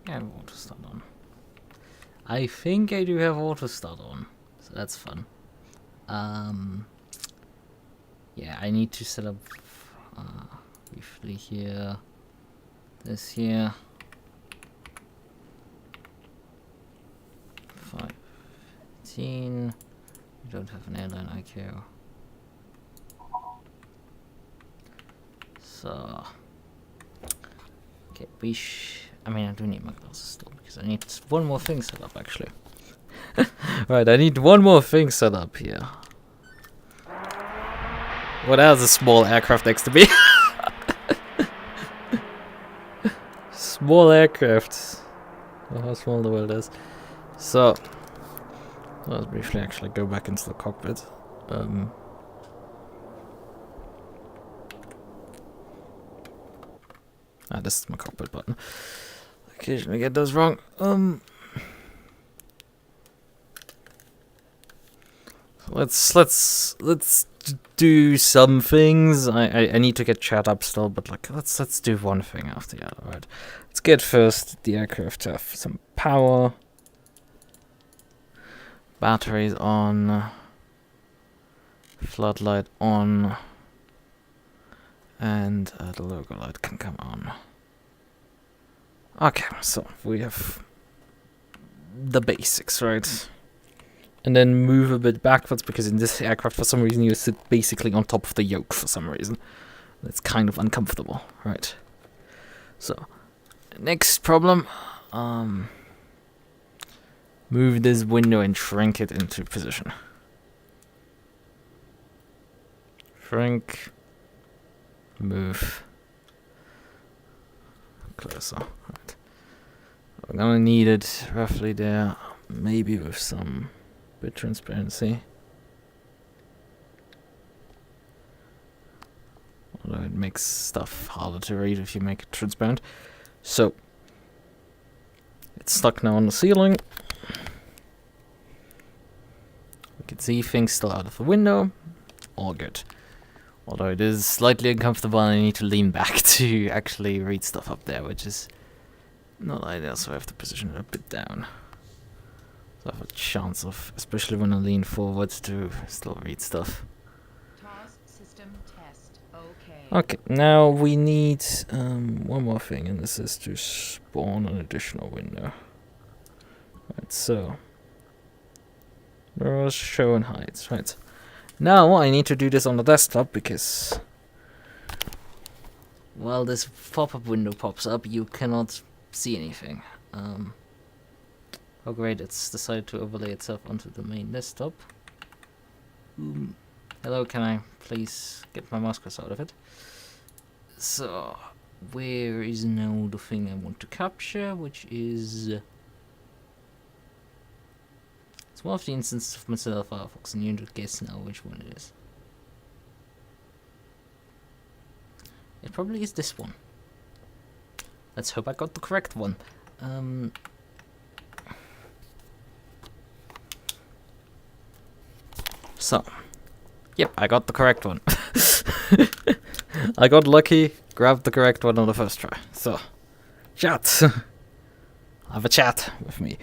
I have auto start on. I think I do have auto start on, so that's fun. Yeah, I need to set up briefly here. This here. 515. We don't have an airline IQ. So, okay, I mean, I do need my glasses still because I need one more thing set up actually. Right, I need one more thing set up here. What else? A small aircraft next to me. Small aircraft. Oh, how small the world is. So, let's briefly actually go back into the cockpit. This is my cockpit button. Occasionally get those wrong. Let's do some things. I need to get chat up still, but like let's do one thing after the other, right? Let's get first the aircraft to have some power. Batteries on. Floodlight on. And the logo light can come on. Okay, so we have the basics, right? And then move a bit backwards, because in this aircraft, for some reason, you sit basically on top of the yoke for some reason. That's kind of uncomfortable, right? So, next problem. Move this window and shrink it into position. Shrink. Move. Closer. Right. We're gonna need it roughly there, maybe with some bit transparency. Although it makes stuff harder to read if you make it transparent. So, it's stuck now on the ceiling. We can see things still out of the window. All good. Although it is slightly uncomfortable and I need to lean back to actually read stuff up there, which is not ideal, so I have to position it a bit down. So I have a chance of, especially when I lean forward, to still read stuff. Task system test. Okay. Okay, now we need one more thing, and this is to spawn an additional window. Right, so mirrors, show and hide. Right. Now I need to do this on the desktop because, while this pop-up window pops up, you cannot see anything. Oh great, it's decided to overlay itself onto the main desktop. Hello, can I please get my mouse cursor out of it? So, where is now the thing I want to capture, which is... It's one of the instances of Mozilla Firefox, and you need to guess now which one it is. It probably is this one. Let's hope I got the correct one. So, yep, I got the correct one. I got lucky, grabbed the correct one on the first try. So, chat. Have a chat with me.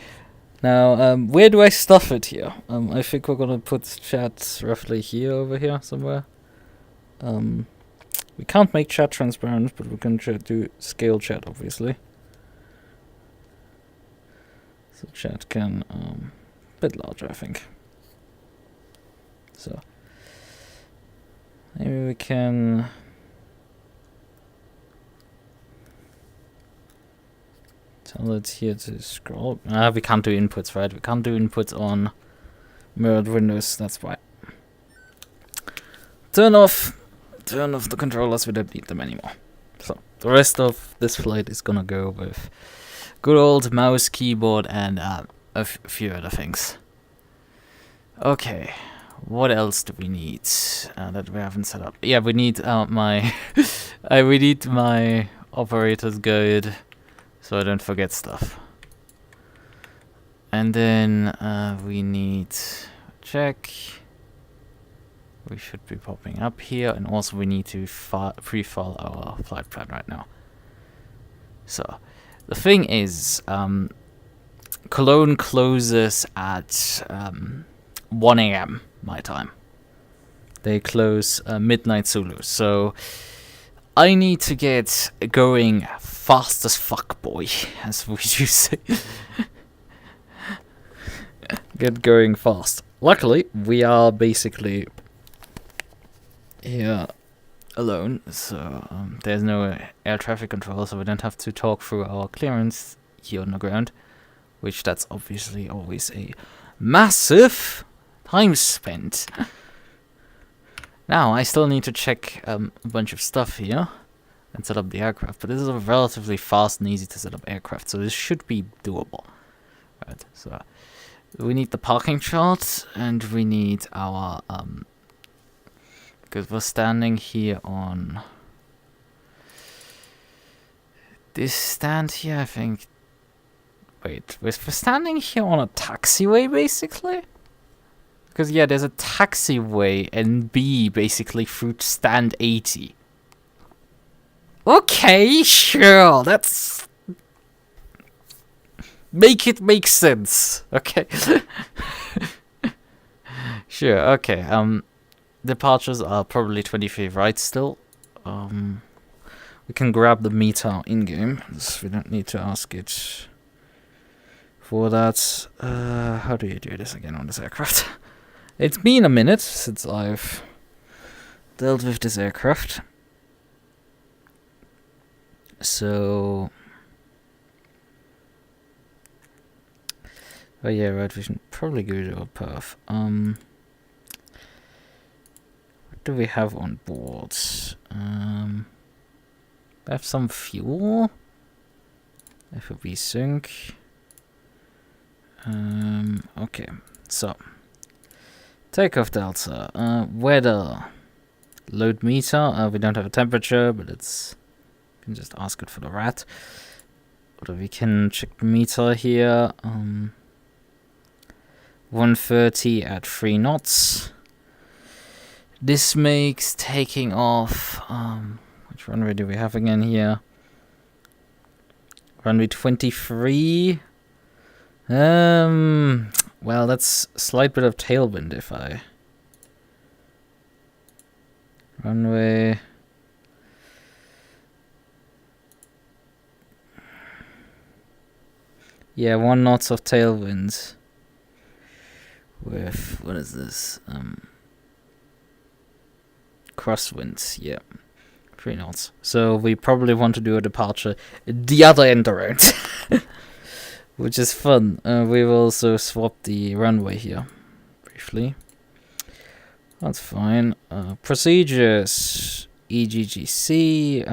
Now, where do I stuff it here? I think we're gonna put chat roughly here, over here, somewhere. We can't make chat transparent, but we can do scale chat, obviously. So chat can, a bit larger, I think. So, maybe we can... tell it here to scroll. We can't do inputs, right? We can't do inputs on mirrored windows, that's why. Turn off the controllers, we don't need them anymore. So, the rest of this flight is gonna go with good old mouse, keyboard, and a few other things. Okay, what else do we need that we haven't set up? Yeah, we need my we need my operator's guide, so I don't forget stuff. And then we need check. We should be popping up here, and also we need to pre-file our flight plan right now. So The thing is, Cologne closes at 1 a.m. my time. They close midnight Zulu, so I need to get going fast as fuck, boy, as we used to say. Get going fast. Luckily, we are basically here alone, so there's no air traffic control, so we don't have to talk through our clearance here on the ground, which that's obviously always a massive time spent. Now, I still need to check a bunch of stuff here and set up the aircraft, but this is a relatively fast and easy to set up aircraft, so this should be doable. Right, so we need the parking chart, and we need our, because we're standing here on this stand here, I think. Wait, we're standing here on a taxiway, basically? Because, yeah, there's a taxiway and B, basically, through stand 80. Okay, sure, that's... Make it make sense, okay? Sure, okay, departures are probably 23 right still. We can grab the meter in-game, so we don't need to ask it for that. How do you do this again on this aircraft? It's been a minute since I've dealt with this aircraft. So... Oh yeah, right, we should probably go to a perf. What do we have on board? We have some fuel. FOB sync. Okay, so takeoff delta, weather, load meter. We don't have a temperature, but it's, you can just ask it for the rat. Or we can check the meter here. 130 at 3 knots. This makes taking off. Which runway do we have again here? Runway 23. Well, that's a slight bit of tailwind if I... Runway... Yeah, 1 knots of tailwind. With, what is this? Crosswinds, yeah. 3 knots. So we probably want to do a departure the other end around. Which is fun. We will also swap the runway here. Briefly. That's fine. Procedures. EGCC.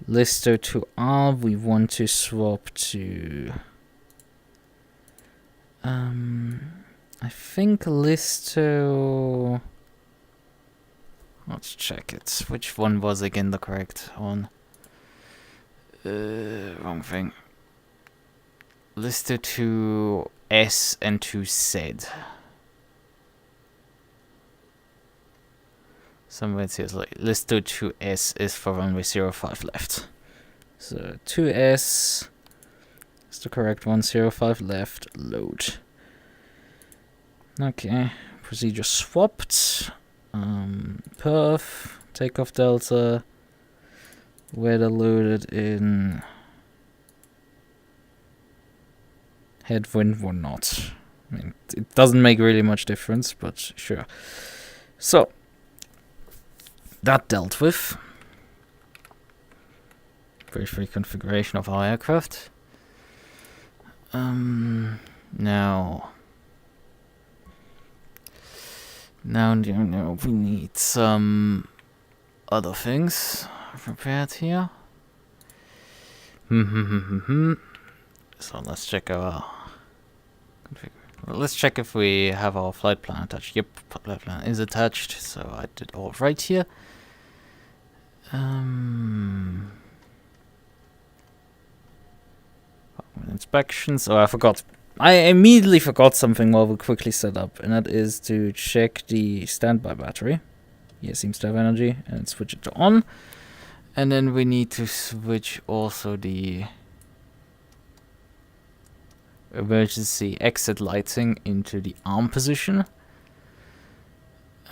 Listo to R. We want to swap to... I think Listo... Let's check it. Which one was again the correct one? Wrong thing. Listo to S and to Z. Somewhere it says like Listo to S is for runway 05 left. So 2S is the correct one. 05 left. Load. Okay. Procedure swapped. Perf. Takeoff delta. Weather loaded in. Headwind 1 knot. I mean, it doesn't make really much difference, but sure. So, that dealt with. Brief reconfiguration of our aircraft. Now we need some other things prepared here. So let's check our let's check if we have our flight plan attached. Yep, flight plan is attached, so I did all right here. Inspections. Oh, I forgot. I immediately forgot something while we quickly set up, and that is to check the standby battery. Yeah, seems to have energy, and switch it to on. And then we need to switch also the emergency exit lighting into the arm position.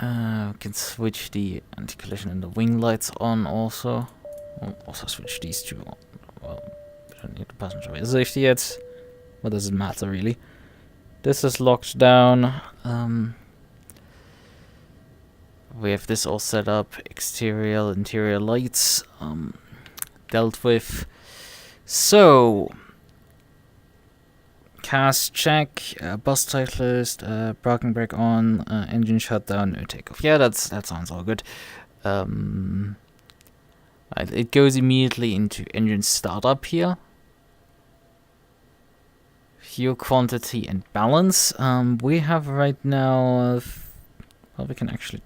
We can switch the anti-collision and the wing lights on also. We'll also switch these two on. Well, we don't need the passenger way safety yet. What does it matter really? This is locked down. We have this all set up. Exterior, interior lights dealt with. So, cast check, bus cyclist, parking brake on, engine shutdown, no takeoff. Yeah, that sounds all good. It goes immediately into engine startup here. Fuel quantity and balance. We have right now. Well, we can actually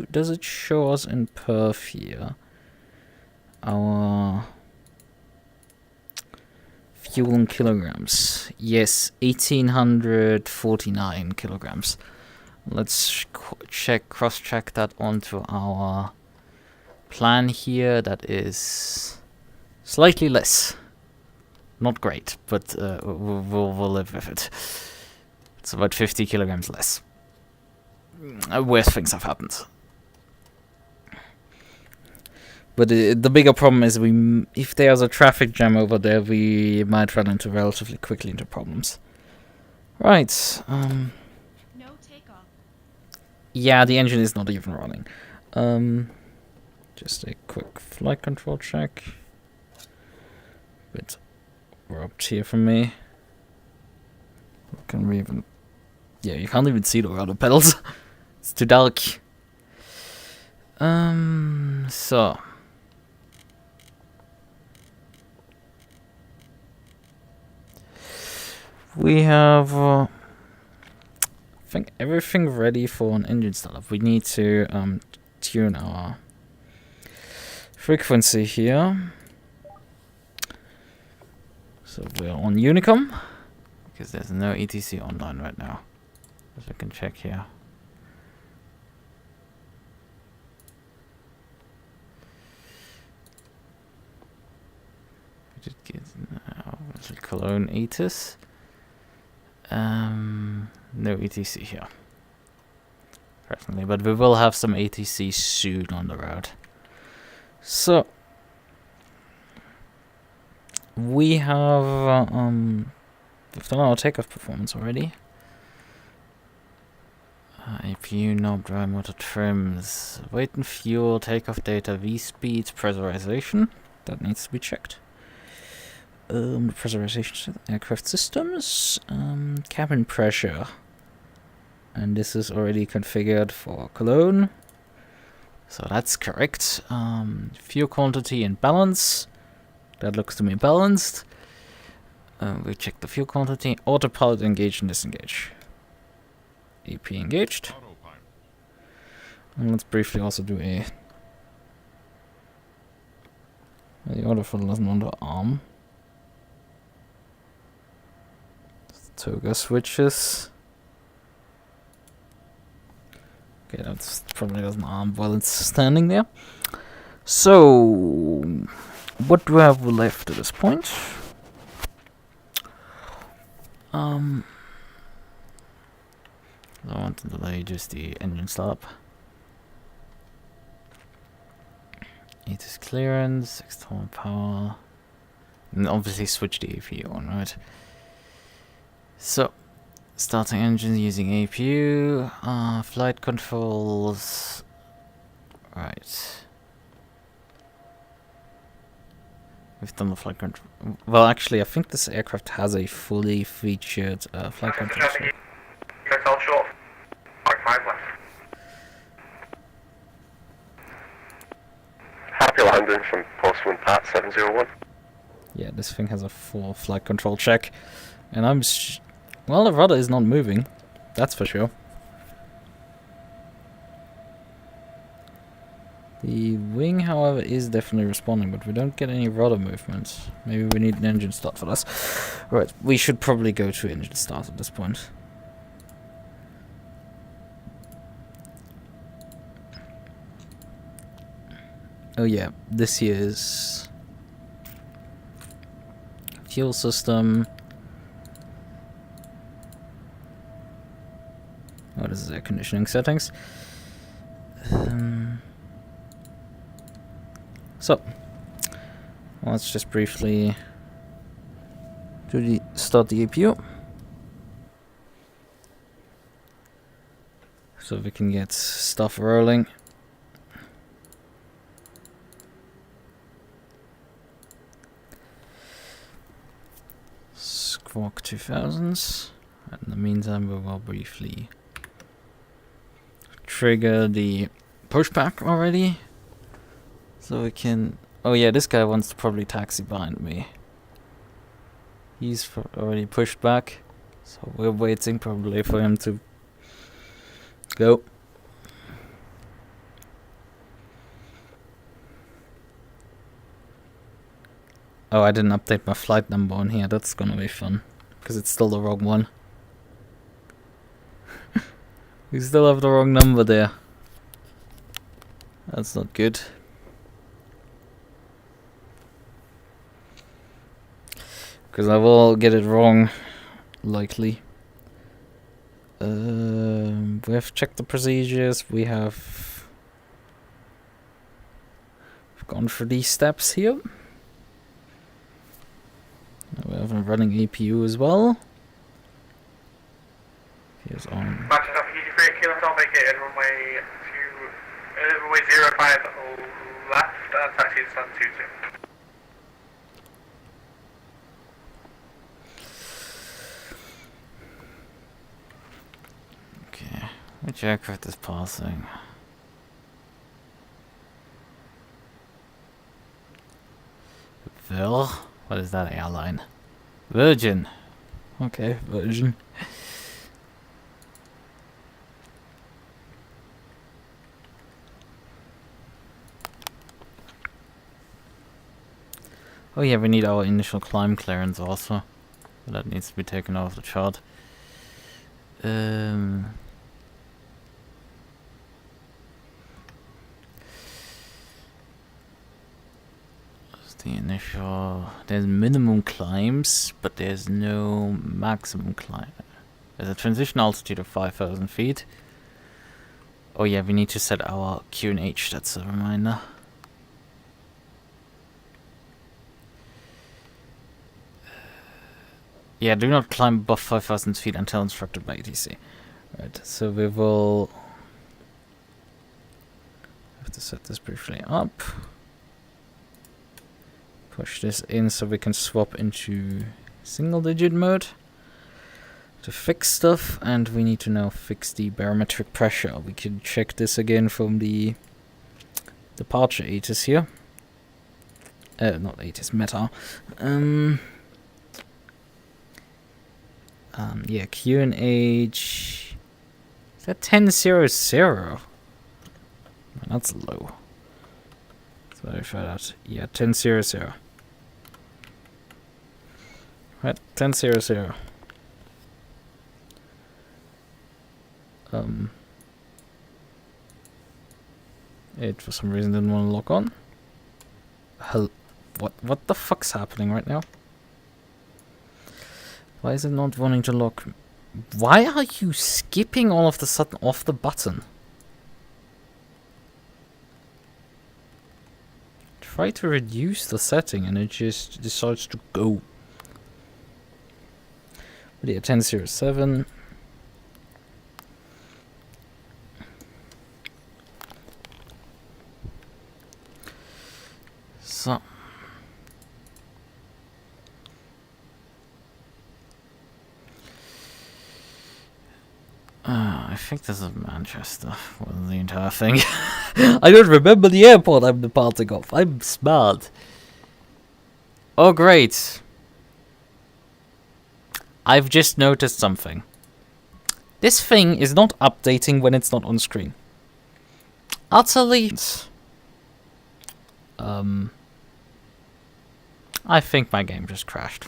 does it show us in perf here? Our fuel in kilograms. Yes, 1849 kilograms. Let's cross-check that onto our plan here. That is slightly less. Not great, but we'll live with it. It's about 50 kilograms less. Worse things have happened. But the bigger problem is if there's a traffic jam over there, we might run into relatively quickly into problems. Right. No takeoff. Yeah, the engine is not even running. Just a quick flight control check. Bit rubbed here from me. Can we even? Yeah, you can't even see the rudder pedals. It's too dark. So. We have, I think, everything ready for an engine startup. We need to tune our frequency here. So we're on Unicom, because there's no ETC online right now. So I can check here. We did get Cologne ETIS. No ETC here. Personally, but we will have some ETC soon on the road. So we have we've done our takeoff performance already. APU knob, dry motor trims, weight and fuel, takeoff data, V-speed, pressurization. That needs to be checked. Pressurization, aircraft systems, cabin pressure, and this is already configured for Cologne, so that's correct. Fuel quantity and balance, that looks to me balanced. We check the fuel quantity. Autopilot engaged and disengage. AP engaged. And let's briefly also do the autothrottle isn't under arm. Toga switches. Okay, that's probably doesn't arm while it's standing there. So, what do I have left at this point? I want to delay just the engine startup. It is clearance, external power, and obviously switch the APU on, right? So, starting engine using APU, flight controls, right. We've done the flight control. Well, actually, I think this aircraft has a fully featured flight control. Fell short. 5 left. Happy landing from post 1 Pat 701. Yeah, this thing has a full flight control check, and I'm. Well, the rudder is not moving, that's for sure. The wing, however, is definitely responding, but we don't get any rudder movement. Maybe we need an engine start for this. Right, we should probably go to engine start at this point. Oh yeah, this here is fuel system. What is air conditioning settings? So let's just briefly start the APU, so we can get stuff rolling. Squawk 2000s. In the meantime, we will briefly trigger the pushback already, so we can. Oh yeah, this guy wants to probably taxi behind me. He's already pushed back, so we're waiting probably for him to go. Oh, I didn't update my flight number on here. That's gonna be fun, because it's still the wrong one. We still have the wrong number there. That's not good. Because I will get it wrong, likely. We have checked the procedures. We've gone through these steps here. We have a running APU as well. Here's on. Matches up EG3 Kilo Hotel vacated runway 05 left, taxi to Sun 22. Okay, which aircraft is passing? Vil? What is that airline? Virgin. Okay, Virgin. Oh yeah, we need our initial climb clearance also. That needs to be taken off the chart. The initial, there's minimum climbs, but there's no maximum climb. There's a transition altitude of 5,000 feet. Oh yeah, we need to set our QNH, that's a reminder. Yeah, do not climb above 5,000 feet until instructed by ETC. Right, so we will have to set this briefly up. Push this in so we can swap into single digit mode to fix stuff, and we need to now fix the barometric pressure. We can check this again from the departure ATIS here. Not ATIS, meta. Yeah, QNH. Is that 1000? That's low. Let's verify that. Yeah, 1000. Right, 1000. It for some reason didn't want to lock on. What the fuck's happening right now? Why is it not wanting to lock? Why are you skipping all of the sudden off the button? Try to reduce the setting and it just decides to go. But yeah, 1007. So. I think this is Manchester. Wasn't the entire thing. I don't remember the airport I'm departing off. I'm smart. Oh, great. I've just noticed something. This thing is not updating when it's not on screen. Utterly. I think my game just crashed.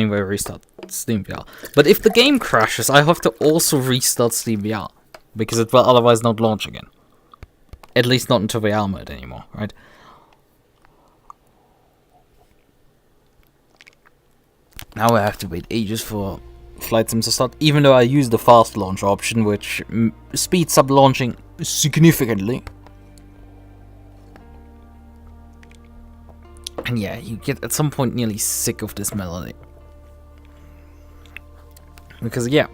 anyway restart SteamVR. But if the game crashes, I have to also restart SteamVR, because it will otherwise not launch again. At least not into VR mode anymore, right? Now I have to wait ages for Flight Sim to start, even though I use the fast launch option, which speeds up launching significantly. And yeah, you get at some point nearly sick of this melody. Because yeah,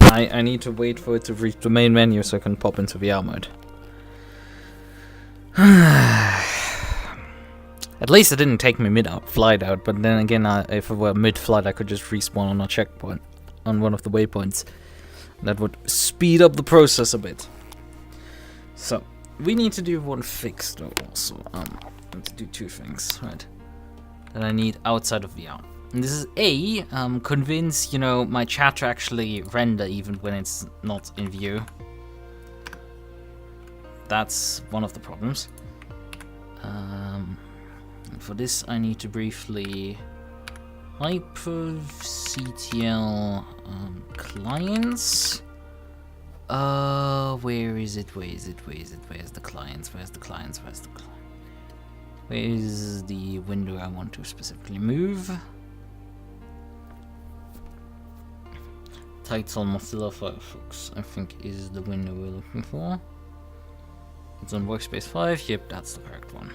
I need to wait for it to reach the main menu so I can pop into VR mode. At least it didn't take me mid-flight out, but then again, if it were mid-flight, I could just respawn on a checkpoint, on one of the waypoints. That would speed up the process a bit. So, we need to do one fix though also. I need to do two things, right? That I need outside of VR. And this is convince, my chat to actually render even when it's not in view. That's one of the problems. For this, I need to briefly hyperctl clients. Where is it? Where's the clients? Where is the window I want to specifically move? Title Mozilla Firefox, I think, is the window we're looking for. It's on workspace 5. Yep, that's the correct one.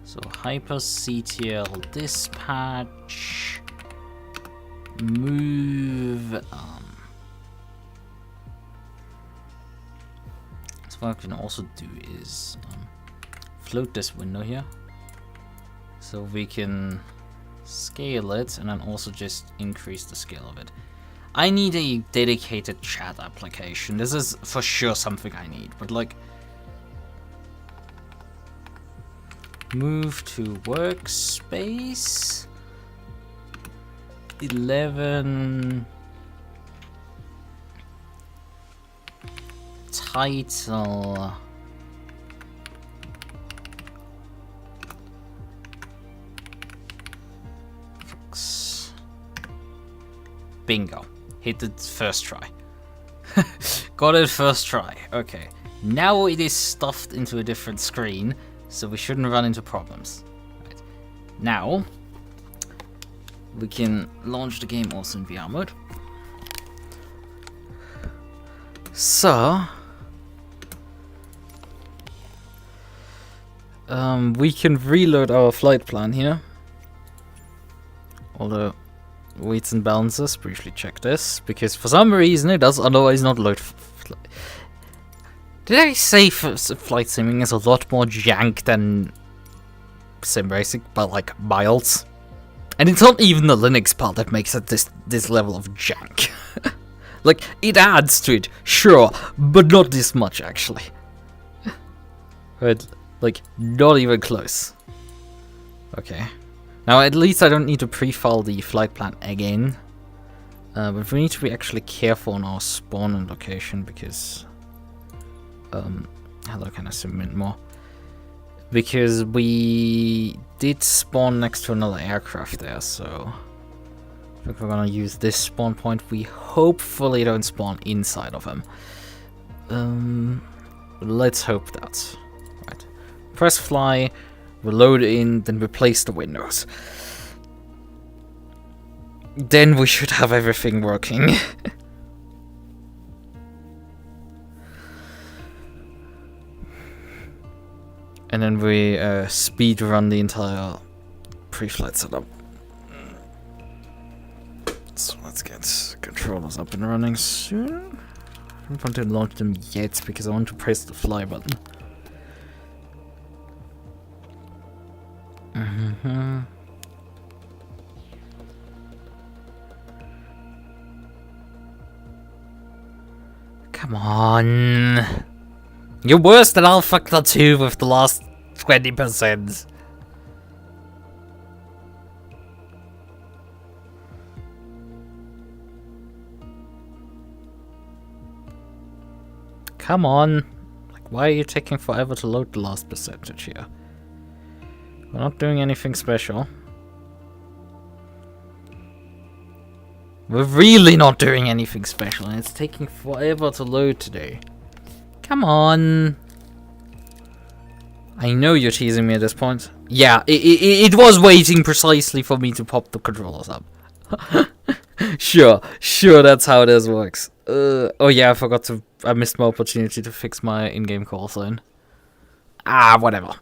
So hyperctl dispatch move. So what I can also do is float this window here, so we can scale it and then also just increase the scale of it. I need a dedicated chat application. This is for sure something I need, but like, move to workspace 11 title bingo. Hit it first try. Got it first try. Okay. Now it is stuffed into a different screen, so we shouldn't run into problems. Right. Now, we can launch the game also in VR mode. So, we can reload our flight plan here. Although, weights and balances, briefly check this, because for some reason it does otherwise not load. Did I say flight simming is a lot more jank than Sim Racing, but like miles? And it's not even the Linux part that makes it this level of jank. Like, it adds to it, sure, but not this much actually. Right, like, not even close. Okay. Now, at least I don't need to pre-file the flight plan again. But we need to be actually careful on our spawn and location, because... hello, can I submit more? Because we did spawn next to another aircraft there, so... I think we're gonna use this spawn point. We hopefully don't spawn inside of him. Let's hope that. Right. Press fly. We'll load in, then replace the windows. Then we should have everything working. And then we speed run the entire pre-flight setup. So let's get controllers up and running soon. I don't want to launch them yet because I want to press the fly button. Come on. You're worse than Alpha 2 with the last 20%. Come on. Like, why are you taking forever to load the last percentage here? We're not doing anything special. We're really not doing anything special, and it's taking forever to load today. Come on. I know you're teasing me at this point. Yeah, it was waiting precisely for me to pop the controllers up. Sure, that's how this works. Oh yeah, I missed my opportunity to fix my in-game call sign. Ah, whatever.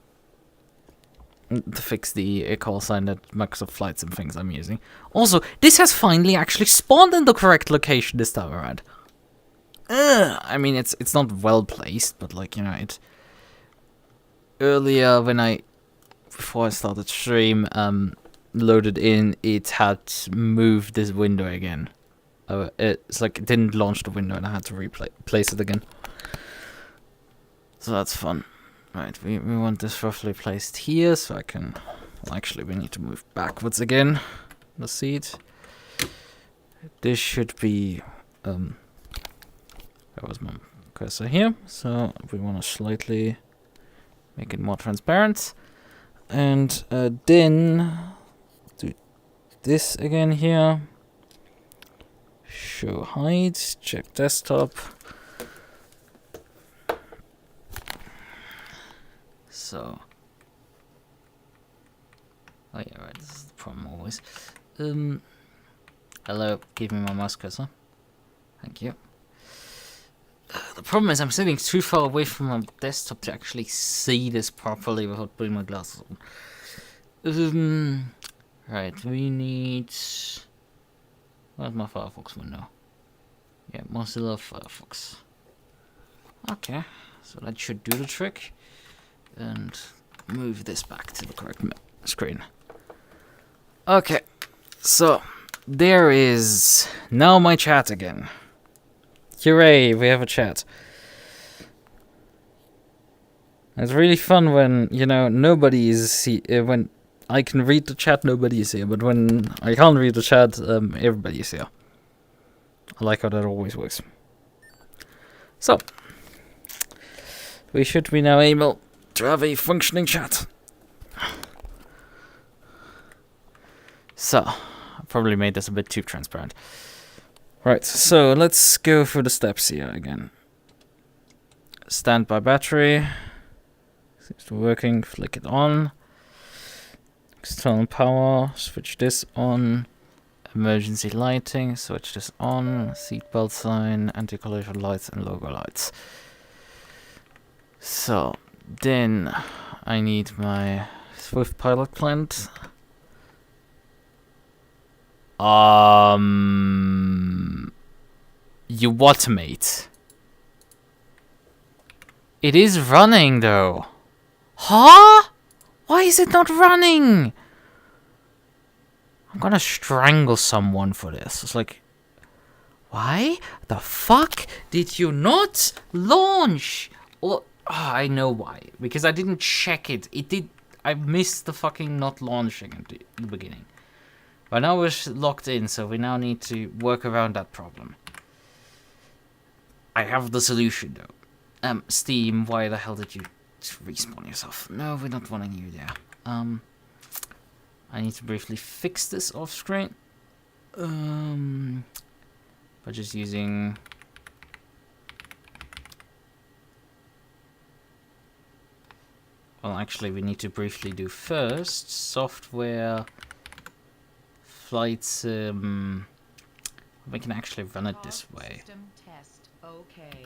To fix the call sign that Microsoft Flight Sim thinks I'm using. Also, this has finally actually spawned in the correct location this time around. I mean, it's not well placed, but like, you know, it... Earlier, before I started stream, loaded in, it had moved this window again. It's like it didn't launch the window and I had to replace it again. So that's fun. Right, we want this roughly placed here, so I can... Well, actually, we need to move backwards again. The seat. This should be... There was my cursor here, so we want to slightly make it more transparent. And then do this again here. Show height, check desktop. So, oh yeah, right, this is the problem always. Hello, give me my mouse cursor. Thank you. The problem is I'm sitting too far away from my desktop to actually see this properly without putting my glasses on. Right, we need... Where's my Firefox window? Yeah, Mozilla Firefox. Okay, so that should do the trick. And move this back to the correct screen. Okay, so there is now my chat again. Hooray, we have a chat. It's really fun when, you know, nobody is when I can read the chat, nobody is here, but when I can't read the chat, everybody is here. I like how that always works. So, we should be now able to have a functioning chat. So, I probably made this a bit too transparent. Right, so let's go through the steps here again. Standby battery. Seems to be working. Flick it on. External power. Switch this on. Emergency lighting. Switch this on. Seatbelt sign. Anti-collision lights and logo lights. So, then I need my Swift pilot plant. You what, mate? It is running, though. Huh? Why is it not running? I'm gonna strangle someone for this. It's like, why the fuck did you not launch? Or, I know why. Because I didn't check it. I missed the fucking not launching at the beginning. But now we're locked in, so we now need to work around that problem. I have the solution, though. Steam, why the hell did you respawn yourself? No, we're not wanting you there. I need to briefly fix this off screen. By just using... Well, actually, we need to briefly do first software... Flight Sim. We can actually run it this way. Test. Okay.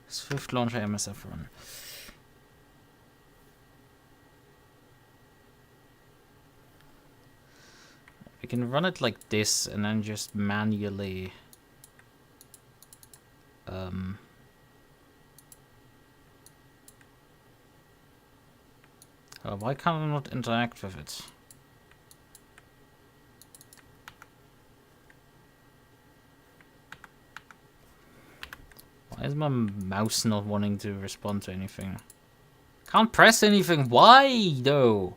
Swift Launcher MSF run. We can run it like this and then just manually why can't I not interact with it? Why is my mouse not wanting to respond to anything? Can't press anything. Why, though?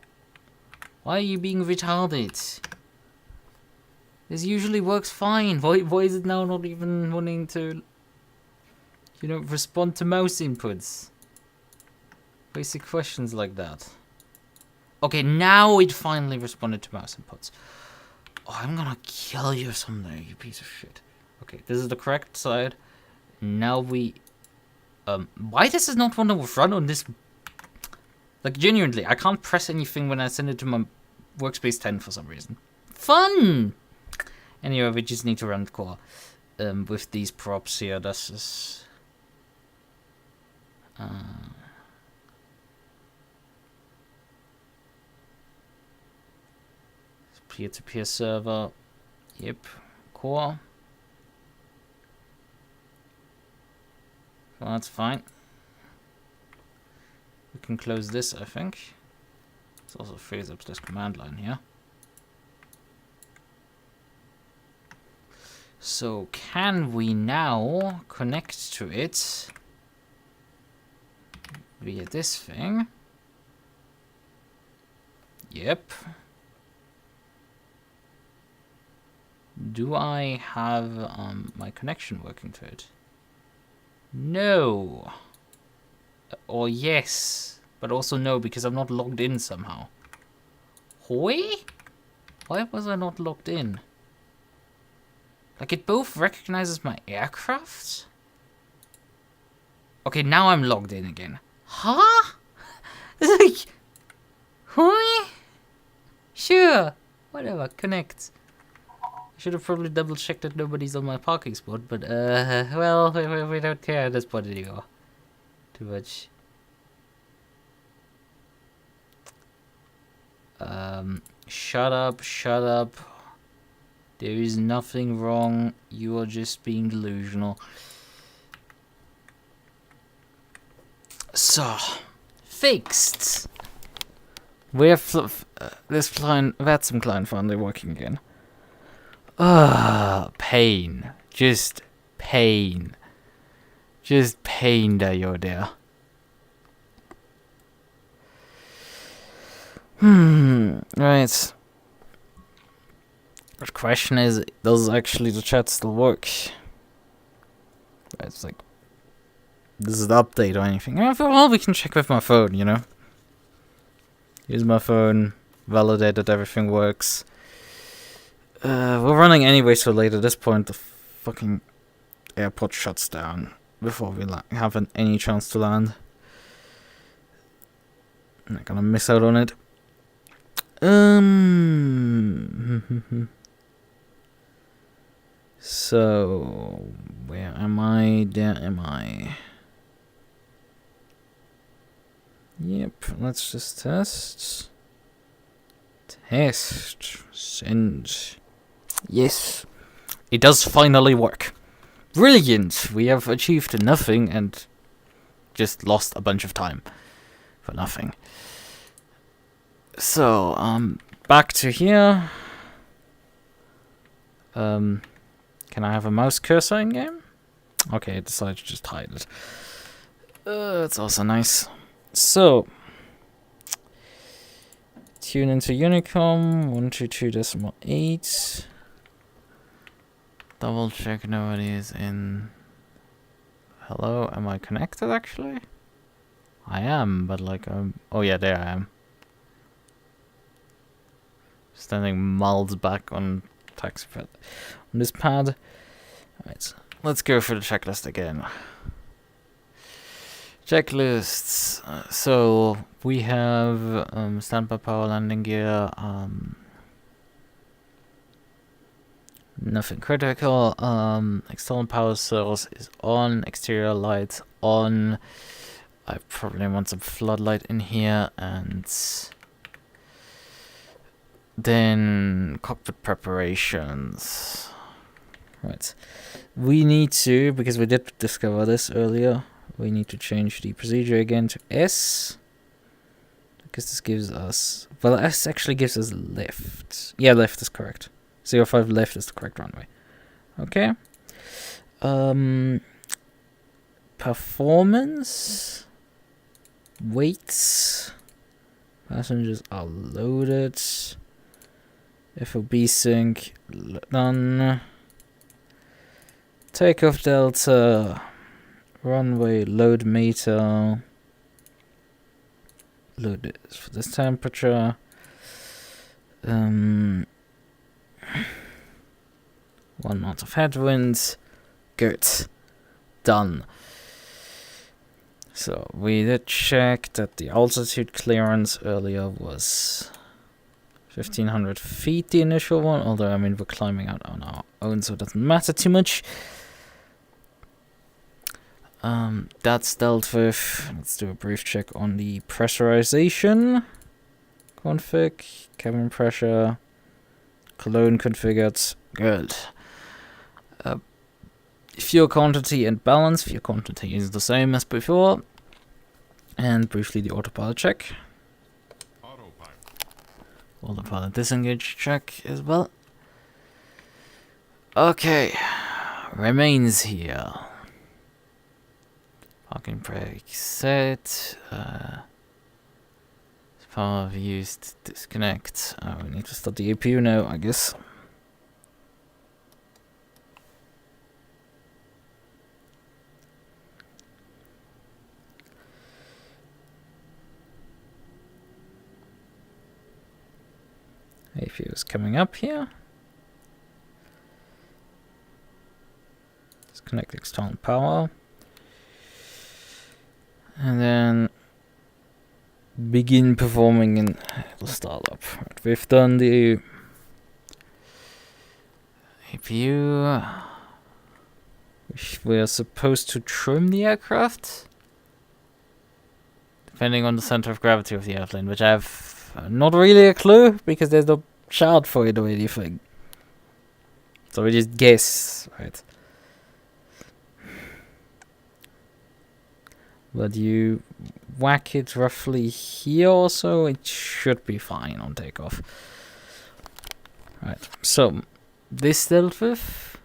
Why are you being retarded? This usually works fine. Why is it now not even wanting to, you know, respond to mouse inputs? Basic questions like that. Okay, now it finally responded to mouse inputs. Oh, I'm gonna kill you someday, you piece of shit. Okay, this is the correct side. Now we... why does it not want to run on this... Like, genuinely, I can't press anything when I send it to my Workspace 10 for some reason. Fun! Anyway, we just need to run the core. With these props here, this is... peer-to-peer server. Yep. Core. So that's fine. We can close this, I think. It's also frees up this command line here. So can we now connect to it via this thing? Yep. Do I have my connection working to it? No. Or yes. But also no, because I'm not logged in somehow. Hoi? Why was I not logged in? Like, it both recognizes my aircraft? Okay, now I'm logged in again. Huh? Like... Hoi? Sure. Whatever, connect. I should have probably double checked that nobody's on my parking spot, but well, we don't care at this point anymore. Too much. Shut up, shut up. There is nothing wrong. You are just being delusional. So, fixed. We have this VatSim client finally working again. Pain. Just pain. Just pain that you're there. Right. The question is, does actually the chat still work? Right, it's like, this is the update or anything. Well, we can check with my phone, you know? Use my phone, validate that everything works. We're running anyway, so late at this point the fucking airport shuts down before we have any chance to land. I'm not gonna miss out on it. So, where am I? There am I. Yep, let's just test. Test. Send. Yes. It does finally work. Brilliant! We have achieved nothing and just lost a bunch of time for nothing. So, back to here. Can I have a mouse cursor in game? Okay, I decided to just hide it. That's also nice. So, tune into Unicom 122.8. Double check nobody is in. Hello, am I connected actually? I am, but like oh yeah, there I am. Standing miles back on taxi pad. On this pad. Alright, let's go through the checklist again. Checklists. So we have standby power landing gear. Nothing critical. External power source is on. Exterior lights on. I probably want some floodlight in here, and then cockpit preparations. Right. We need to, because we did discover this earlier, we need to change the procedure again to S. Because this gives us... Well, S actually gives us left. Yeah, left is correct. 05 left is the correct runway. Okay. Performance. Weights. Passengers are loaded. FOB sync. Done. Takeoff delta. Runway load meter. load this for this temperature. 1 knot of headwind. Good. Done. So we did check that the altitude clearance earlier was 1500 feet, the initial one, although I mean we're climbing out on our own, so it doesn't matter too much. That's dealt with. Let's do a brief check on the pressurization config, cabin pressure, cologne configured. Good. Fuel quantity and balance. Fuel quantity is the same as before. And briefly the autopilot check. Autopilot disengage check as well. Okay. Remains here. Parking brake set. Power used. Disconnect. We need to start the APU now, I guess. APU is coming up here. Disconnect external power. And then begin performing in the startup. Right, we've done the APU. We're supposed to trim the aircraft depending on the center of gravity of the airplane, which I have not really a clue because there's no chart for it or anything. So we just guess, right? But you whack it roughly here or so, it should be fine on takeoff. Right, so this dealt with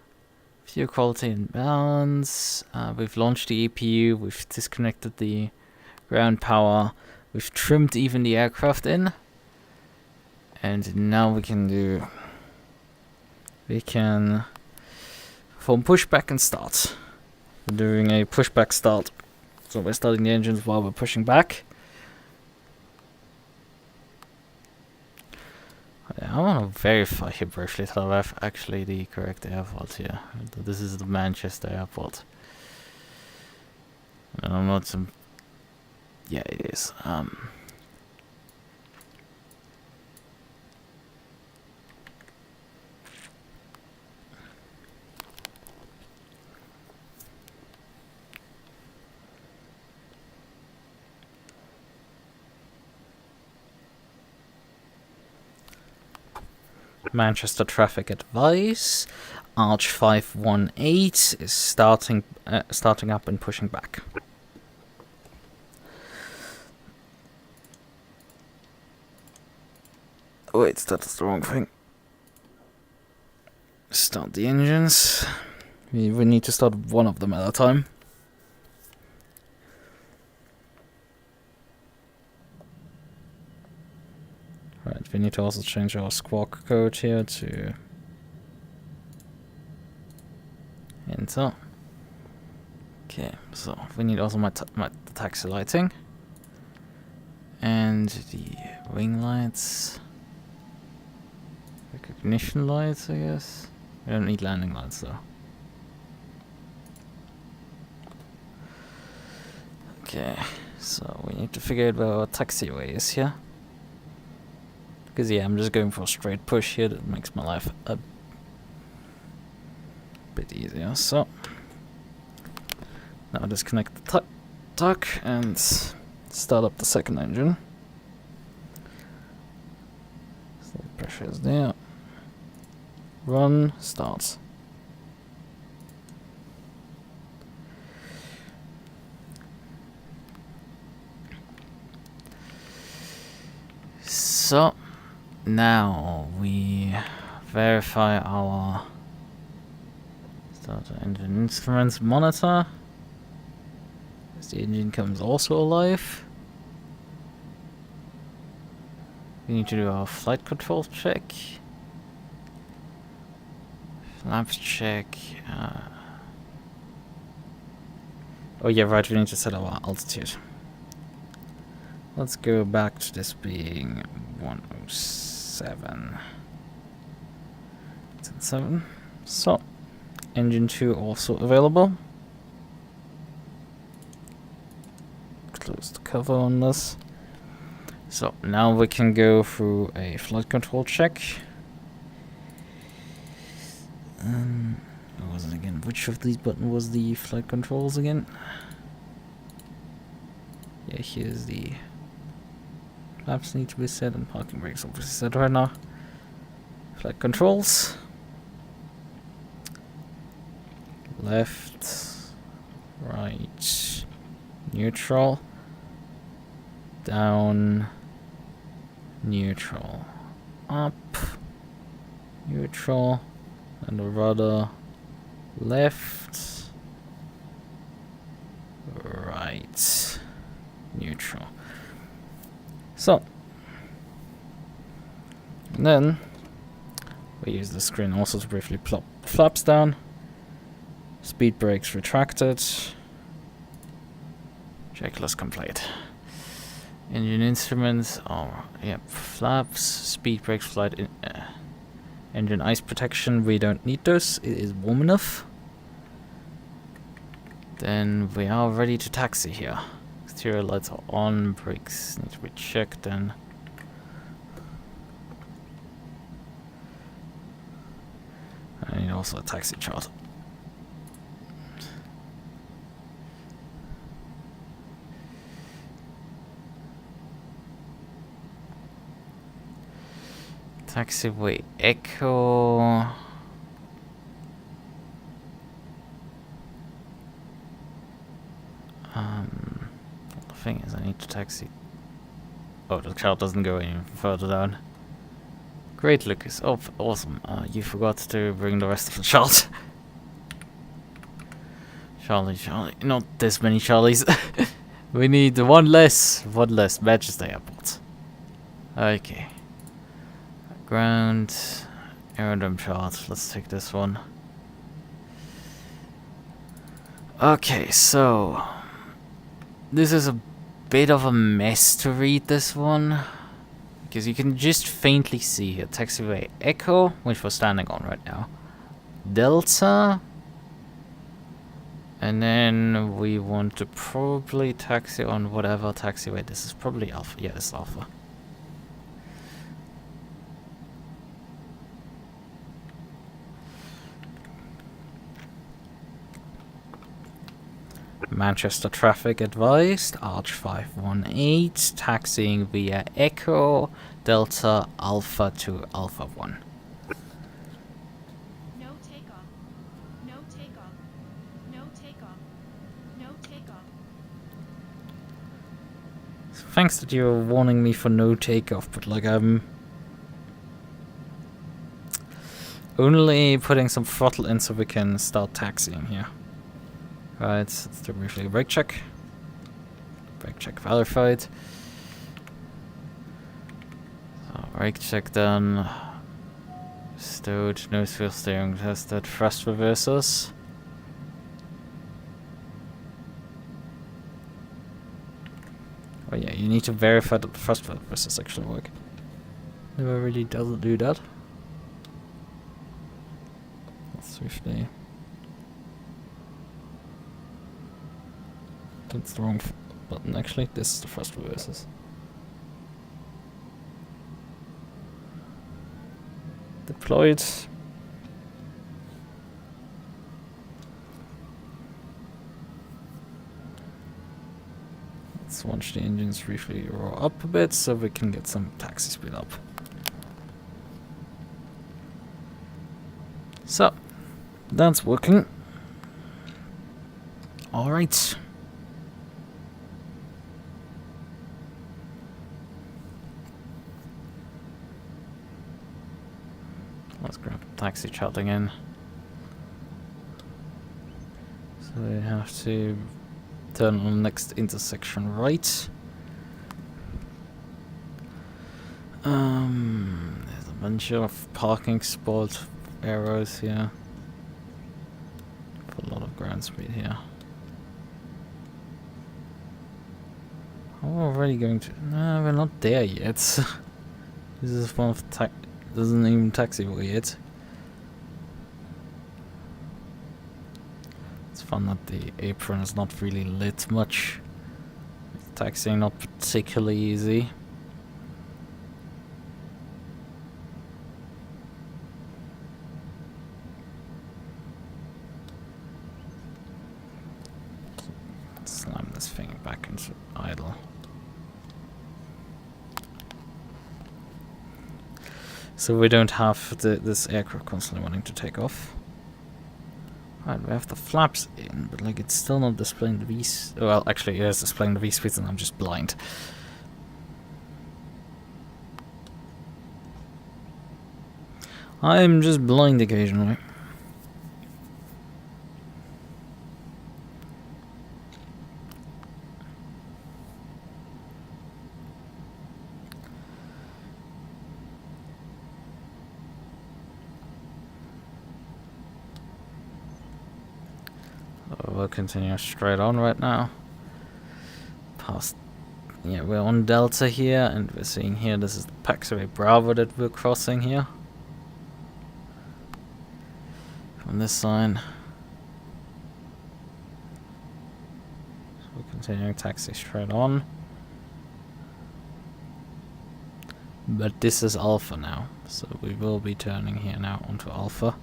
fuel quality and balance. We've launched the APU, we've disconnected the ground power, we've trimmed even the aircraft in. And now we can perform pushback and start. We're doing a pushback start. So we're starting the engines while we're pushing back. I want to verify here briefly that I have actually the correct airport here. This is the Manchester airport. And I'm not some... Yeah, it is. Manchester traffic advice. Arch 518 is starting up and pushing back. Wait, that's the wrong thing. Start the engines. We need to start one of them at a time. Right, we need to also change our squawk code here to enter. Okay, so we need also my taxi lighting and the wing lights, recognition lights, I guess. We don't need landing lights though. Okay, so we need to figure out where our taxiway is here. Because yeah, I'm just going for a straight push here. That makes my life a bit easier. So now disconnect the tuck and start up the second engine. So the pressure is there. Run, start. So now we verify our starter engine instruments monitor. As the engine comes also alive. We need to do our flight control check. Flaps check. Oh yeah, right, we need to set our altitude. Let's go back to this being 107. 7. So, engine 2 also available. Close the cover on this. So, now we can go through a flight control check. What was it again? Which of these buttons was the flight controls again? Yeah, here's the flaps need to be set and parking brakes obviously set right now. Flight controls. Left, right, neutral, down, neutral, up, neutral, and the rudder, left, right, neutral. So, and then we use the screen also to briefly plop the flaps down. Speed brakes retracted. Checklist complete. Engine instruments. Oh, yep. Flaps, speed brakes, flight, engine ice protection. We don't need those. It is warm enough. Then we are ready to taxi here. Exterior lights are on. Brakes need to be checked. Then. I need also a taxi chart. Taxiway Echo. The thing is, I need to taxi. Oh, the chart doesn't go any further down. Great, Lucas. Oh, awesome. You forgot to bring the rest of the chart. Charlie. Not this many Charlies. We need one less. Manchester Airport. Okay. Ground. Aerodrome chart. Let's take this one. Okay, so. This is a bit of a mess to read this one. Because you can just faintly see here. Taxiway Echo, which we're standing on right now. Delta. And then we want to probably taxi on whatever taxiway. This is probably Alpha. Yeah, this is Alpha. Manchester traffic advised. Arch 518. Taxiing via Echo Delta Alpha to Alpha 1. No takeoff. No takeoff. No takeoff. No takeoff. Thanks that you're warning me for no takeoff, but like I'm only putting some throttle in so we can start taxiing here. Right, let's do briefly a brake check. Brake check verified. So, brake check done. Stowed, nose wheel steering tested, thrust reversers. Oh yeah, you need to verify that the thrust reversers actually work. Never really doesn't do that. Let's swiftly. That's the wrong button actually. This is the thrust reversers. Deployed. Let's watch the engines briefly roar up a bit so we can get some taxi speed up. So, that's working. Alright. Let's grab taxi chart again. So we have to turn on the next intersection right. There's a bunch of parking spot arrows here. Put a lot of ground speed here. How we're already going to... No, we're not there yet. This is one of the doesn't even taxiway yet. It's fun that the apron is not really lit much. Taxiing not particularly easy. Slam this thing back into idle. So we don't have this aircraft constantly wanting to take off. Right, we have the flaps in, but like it's still not displaying the V. Well, actually, it is displaying the V speeds, and I'm just blind. I'm just blind occasionally. We'll continue straight on right now. Past, yeah, we're on Delta here, and we're seeing here this is the Paxaway Bravo that we're crossing here. From this sign. So we're continuing taxi straight on. But this is Alpha now, so we will be turning here now onto Alpha.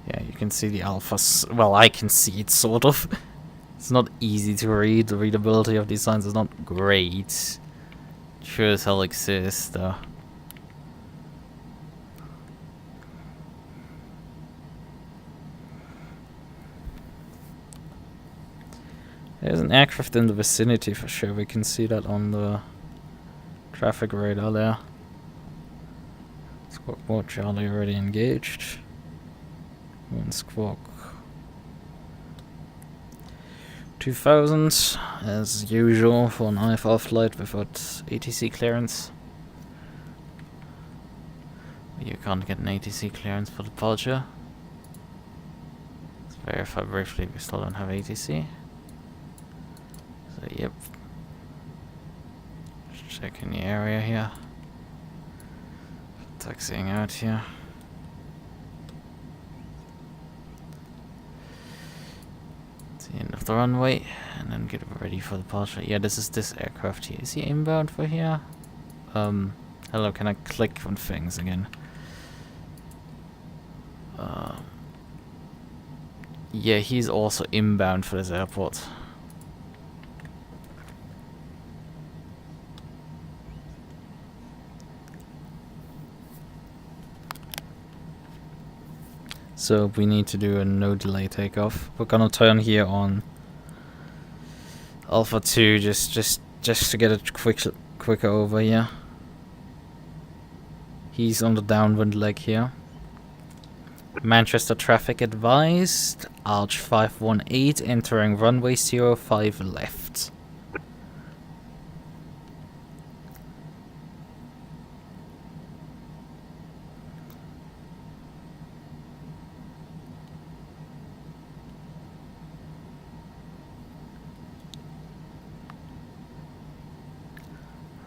Yeah, you can see the alphas. Well, I can see it, sort of. It's not easy to read. The readability of these signs is not great. Sure as hell exists, though. There's an aircraft in the vicinity for sure. We can see that on the traffic radar there. Squawk 4 Charlie already engaged. One Squawk 2000 as usual for an IFR flight without ATC clearance. You can't get an ATC clearance for departure. Let's verify briefly we still don't have ATC. So yep. Just checking the area here. Taxiing out here. The end of the runway, and then get ready for departure. Yeah, this is this aircraft here. Is he inbound for here? Hello, can I click on things again? Yeah, he's also inbound for this airport. So we need to do a no delay takeoff. We're gonna turn here on Alpha 2 just to get it quicker over here. He's on the downwind leg here. Manchester traffic advised. Arch 518 entering runway 05 left.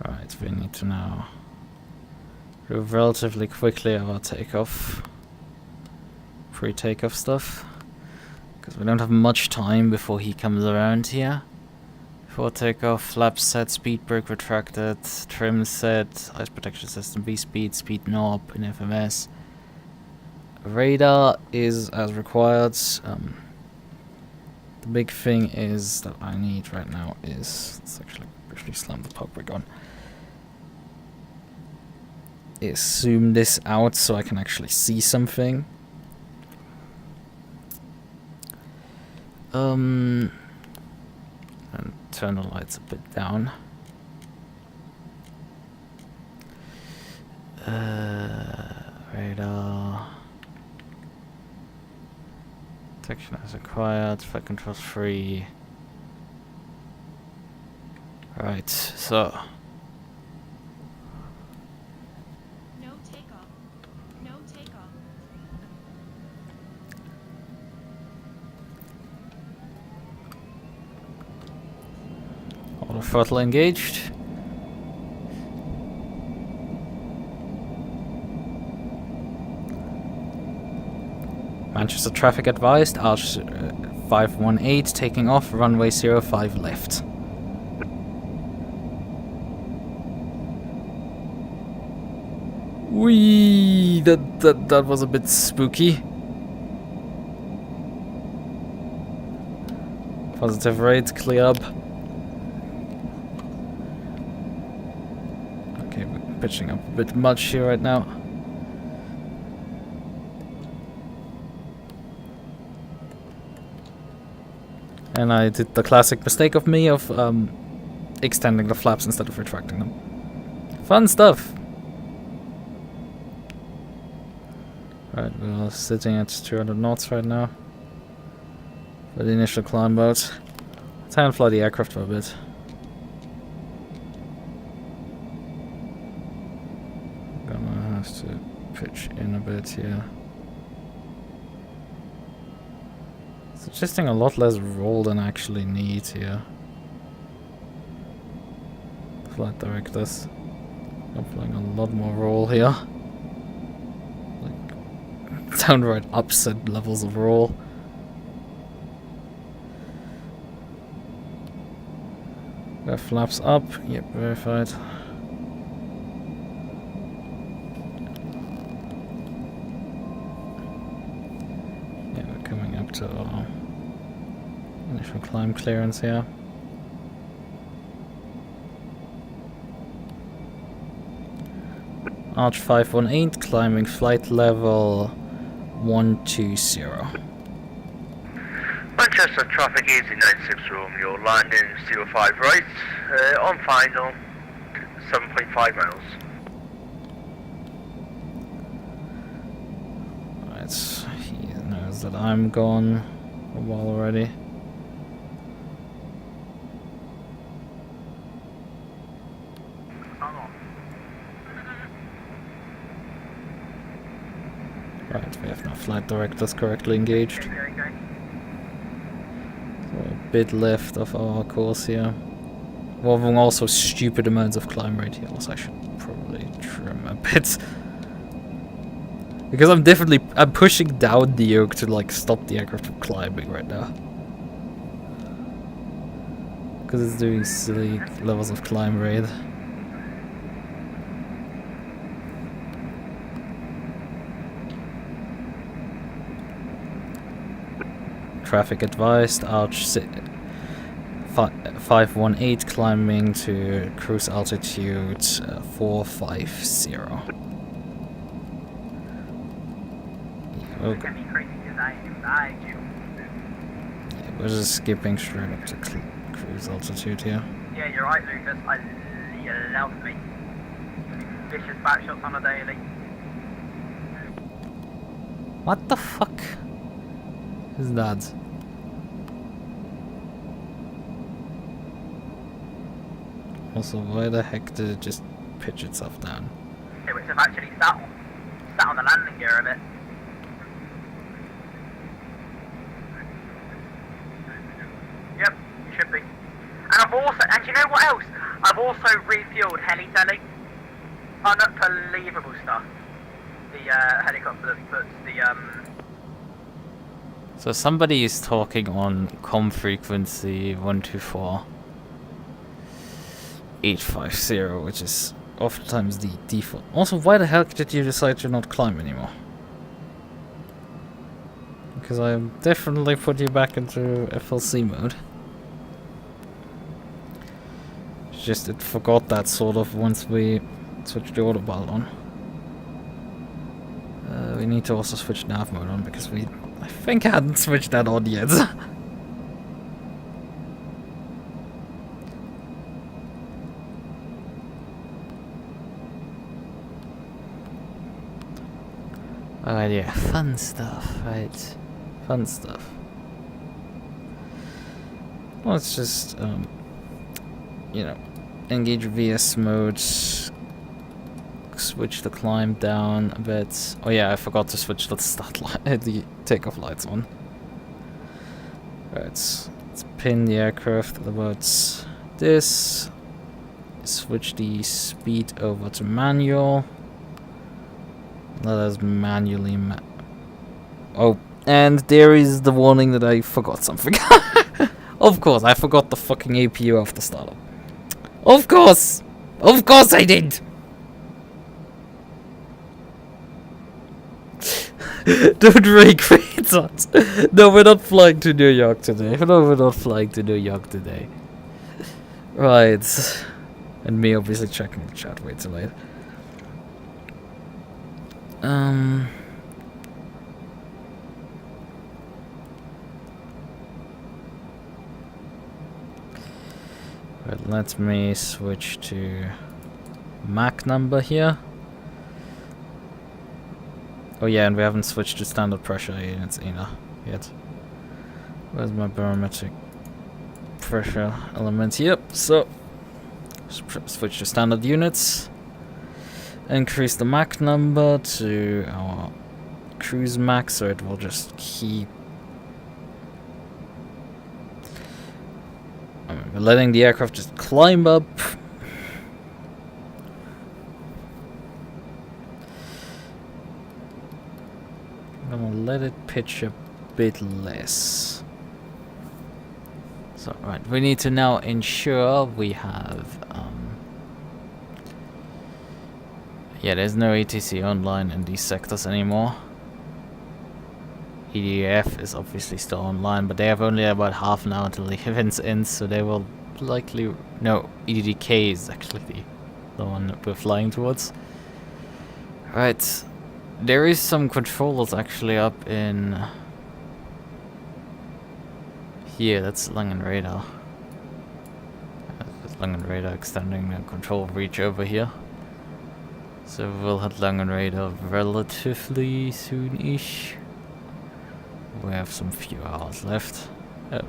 Right, we need to now do relatively quickly our takeoff, pre-takeoff stuff, because we don't have much time before he comes around here. Before takeoff, flaps set, speed brake retracted, trim set, ice protection system V-speed, speed knob in FMS. Radar is as required. The big thing is that I need right now is, let's actually briefly slam the pop rig on. Is zoom this out so I can actually see something. And turn the lights a bit down. Radar. Detection as required. Flight control free. Right, so. No takeoff. throttle engaged. Manchester traffic advised, Arch 518 taking off, runway 05 left. Whee! That was a bit spooky. Positive rate, clear up. Okay, we're pitching up a bit much here right now. And I did the classic mistake of me of extending the flaps instead of retracting them. Fun stuff! Right, we're sitting at 200 knots right now. For the initial climb out. Let's hand fly the aircraft for a bit. Gonna have to pitch in a bit here. Suggesting a lot less roll than I actually need here. Flight directors. I'm flying a lot more roll here. Like downright upset levels of roll. Flaps up. Yep, verified. Yeah, we're coming up to our initial climb clearance here. Arch 518, climbing flight level 120. Manchester traffic easy 96 room, you're landing 05 right, on final 7.5 miles. Right, he knows that I'm gone a while already. Right, we have no flight directors correctly engaged. So a bit left of our course here. Involving also stupid amounts of climb radials. I should probably trim a bit. Because I'm pushing down the yoke to like stop the aircraft from climbing right now. Because it's doing silly levels of climb rate. Traffic advised, Arch 518 climbing to cruise altitude 450. Okay. Yeah, we're just skipping straight up to cruise altitude here. Yeah, you're right, Lucas. You love me. Vicious back shots on a daily. What the fuck is that? Also, why the heck did it just pitch itself down? It would have actually sat on the landing gear a bit. Yep, you should be. And you know what else? I've also refueled heli telly. Unbelievable stuff. The helicopter that puts the So somebody is talking on comm frequency 124.850, which is oftentimes the default. Also, why the heck did you decide to not climb anymore? Because I definitely put you back into FLC mode. It's just it forgot that sort of once we switched the autopilot on. We need to also switch nav mode on because I think I hadn't switched that on yet. Alright, yeah, fun stuff, right? Fun stuff. Let's just, you know, engage VS mode, switch the climb down a bit. Oh yeah, I forgot to switch the start light, the takeoff lights on. Right, let's pin the aircraft at about this. Switch the speed over to manual. Let us manually oh, and there is the warning that I forgot something. Of course, I forgot the fucking APU after startup. Of course! Of course I did! Don't rage quit us. No, we're not flying to New York today. No, we're not flying to New York today. Right. And me obviously checking the chat way too late. Right, let me switch to Mac number here. Oh yeah, and we haven't switched to standard pressure units either yet. Where's my barometric pressure element? Yep, so switch to standard units. Increase the Mach number to our cruise max, so it will just keep we're letting the aircraft just climb up. I'm gonna let it pitch a bit less. So right, we need to now ensure we have yeah, there's no ATC online in these sectors anymore. EDF is obviously still online, but they have only about half an hour until the event's ends, so they will likely... No, EDDK is actually the one that we're flying towards. Right, there is some controllers actually up in... Here, that's Langen Radar. That's Langen Radar extending the control reach over here. So we'll hit Langen Radar relatively soon-ish. We have some few hours left.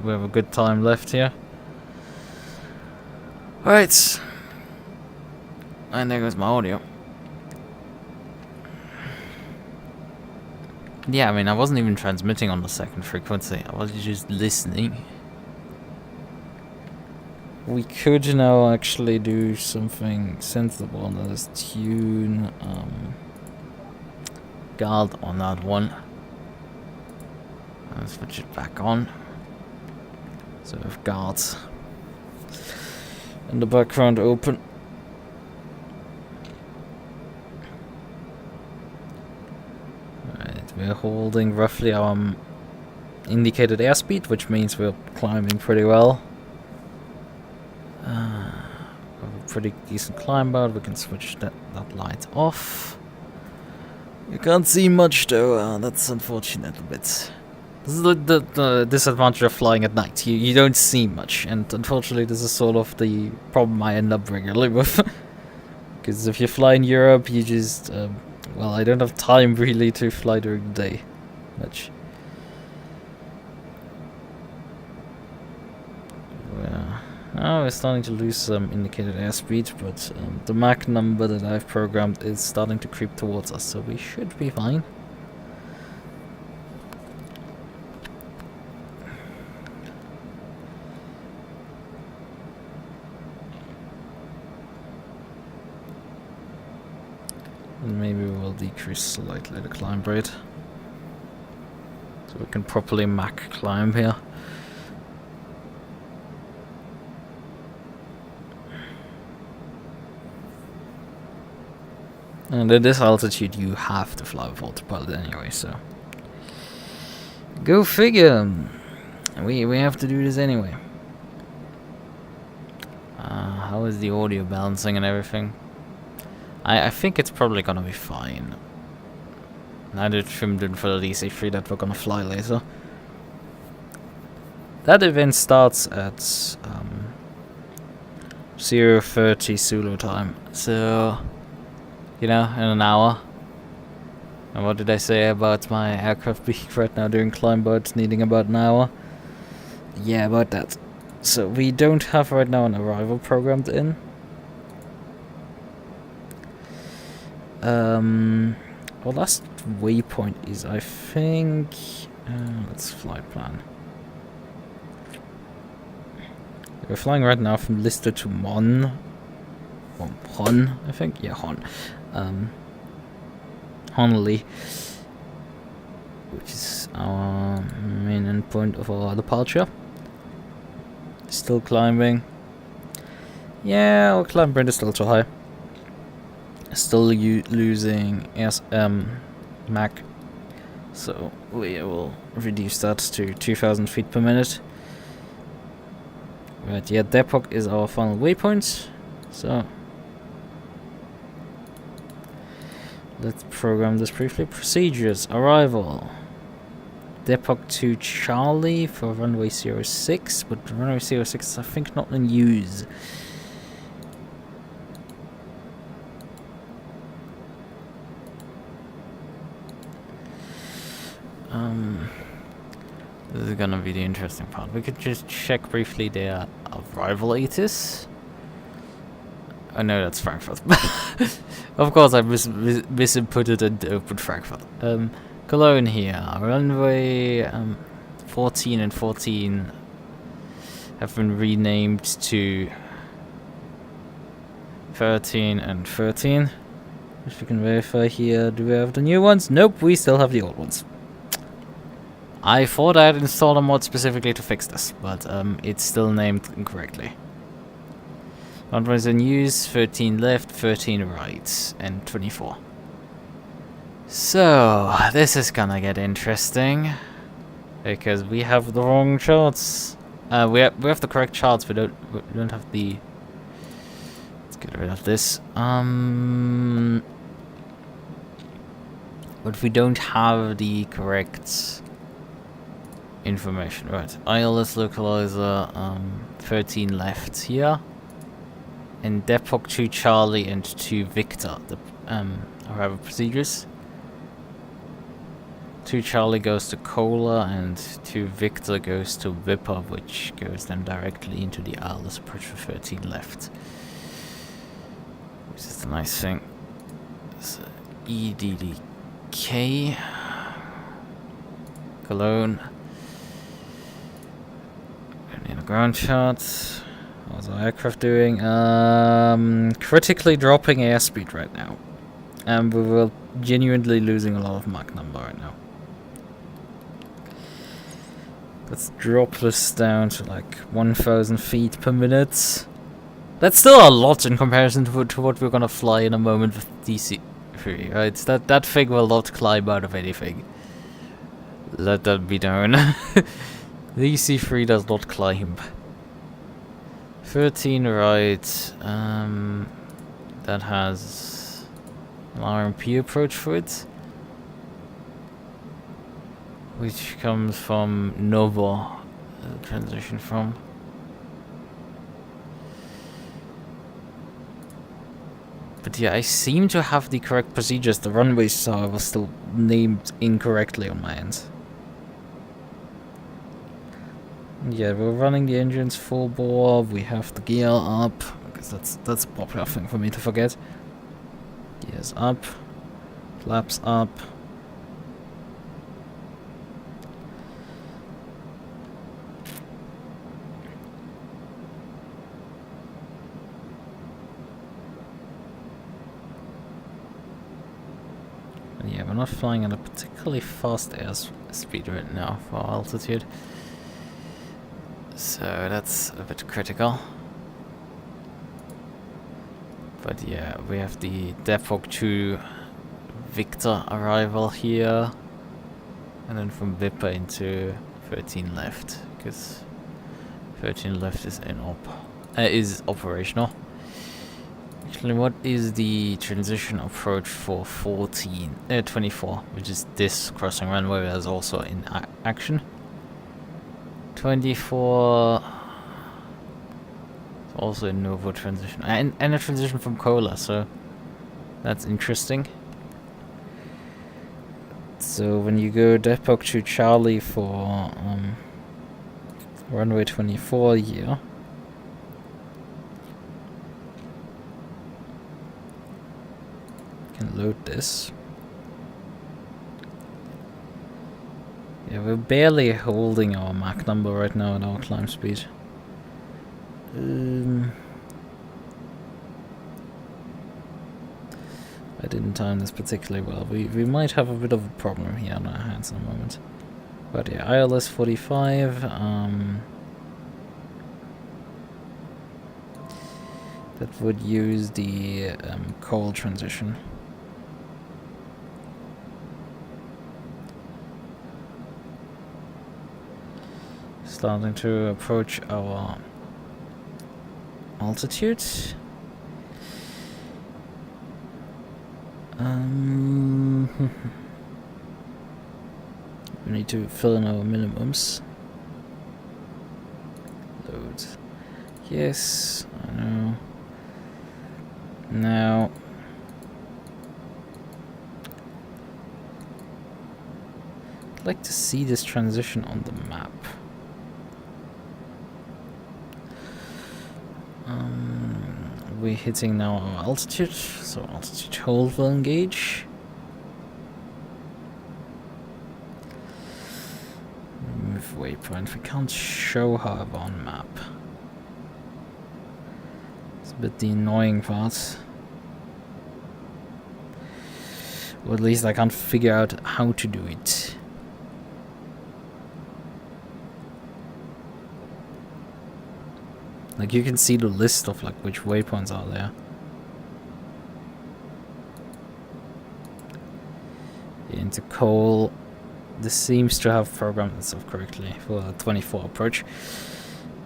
We have a good time left here. Alright. And there goes my audio. Yeah, I mean, I wasn't even transmitting on the second frequency. I was just listening. We could now actually do something sensible on this tune guard on that one. I'll switch it back on. So we have guards in the background open. Right, we're holding roughly our indicated airspeed, which means we're climbing pretty well. Pretty decent climb out. We can switch that light off. You can't see much though, that's unfortunate a bit. This is the disadvantage of flying at night. You don't see much, and unfortunately this is sort of the problem I end up regularly with. Because if you fly in Europe, you just, well, I don't have time really to fly during the day much. Oh, we're starting to lose some indicated airspeed, but the Mach number that I've programmed is starting to creep towards us, so we should be fine. And maybe we'll decrease slightly the climb rate, so we can properly Mach climb here. And at this altitude, you have to fly with autopilot anyway, so... Go figure! We have to do this anyway. How is the audio balancing and everything? I think it's probably gonna be fine. I did trimmed in for the DC3 that we're gonna fly later. That event starts at 0:30 Zulu time, so... You know, in an hour. And what did I say about my aircraft being right now doing climb boats needing about an hour? Yeah, about that. So we don't have right now an arrival programmed in. Our last waypoint is, I think... let's flight plan. We're flying right now from Lister to Mon. Or Hon, I think? Yeah, Hon. Honolulu. Which is our main endpoint of our departure. Still climbing. Yeah, our climb rate is still too high. Still losing Mac. So we will reduce that to 2000 feet per minute. Right, yeah, Depok is our final waypoint. So let's program this briefly. Procedures. Arrival. Depok to Charlie for runway 06, but runway 06 is I think not in use. This is gonna be the interesting part. We could just check briefly their arrival ATIS. Oh no, that's Frankfurt. Of course I misinputted and opened Frankfurt. Cologne here. Runway 14 and 14 have been renamed to 13 and 13. Which we can verify here. Do we have the new ones? Nope, we still have the old ones. I thought I had installed a mod specifically to fix this, but it's still named incorrectly. Runways in use, 13 left, 13 right, and 24. So, this is gonna get interesting. Because we have the wrong charts. We have the correct charts, but we don't have the... Let's get rid of this. But we don't have the correct information. Right, ILS localizer, 13 left here. And Depok to Charlie and to Victor, the arrival procedures. 2 Charlie goes to Cola and 2 Victor goes to Vipper, which goes then directly into the ILS approach for 13 left. Which is the nice thing. So, EDDK. Cologne. In the ground chart. How's our aircraft doing? Critically dropping airspeed right now. And we were genuinely losing a lot of Mach number right now. Let's drop this down to like 1000 feet per minute. That's still a lot in comparison to what we're gonna fly in a moment with DC-3, right? That thing will not climb out of anything. Let that be known. The DC-3 does not climb. 13 right, that has an RMP approach for it, which comes from Nova, transition from. But yeah, I seem to have the correct procedures. The runways, however, still named incorrectly on my end. Yeah, we're running the engines full bore. We have the gear up, because that's a popular thing for me to forget. Gears up, flaps up. And yeah, we're not flying at a particularly fast airspeed right now for altitude. So that's a bit critical. But yeah, we have the Depok to Victor arrival here. And then from Vipper into 13 left. Because 13 left is is operational. Actually, what is the transition approach for 24, which is this crossing runway that is also in action? 24 also a Novo transition and a transition from Cola, so that's interesting. So when you go Depok to Charlie for runway 24 here, you can load this. Yeah, we're barely holding our Mach number right now at our climb speed. I didn't time this particularly well. We might have a bit of a problem here on our hands in a moment. But yeah, ILS 45. That would use the coal transition. Starting to approach our altitude. We need to fill in our minimums. Load. Yes, I know. Now. I'd like to see this transition on the map. We're hitting now our altitude, so altitude hold will engage. Move waypoint. We can't show, however, on map. It's a bit the annoying part. Or at least I can't figure out how to do it. Like, you can see the list of like which waypoints are there. Into coal. This seems to have programmed itself correctly for a 24 approach.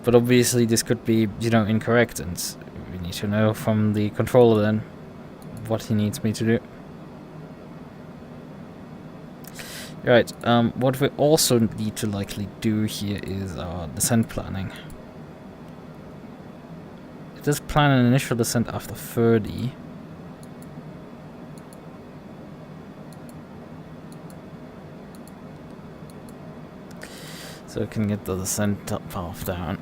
But obviously this could be, you know, incorrect, and we need to know from the controller then what he needs me to do. Right, what we also need to likely do here is our descent planning. It does plan an initial descent after 30. So we can get the descent path down.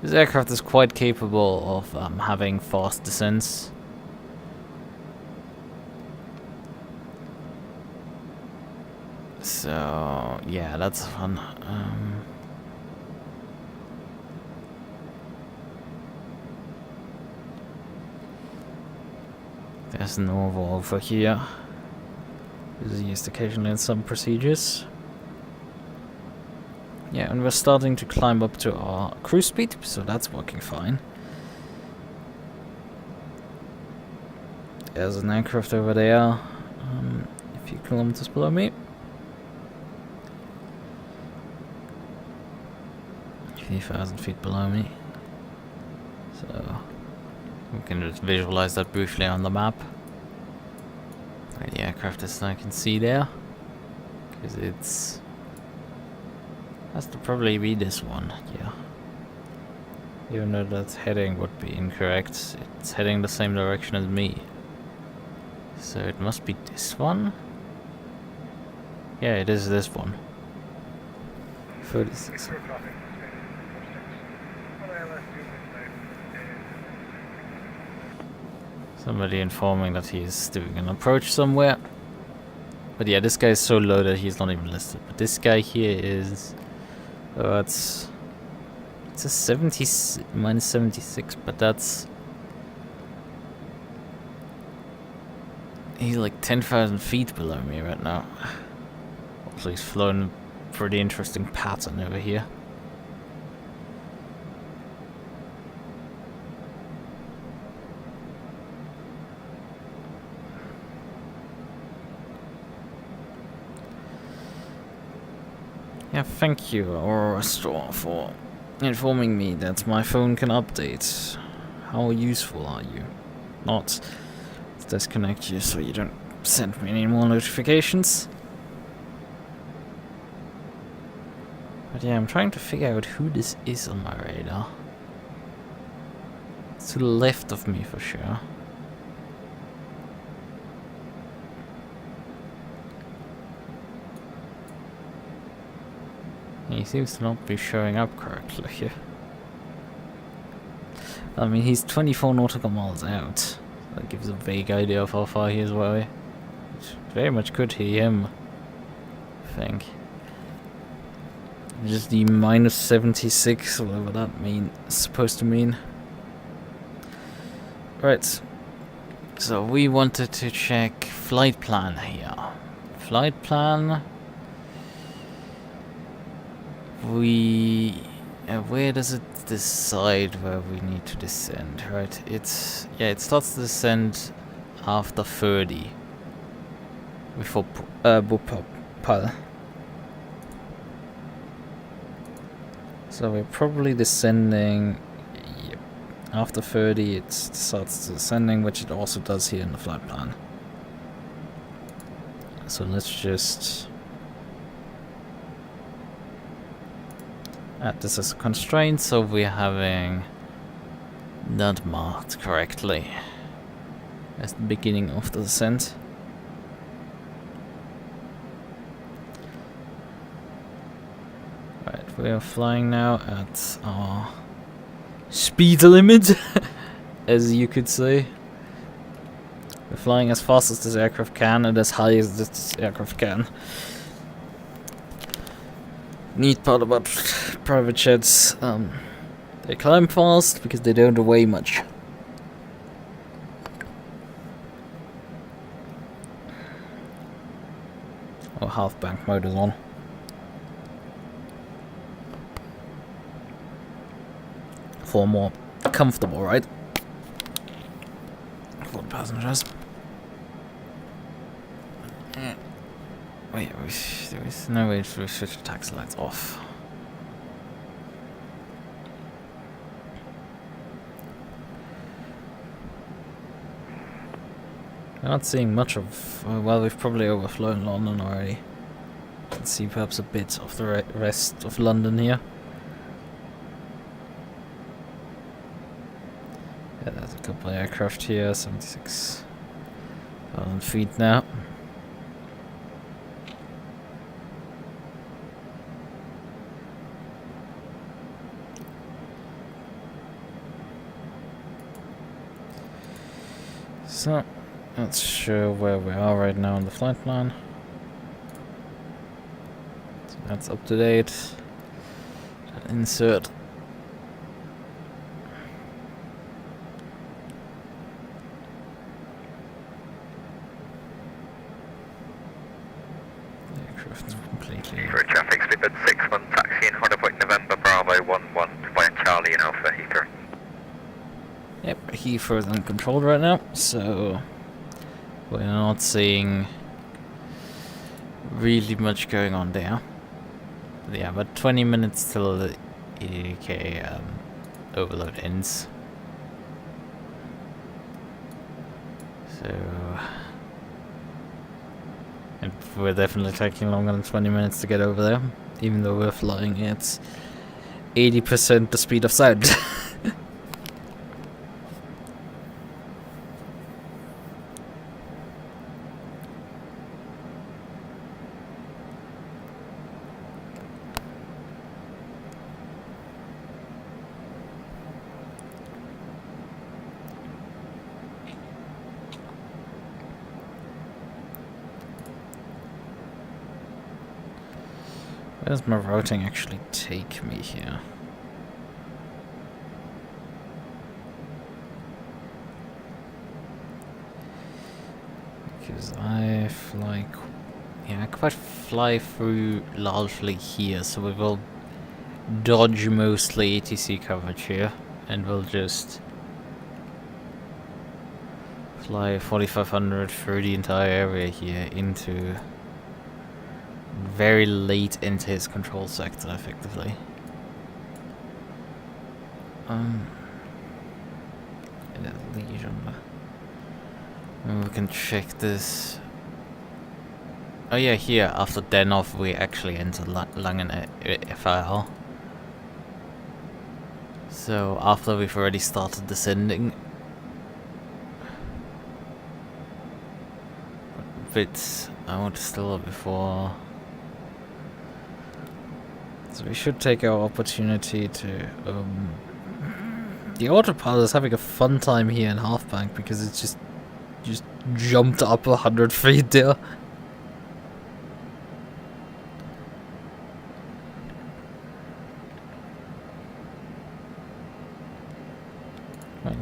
This aircraft is quite capable of having fast descents. So yeah, that's fun. There's an oval over here. This is used occasionally in some procedures. Yeah, and we're starting to climb up to our cruise speed, so that's working fine. There's an aircraft over there, a few kilometers below me. 3,000 feet below me. So we can just visualize that briefly on the map. Where the aircraft is, I can see there. Because it's... has to probably be this one, yeah. Even though that heading would be incorrect, it's heading the same direction as me. So it must be this one? Yeah, it is this one. 36. Somebody informing that he's doing an approach somewhere. But yeah, this guy is so low that he's not even listed. But this guy here is... oh, it's a 70, minus 76, but that's... he's like 10,000 feet below me right now. Also, he's flown a pretty interesting pattern over here. Yeah, thank you, Aurora Store, for informing me that my phone can update. How useful are you? Not to disconnect you so you don't send me any more notifications. But yeah, I'm trying to figure out who this is on my radar. It's to the left of me for sure. He seems to not be showing up correctly here. I mean, he's 24 nautical miles out. That gives a vague idea of how far he is away. Which very much could be him, I think. Just the minus 76, whatever that supposed to mean. Right. So we wanted to check flight plan here. Flight plan. Where does it decide where we need to descend? Right. It starts to descend after 30. Before Bhopal. So we're probably descending. Yep. After 30, it starts descending, which it also does here in the flight plan. So let's just add this as a constraint, so we're having that marked correctly as the beginning of the descent. Right, we are flying now at our speed limit, as you could say. We're flying as fast as this aircraft can and as high as this aircraft can. Neat part about private jets, they climb fast because they don't weigh much. Oh, half bank mode is on. For more comfortable ride for the passengers. Wait, there is no way to switch the taxi lights off. We're not seeing much of. Well, we've probably overflown London already. Let's see perhaps a bit of the rest of London here. Yeah, there's a couple of aircraft here, 76,000 feet now. So, let's show where we are right now on the flight plan. So that's up to date. Insert. Completely. For traffic speed at 61, taxi in Honda Point November Bravo 11 via Charlie and Alpha Heathrow. Yep, Heathrow is uncontrolled right now, so we're not seeing really much going on there. But yeah, but 20 minutes till the EDDK overload ends. So, and we're definitely taking longer than 20 minutes to get over there, even though we're flying at 80% the speed of sound. Where does my routing actually take me here? Because I fly... Yeah, I quite fly through largely here, so we will dodge mostly ATC coverage here, and we'll just fly 4500 through the entire area here into... very late into his control sector, effectively. Legion. We can check this. Oh yeah, here after Denov we actually enter Langen FIR. So after we've already started descending. But I want to still before. So we should take our opportunity to, the autopilot is having a fun time here in Halfbank because it's just jumped up 100 feet there.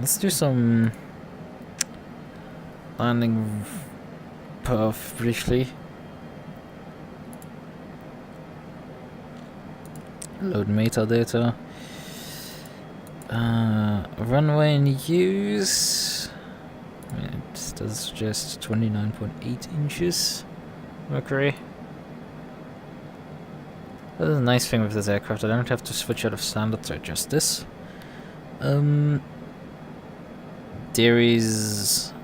let's do some landing path briefly. Load metadata. Runway in use. It does suggest 29.8 inches Mercury. That's a nice thing with this aircraft. I don't have to switch out of standard to adjust this. There is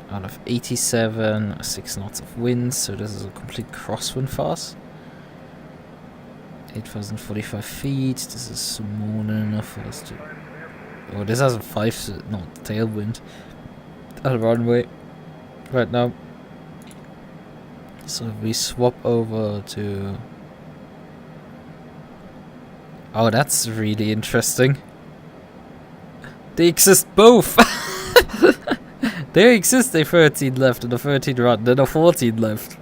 out of 87, 6 knots of wind, so this is a complete crosswind fast. 8,045 feet. This is more than enough for us to. Oh, this has a 5 knot tailwind at the runway right now. So if we swap over to. Oh, that's really interesting. They exist both! There exists a 13 left and a 13 right, then a 14 left.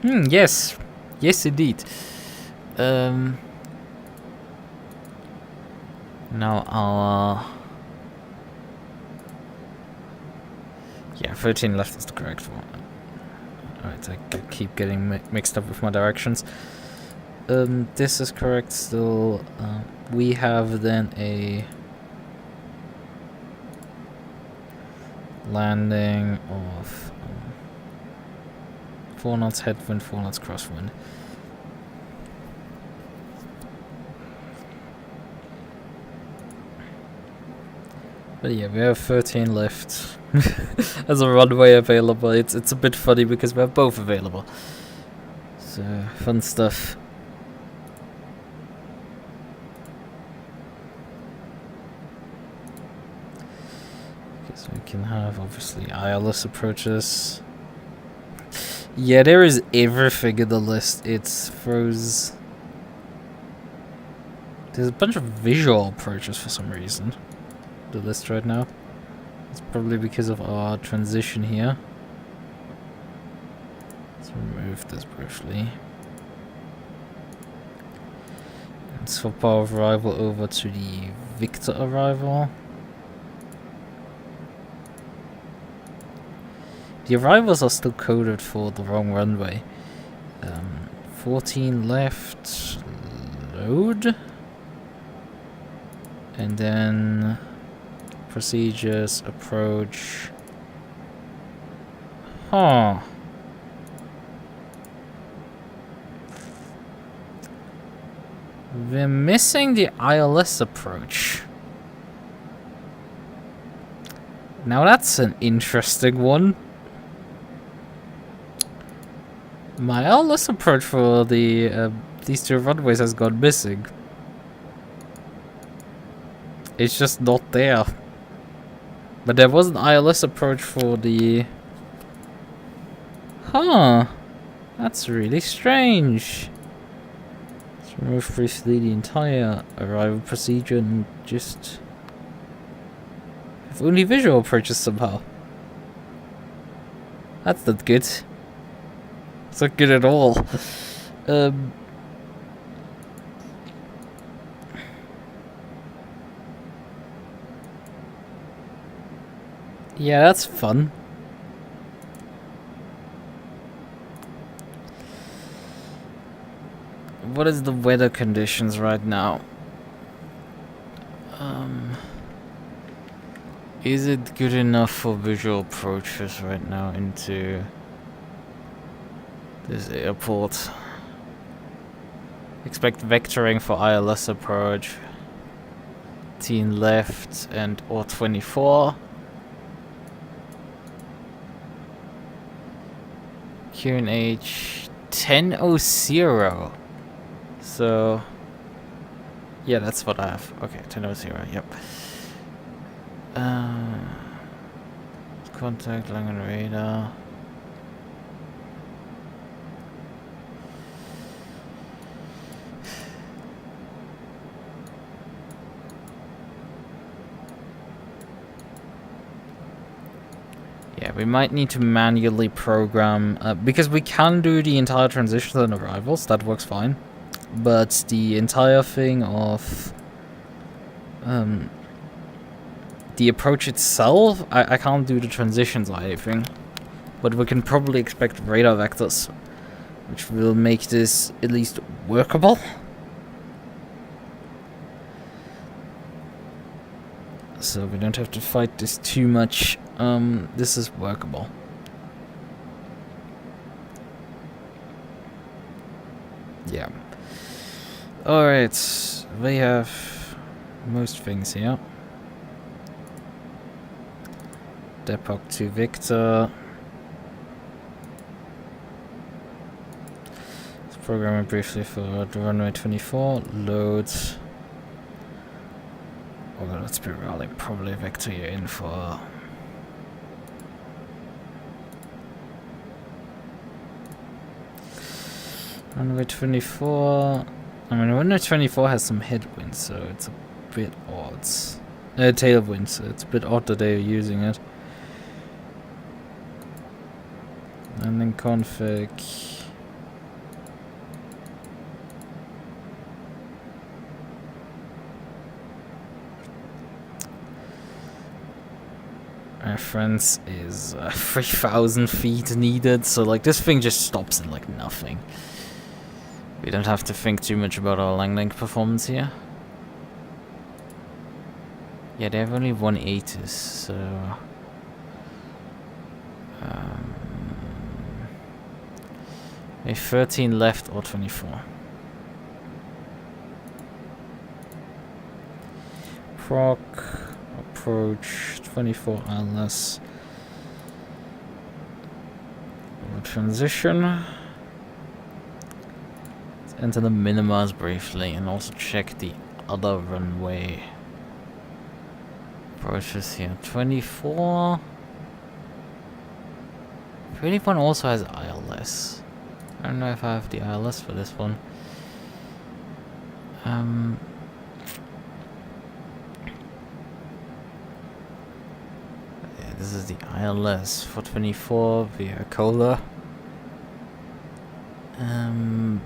Yes. Yes, indeed. Now our... Yeah, 13 left is the correct one. Alright, I keep getting mixed up with my directions. This is correct still. We have then a landing of 4 knots headwind, 4 knots crosswind. But yeah, we have 13 left as a runway available. It's a bit funny because we have both available. So, fun stuff. So we can have obviously ILS approaches. Yeah, there is everything in the list. It throws. There's a bunch of visual approaches for some reason. The list right now. It's probably because of our transition here. Let's remove this briefly. And swap our arrival over to the Victor arrival. The arrivals are still coded for the wrong runway. 14 left, load, and then procedures, approach. Huh. We're missing the ILS approach. Now that's an interesting one. My ILS approach for the these two runways has gone missing. It's just not there. But there was an ILS approach for the... Huh. That's really strange. Let's remove briefly the entire arrival procedure and just... have only visual approaches somehow. That's not good. It's not good at all. Yeah, that's fun. What is the weather conditions right now? Is it good enough for visual approaches right now into this airport? Expect vectoring for ILS approach. 10 left and or 24. QNH 10:00. So yeah, that's what I have. Okay, 10:00. Yep. Contact Langen radar. Yeah, we might need to manually program, because we can do the entire transition and arrivals, that works fine. But the entire thing of the approach itself, I can't do the transitions or anything. But we can probably expect radar vectors, which will make this at least workable. So we don't have to fight this too much. This is workable. Yeah. Alright, we have most things here. Depot to Victor. Let's program it briefly for the runway 24. Load. Although let's be real, probably Victor you're in for. Runway 24. I mean, runway 24 has some headwind, so it's a bit odd. Tailwind, so it's a bit odd that they're using it. And then config. Reference is 3,000 feet needed, so like this thing just stops at like nothing. We don't have to think too much about our link performance here. Yeah, they have only 180s, so a 13 left or 24. Proc approach 24 ILS. Transition. Let's enter the minimize briefly and also check the other runway approaches here. 24. 21 also has ILS. I don't know if I have the ILS for this one. Yeah, this is the ILS for 24 via Cola.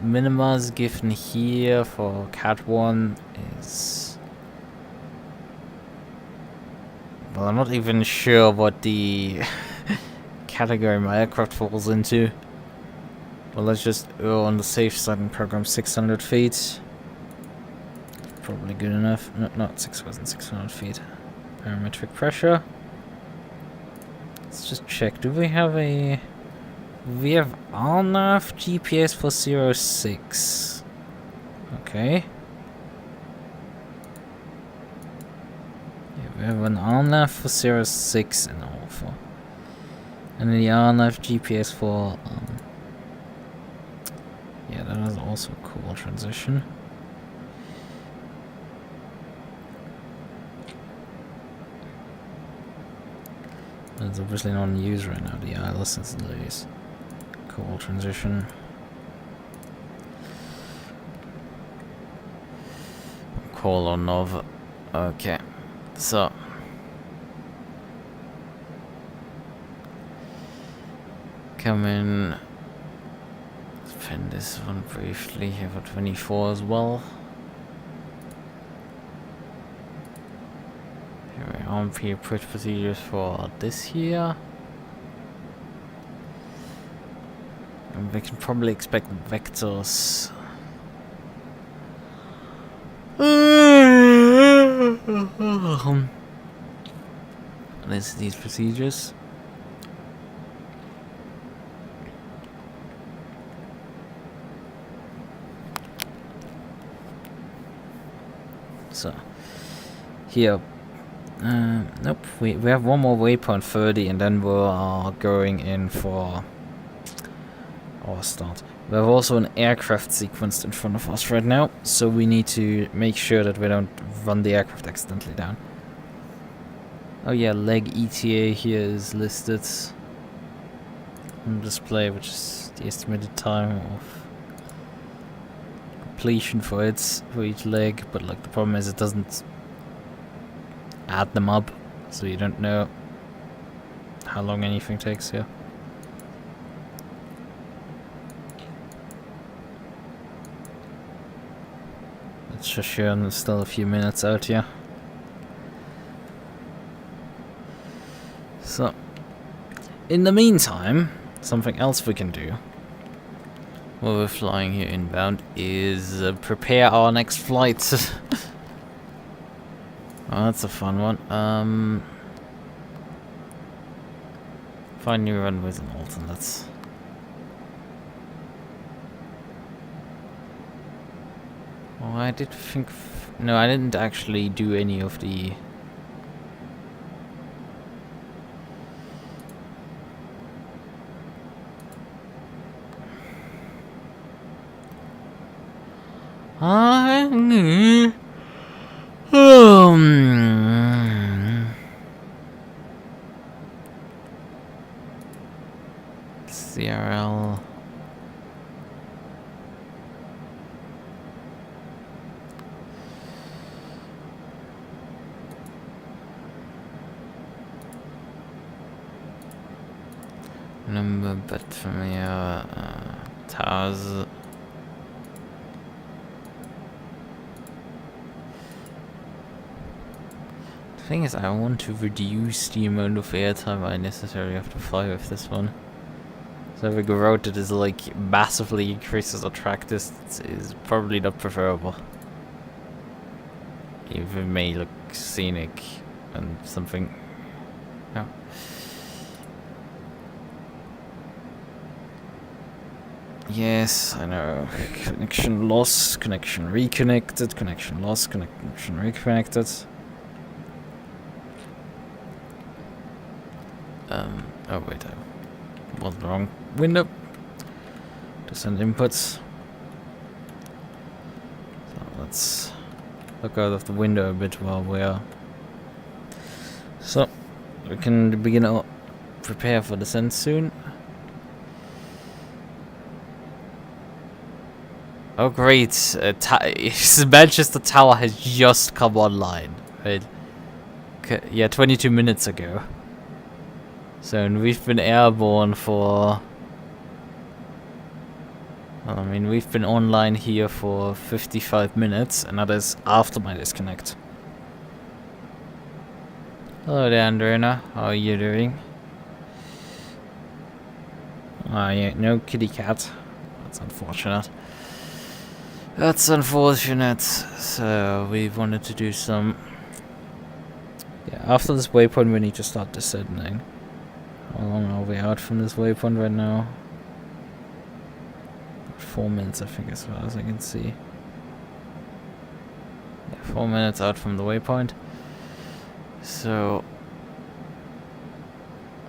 Minimize given here for Cat 1 is. Well, I'm not even sure what the category my aircraft falls into. Well, let's just go on the safe side and program 600 feet. Probably good enough. No, not 6,600 feet. Parametric pressure. Let's just check. Do we have a... We have RNAV GPS for 06. Okay. Yeah, we have an RNAV for 06 in Alpha. And the RNAV GPS for... yeah, that is also a cool transition. It's obviously not in use right now, the ILS is loose. Cool transition. Call or Nova. Okay, so. Come in. Spin this one briefly here for 24 as well. Here we are, pre-approach procedures for this here. And we can probably expect vectors. These procedures. So here, nope. We have one more waypoint 30, and then we are going in for our start. We have also an aircraft sequenced in front of us right now, so we need to make sure that we don't run the aircraft accidentally down. Oh yeah, leg ETA here is listed on display, which is the estimated time of completion for each leg, but like the problem is it doesn't add them up, so you don't know how long anything takes here. Let's just show them there's still a few minutes out here. So, in the meantime, something else we can do while we're flying here inbound is prepare our next flight. Oh, that's a fun one. Find new runways in Oulton. That's. Oh, I did think. No, I didn't actually do any of the. CRL. Number bet from here. Taz. The thing is, I want to reduce the amount of airtime I necessarily have to fly with this one. So having a route that is like massively increases the track distance is probably not preferable. Even if it may look scenic and something. No. Yes, I know. Connection lost, connection reconnected, connection lost, connection reconnected. Oh wait, I was the wrong window to send inputs. So let's look out of the window a bit while we are. So we can begin to prepare for descent soon. Oh great, Manchester Tower has just come online. Right? Yeah, 22 minutes ago. So, and we've been airborne for... I mean, we've been online here for 55 minutes, and that is after my disconnect. Hello there, Andrina. How are you doing? Yeah, no kitty cat. That's unfortunate. That's unfortunate. So, we wanted to do some... Yeah, after this waypoint we need to start descending. How long are we out from this waypoint right now? 4 minutes, I think, as far as I can see. Yeah, 4 minutes out from the waypoint. So,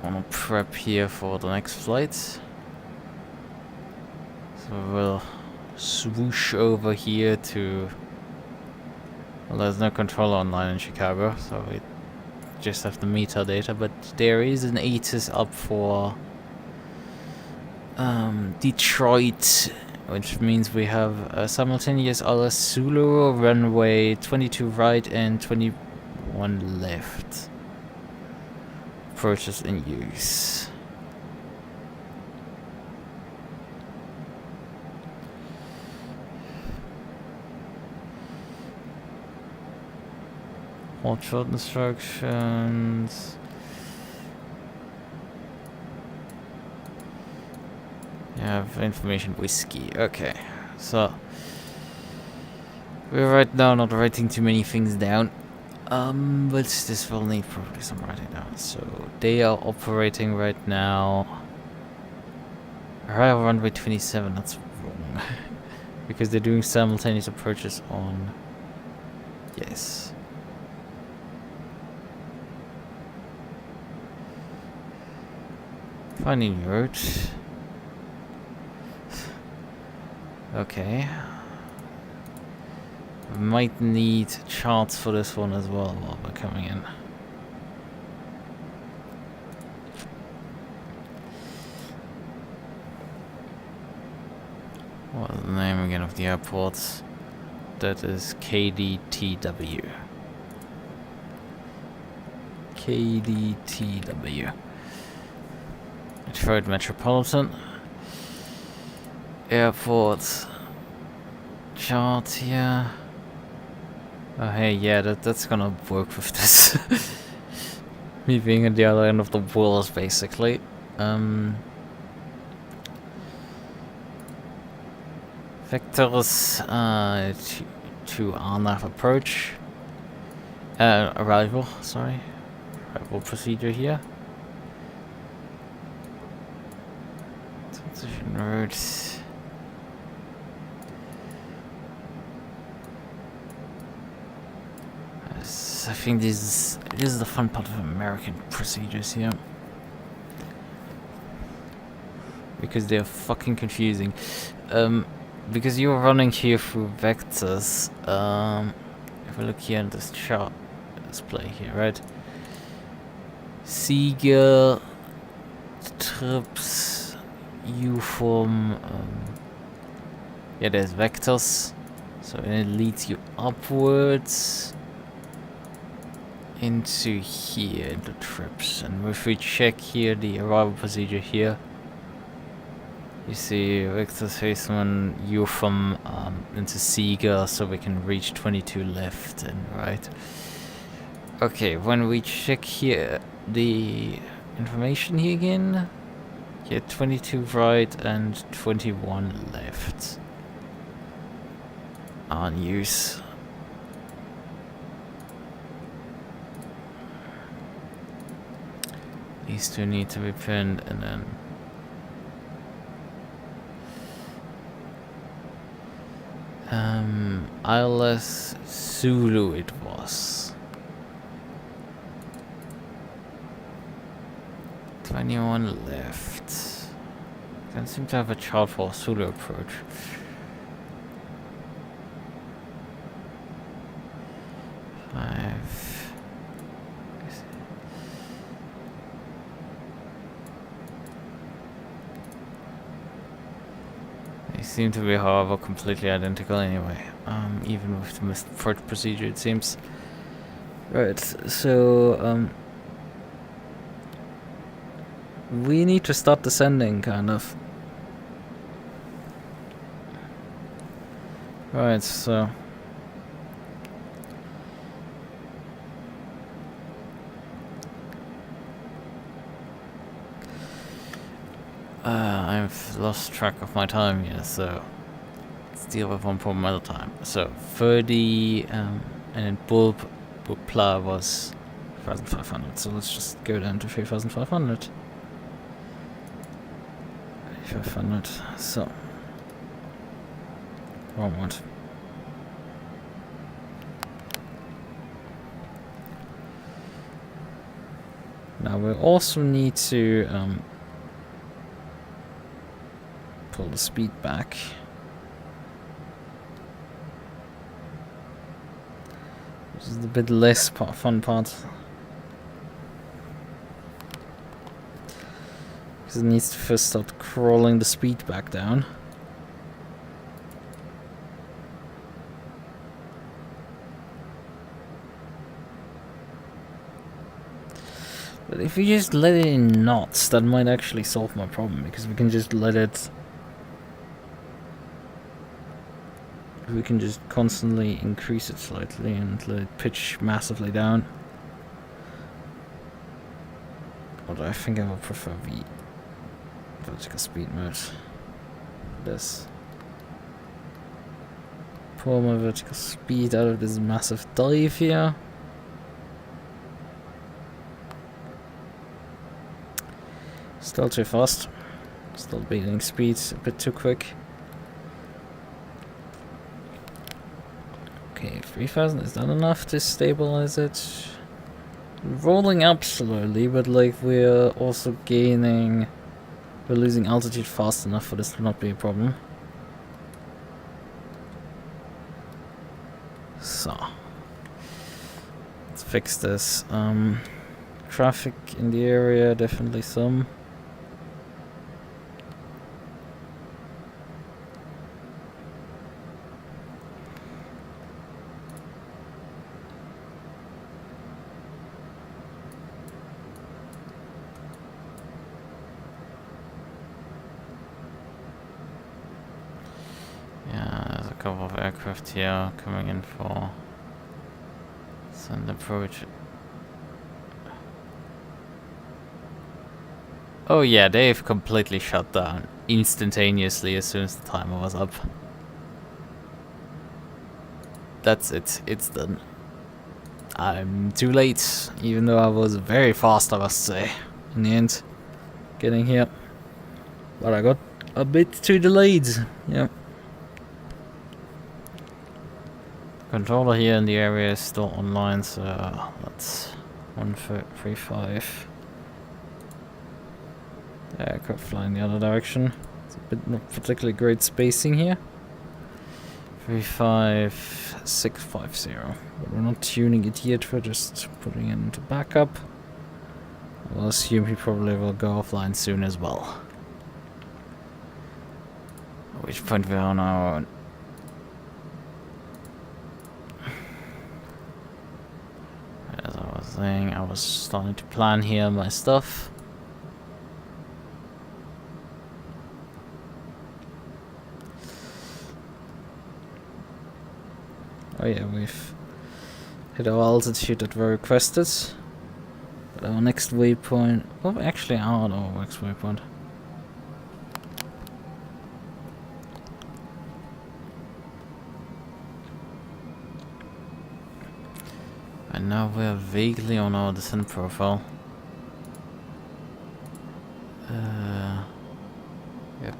I want to prep here for the next flight. So we'll swoosh over here to... Well, there's no controller online in Chicago, so we just have the metadata, but there is an ATIS up for Detroit, which means we have a simultaneous LS Zulu runway 22 right and 21 left. Approaches in use. All short instructions. You have information whiskey. Okay, so we're right now not writing too many things down. But this will need probably some writing down. So they are operating right now. Arrival runway 27. That's wrong because they're doing simultaneous approaches on. Yes. Finding route. Okay. We might need charts for this one as well while we're coming in. What is the name again of the airport? That is KDTW. KDTW. Detroit Metropolitan Airport chart here. Oh hey, yeah, that's gonna work with this. Me being at the other end of the world, basically. Vectors to RNAV approach. Arrival, sorry. Arrival procedure here. Transition routes. Yes, I think this is the fun part of American procedures here. Because they're fucking confusing. Because you're running here through vectors. If we look here in this chart display here, right? Seeger, trips, U-form. Yeah, there's vectors. So it leads you upwards into here, into trips. And if we check here the arrival procedure here, you see vector Faceman U from into Seeger, so we can reach 22 left and right. Okay, when we check here the information here again, here 22 right and 21 left are in use. These two need to be pinned, and then ILS Zulu it was. 21 left. Don't seem to have a chart for Zulu approach. Seem to be, however, completely identical anyway, even with the missed approach procedure, it seems. Right, so we need to start descending, kind of. Right, so I've lost track of my time here, so let's deal with one problem at a time. So 30 and then Bulpla was 3,500, so let's just go down to 3,500. 3,500, so wrong one. Now we also need to pull the speed back. Which is a bit less fun part. Because it needs to first start crawling the speed back down. But if we just let it in knots, that might actually solve my problem, because we can just let it... We can just constantly increase it slightly and let it pitch massively down. Although I think I would prefer vertical speed mode. This. Pull my vertical speed out of this massive dive here. Still too fast. Still beating speeds a bit too quick. Okay, 3,000, is that enough to stabilize it? Rolling up slowly, but like we're also gaining... We're losing altitude fast enough for this to not be a problem. So... Let's fix this. Traffic in the area, definitely some. Couple of aircraft here coming in for send approach. Oh yeah, they've completely shut down instantaneously as soon as the timer was up. That's it. It's done. I'm too late, even though I was very fast, I must say, in the end, getting here. But I got a bit too delayed. Yeah. Controller here in the area is still online, so that's 135. Aircraft flying the other direction. It's a bit not particularly great spacing here. 35650. But we're not tuning it yet, we're just putting it into backup. I'll assume he probably will go offline soon as well. At which point we are on our own. As I was saying, I was starting to plan here my stuff. Oh yeah, we've hit our altitude that we requested. But our next waypoint... Oh, actually, our next waypoint. And now we're vaguely on our descent profile. Yeah,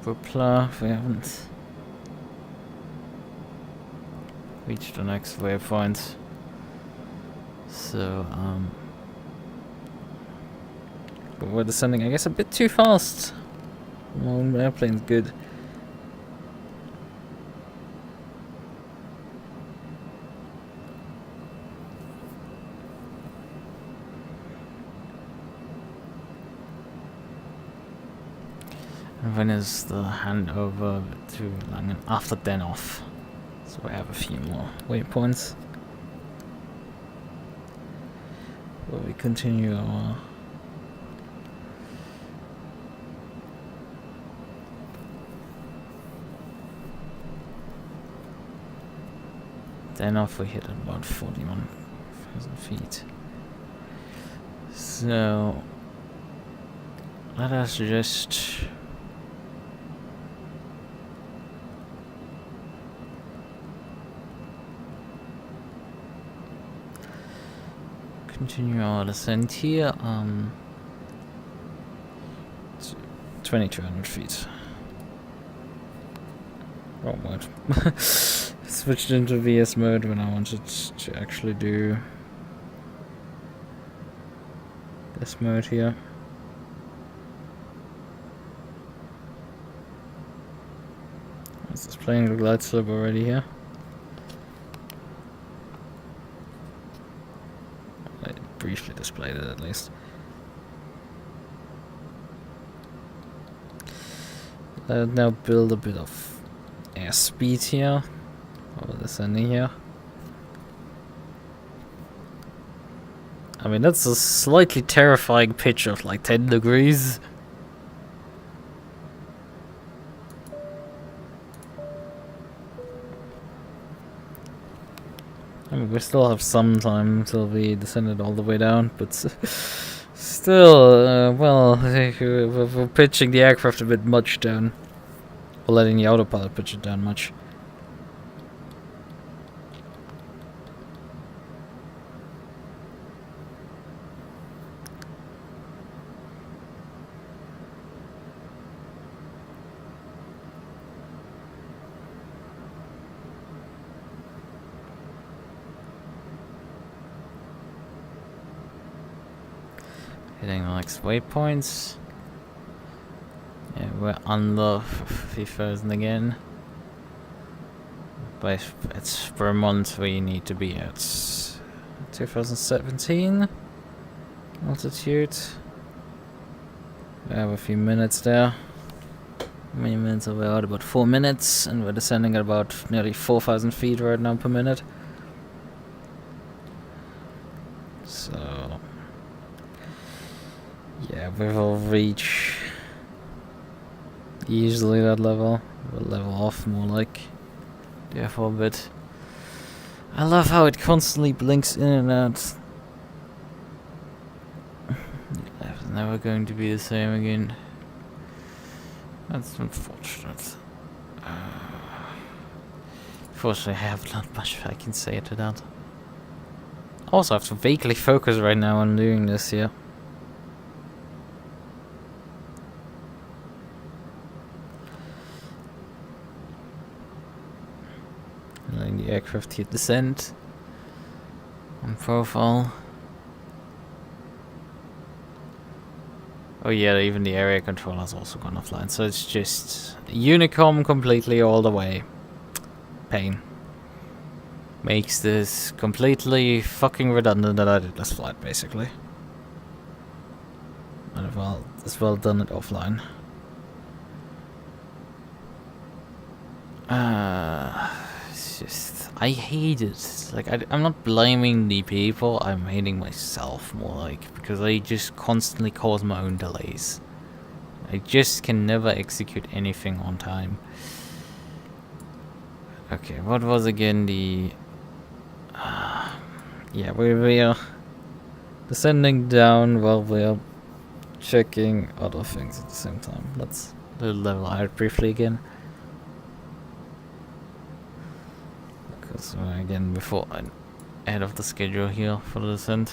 Bupla, we haven't reached the next waypoint. So, but we're descending, I guess, a bit too fast. My airplane's good. And when is the handover to Langen? After Den off. So we have a few more waypoints. Where we continue our... Den off we hit at about 41,000 feet. So... let us just... continue our descent here. 2,200 feet. Wrong mode. Switched into VS mode when I wanted to actually do this mode here. Is this playing the glide slope already here? I briefly displayed it at least. Let now build a bit of airspeed here. While descending here. I mean, that's a slightly terrifying pitch of like 10 degrees. I mean, we still have some time until we descended all the way down, but still, well, we're pitching the aircraft a bit much down. We're letting the autopilot pitch it down much. Hitting the next waypoints. Yeah, we're under 3,000 again. But it's per month we need to be at 2017 altitude. We have a few minutes there. How many minutes are we out? About 4 minutes, and we're descending at about nearly 4,000 feet right now per minute. So yeah, we will reach easily that level. We'll level off more like there for a bit. I love how it constantly blinks in and out. 11 never going to be the same again. That's unfortunate. Fortunately, I have not much I can say to that. Also, I have to vaguely focus right now on doing this here. Letting the aircraft hit descent on profile. Oh yeah, even the area controller's also gone offline, so it's just Unicom completely all the way. Pain. Makes this completely fucking redundant that I did this flight, basically. Might have as well done it offline. It's just, I hate it. Like, I'm not blaming the people, I'm hating myself more, like, because I just constantly cause my own delays. I just can never execute anything on time. Okay, what was again the... yeah, we are descending down while we are checking other things at the same time. Let's level out briefly again. Because again, before I'm ahead of the schedule here for the descent.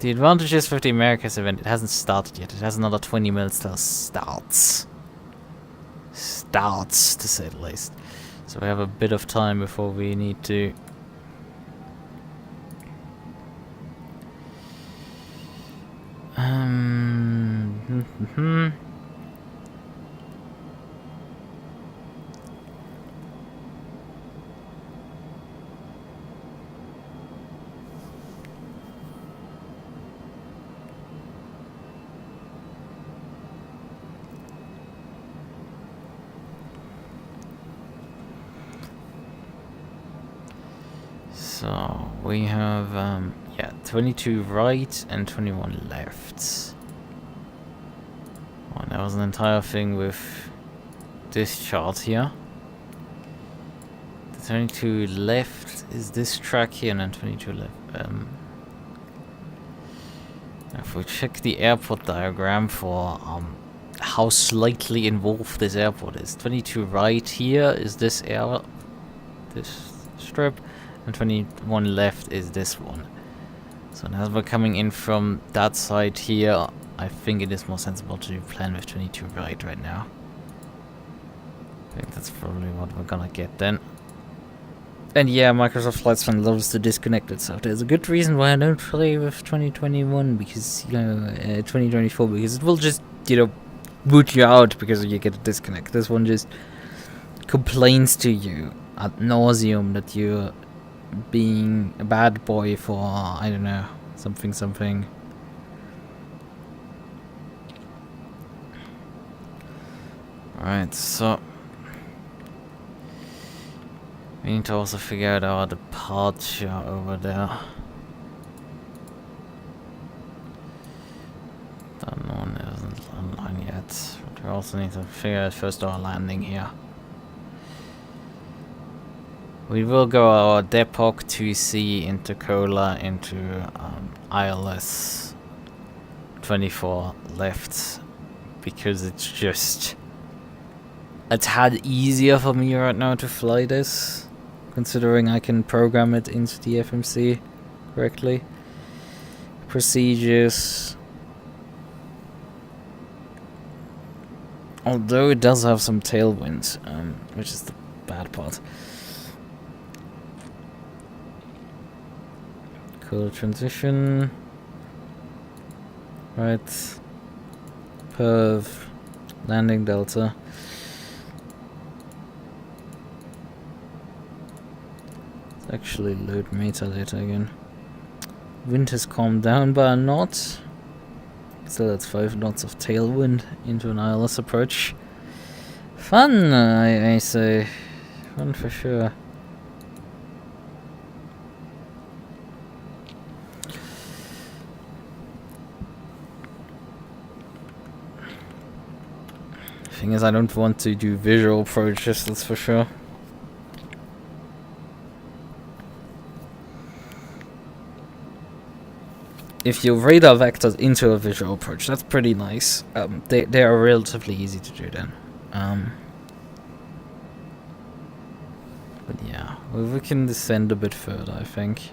The advantage is for the Americas event, it hasn't started yet. It has another 20 minutes till it starts. Starts, to say the least. So we have a bit of time before we need to... So we have yeah, 22 right and 21 left. Oh, that was an entire thing with this chart here. The 22 left is this track here, and then 22 left. If we check the airport diagram for how slightly involved this airport is, 22 right here is this strip, and 21 left is this one. So now as we're coming in from that side here, I think it is more sensible to plan with 22 right now. I think that's probably what we're gonna get then. And yeah, Microsoft Flight Sim loves to disconnect itself. There's a good reason why I don't play with 2021, because, 2024, because it will just, boot you out because you get a disconnect. This one just complains to you ad nauseum that you're being a bad boy for, I don't know, something. Alright, so we need to also figure out our departure over there. That one isn't online yet, but we also need to figure out first our landing here. We will go our Depot 2C into Cola into ILS 24 left, because it's just a tad easier for me right now to fly this, considering I can program it into the FMC correctly. Procedures. Although it does have some tailwind, which is the bad part. Cool transition. Right. Perv. Landing Delta. Let's actually load metadata again. Wind has calmed down by a knot. So that's 5 knots of tailwind into an ILS approach. Fun, I say. Fun for sure. Thing is, I don't want to do visual approaches, that's for sure. if you radar vectors into a visual approach, that's pretty nice. They are relatively easy to do then. But yeah, we can descend a bit further, I think.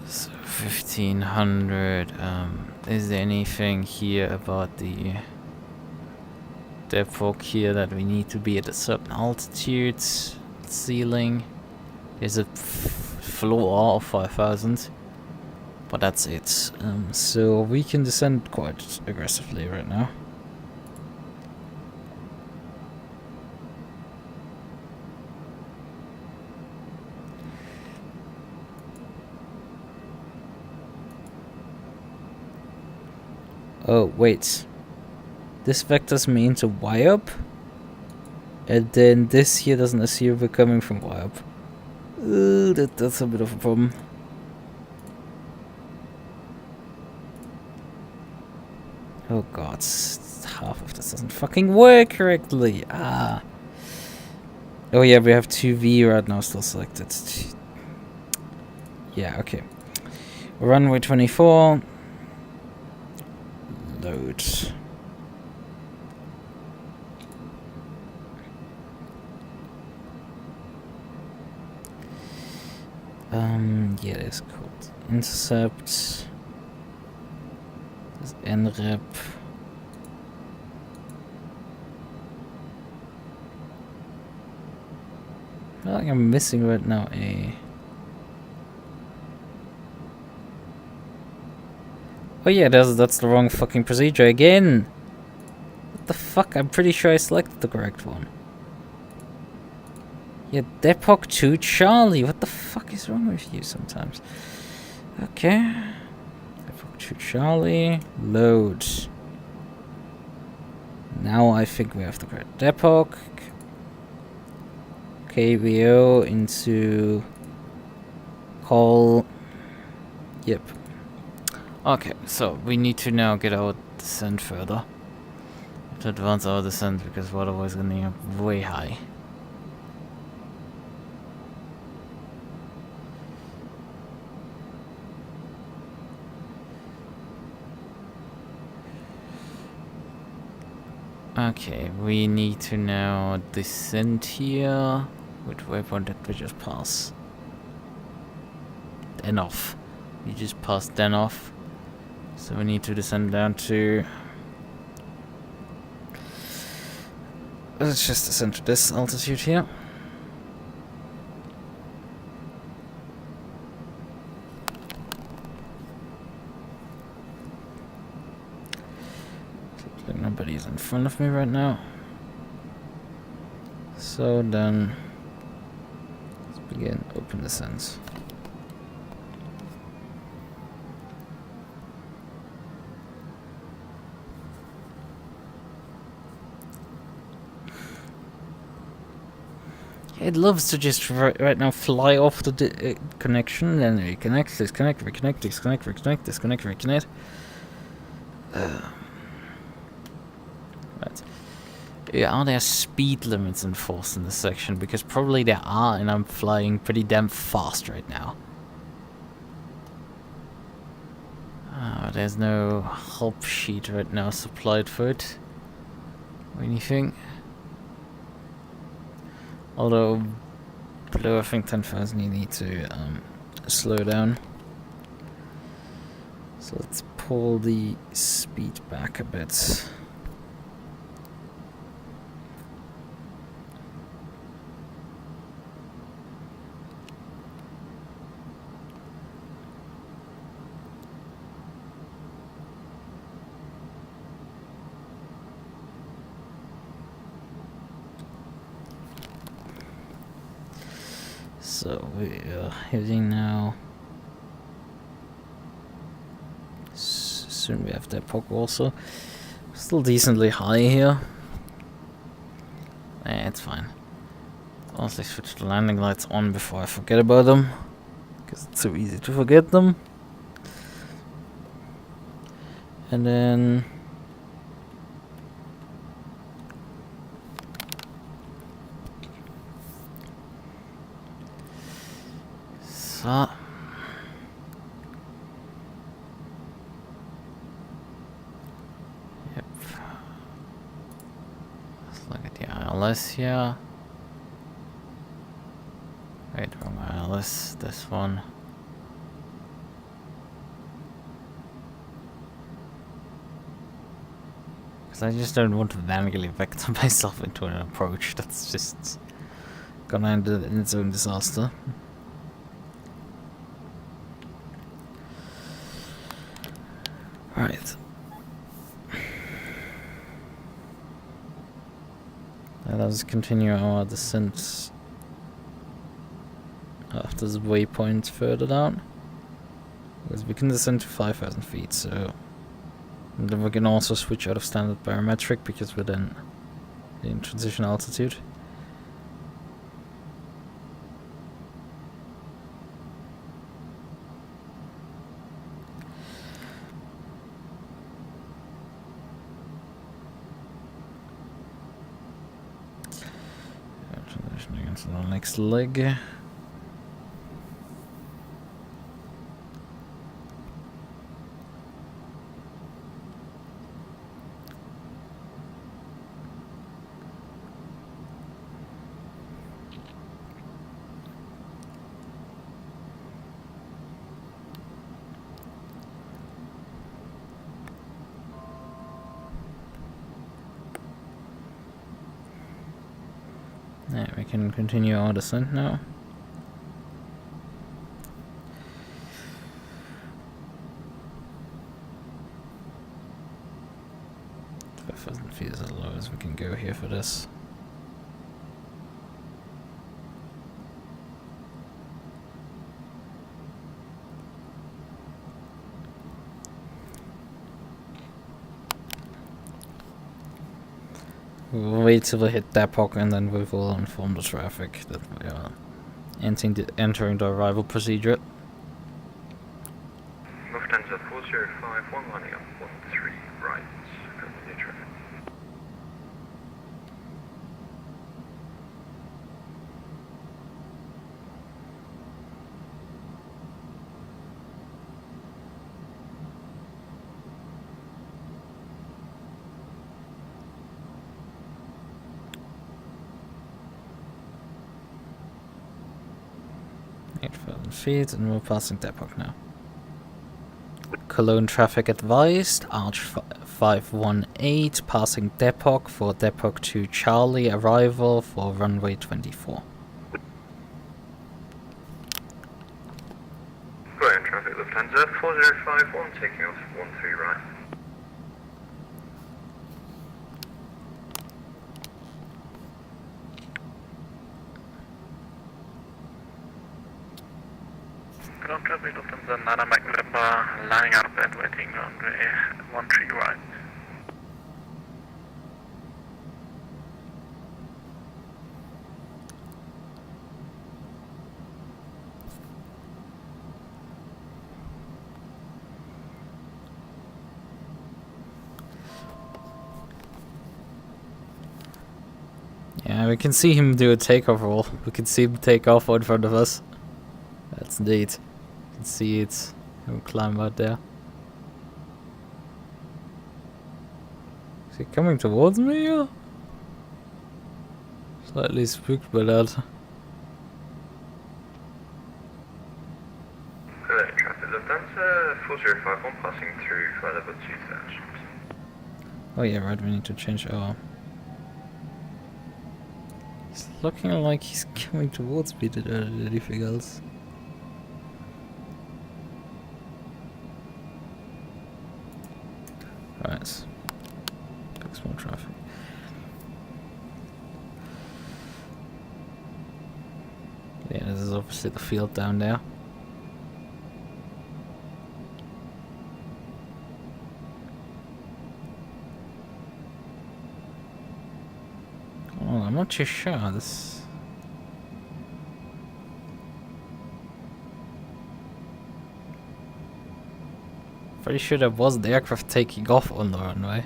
So 1500. Is there anything here about the depot here that we need to be at a certain altitude? Ceiling. There's a floor of 5000, but that's it. So we can descend quite aggressively right now. Oh, wait. This vectors me into Y up? And then this here doesn't assume we're coming from Y up. That's a bit of a problem. Oh god, half of this doesn't fucking work correctly. Ah. Oh yeah, we have 2V right now still selected. Yeah, okay. Runway 24. Load. Yeah, it's called intercept. There's nrep. I feel like I'm missing right now Oh yeah, that's the wrong fucking procedure again. What the fuck? I'm pretty sure I selected the correct one. Yeah, Depot 2 Charlie. What the fuck is wrong with you sometimes? Okay. Depot 2 Charlie. Load. Now I think we have the correct depot. KVO into call. Yep. Okay, so we need to now get our descent further. To advance our descent because otherwise it's gonna be way high. Okay, we need to now descend here. Which waypoint did we just pass? Enough. We just passed Denoff. So we need to descend down to... Let's just descend to this altitude here. Looks like nobody's in front of me right now. So then... let's begin open descent. It loves to just right now fly off the connection, then reconnect, disconnect, reconnect, disconnect, reconnect, disconnect, reconnect. Right. Yeah, are there speed limits enforced in this section? Because probably there are, and I'm flying pretty damn fast right now. There's no help sheet right now supplied for it. Or anything. Although, below I think 10,000 you need to slow down. So let's pull the speed back a bit. So we are heading now. Soon we have that poke also. Still decently high here. It's fine. Honestly, switch the landing lights on before I forget about them, because it's so easy to forget them. And then transfer. Yep. Let's look at the ILS here. Wait, wrong ILS, this one. Because I just don't want to manually vector myself into an approach that's just gonna end in its own disaster. Right. Now let's continue our descent after the waypoint further down. Because we can descend to 5,000 feet, so... And then we can also switch out of standard barometric because we're then in transition altitude. Transitioning into the next leg. Yeah, we can continue our descent now. Feet is as low as we can go here for this. We'll wait till we hit Depok and then we will inform the traffic that we are entering the arrival procedure. Lufthansa 4051 lining up 13 right, continue traffic. Feet, and we're passing Depok now. Cologne traffic advised, Arch 518 passing Depok for Depok to Charlie, arrival for runway 24. Cologne traffic Lufthansa 4051 taking off 13 right. Ground traffic Lufthansa Nana Mike November lining up and waiting runway 13 right. Yeah, we can see him do a takeoff roll. We can see him take off in front of us. That's neat. You can see it. He'll climb out there. Is he coming towards me or? Slightly spooked by that. Cologne traffic Lufthansa 4051 passing through flight level 2000. Oh yeah, right, we need to change our... He's looking like he's coming towards me to do anything else. Right. Fix more traffic. Yeah, this is obviously the field down there. Oh, I'm not too sure. This... Pretty sure there was the aircraft taking off on the runway.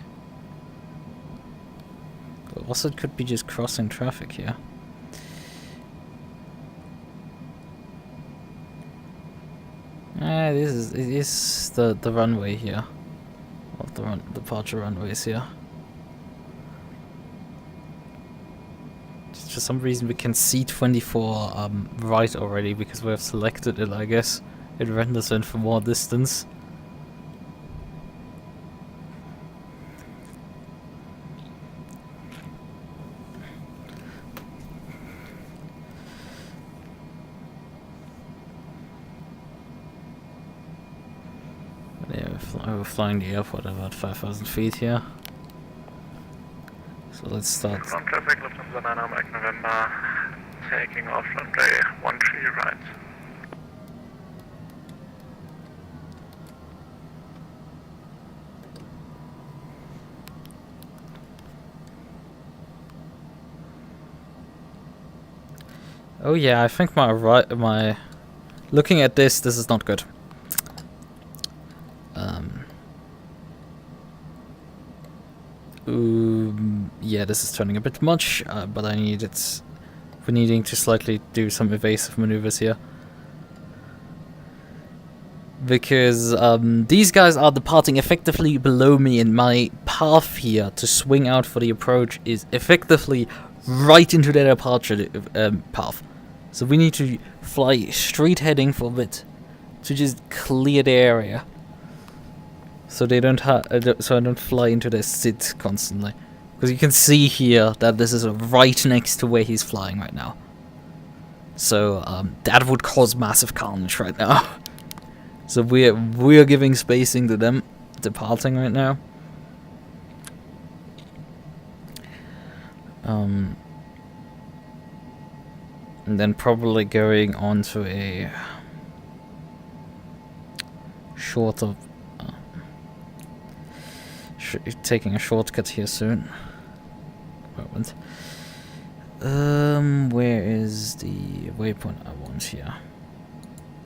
But also it could be just crossing traffic here. It is the runway here. Or the departure runways here. Just for some reason we can see 24 right already because we have selected it, I guess. It renders in for more distance. We're flying the airport at about 5,000 feet here. So let's start. From traffic, Lufthansa 9 Mike November, taking off runway 13 right. Oh yeah, I think my looking at this is not good. Yeah, this is turning a bit much, but we're needing to slightly do some evasive maneuvers here. Because these guys are departing effectively below me, and my path here to swing out for the approach is effectively right into their departure path. So we need to fly straight heading for a bit to just clear the area. So they don't so I don't fly into their sit constantly. Because you can see here that this is right next to where he's flying right now. So that would cause massive carnage right now. So we're giving spacing to them departing right now. And then probably going on to a shorter taking a shortcut here soon. Moment. Where is the waypoint I want here?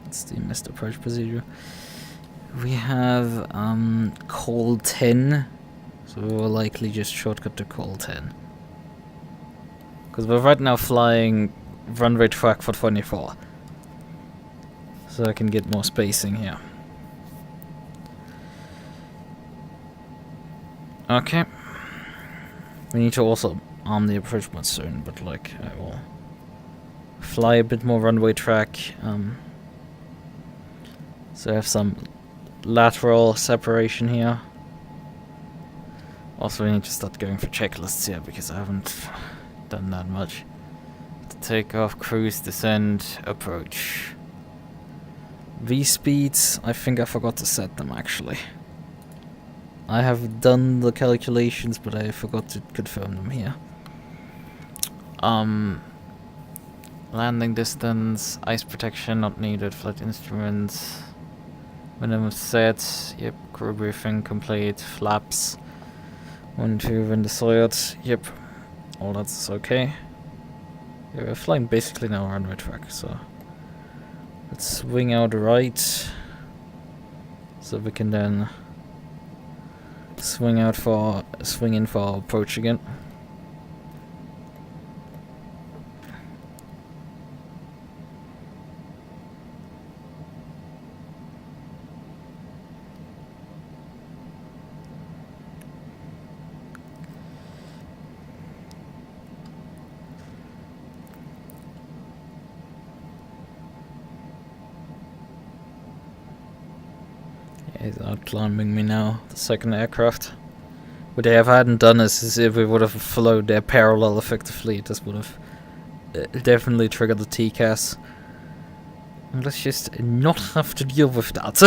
It's the missed approach procedure. We have call 10, so we'll likely just shortcut to call 10. Because we're right now flying runway track for 24. So I can get more spacing here. Okay. We need to also arm the approach mode soon, but like I will fly a bit more runway track. So I have some lateral separation here. Also we need to start going for checklists here because I haven't done that much. Takeoff, cruise, descent, approach. V-speeds, I think I forgot to set them actually. I have done the calculations, but I forgot to confirm them here. Landing distance, ice protection not needed, flight instruments, minimum set, yep, crew briefing complete, flaps, 1, 2, wind desired, yep, all that's okay. Yeah, we're flying basically now runway track, so let's swing out right, so we can then swing in for approach again. He's out climbing me now, the second aircraft. What they hadn't done is if we would have followed their parallel effectively, this would have definitely triggered the TCAS. And let's just not have to deal with that.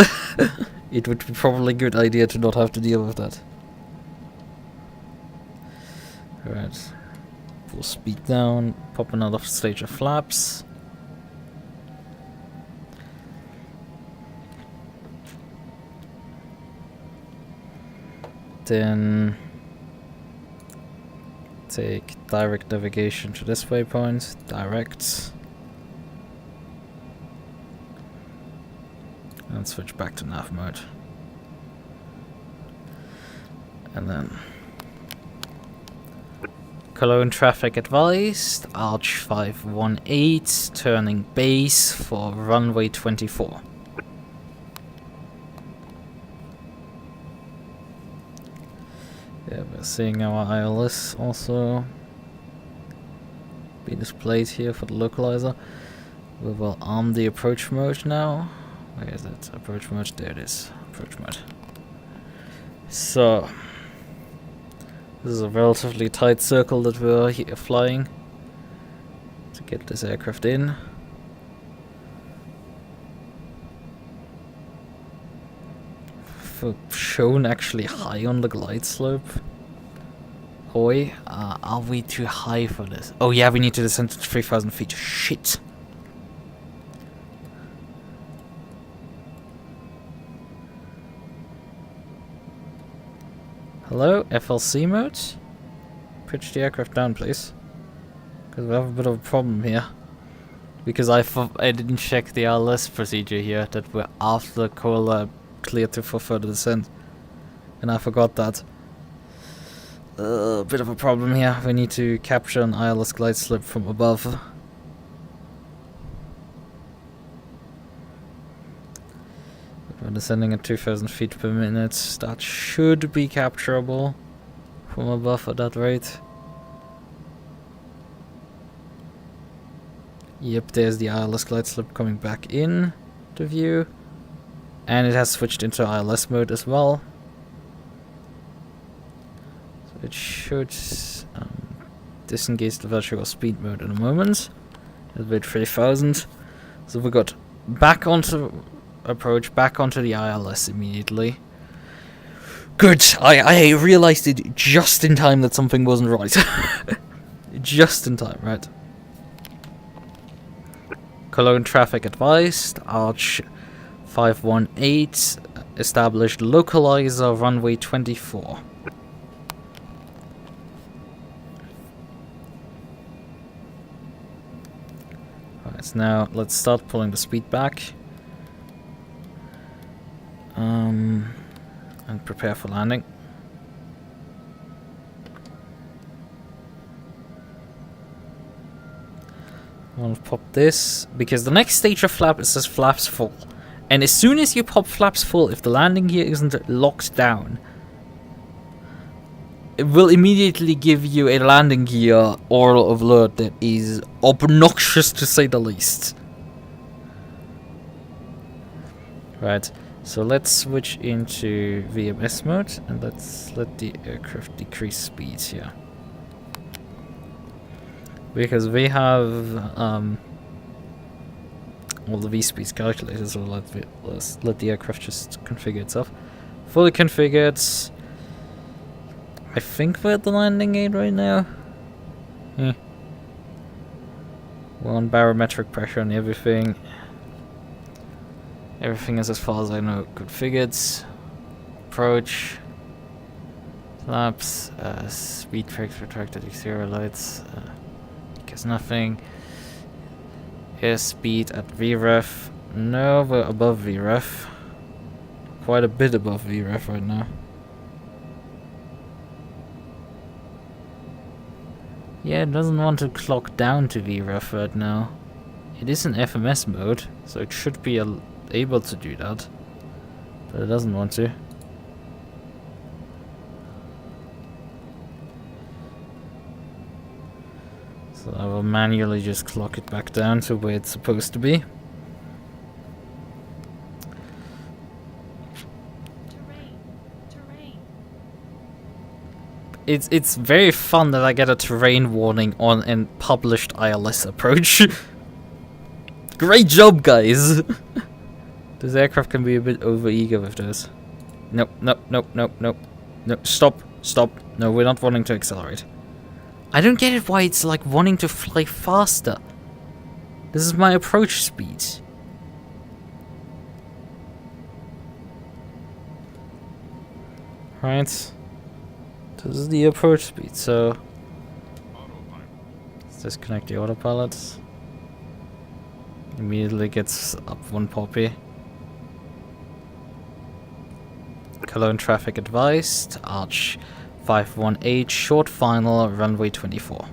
It would be probably a good idea to not have to deal with that. Alright. Full speed down, pop another stage of flaps. Then take direct navigation to this waypoint, direct, and switch back to nav mode. And then Cologne traffic advised, Arch 518, turning base for runway 24. Yeah, we're seeing our ILS also be displayed here for the localizer. We will arm the approach mode now. Where is it? Approach mode, there it is. Approach mode. So, this is a relatively tight circle that we're here flying to get this aircraft in. Shown actually high on the glide slope. Oi, are we too high for this? Oh yeah, we need to descend to 3,000 feet. Shit. Hello, FLC mode? Pitch the aircraft down, please. Because we have a bit of a problem here. Because I didn't check the ILS procedure here, that we're after Cola cleared for further descent. And I forgot that. Bit of a problem here. We need to capture an ILS glide slope from above. We're descending at 2,000 feet per minute. That should be capturable from above at that rate. Yep, there's the ILS glide slope coming back in to view. And it has switched into ILS mode as well. So it should disengage the virtual speed mode in a moment. It'll be at 3,000. So we got back onto approach, back onto the ILS immediately. Good! I realized it just in time that something wasn't right. Just in time, right? Cologne traffic advised. Arch 518. Established localizer runway 24. Alright, so now let's start pulling the speed back. And prepare for landing. I want to pop this, because the next stage of flap is says flaps full. And as soon as you pop flaps full, if the landing gear isn't locked down, it will immediately give you a landing gear oral alert that is obnoxious to say the least. Right. So let's switch into VMS mode and let's let the aircraft decrease speed here. Because we have all the V-speeds calculated, so let's let the aircraft just configure itself. Fully configured. I think we're at the landing gate right now. We're on barometric pressure and everything. Everything is, as far as I know, configured. Approach. Flaps. Speed brakes, retracted exterior lights. Because nothing. Airspeed at VREF. No, we're above VREF. Quite a bit above VREF right now. Yeah, it doesn't want to clock down to VREF right now. It is in FMS mode, so it should be able to do that, but it doesn't want to. So I will manually just clock it back down to where it's supposed to be. Terrain. It's very fun that I get a terrain warning on a published ILS approach. Great job, guys! This aircraft can be a bit over-eager with this. Nope, nope, nope, nope, nope. No, stop, stop. No, we're not wanting to accelerate. I don't get it why it's like wanting to fly faster. This is my approach speed. Right. This is the approach speed, so... let's disconnect the autopilot. Immediately gets up one poppy. Cologne traffic advised. Arch 518, short final, runway 24.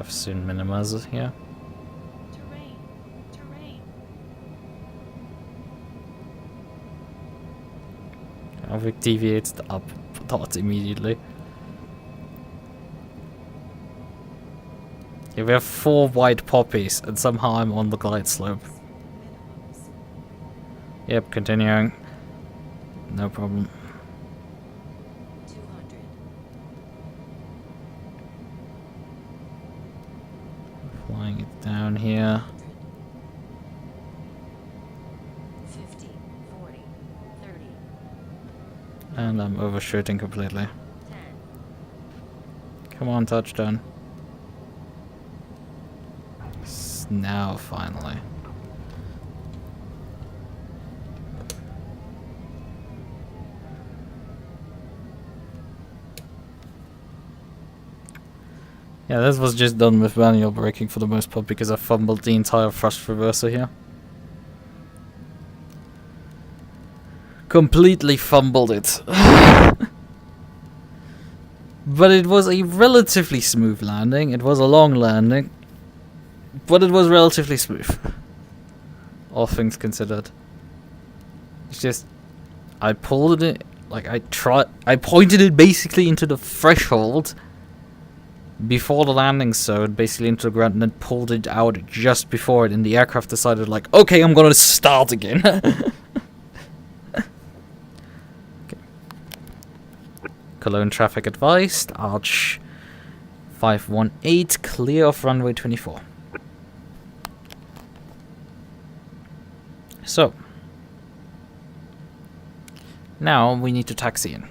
have soon minimizers here. Terrain. Terrain. Alvik deviates up not immediately. Yeah, we have 4 white poppies, and somehow I'm on the glide slope. Minimums. Yep, continuing. No problem. 200. Flying it down here. 50. 40. 30. And I'm overshooting completely. 10. Come on, touchdown. Now, finally. Yeah, this was just done with manual braking for the most part because I fumbled the entire thrust reverser here. Completely fumbled it. But it was a relatively smooth landing. It was a long landing. But it was relatively smooth. All things considered. It's just... I pulled it... Like, I pointed it basically into the threshold before the landing zone, basically into the ground, and then pulled it out just before it, and the aircraft decided, like, okay, I'm gonna start again. Okay. Cologne traffic advised, Arch 518, clear of runway 24. So, now we need to taxi in.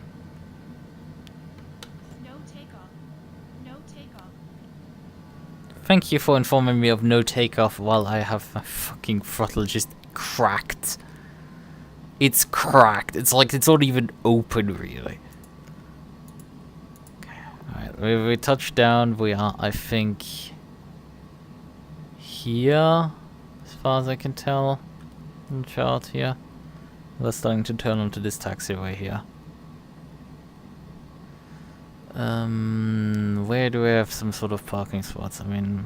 No takeoff. No takeoff. Thank you for informing me of no takeoff while I have my fucking throttle just cracked. It's cracked. It's like it's not even open, really. Okay, alright, we touch down. We are, I think, here, as far as I can tell. On the chart here. We're starting to turn onto this taxiway here. Where do we have some sort of parking spots? I mean,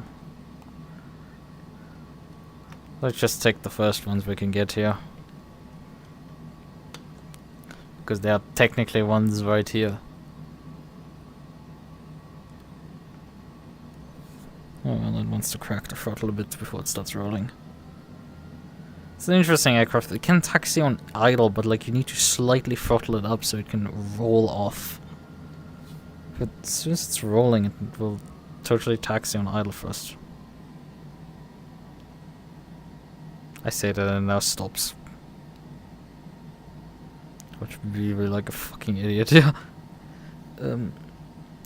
let's just take the first ones we can get here. Because there are technically ones right here. Oh well, it wants to crack the throttle a bit before it starts rolling. It's an interesting aircraft. It can taxi on idle, but like you need to slightly throttle it up so it can roll off. But as soon as it's rolling, it will totally taxi on idle first. I say that and it now stops. Which would be really like a fucking idiot, yeah.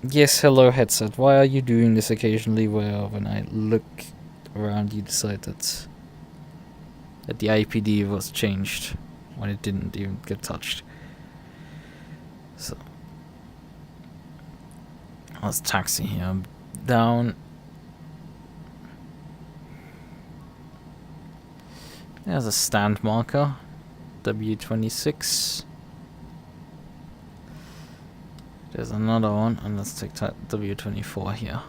Yes, hello headset. Why are you doing this occasionally where when I look around you decide that the IPD was changed when it didn't even get touched? So let's taxi here down. There's a stand marker, W26. There's another one, and let's take W24 here.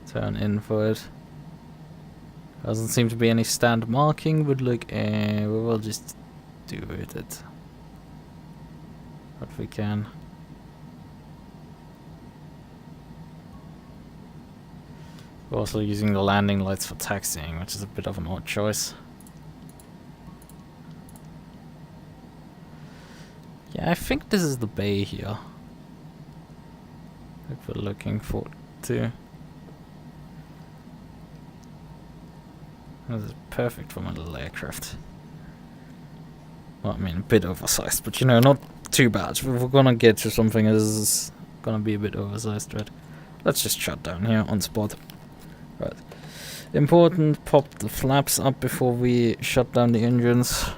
Turn in for it. Doesn't seem to be any stand marking, but look, we will just do with it what we can. We're also using the landing lights for taxiing, which is a bit of an odd choice. Yeah, I think this is the bay here that we're looking for too. This is perfect for my little aircraft. Well, I mean, a bit oversized, but you know, not too bad. We're gonna get to something that is gonna be a bit oversized, right? Let's just shut down here on spot. Right. Important, pop the flaps up before we shut down the engines.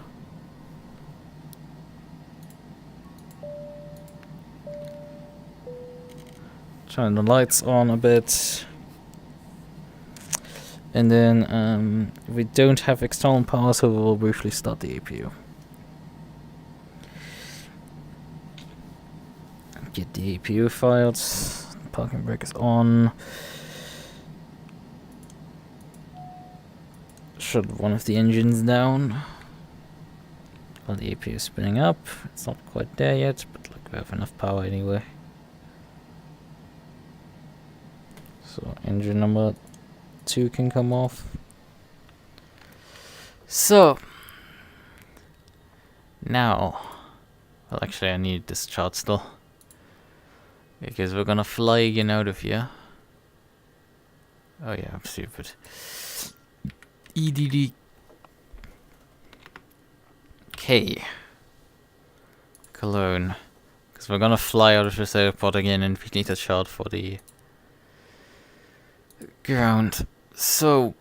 Turn the lights on a bit. And then we don't have external power, so we will briefly start the APU. Get the APU files. Parking brake is on. shut one of the engines down while the APU is spinning up. It's not quite there yet, but like we have enough power anyway. So engine number 2 can come off. So now, well, actually I need this chart still, because we're gonna fly again out of here. Oh yeah, I'm stupid. EDDK Cologne, because we're gonna fly out of this airport again, and we need a chart for the ground. So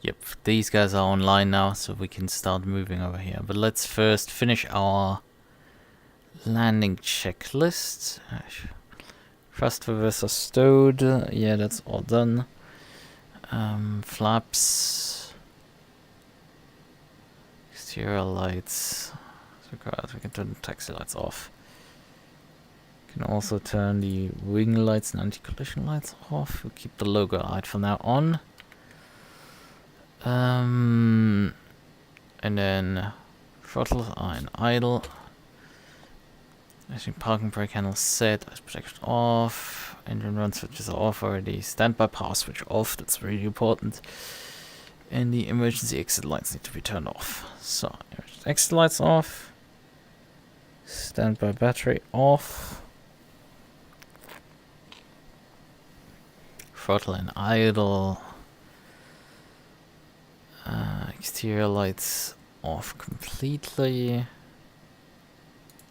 yep, these guys are online now, so we can start moving over here. But let's first finish our landing checklist. Thrust reverser stowed. Yeah, that's all done. Flaps. Exterior lights. We can turn the taxi lights off. Can also turn the wing lights and anti-collision lights off. We'll keep the logo light from now on. And then throttle on idle. I think parking brake handle set, ice protection off, engine run switches are off already, standby power switch off, that's really important. And the emergency exit lights need to be turned off. So, exit lights off, standby battery off, throttle and idle, exterior lights off completely.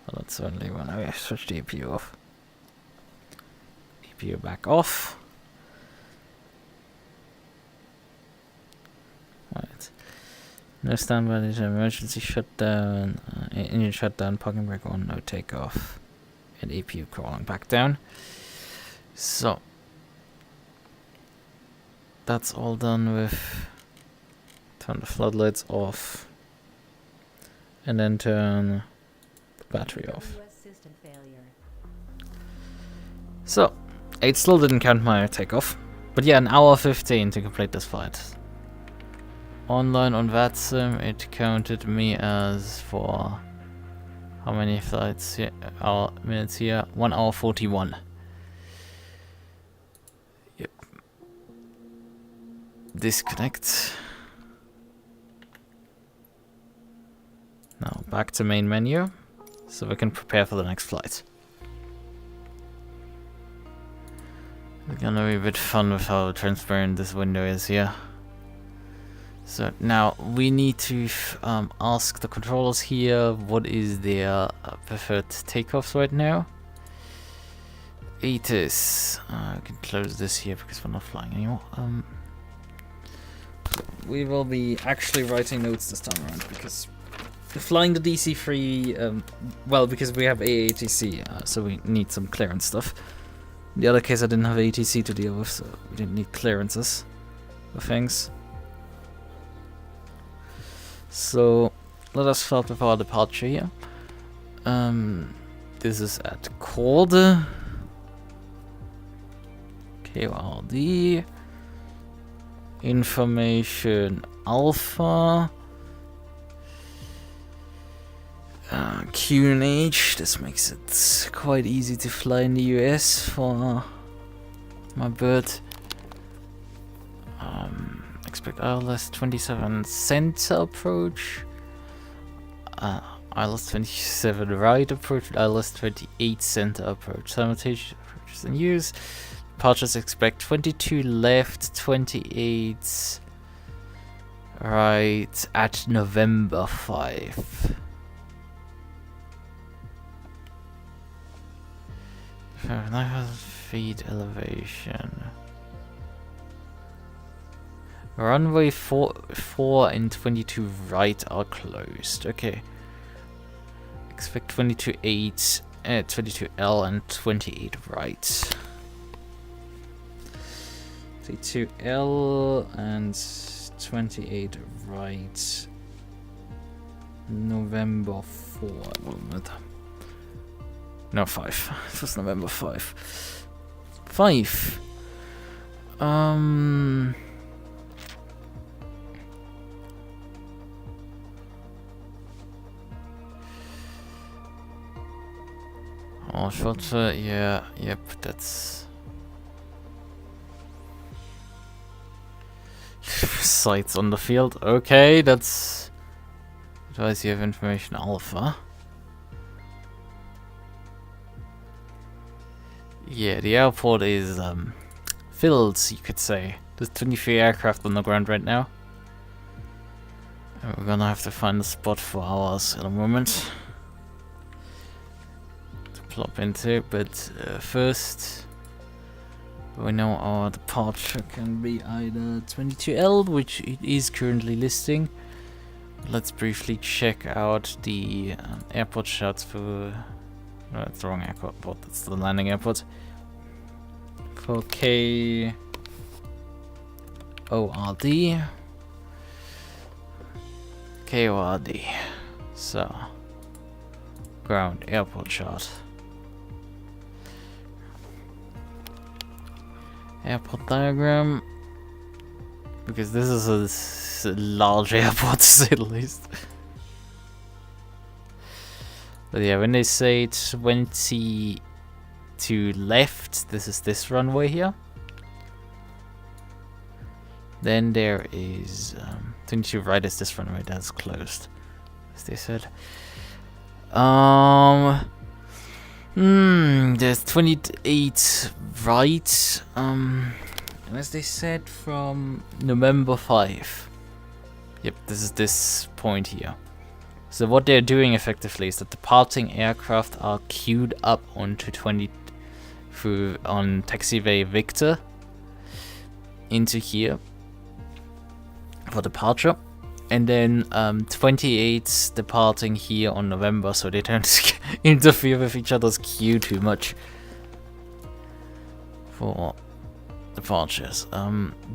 Well, that's certainly when I switch the APU off. APU back off. Right. No standby, there's an emergency shutdown, engine shutdown, parking brake on, no takeoff, and APU crawling back down. So that's all done with. Turn the floodlights off, and then turn the battery off. So, it still didn't count my takeoff, but yeah, 1 hour 15 to complete this flight. Online on VatSim, it counted me as for how many flights here? Minutes here? 1 hour 41. Yep. Disconnect. Now back to main menu, so we can prepare for the next flight. It's gonna be a bit fun with how transparent this window is here. So now we need to ask the controllers here what is their preferred takeoffs right now. It is. I can close this here because we're not flying anymore. We will be actually writing notes this time around because flying the DC-3, well, because we have AATC, so we need some clearance stuff. In the other case, I didn't have ATC to deal with, so we didn't need clearances for things. So, let us start with our departure here. This is at Korde. KRD. Information Alpha. QNH, this makes it quite easy to fly in the US for my bird. Expect ILS 27 center approach, ILS 27 right approach, ILS 28 center approach. Simultaneous approaches in use. Departures expect 22 left, 28 right at November 5. 9,000 feet elevation. Runway 4 and 22 right are closed. Okay. Expect 22.8, 22L and 28 right. 22L and 28 right. November 4. No, 5. It was November 5. 5. Oh, shorter, yeah, yep, that's... Sights on the field, okay, that's... Advise you have information alpha. Yeah, the airport is, filled, you could say. There's 23 aircraft on the ground right now. And we're gonna have to find a spot for ours in a moment. Plop into, but first we know our departure can be either 22L, which it is currently listing. Let's briefly check out the airport shots for... No, that's the wrong airport, that's the landing airport. For KORD. So, ground airport shot. Airport diagram, because this is a large airport to say the least. But yeah, when they say 20 to left, this is this runway here. Then there is 22 right is this runway that's closed, as they said. There's 28 right, as they said, from November 5. Yep, this is this point here. So what they're doing effectively is that departing aircraft are queued up onto on taxiway Victor into here for departure. And then 28's departing here on November, so they don't interfere with each other's queue too much for departures.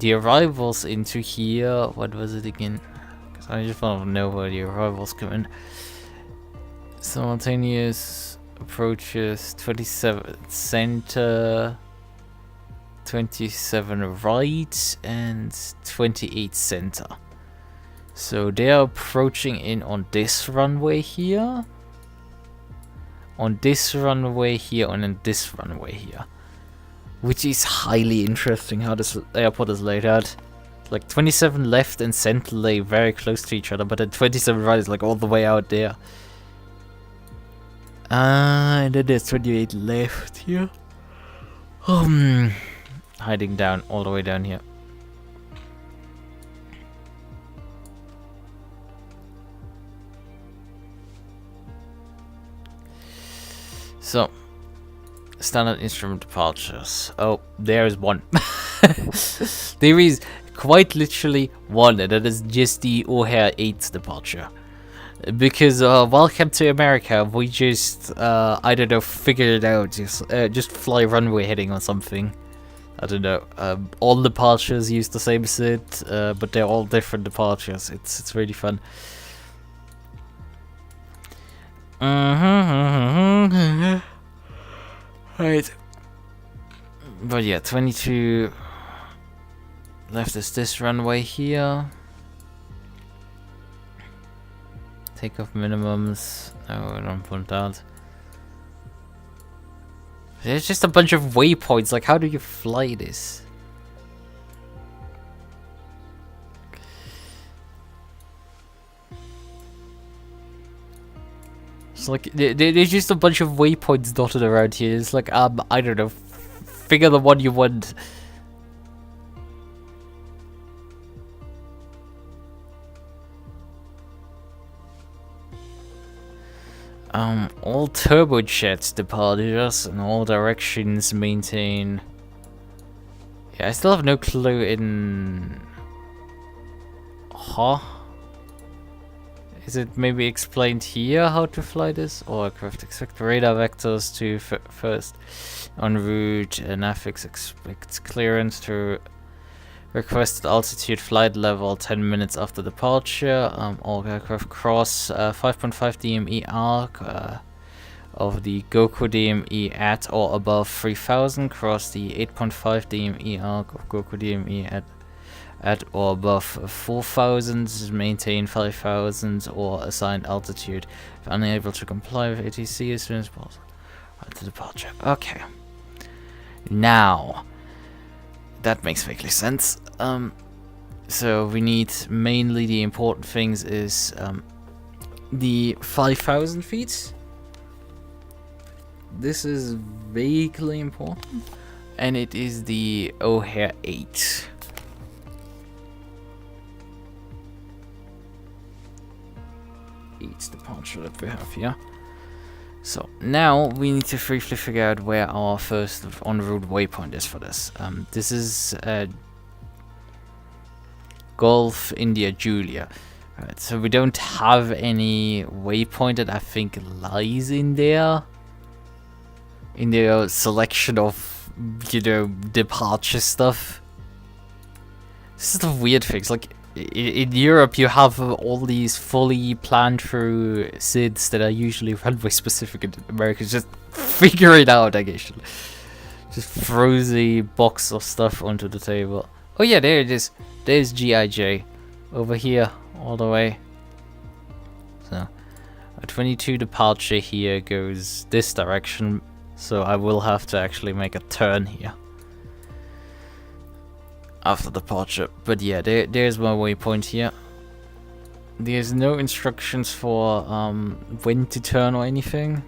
The arrivals into here, what was it again? Because I just want to know where the arrivals come in. Simultaneous approaches 27 center, 27 right, and 28 center. So they are approaching in on this runway here, on this runway here, and on this runway here, which is highly interesting how this airport is laid out. Like 27 left and center lay very close to each other, but then 27 right is like all the way out there. And then there's 28 left here. Hiding down all the way down here. So, standard instrument departures. Oh, there is one. There is quite literally one, and that is just the O'Hare 8 departure. Because welcome to America, we just I don't know, figured it out. Just fly runway heading or something. I don't know. All departures use the same SID, but they're all different departures. It's really fun. Right. But yeah, 22 left is this runway here. Takeoff minimums. No, I don't put that. There's just a bunch of waypoints. Like, how do you fly this? It's like there's just a bunch of waypoints dotted around here. It's like I don't know. Figure the one you want. All turbojets departures in all directions maintain. Yeah, I still have no clue in. Huh? Is it maybe explained here how to fly this? Or aircraft expect radar vectors to first en route, NAFIX expects clearance to requested altitude flight level 10 minutes after departure. All aircraft cross 5.5 DME arc of the Goku DME at or above 3000. Cross the 8.5 DME arc of Goku DME at or above 4000. Maintain 5000 or assigned altitude. If unable to comply with ATC as soon as possible. To departure. Okay. Now, that makes vaguely sense. So we need mainly the important things is the 5,000 feet. This is vaguely important, and it is the O'Hare 8. Departure that we have here. So now we need to briefly figure out where our first en route waypoint is for this. This is Golf India Julia. Right, so we don't have any waypoint that I think lies in there. In the selection of, you know, departure stuff. This is the weird things. Like in Europe, you have all these fully planned through SIDs that are usually runway specific. In America, just figure it out, I guess. Just throws the box of stuff onto the table. Oh yeah, there it is. There's GIJ over here, all the way. So, a 22 departure here goes this direction. So I will have to actually make a turn here after departure. But yeah, there's my waypoint here. There's no instructions for when to turn or anything.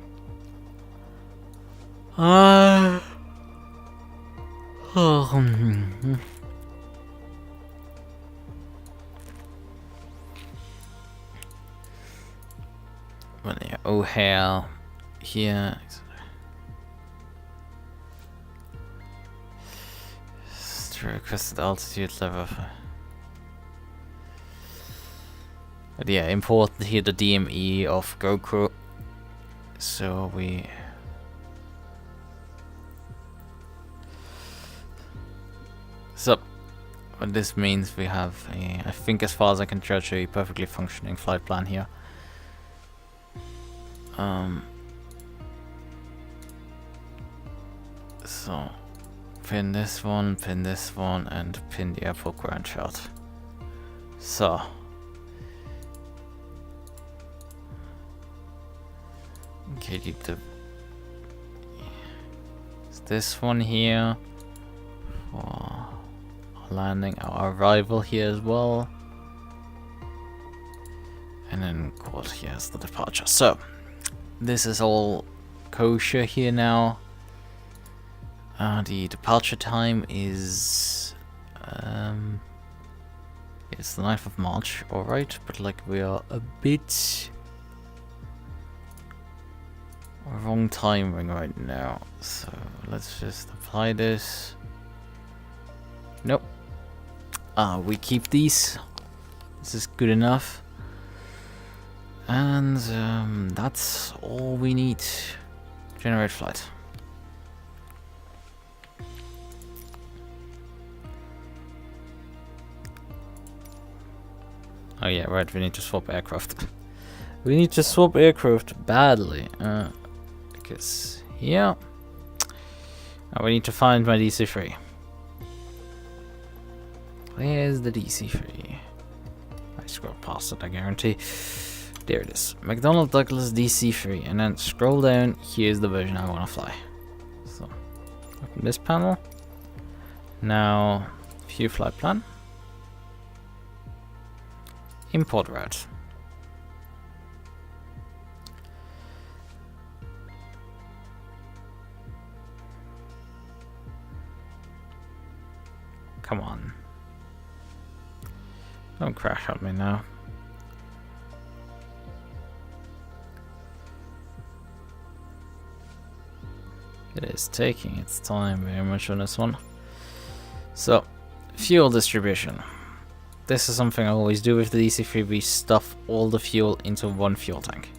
But yeah, O'Hare here. Requested altitude level. But yeah, important here the DME of Goku. So what this means, we have a, I think as far as I can judge, a perfectly functioning flight plan here. So pin this one, and pin the airport ground shot. So okay, this one here for landing, our arrival here as well, and then quad here is the departure. So this is all kosher here now. The departure time is it's the 9th of March, alright, but like we are a bit wrong timing right now, so let's just apply this. Nope. We keep these. This is good enough. And that's all we need. Generate flight. Oh yeah, right, we need to swap aircraft. We need to swap aircraft badly. Because here... Now we need to find my DC-3. Where's the DC-3? I scroll past it, I guarantee. There it is. McDonnell Douglas DC-3. And then scroll down, here's the version I want to fly. So, open this panel. Now, view flight plan. Import route. Come on. Don't crash on me now. It is taking its time very much on this one. So, fuel distribution. This is something I always do with the DC-3. We stuff all the fuel into one fuel tank.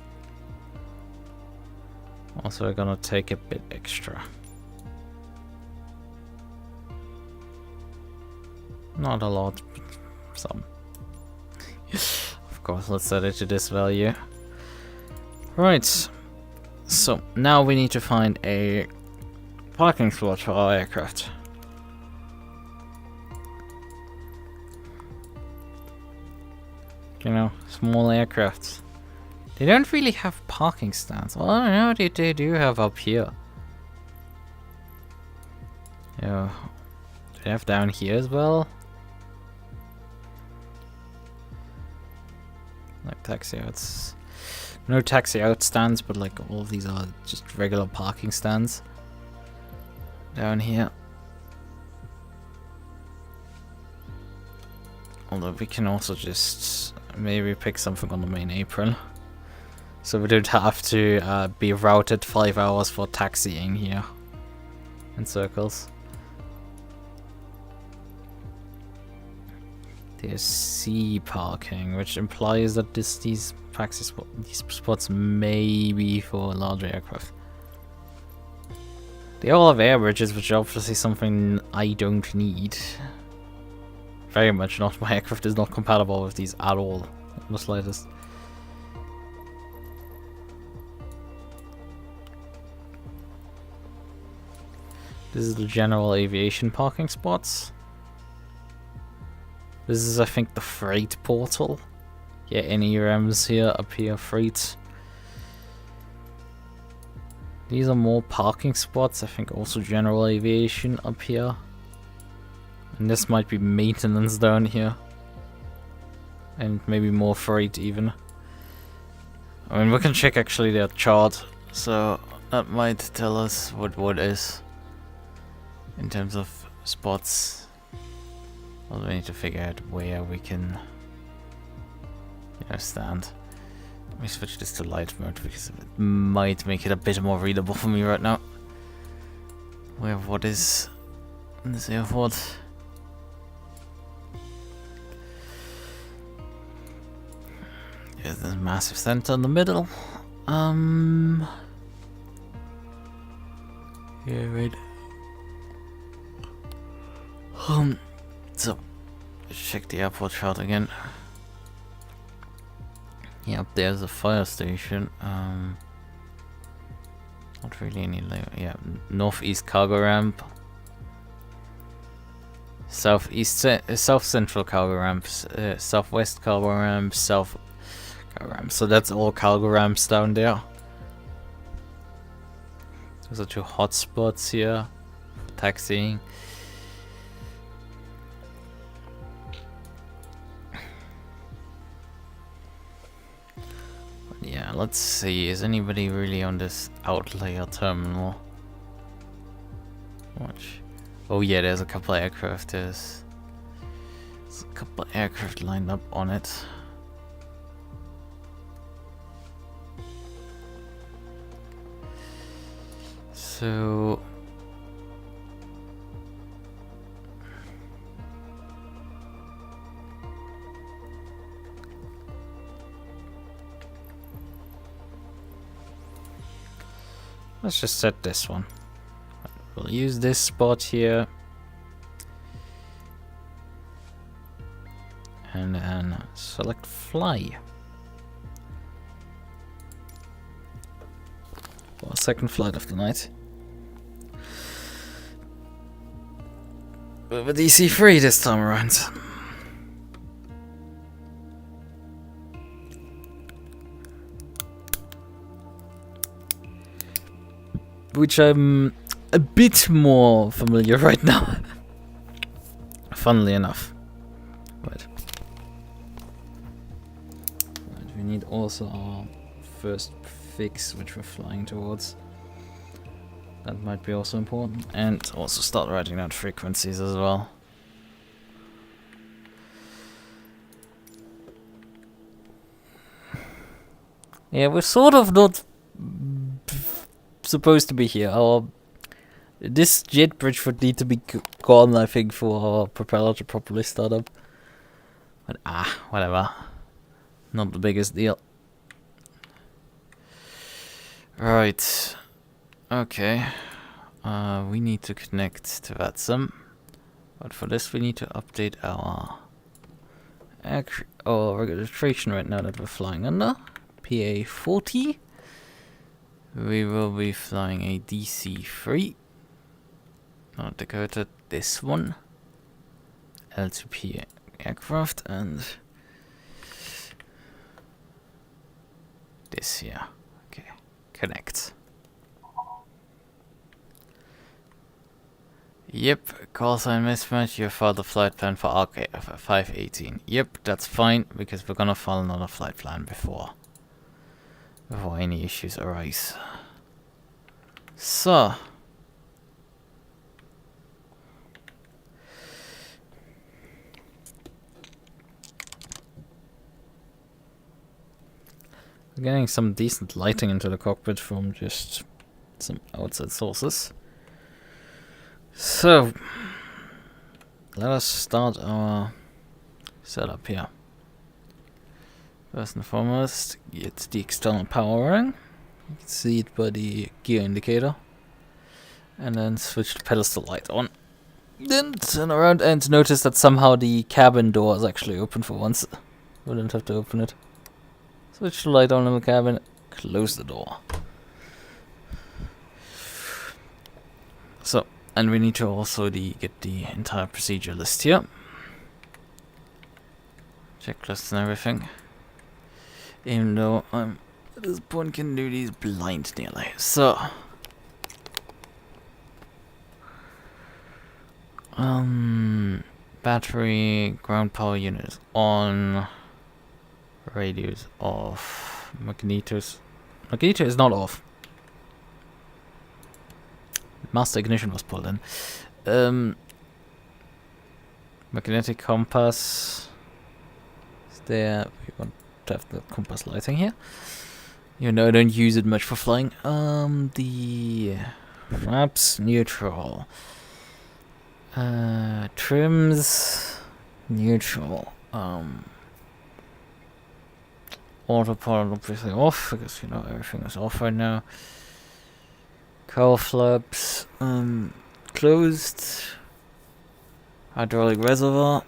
Also, we're gonna take a bit extra. Not a lot, but some. Of course, let's set it to this value. Right. So, now we need to find a parking slot for our aircraft. You know, small aircrafts. They don't really have parking stands. Well, I know they do have up here. Yeah. Do they have down here as well? Like taxi outs. No taxi out stands, but like all of these are just regular parking stands. Down here. Although we can also just maybe pick something on the main apron. So we don't have to be routed 5 hours for taxiing here. In circles. There's C parking, which implies that these spots may be for larger aircraft. They all have air bridges, which are obviously something I don't need. Very much not. My aircraft is not compatible with these at all, in the slightest. This is the general aviation parking spots. This is, I think, the freight portal. Yeah, any RAMs here, up here, freight. These are more parking spots, I think also general aviation up here. And this might be maintenance down here. And maybe more freight even. I mean, we can check actually their chart, so that might tell us what is in terms of spots. Well, we need to figure out where we can, you know, stand. Let me switch this to light mode because it might make it a bit more readable for me right now. Where what is in this airport? There's this massive center in the middle. Yeah, right. So, let's check the airport chart again. Yeah, up there's a fire station. Not really any layout. Yeah, northeast cargo ramp. South central cargo ramps. Southwest cargo ramp. South cargo ramp. So that's all cargo ramps down there. Those are two hotspots here for taxiing. Yeah, let's see. Is anybody really on this outlier terminal? Watch. Oh yeah, there's a couple of aircraft. There's a couple of aircraft lined up on it. So let's just set this one. We'll use this spot here. And then select fly. For a second flight of the night. But with DC-3 this time around. Which I'm a bit more familiar right now. Funnily enough. Right. We need also our first fix, which we're flying towards. That might be also important. And also start writing down frequencies as well. Yeah, we're sort of not supposed to be here. This jet bridge would need to be gone, I think, for our propeller to properly start up. But whatever. Not the biggest deal. Right. Okay. We need to connect to VatSim. But for this we need to update our registration right now that we're flying under. PA40. We will be flying a DC-3. North Dakota, this one. L2P aircraft, and this here. Okay, connect. Yep, call sign mismatch. You filed the flight plan for ARC 518. Yep, that's fine because we're gonna file another flight plan before any issues arise. So. We're getting some decent lighting into the cockpit from just some outside sources. So, let us start our setup here. First and foremost, get the external power ring. You can see it by the gear indicator. And then switch the pedestal light on. Then turn around and notice that somehow the cabin door is actually open for once. Wouldn't have to open it. Switch the light on in the cabin, close the door. So, and we need to also get the entire procedure list here. Checklists and everything. Even though I'm at this point can do these blind nearly. So, battery, ground power unit on. Radios off. Magneto is not off. Master ignition was pulled in. Magnetic compass is there. We want to have the compass lighting here. You know, I don't use it much for flying. The flaps neutral. Trims neutral. Autopilot obviously off because you know everything is off right now. Cowl flaps closed. Hydraulic reservoir.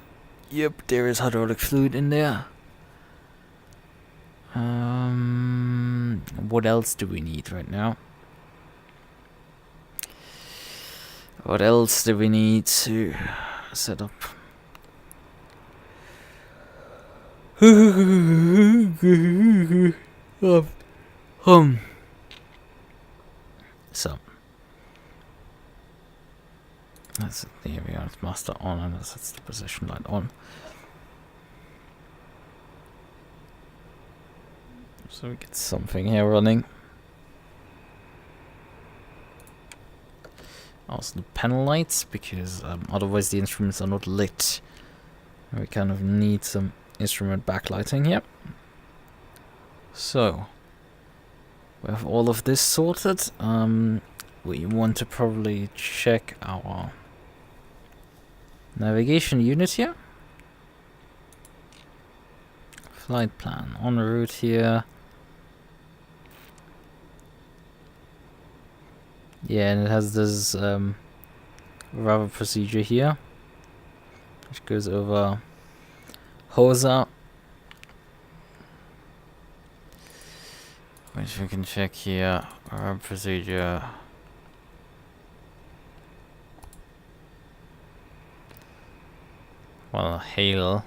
Yep, there is hydraulic fluid in there. What else do we need right now? What else do we need to set up? So that's the avionics master on, and that's the position light on. So we get something here running. Also the panel lights, because otherwise the instruments are not lit. We kind of need some instrument backlighting here. So we have all of this sorted. We want to probably check our navigation unit here. Flight plan en route here. Yeah, and it has this rubber procedure here, which goes over Moza, which we can check here. Rubber procedure. Well, hail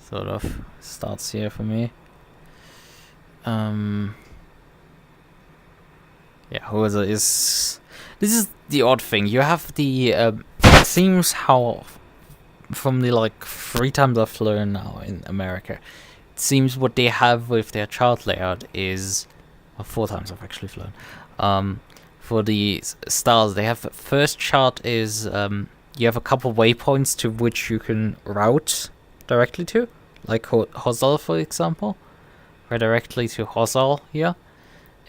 sort of starts here for me. Yeah, Moza is. This is the odd thing. You have the. It seems how. From the like 3 times I've flown now in America, it seems what they have with their chart layout is. Well, 4 times I've actually flown. For the stars, they have the first chart is. You have a couple waypoints to which you can route directly to, like Hosal, for example. Right directly to Hosal here.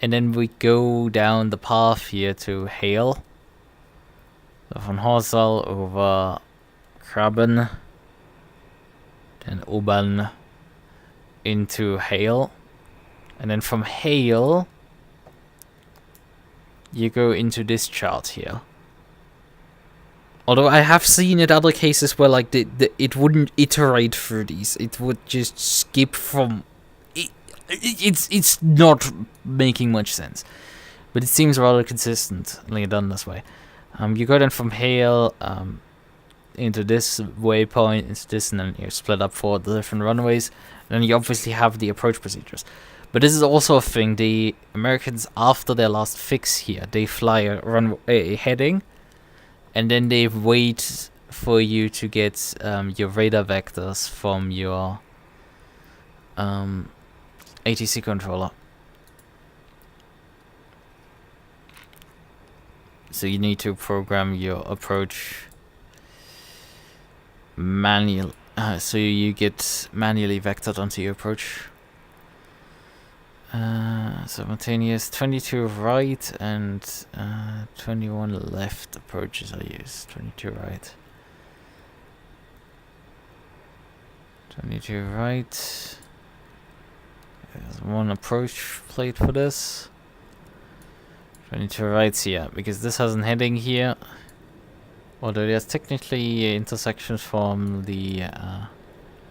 And then we go down the path here to Hale. So from Hosal over Krabben, then Oban into Hale. And then from Hale, you go into this chart here. Although I have seen in other cases where like it wouldn't iterate through these. It would just skip from... It's not making much sense, but it seems rather consistently done this way. You go then from Hale into this waypoint, into this, and then you're split up for the different runways. And then you obviously have the approach procedures. But this is also a thing. The Americans, after their last fix here, they fly a heading, and then they wait for you to get your radar vectors from your ATC controller. So you need to program your approach manual, so you get manually vectored onto your approach. Simultaneous 22 right and 21 left approaches are used. 22 right. 22 right. There's one approach plate for this. 22 rights here, because this has an heading here. Although there's technically intersections from the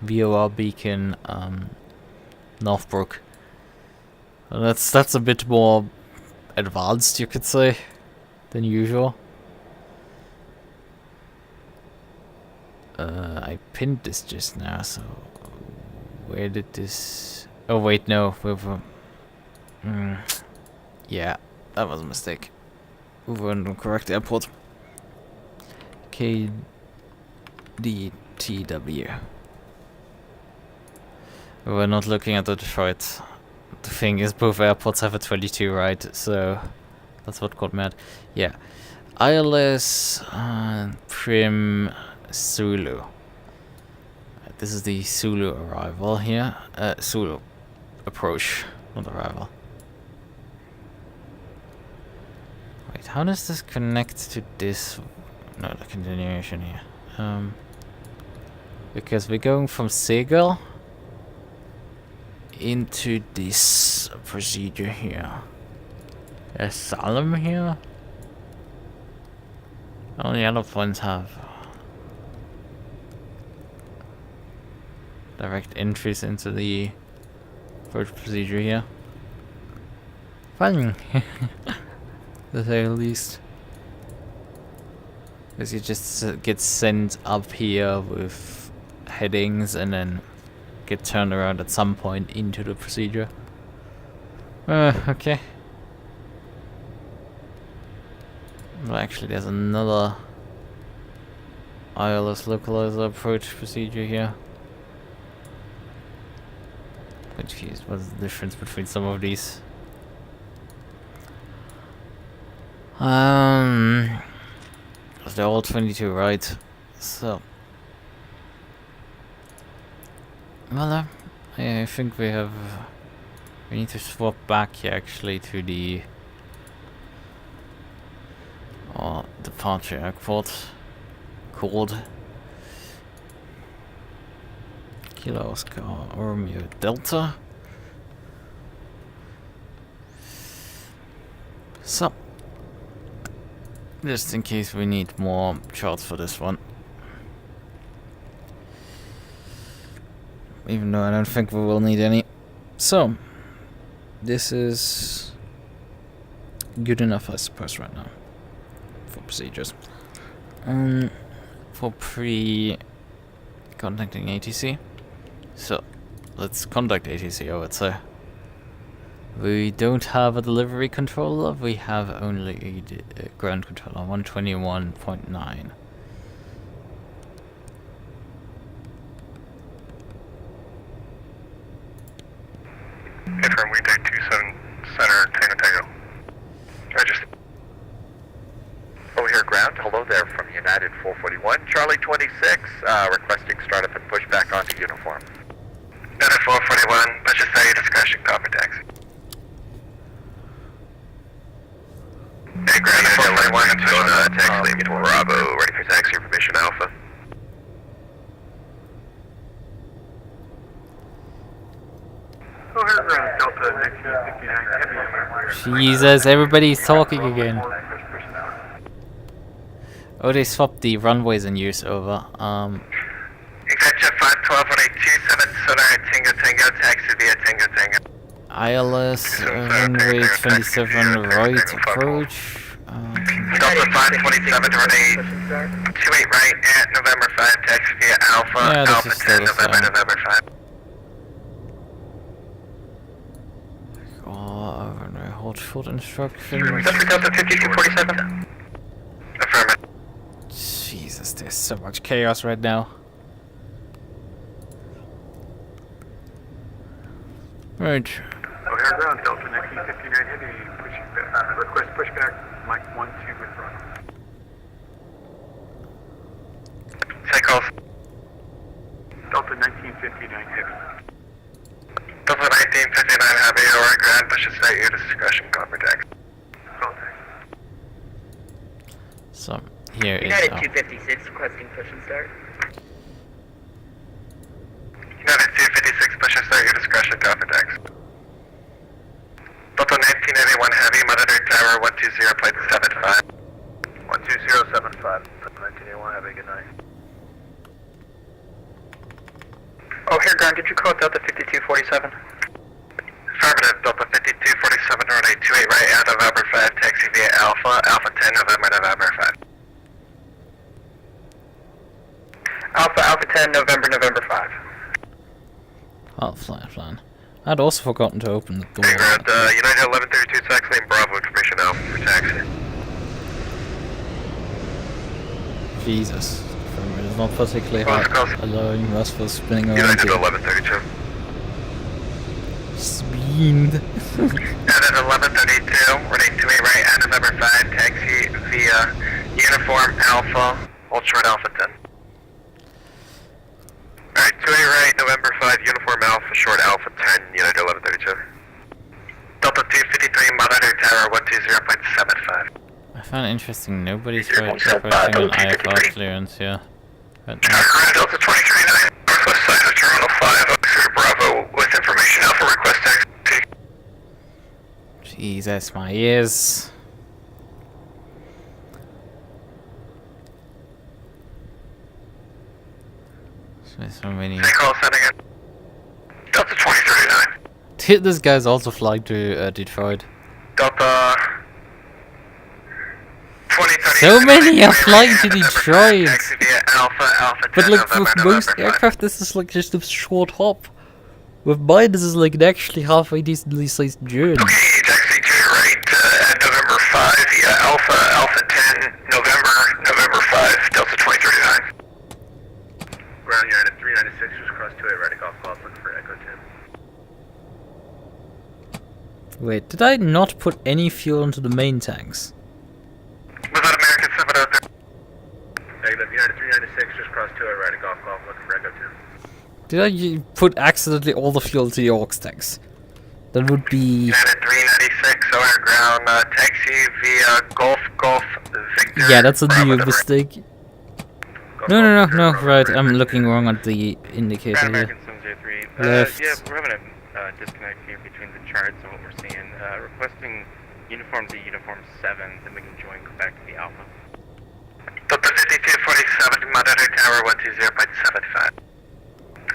VOR beacon Northbrook. That's a bit more advanced, you could say, than usual. I pinned this just now, so where did this? Oh wait, no, yeah, that was a mistake. We were in the correct airport. KDTW. We're not looking at the Detroit. The thing is, both airports have a 22 right, so that's what got mad. Yeah. ILS Prim Sulu. This is the Sulu arrival here. Sulu approach, not arrival. Wait, how does this connect to this? No, the continuation here. Because we're going from Segal into this procedure here. There's Salem here. All the other ones have direct entries into the approach procedure here. Fun, to say the least. Because you just get sent up here with headings and then get turned around at some point into the procedure. Okay. Well, actually, there's another ILS localizer approach procedure here. Confused. What's the difference between some of these? They're all 22 right. So. Well, I think we need to swap back here actually to the departure airport called Kilo Oscar Romeo Delta. So, just in case we need more charts for this one. Even though I don't think we will need any. So, this is good enough, I suppose, right now for procedures. For pre-contacting ATC. So, let's contact ATC, I would say. We don't have a delivery controller, we have only a ground controller, 121.9. Confirm, we take 27 Center, Tango Tango. Register. Over here, ground. Hello there from United 441. Charlie 26, requesting startup and pushback onto uniform. United 441, let's just say discretion, copy taxi. Hey, ground, 441, taxi, Bravo, ready for taxi, information Alpha. Jesus, everybody's talking again. Oh, they swapped the runways in use over. Executive 512 on a 27 Sonar Tango Tango, taxi via Tango Tango. ILS runway 27 right approach. Delta 527 to run a 28 right at November 5, taxi via Alpha, Yeah, this Alpha is 10, still the November, same. November 5. foot instruction. Delta 5247. Affirmative. Jesus, there's so much chaos right now. Right. O'Hare ground, Delta 1959 heavy, pushing back. Request pushback, Mike 1-2 with throttle. Take off. Delta 1959 heavy. Delta 1959 heavy, or ground, push it at your discretion, copper text. So, here is United our 256 requesting push and start. United 256, push and start your discretion, copper text. Delta 1981 heavy, monitor tower 120, plate 75. 12075, Delta 1981 heavy, good night. O'Hare ground, did you call Delta 5247? Affirmative, Delta 5247, runway 28 right, out of November 5, taxi via Alpha, Alpha 10, November 5. Alpha 10, November 5. oh, flying. I'd also forgotten to open the door. Hey, ground, United 1132 taxi and Bravo, information Alpha for taxi. Jesus. It's not particularly Close, hard, close. allowing us for spinning around United here. 1132. Speed. United 1132, running 28 right, out of November 5, taxi via Uniform Alpha, hold short Alpha 10. Alright, 28 right, November 5, Uniform Alpha, short Alpha 10, United 1132. Delta 253, monitor tower 120.75. I find it interesting, nobody's requesting an IFR clearance here. But Delta 23-9, northwest side of Terminal 5, up through Bravo, with information Alpha request taxi. Jesus, my ears. There's so many. Take call sending in. Delta 2039. This guy's also flying to Detroit. Delta 2039. So many are flying to Detroit. Taxi via Alpha 10, But like November, with most November 5. aircraft, this is like just a short hop. With mine, this is like an actually halfway decently sized journey. Okay, taxi to your right at November 5 via Alpha 10, November 5, Delta 2039. Ground United 396, just cross 28 right, golf call, looking for Echo 10. Wait, did I not put any fuel into the main tanks? Was that American 703? Negative, United 396, just cross 28 right, golf call, looking for Echo 10. Did I put accidentally all the fuel to the aux tanks? That would be... United 396, over ground, taxi via Golf Victor. Yeah, that's a Bravo new to mistake. Golf No, Victor, Bravo right, to I'm looking wrong at the indicator here. American 703. Left. Yeah, we're having a disconnect here between the charts and what we're seeing. Requesting uniform to uniform 7, then we can join back to the Alpha. Delta 5247, monitor tower 120.75.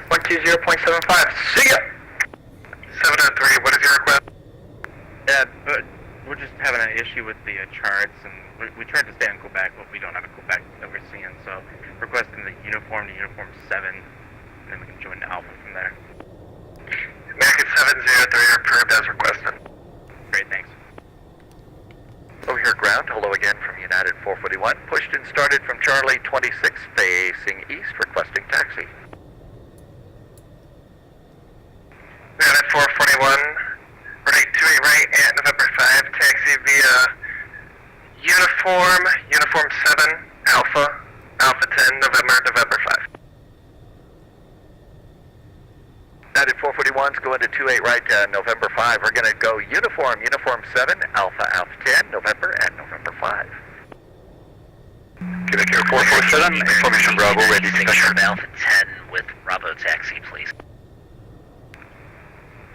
120.75, see ya! 703, what is your request? Yeah, but we're just having an issue with the charts, and we tried to stay on Quebec, but we don't have a Quebec that we're seeing, so requesting the uniform to uniform 7, and then we can join the Alpha from there. American 703 approved as requested. Great, thanks. Over here ground, hello again from United 441, pushed and started from Charlie 26 facing east, requesting taxi. United 441, running 28 right at November 5, taxi via Uniform 7, Alpha 10, November 5. United 441's going to 28 right, November 5. We're going to go Uniform 7, Alpha 10, November and November 5. Quebec Air 447, information Bravo, ready to touch. Alpha 10 with Bravo taxi, please.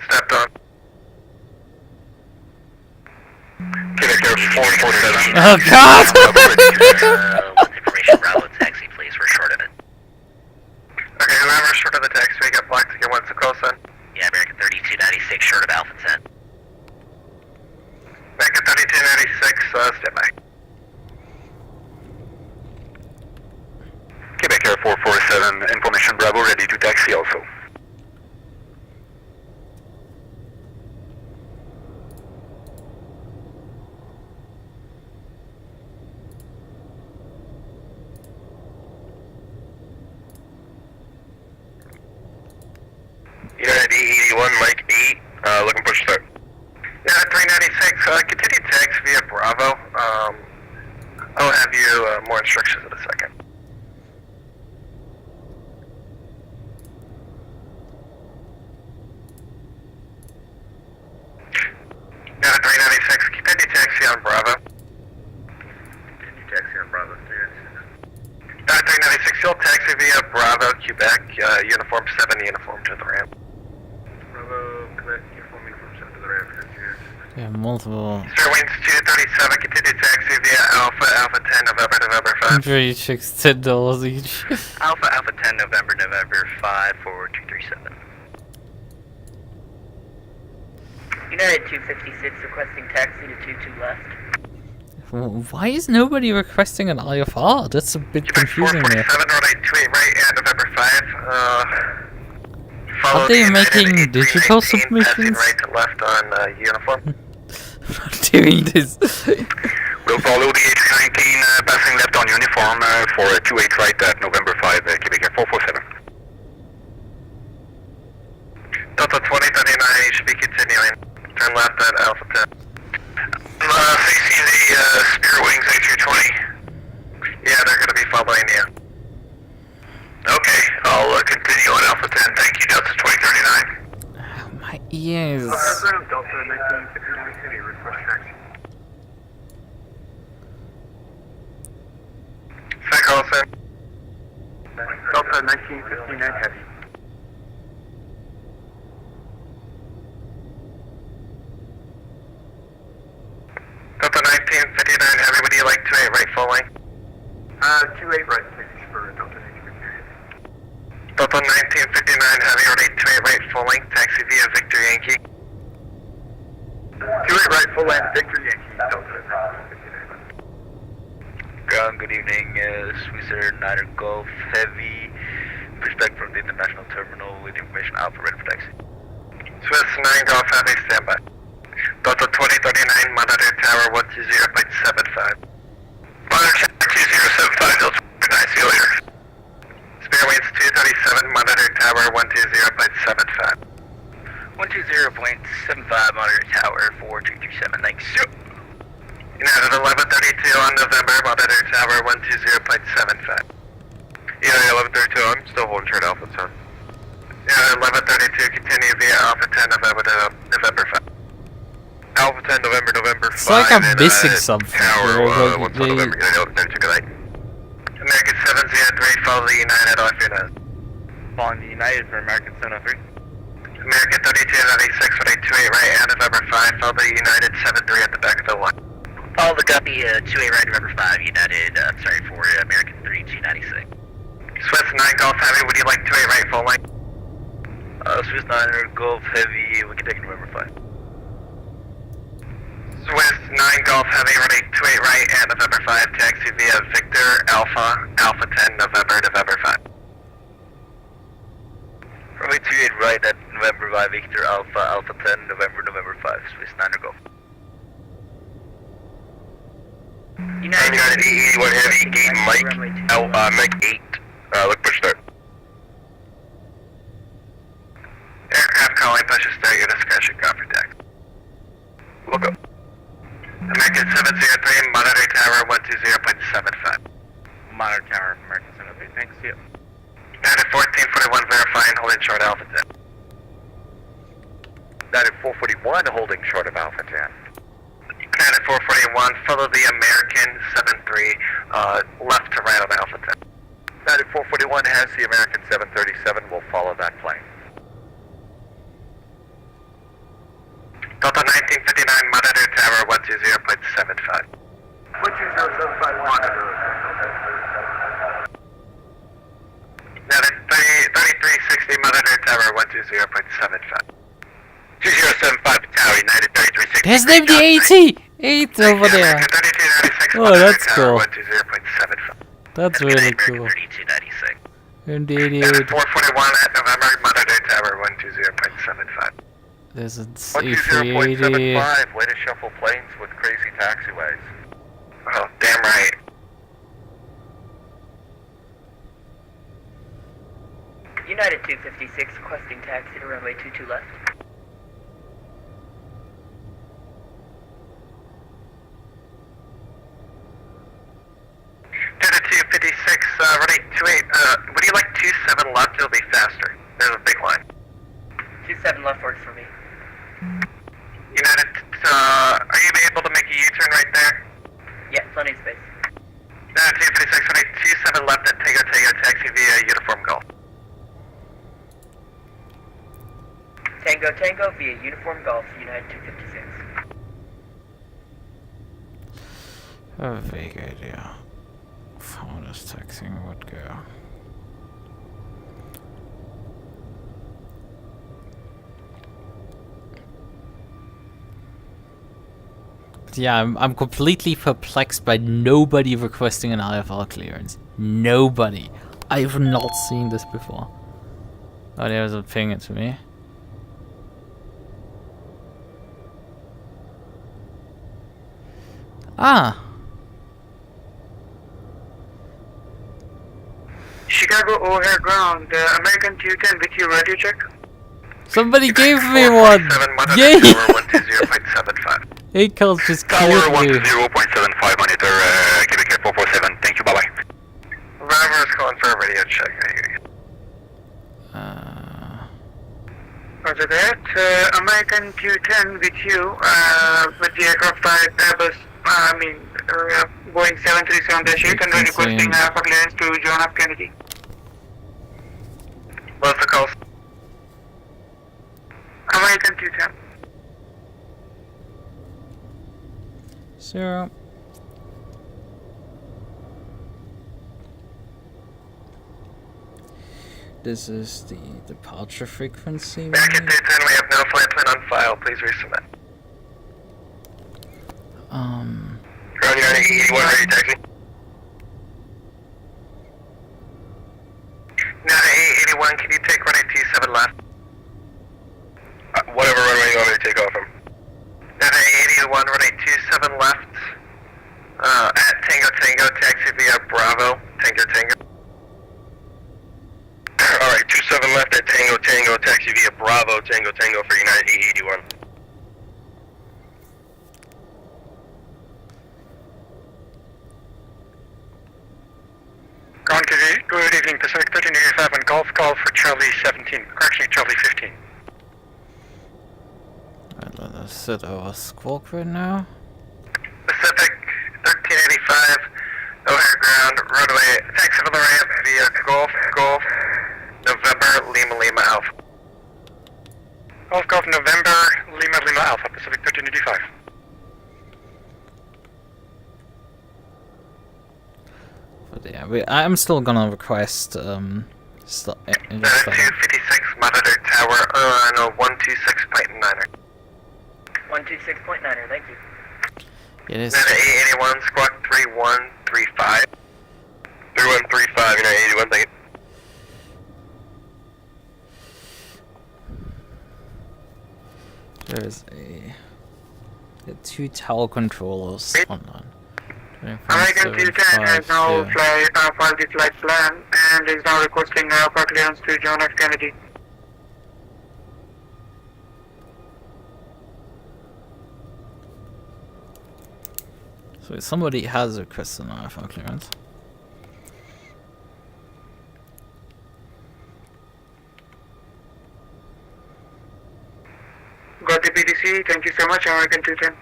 Stepped on. Quebec Air 447. Oh god! With information Bravo taxi, please. We're short of it. Okay, whoever's short of the taxi, we got black to get one so close in. Yeah, American 3296 short of Alpha 10. American 3296, stand by. Quebec Air 447, information Bravo, ready to taxi also. 391, Mike 8, looking push start. Yeah, 396, continue tags via Bravo. I'll have you more instructions in a second. Yeah, 396, continue taxi on Bravo. Continue taxi on Bravo, 396. 396, you'll taxi via Bravo, Quebec, uniform 7, uniform to the ramp. Bravo, Quebec, uniform 7 to the ramp. Yeah, multiple. Wings 237, continue taxi via Alpha 10, November 5. Very chicks, $10 each. Alpha 10, November 5, forward 237. United 256 requesting taxi to 22 left. Why is nobody requesting an IFR? That's a bit confusing there. 447, runway 28 right, and November 5. Are they making digital submissions? Right to left on uniform. I'm not doing this. We'll follow the A319 passing left on uniform for 28 right at November 5, Quebec 447. Delta 2039, you should be continuing. Turn left at Alpha 10. Facing the Spirit Wings A320. Yeah, they're going to be following you. Okay, I'll continue on Alpha 10. Thank you, Delta 2039. Oh, my ears. Delta 1959 City, request taxi. San Carlson. Delta 1959 Heavy. Delta 1959 Heavy, would you like 28 right full lane? 28 right, please, for Delta 1959. Delta 1959 Heavy, already 28 right full lane, taxi via Victor Yankee. 28 right full lane, Victor Yankee, Delta 1959. Ground, good evening, Swisser 9er Golf Heavy. Prospect from the international terminal with information Alpha ready for taxi. Swiss 9 Golf Heavy, standby. Delta 2039, monitor tower 120.75. Monitor tower 2075, Delta 29, see you later. Spirit Winds 237, monitor tower 120.75. 120.75, monitor tower 4237, thanks. United 1132 on November, monitor tower 120.75. United 1132, I'm still holding short Alpha 10. United 1132, continue via Alpha 10, November 5. Alpha 10, November 5. It's like I'm missing something. Tower, Like they, November, American 703, follow the United off your nose. Following the United for American 703. American 3296, 28 right, and November 5, follow the United 73 at the back of the line. Follow the copy, 28 right, November 5, United, for American 3296. Swiss 9 Golf Heavy, would you like 28 right full length? Swiss 9er Golf Heavy, we can take November 5. Swiss 9 Golf Heavy, ready 28 right, and November 5, taxi via Victor Alpha 10, November 5. Runway 28 right at November 5, Victor Alpha 10, November 5, Swiss 9er Golf. United 881 Heavy, gate Mike 8, look push start. Aircraft calling, push start, your discretion, copy deck. Look up. American 703, monitor tower 120.75. Monitor tower from American 703, thanks, you. United 1441, verifying, holding short Alpha 10. United 441, holding short of Alpha 10. United 441, follow the American 73, left to right on Alpha 10. United 441 has the American 737, will follow that plane. Delta 1959, monitor tower 120.75. 120.75, monitor. United 3360, monitor tower 120.75. 2075 tower, United 3360. there's named the 80! 8 over there. Oh, that's cool. 120.75. That's really cool. 3296. And the United 88. 441 at November, monitor tower 120.75. There's a 120.75, A380. way to shuffle planes with crazy taxiways. Oh, damn right. United 256 requesting taxi to runway 22 left. United 256, runway 28, would you like 27 left? It'll be faster. There's a big line. 27 left works for me. United, are you able to make a U-turn right there? Yeah, plenty of space. United 256, runway 27 left at Tango Tango, taxi via Uniform Golf. Tango Tango via Uniform Golf, United 256. A vague idea of how this taxing would go. Yeah, I'm completely perplexed by nobody requesting an IFR clearance. Nobody. I've not seen this before. Oh, there's a ping it to me. Ah. Chicago O'Hare ground, American 210 with you, radio check. Somebody gave me one! Yay! Tower 120.75. 8 calls just Tower killed me. 120.75, monitor, KDTW 447, thank you, bye-bye. Driver is calling for a radio check, I hear you. Roger that. American 210 with you, with the aircraft type Airbus, Boeing 737-8 and we're requesting for clearance to John F. Kennedy. What's the call? American 210. 0. This is the departure frequency. Back at 210, we have no flight plan on file, please resubmit. Ground United 81, ready taxi. United 81, can you take runway 27 left? Whatever runway you want me to take off from. United 81, runway 27 left. At Tango Tango, taxi via Bravo, Tango Tango. Alright, 27 left at Tango Tango, taxi via Bravo, Tango Tango for United 81. Ground good evening, Pacific 1385 on Golf, call for Charlie 17, actually Charlie 15. Alright, let us set our squawk right now. Pacific 1385, O'Hare ground, runway, taxi to the ramp via Golf, November, Lima, Lima, Alpha. Golf, November, Lima, Lima, Alpha, Pacific 1385. But yeah, I'm still gonna request United 256, monitor tower, 126.9er. 126.9er, thank you. It is. United 881, squawk 3135. 3135, United 81, thank you. There's the 2 tower controllers online. American 210 has now filed the flight plan and is now requesting for clearance to John F. Kennedy. So somebody has requested an IFR clearance. Got the PDC, thank you so much, American 210.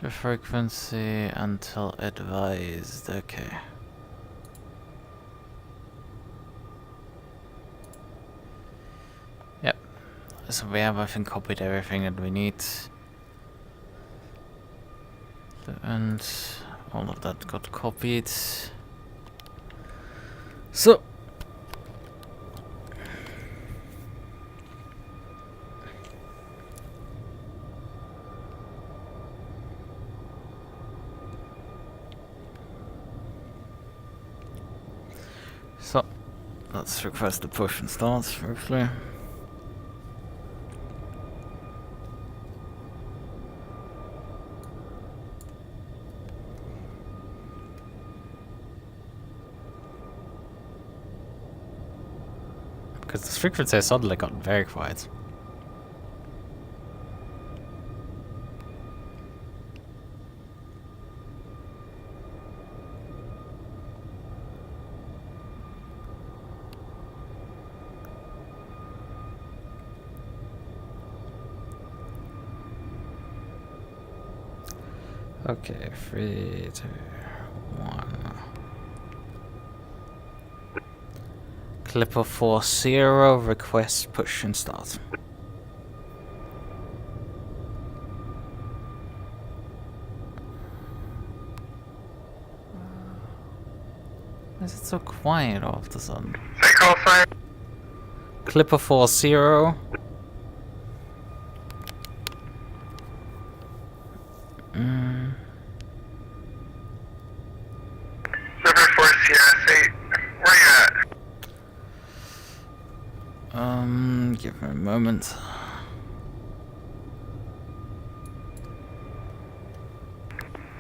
The frequency until advised, okay. Yep, so we have I think copied everything that we need. And all of that got copied. So let's request the push and start briefly. Because the frequency suddenly got very quiet. Okay, 3, 2, 1. Clipper 40, request push and start. Why is it so quiet all of a sudden? Say call sign. Clipper 40. River 4 CS8. Where you at? Give me a moment.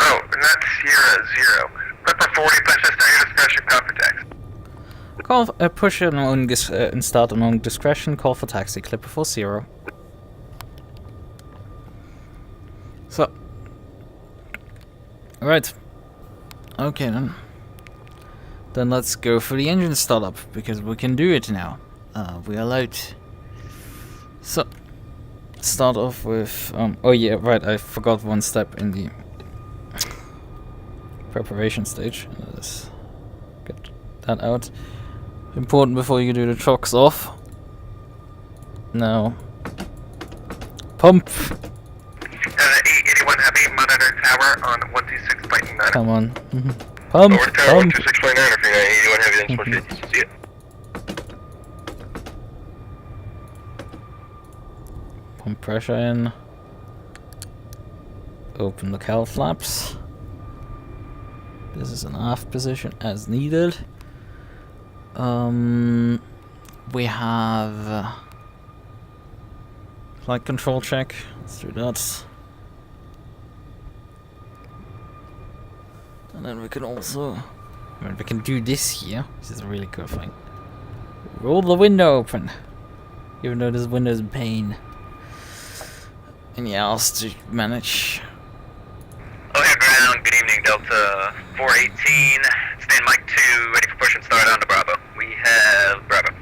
Oh, and that's Sierra 0. Clipper 40, push us down your discretion, call for text. Call push and start on own discretion. Call for taxi. Clipper 40. So. Right. Okay then. Then let's go for the engine startup because we can do it now. We are allowed. So. Start off with. Oh yeah, right. I forgot one step in the preparation stage. Let's get that out. Important before you do the chocks off. Now. Pump. 881 Heavy, monitor tower on 126.9. Come on. Pump. Over tower Pump. 126.9, if you're 881 Heavy, then supposed to see it. Pump pressure in. Open the cowl flaps. This is an aft position as needed. We have flight control check. Let's do that. And then we can also, we can do this here, which is a really good thing. Roll the window open, even though this window is a pain in the ass to manage. Oh, yeah, ground. Good evening, Delta 418. Stand mic 2, ready for push and start on to Bravo. We have Bravo.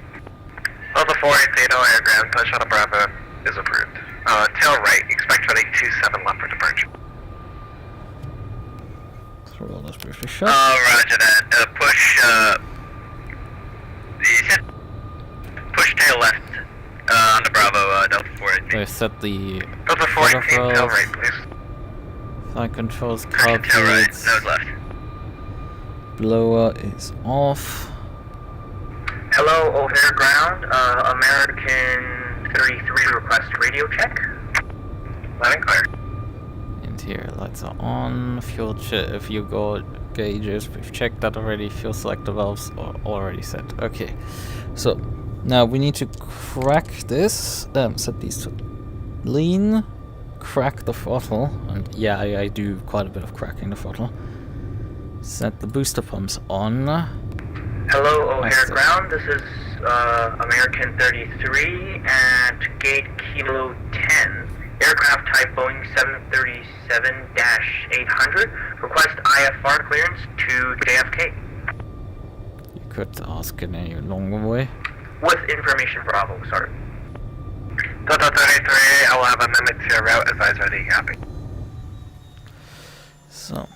Delta 418, oh, air ground, push on a Bravo is approved. Tail right, expect running 27 left for departure. Roll this briefly shut. Roger that. Push tail left on the Bravo, Delta 418. We set the Delta 418, tail right, please. flight controls Correction, tail right, copied. nose left. Blower is off. Hello, O'Hare Ground. American 33 request radio check. Landing clear. Interior lights are on. Fuel gauges. We've checked that already. Fuel selector valves are already set. Okay. So now we need to crack this. Set these to lean. Crack the throttle. And yeah, I do quite a bit of cracking the throttle. Set the booster pumps on. Hello, O'Hare Ground. This is American 33 at gate Kilo 10. Aircraft type Boeing 737-800. Request IFR clearance to JFK. You could ask in a longer way. With information Bravo, sorry. Delta 33, I will have amendment to your route, advise ready, copy. So,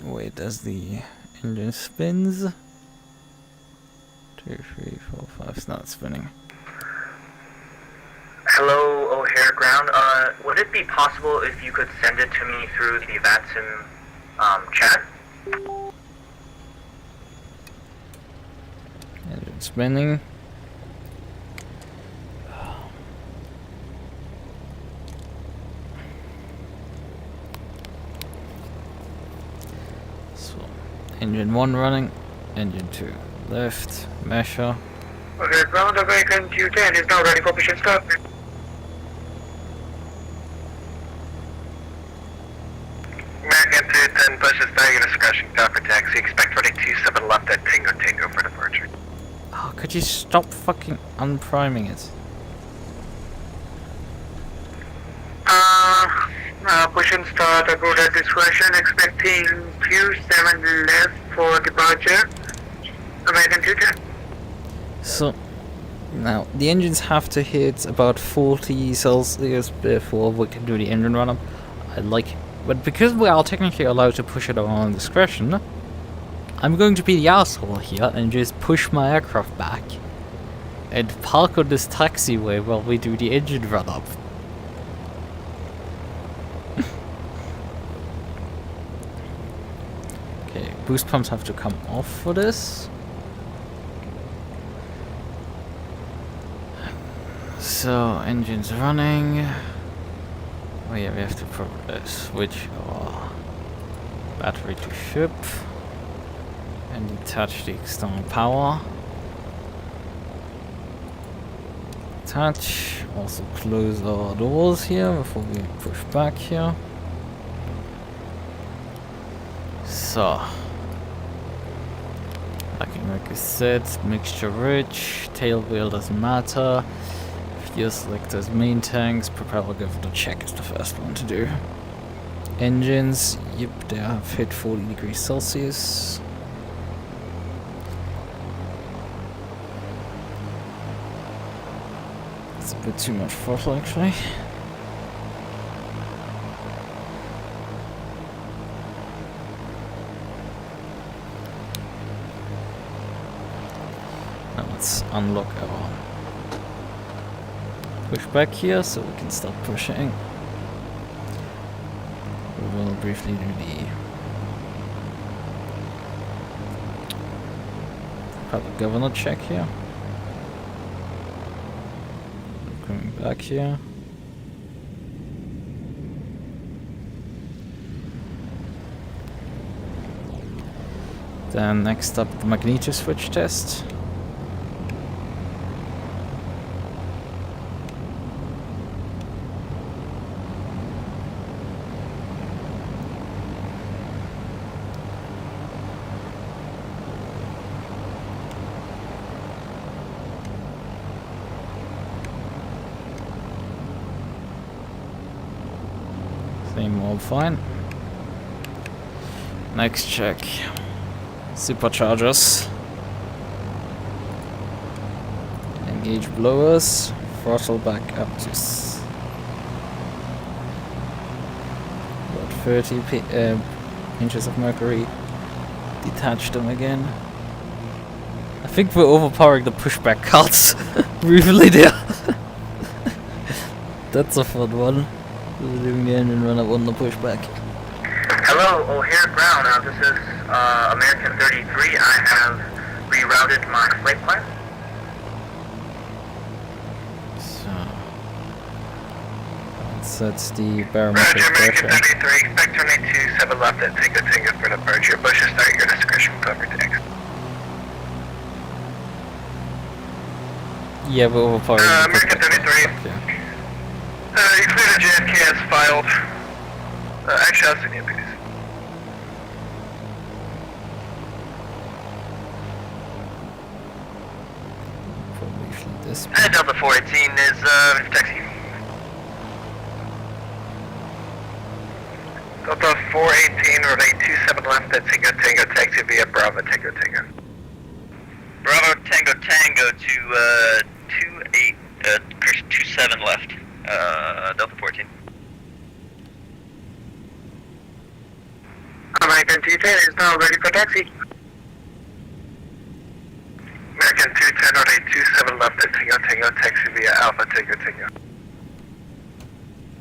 wait as the engine spins. 2, 3, 4, 5. It's not spinning. Hello, O'Hare Ground. Would it be possible if you could send it to me through the VatSim chat? Engine spinning. So, engine 1 running, engine 2 left, measure. Okay, ground American 210 is now ready for push and start. American 210, pushes down your discretion, call for taxi, expect running 27 left at Tango Tango for departure. Oh, could you stop fucking unpriming it? Push and start about at discretion, expecting Q7 left for departure. American 210. So, now, the engines have to hit about 40 Celsius before we can do the engine run-up. I like it. But because we are technically allowed to push it on discretion, I'm going to be the asshole here and just push my aircraft back and park on this taxiway while we do the engine run-up. Okay, boost pumps have to come off for this. So, engine's running. Oh yeah, we have to probably switch our battery to ship and detach the external power. Attach. Also close our doors here before we push back here. So, like I said, mixture rich, tail wheel doesn't matter. Fuel selectors, main tanks, propeller governor check is the first one to do. Engines, yep, they have hit 40 degrees Celsius. It's a bit too much throttle actually. Now let's unlock our push back here so we can start pushing. We will briefly do the propeller governor check here. Coming back here. Then next up the magneto switch test. Same all fine. Next check. Superchargers. Engage blowers. Throttle back up to about 30 inches of mercury. Detach them again. I think we're overpowering the pushback cards briefly there. That's a fun one. We're doing the engine run up on the pushback. Hello, O'Hare Ground. This is American 33. I have rerouted my flight plan. So that's the barometric Roger, American pressure. 33, expect turning 27 left at Tingo for departure. Bushes start your discretion, cover to exit. Yeah, we're overpowering the American pushback 33. cards, yeah. You cleared a JFK as filed. Actually, I'll send you a piece. Probably fleet this. Delta 418 is taxi. Delta 418, relay 27 left at Tingo, taxi via Bravo, Tingo. Bravo Tango to 27 left. Delta 14. American 210 is now ready for taxi. American 210, relay 27 left at Tingo, taxi via Alpha, Tingo.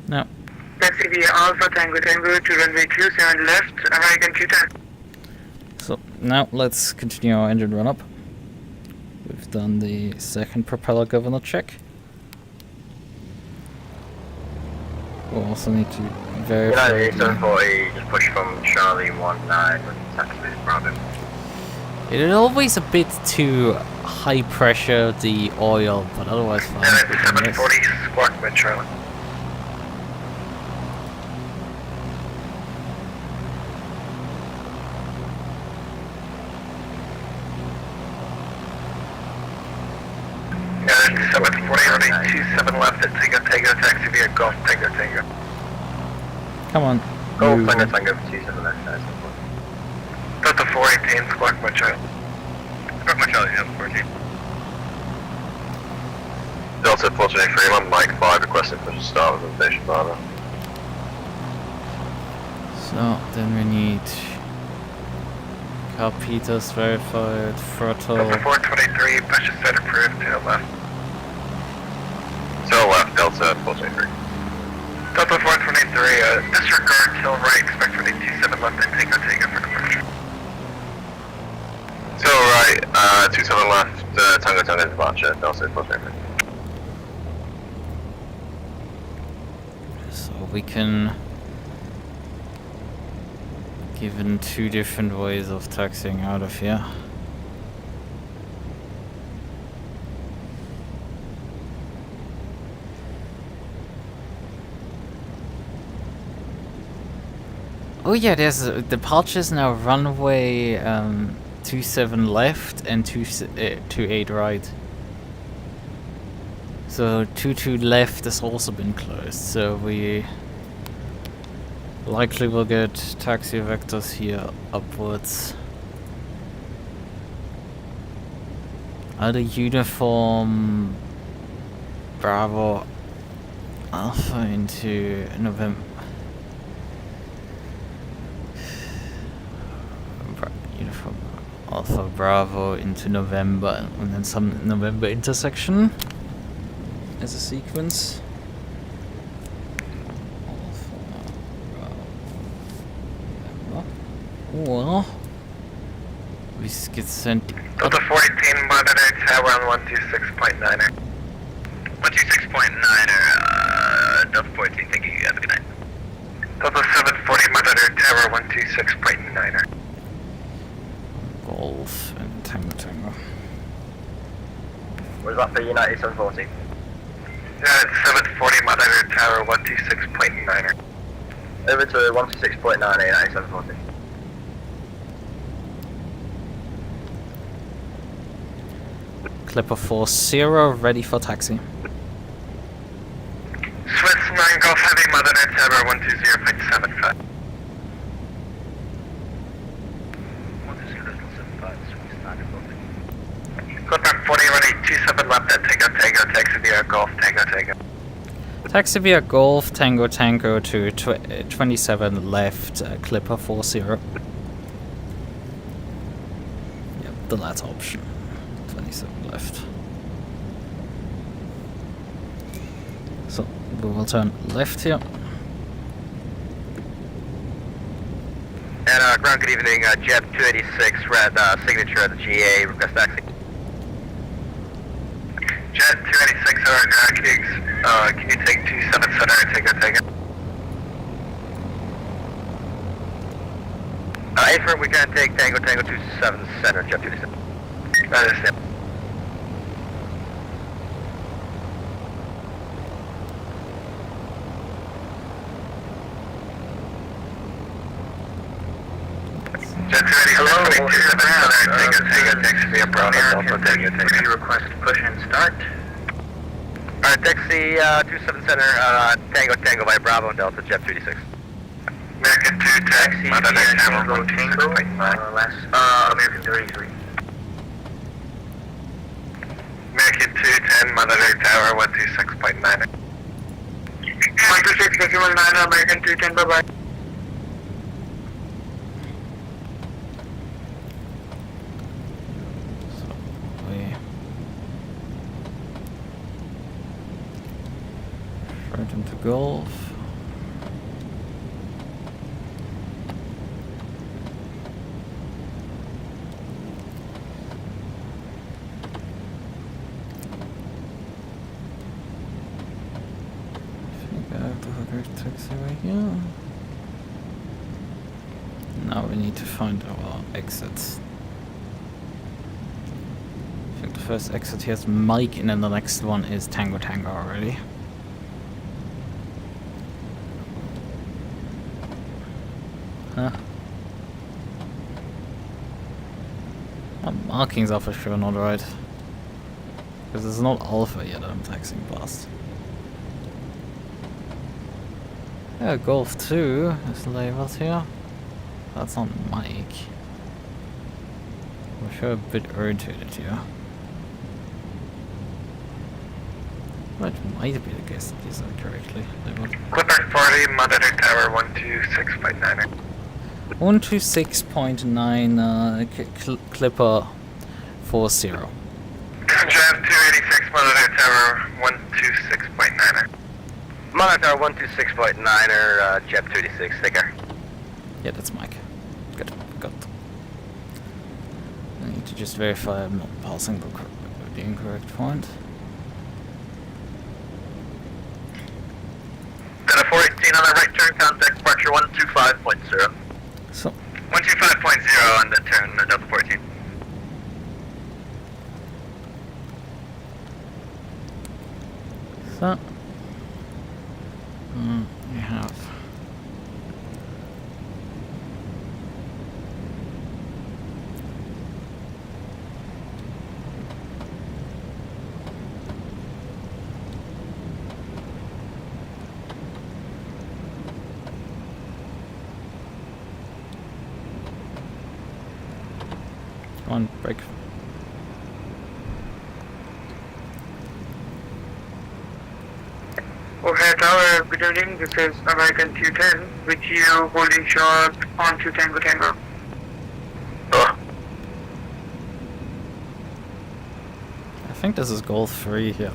No. Taxi via Alpha Tango to runway 27 left, American 210. So now let's continue our engine run up. We've done the second propeller governor check. We'll also need to verify. United 740, just push from Charlie 19 with taxi Bravo. It is always a bit too high pressure, the oil, but otherwise fine. We can miss. 740, squawk with Charlie. 27 left at Tango Tango, taxi via Golf Tango Tango. Come on. Golf move. Tango Tango, 27 left, Delta 418, Squawk My Child. Squawk My Child, yeah, 14. Delta 423, I'm Mike 5, requesting push to start with Station Bravo. So, then we need Carpetas verified, Throttle. Delta 423, push to start approved, tail left. Tail left, Delta 423. Delta 423, disregard tail right, expect for the 27 left and Tango Tango for departure. Tail right, 27 left, Tango Tango departure, Delta 423. So we can, given two different ways of taxiing out of here. Oh yeah, there's departures now runway 27 left and 28 right. So 22 left has also been closed, so we likely will get taxi vectors here upwards. Either uniform Bravo Alpha into November. Uniform Alpha Bravo into November, and then some November intersection as a sequence. Alpha Bravo. Well, we get sent. Delta 418, monitor tower on 126.9er. 126.9er, Delta 14, thank you, have a good night. Delta 740, monitor tower 126.9er. Golf and Tango Tango. Was that for United 740? United 740, monitor tower 126.9er. Over to 126.9 United 740. Clipper 40 ready for taxi. Swiss 9 Golf Heavy, monitor tower 120.75. Clipper 40, running 27 left at Tango Tango, taxi via Golf Tango Tango. Taxi via Golf Tango Tango to 27 left, Clipper 40. Yep, the latter option. 27 left. So we will turn left here. And ground, good evening, Jet 286, red signature at the GA, request taxi. Jet 286, ground gigs, can you take 27 center and Tango Tango? Affirm, we can take Tango Tango 27 center, Jet 286. That is it. Jet 286, 27 center, Tango taxi via Bravo, Delta Tango Tango. Request push and start. Alright, taxi 27 center, Tango Tango by Bravo and Delta, Jet 386. American 2 taxi, monitor tower 126.9. American 33. American 210, monitor tower 126.9. 126.9, American 210, bye-bye. So we right into Golf. Taxiway here. Now we need to find our exits. I think the first exit here is Mike, and then the next one is Tango Tango already. Huh? Markings are for sure not right. Because it's not alpha yet I'm taxing past. Yeah, Golf 2 is labeled here. That's not Mike. We're sure a bit irritated here. Well, it might be the case that these are correctly labeled. Clipper 40, Monitor Tower 126.9. 126.9 Clipper 40. Draft 286, Monitor Tower 126.9. Monitor 126.9er, Jeb 286, take care. Yeah, that's Mike. Good, got it. I need to just verify I'm not passing the incorrect point. Delta 418 on the right turn, contact departure 125.0. So, 125.0 on the turn, Delta 14. so we have one break. O'Hare Tower, good evening. This is American 210, with you holding short on to Tango Tango. I think this is Golf 3 here.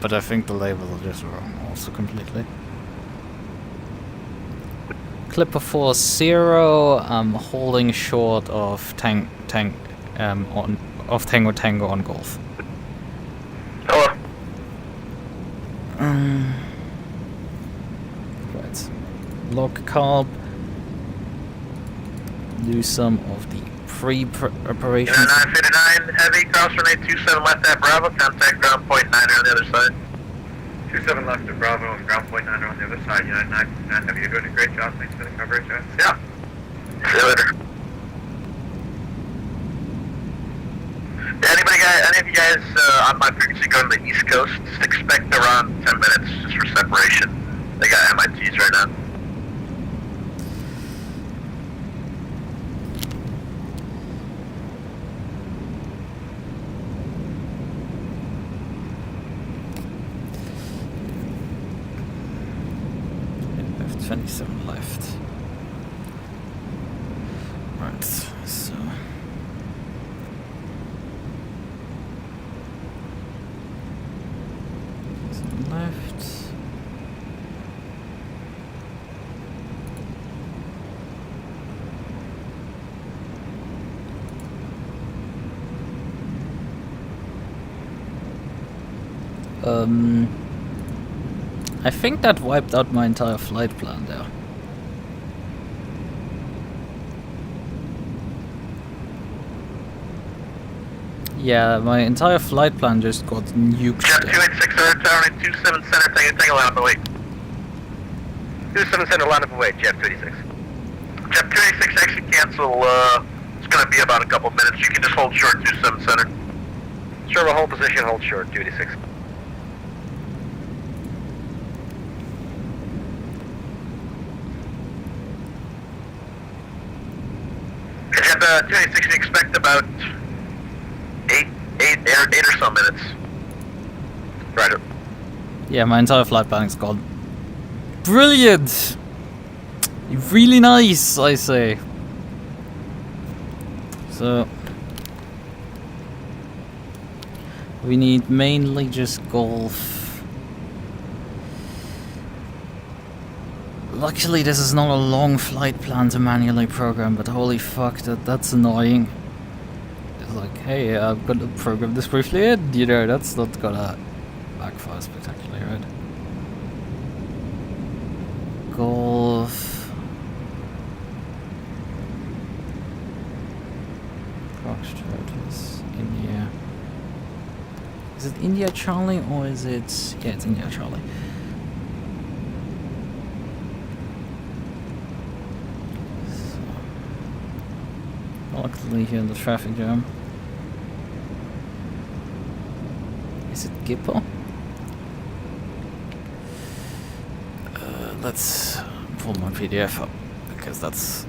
But I think the labels are just wrong also completely. Clipper 40, holding short of Tango Tango on Golf. Hello. Right. Log carb. Do some of the pre-preparations. 959, heavy, cross runway 27 left at Bravo, contact ground point 9 on the other side. 27 left at Bravo and ground point 9 on the other side. United 959, have you doing a great job? Thanks for the coverage. Yeah. See you later. Any of you guys on my frequency going to the East Coast, just expect around 10 minutes just for separation. They got MITs right now. We have 27 left. Right, so left. I think that wiped out my entire flight plan there. Yeah, my entire flight plan just got nuked. Jet there. 286 on tower, 27 center, take a line up and wait. 27 center, line up and wait, Jet 286. Jet 286 actually cancel, it's gonna be about a couple minutes. You can just hold short 27 center. Sure, we'll hold position, hold short, 286. Jet 286, expect about 8 or so minutes. Right. Yeah, my entire flight plan is gone. Brilliant! Really nice, I say. So we need mainly just Golf. Luckily this is not a long flight plan to manually program, but holy fuck, that's annoying. It's like, hey, I've got to program this briefly in, you know, that's not gonna backfire spectacularly, right? Golf. Foxtrot is India. Is it India Charlie or is it... Yeah, it's India Charlie. So, luckily here in the traffic jam. Is it Gipper? Let's pull my PDF up, because that's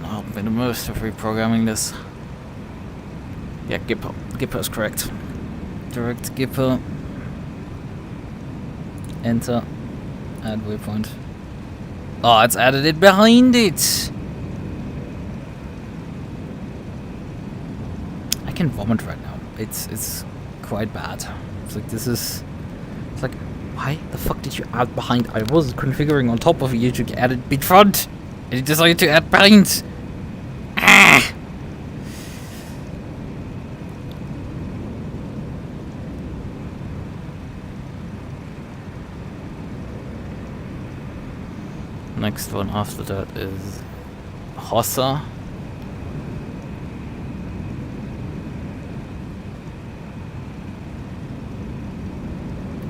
helped me the most of reprogramming this. Yeah, Gipper. Gipper is correct. Direct Gipper. Enter. Add waypoint. Oh, it's added it behind it! I can vomit right now. It's quite bad. It's like this is... It's like, why the fuck did you add behind? I was configuring on top of it, you should add it in front! And you decided to add behind! Ah! Next one after that is Hossa.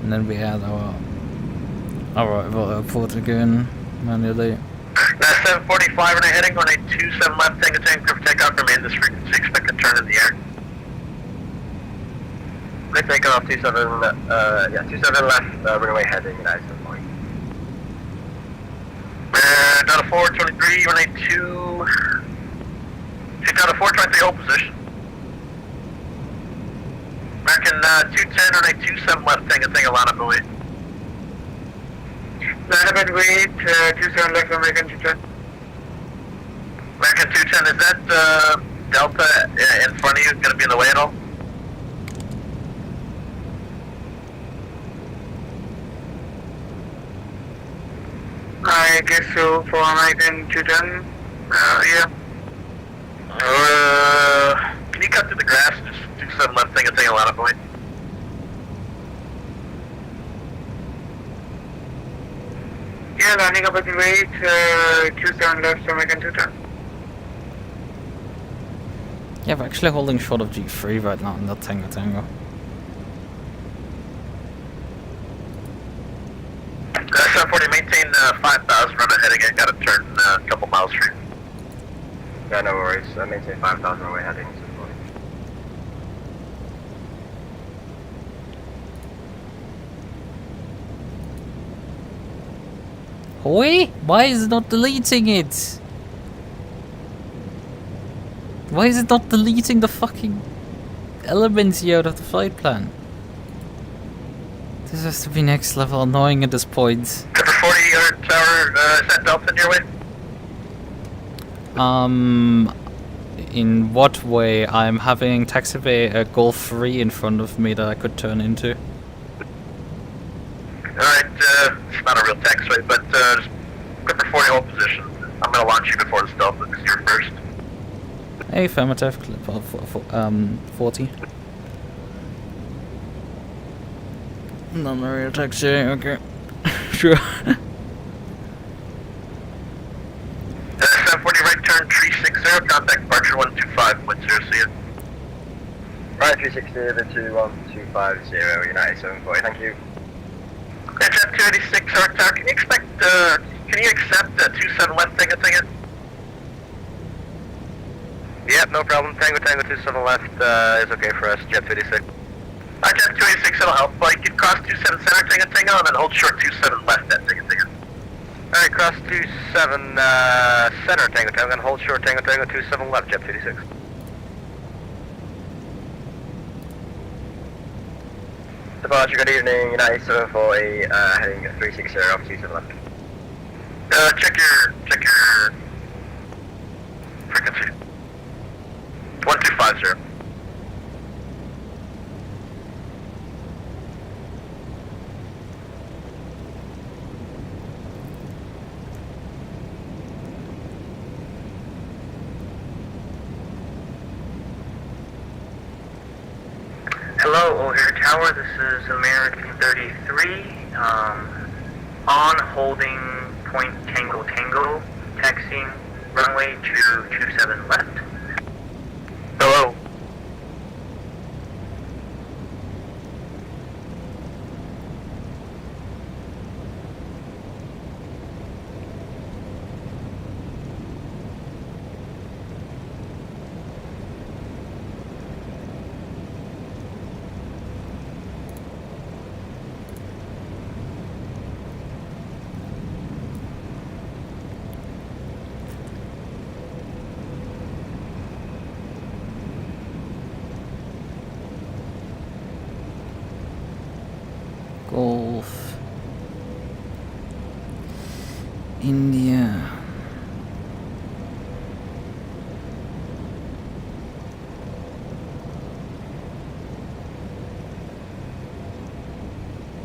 And then we add our port again manually. 745 and a heading on a 27 left, tango tango for takeoff, remain this frequency, expect a turn in the air. Good takeoff, 27 left, runway heading, nice and point. Data 423, runway 2. Data 423, hold position. American 210, runway 27 left, tango tango, line up and wait. Line up and wait, 27 left, American 210. American 210, is that Delta in front of you going to be in the way at all? I guess so, for American 210. Yeah. Can you cut through the grass? Just 27 left, tango tango, line up and wait. Yeah, lining up and wait, 27 left, American 210. Yeah, we're actually holding short of G3 right now in that Tango Tango. 740, maintain 5,000, run ahead again, got to turn a couple miles free. Yeah, no worries. Maintain 5,000 runway heading. 740. Wait, why is it not deleting it? Why is it not deleting the fucking elements here out of the flight plan? This has to be next level annoying at this point. Cover 40 yard tower, is that Delta in your way? In what way? I'm having taxiway Golf 3 in front of me that I could turn into. Alright, it's not a real taxiway, but just Clipper 40 hold position. I'm going to launch you before the stealth because you're first. Hey, affirmative, Clipper 40. Not a real taxiway, okay. Sure. 740 right turn 360, contact departure 125.0, see you. Right, 360 over to 1250, United 740, thank you. Jet 286, Arc Tower, can you accept 27 left, tango tango? Yep, no problem. Tango Tango 27 left is okay for us. Jet 286. Jet 286, it'll help. You can cross 27 center, tango tango, and then hold short 27 left, that tango tango. Alright, cross 27 center Tango Tango, and hold short Tango Tango 27 left, Jet 286. Departure, good evening, United 740, heading 360 off 27 left. Check your frequency. 1250. Hello, O'Hare Tower, this is American 33, on holding point Tango Tango, taxiing runway 227 left. Hello. Golf. India.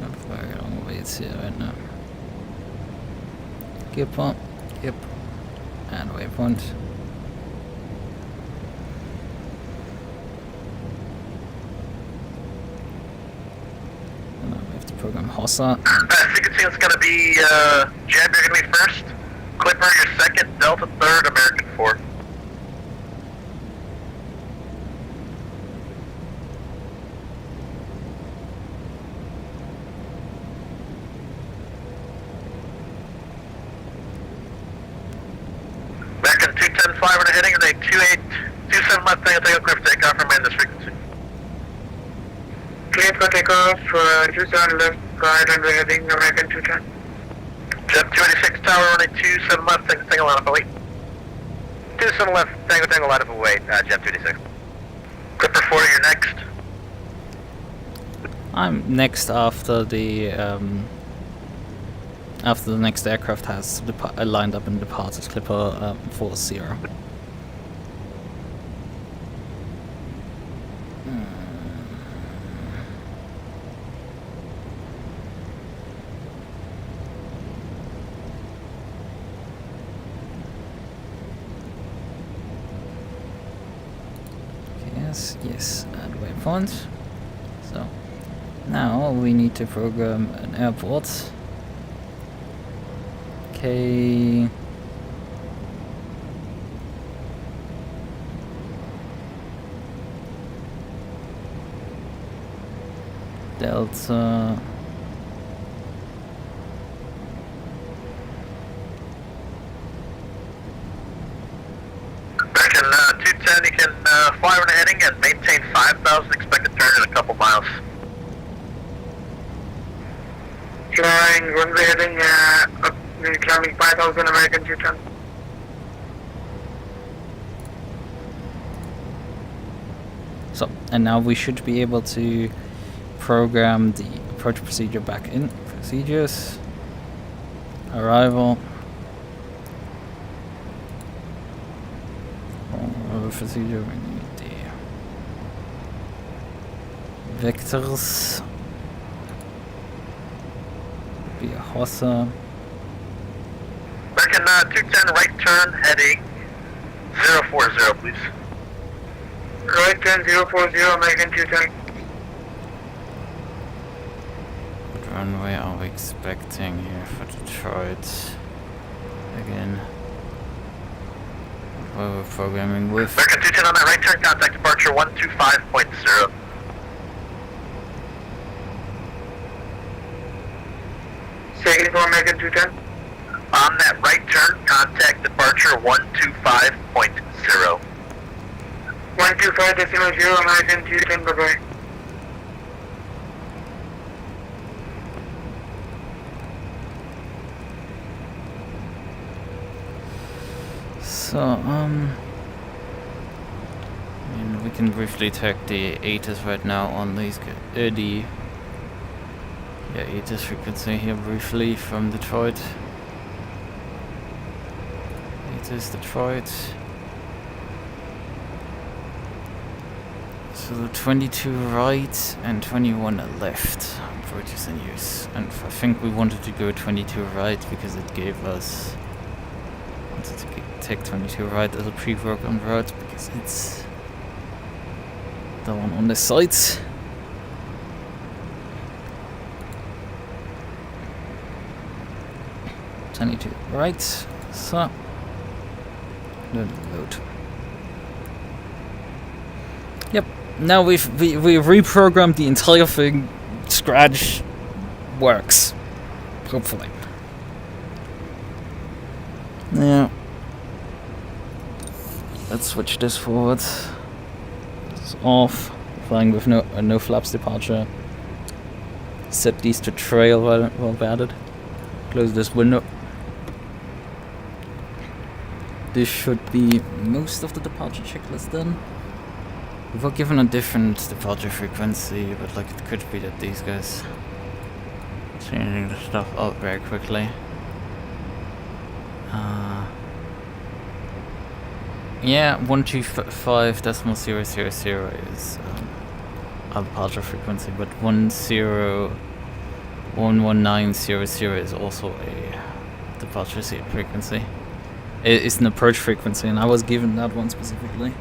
Not very long waits here right now. Keep on. Yep. And waypoint. And now we have to program Hossa. Sequencing is going to be Jeb, you're going to be first. Clipper, you're second. Delta third. American fourth. Back in 210, 5 and a heading, and a 27 left thing, take a clear for takeoff, remain this frequency. Clear for takeoff, 27 left, guide and we're heading American 210. Jet 286 tower, running 27 left, tango line up, await. 27 left, tango line up, await, Jet 286. Clipper 4, you're next. I'm next after the next aircraft has lined up and departed. Clipper 40. Yes, and waypoint. So now we need to program an airport. Okay. Delta. Back in 210, you can fly over the heading and maintain 5,000, expected turn in a couple miles. Flying runway heading, we're climbing 5,000 American 210. So, and now we should be able to program the approach procedure back in. Procedures. Arrival. Procedure, we need the vectors. Be a Hossa. Back in 210, right turn, heading 040, please. Right turn 040 American 210. What runway are we expecting here for Detroit? Again. What we're programming with. Back in 210 on that right turn, contact departure 125.0. Second for American 210. On that right turn, contact departure 125.0. 125.0 American 210, bye-bye. So, I mean, we can briefly check the ATIS right now on these, ATIS frequency here briefly from Detroit. ATIS Detroit. So 22 right and 21 left approaches in use. And I think we wanted to go 22 right because it gave us... wanted to take 22 right as a pre-programmed route because it's the one on the sides. Right, so then load. Yep. Now we reprogrammed the entire thing. Scratch works. Hopefully. Yeah. Let's switch this forward. This is off. Flying with no flaps departure. Set these to trail while added. Close this window. This should be most of the departure checklist done. We were given a different departure frequency, but like it could be that these guys Changing the stuff up very quickly. Yeah, 125.000 is a departure frequency, but 119.000 is also a departure frequency. It's an approach frequency, and I was given that one specifically.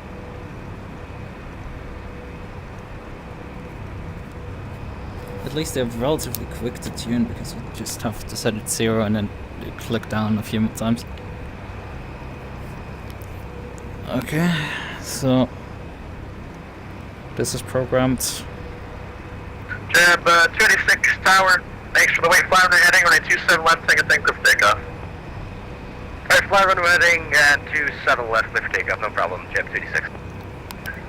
At least they're relatively quick to tune because you just have to set it 0 and then click down a few more times. Okay, so this is programmed. Jab 286 tower, thanks for the wait, fly runway heading, runway 27 left, take lift takeoff. Alright, fly runway heading, 27 left, lift takeoff, no problem, Jab 286.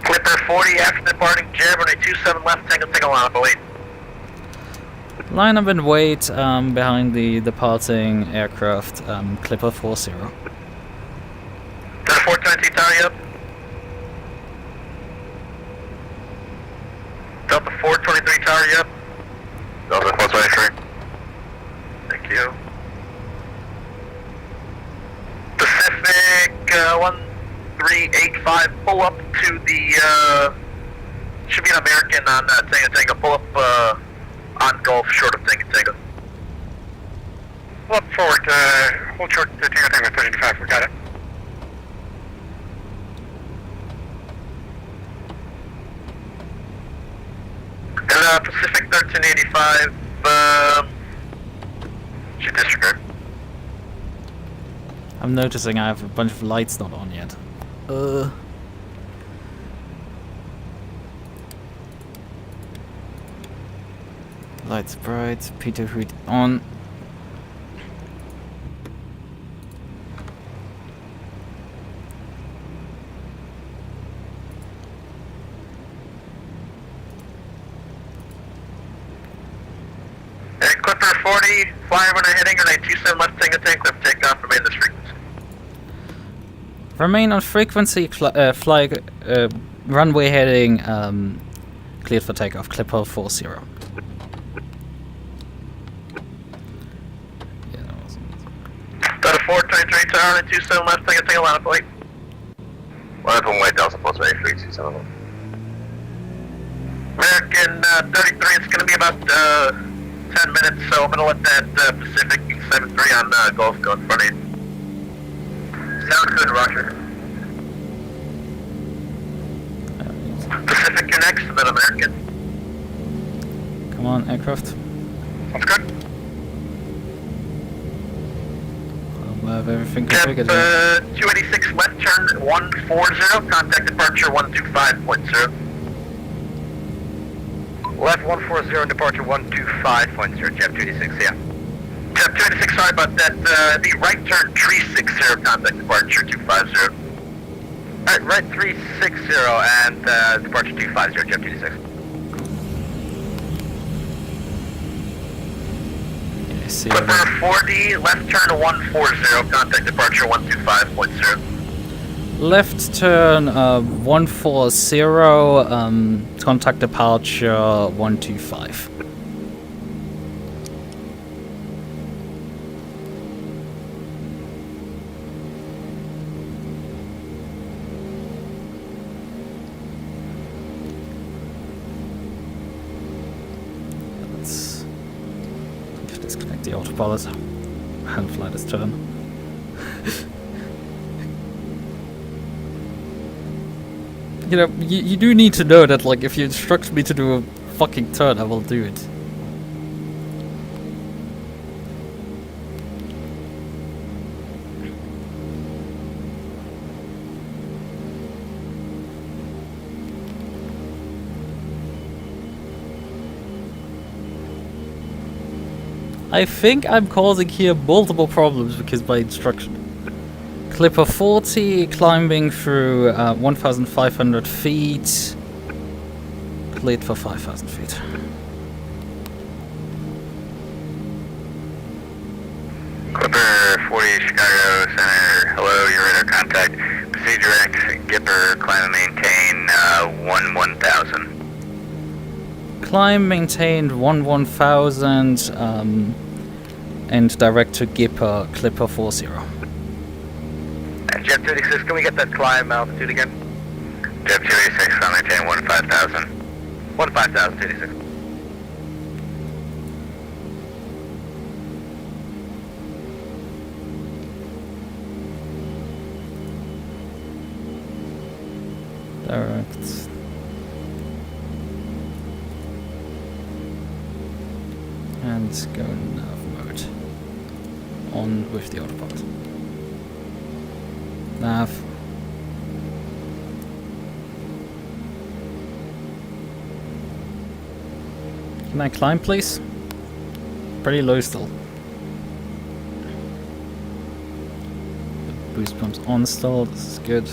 Clipper 40 after departing, Jab, runway 27 left, take a line up and wait. Line up and wait behind the departing aircraft, Clipper 40. Delta 420 tower, yep. Delta 423 tower, yep. Delta 423. Thank you. Pacific 1385, pull up to the, should be an American on Tango, pull up on Gulf, short of Tango. Pull up forward, hold short to Tango 35, we got it. And Pacific 1385, should disregard. I'm noticing I have a bunch of lights not on yet. Lights bright, Peter Hood on. Clipper 40, fly runway heading, runway 27 left, take lift takeoff, remain this frequency. Remain on frequency, fly runway heading, cleared for takeoff, Clipper 40. Delta 423 tower, runway 27 left, take a line up and wait. Line up and wait, Delta 423, 27 left. American 33, it's going to be about 10 minutes, so I'm going to let that Pacific 73 on Gulf go in front of you. Sounds good, Roger. Pacific, you're next, and then American. Come on, aircraft. Sounds good. We'll have everything Jab configured. 286 left turn 140, contact departure 125.0. Left 140, departure 125.0, Jab 286, yeah. Jab 286, sorry about that. The right turn 360, contact departure 250. Alright, right 360 and departure 250, Jab 286. I see. Clipper 40, left turn 140, contact departure 125.0. Left turn 140, contact departure 125. Let's disconnect the autopilot and fly this turn. You know, you do need to know that, like, if you instruct me to do a fucking turn, I will do it. I think I'm causing here multiple problems because my instruction. Clipper 40, climbing through 1,500 feet. Cleared for 5,000 feet. Clipper 40, Chicago Center. Hello, your radar contact. Procedure X, Gipper, climb and maintain 1,000. Climb maintained 1000 and direct to Gipper Clipper 40. And Jet 286, can we get that climb altitude again? Jet 286, I'll maintain 15,000. 15,000, 286. Direct. And go nav mode. On with the autopilot. Nav. Can I climb, please? Pretty low still. The boost pump's on still, this is good.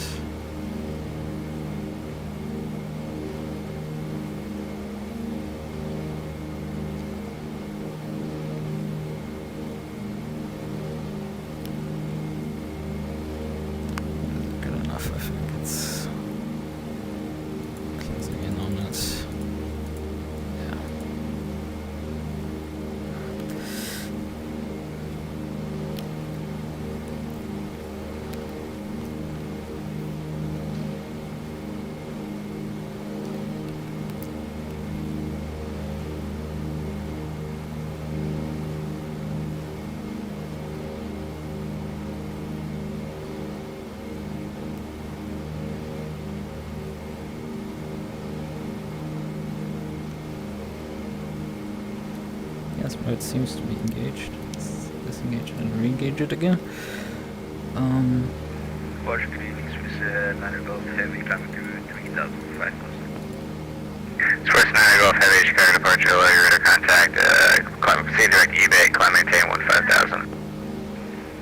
Yes, mode seems to be engaged. Let's disengage and re-engage it again. Large greetings with 9 Golf Heavy climbing to 3,005 Source 9 Golf Heavy, Chicago departure, hello, your radar contact, climb, proceed direct eBay, climb maintain 15,000.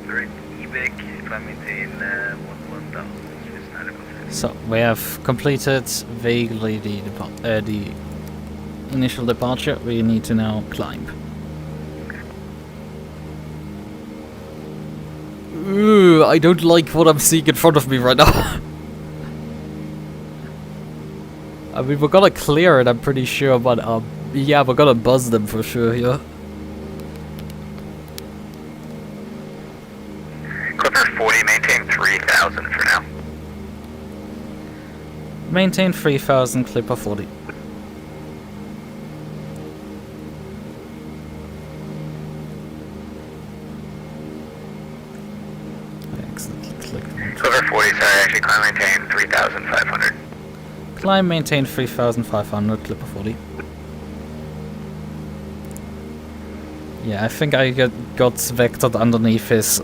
Direct eBay, climb maintain 11,000, Swiss 9 Golf Heavy. So, we have completed vaguely the initial departure. We need to now climb. Ooh, I don't like what I'm seeing in front of me right now. I mean, we're gonna clear it, I'm pretty sure, but yeah, we're gonna buzz them for sure here. Clipper 40, maintain 3,000 for now. Maintain 3000, Clipper 40. Clipper 40, sorry, actually climb maintain 3,500. Climb maintain 3500, Clipper 40. Yeah, I think I got vectored underneath his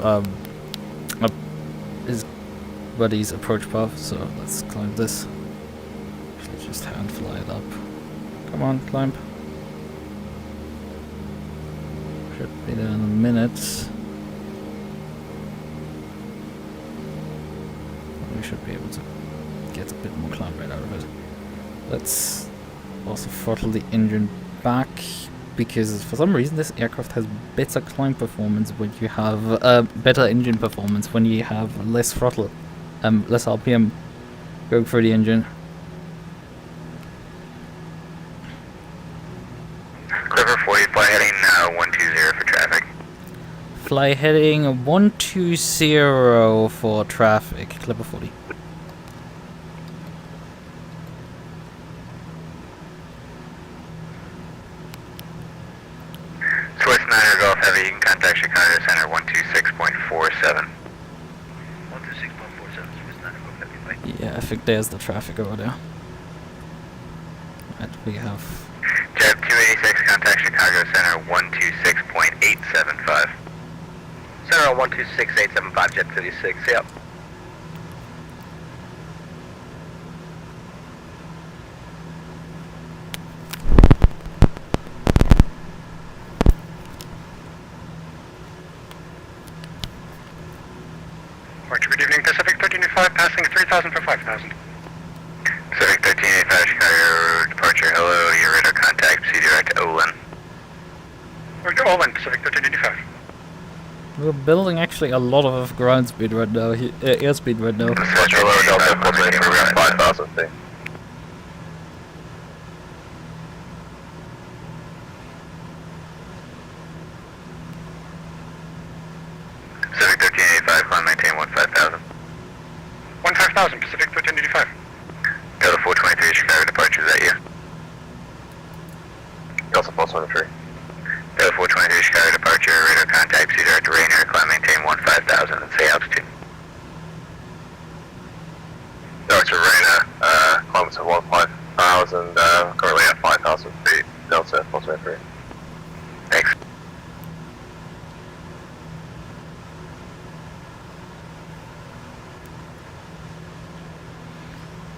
buddy's approach path, so let's climb this. Actually, just hand fly it up. Come on, climb. Should be there in a minute. We should be able to get a bit more climb rate out of it. Let's also throttle the engine back, because for some reason this aircraft has better climb performance when you have better engine performance when you have less throttle, less RPM going through the engine. Clipper 40, fly heading 120 for traffic. Fly heading 120 for traffic, Clipper 40. Swiss 9 Golf Heavy, you can contact Chicago Center 126.47. 126.47, Swiss 9 Golf Heavy, bye. Yeah, I think there's the traffic over there. And we have... Jet 286, contact Chicago Center 126.875. Center 126.875, Jet 56, yep. Good evening, Pacific 1385, passing 3,000 for 5,000. Pacific 1385, Chicago departure, hello, your radar contact, proceed direct to Oulton. We're to Oulton, Pacific 1385. We're building actually a lot of ground speed right now, airspeed right now. Central low Delta, we're around 5,000 feet. 5000, Pacific 1385. Delta 423, Chicago departure, is that you? Delta 423. Delta 423, Chicago departure, radar contact, proceed direct to Rainier, climb maintain 15,000 and say altitude. Dr. Rainier, climb to 15,000, currently at 5,000 feet, Delta 423. Thanks.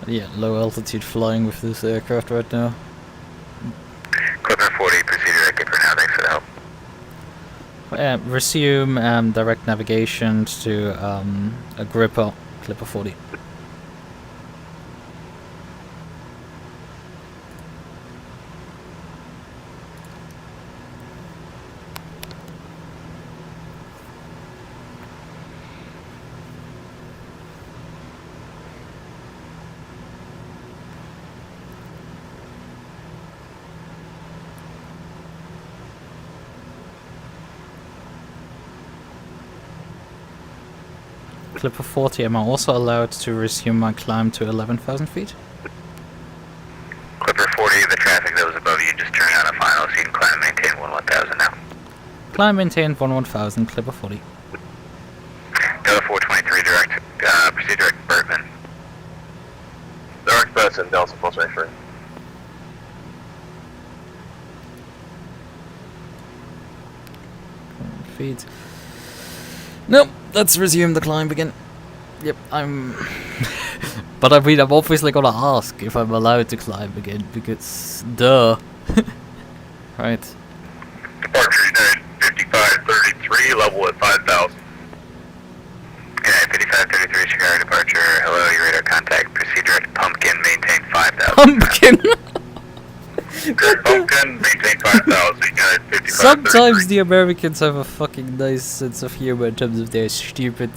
Yeah, low altitude flying with this aircraft right now. Clipper 40, proceed directly for now, thanks for the help. Resume direct navigation to a gripper, Clipper 40. Clipper 40, am I also allowed to resume my climb to 11,000 feet? Clipper 40, the traffic that was above you just turned on a final, so you can climb and maintain 11,000 now. Climb maintain 11,000, Clipper 40. Delta 423, direct, proceed direct to Bergman. Direct Bergman, Delta 423. Feet. Nope, let's resume the climb again. Yep, I'm... But I mean, I'm obviously gonna ask if I'm allowed to climb again, because... Duh. Right. Departure United 5533, level at 5,000. United 5533, Chicago departure. Hello, your radar contact. Proceed direct Pumpkin, maintain 5,000. Pumpkin! Pumpkin, maintain 5,000. United 5533. Sometimes the Americans have a fucking nice sense of humor in terms of their stupid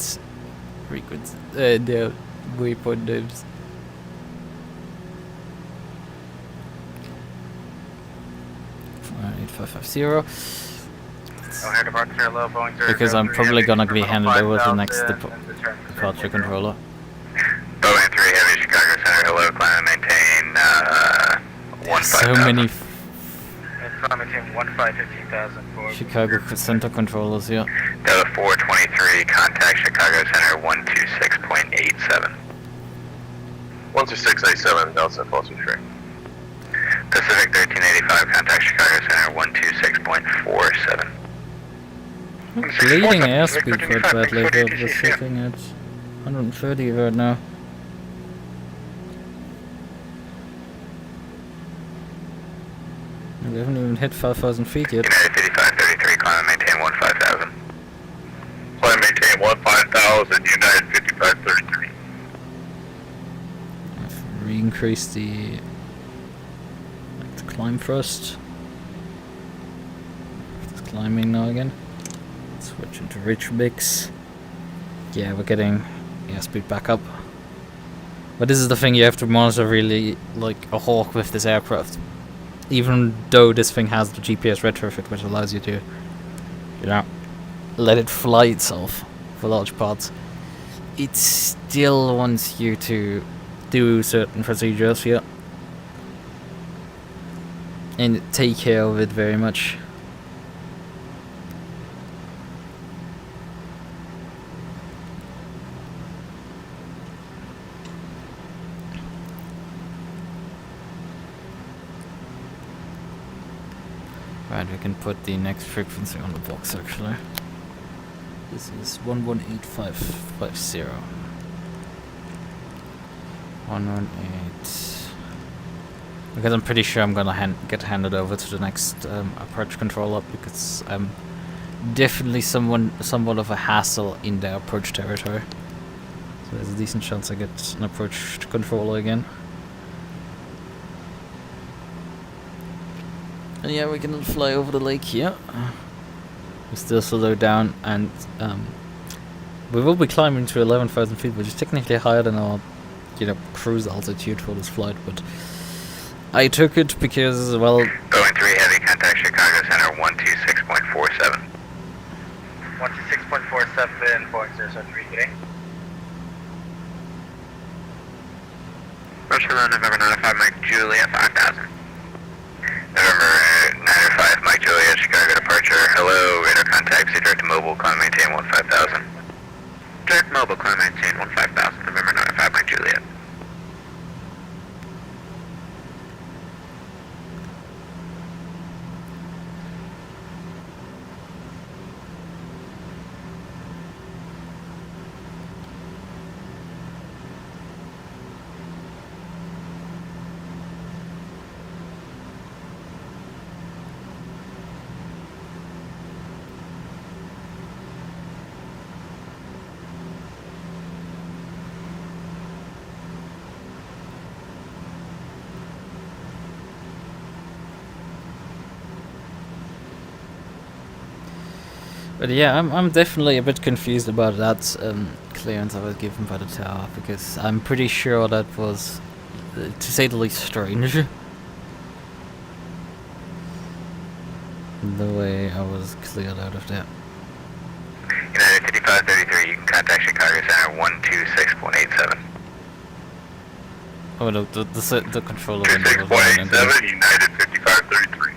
frequency, their waypoint names. Alright, 550. O'Hare departure, low Boeing 0. Because I'm probably gonna be handed over to the next departure controller. Boeing 3 Heavy, Chicago Center. Hello, climb and maintain 1,500. So many Climb maintain 15,000 for Chicago center controllers here. Delta 423, contact Chicago Center 126.87. 126.87, Delta 423. Pacific 1385, contact Chicago Center 126.47. Leading airspeed quite badly, but we're sitting at 130 right now. We haven't even hit 5,000 feet yet. United 5533, climb and maintain 15,000. Climb and maintain 15,000, United 5533. I've re-increased the climb thrust. Just climbing now again. Switch into rich mix. Yeah, we're getting airspeed back up. But this is the thing, you have to monitor really like a hawk with this aircraft. Even though this thing has the GPS retrofit, which allows you to, you know, let it fly itself for large parts, it still wants you to do certain procedures here and take care of it very much. Right, we can put the next frequency on the box actually. This is 118.550. 118. Because I'm pretty sure I'm gonna get handed over to the next approach controller, because I'm definitely somewhat of a hassle in the approach territory. So there's a decent chance I get an approach controller again. And yeah, we can fly over the lake here. We still slow down, and we will be climbing to 11,000 feet, which is technically higher than our, you know, cruise altitude for this flight. But I took it because, well, Boeing 3 Heavy, contact Chicago Center 126.47. 126.47, Boeing 003, getting. hello, November 95, Mike Juliet, 5000. November 95, Mike Juliet, Chicago departure. Hello, radar contact, direct to mobile, climb maintain 15000. Direct mobile, climb maintain 15000, November 95, Mike Juliet. But yeah, I'm definitely a bit confused about that clearance I was given by the tower, because I'm pretty sure that was, to say the least, strange. The way I was cleared out of there. United 5533, you can contact Chicago Center 126.87. Oh no, the controller window was on. 26.87, United 5533.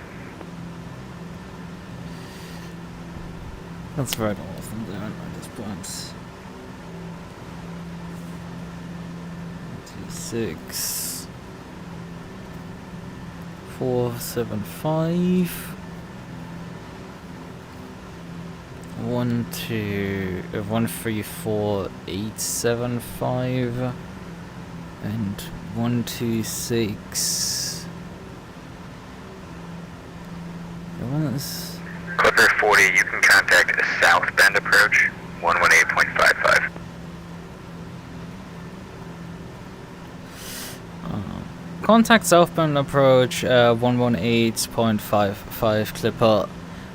That's right, all of them there at this point. 26 475 134875 and 126. The one that's Clipper 40, you can contact a southbound approach 118.55. Contact southbound approach 118.55 Clipper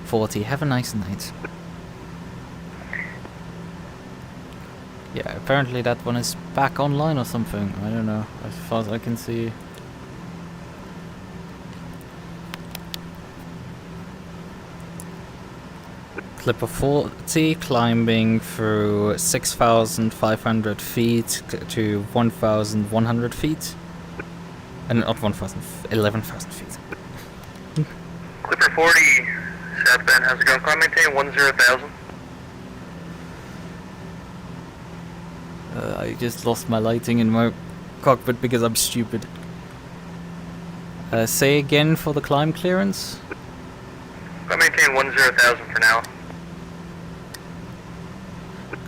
40. Have a nice night. Yeah, apparently that one is back online or something. I don't know, as far as I can see. Clipper 40 climbing through 6,500 feet to 1,100 feet. And not 1,000, 11,000 feet. Clipper 40, southbound, how's it going? Climb maintain 10,000. I just lost my lighting in my cockpit because I'm stupid. Say again for the climb clearance. Climb maintain 10,000 for now.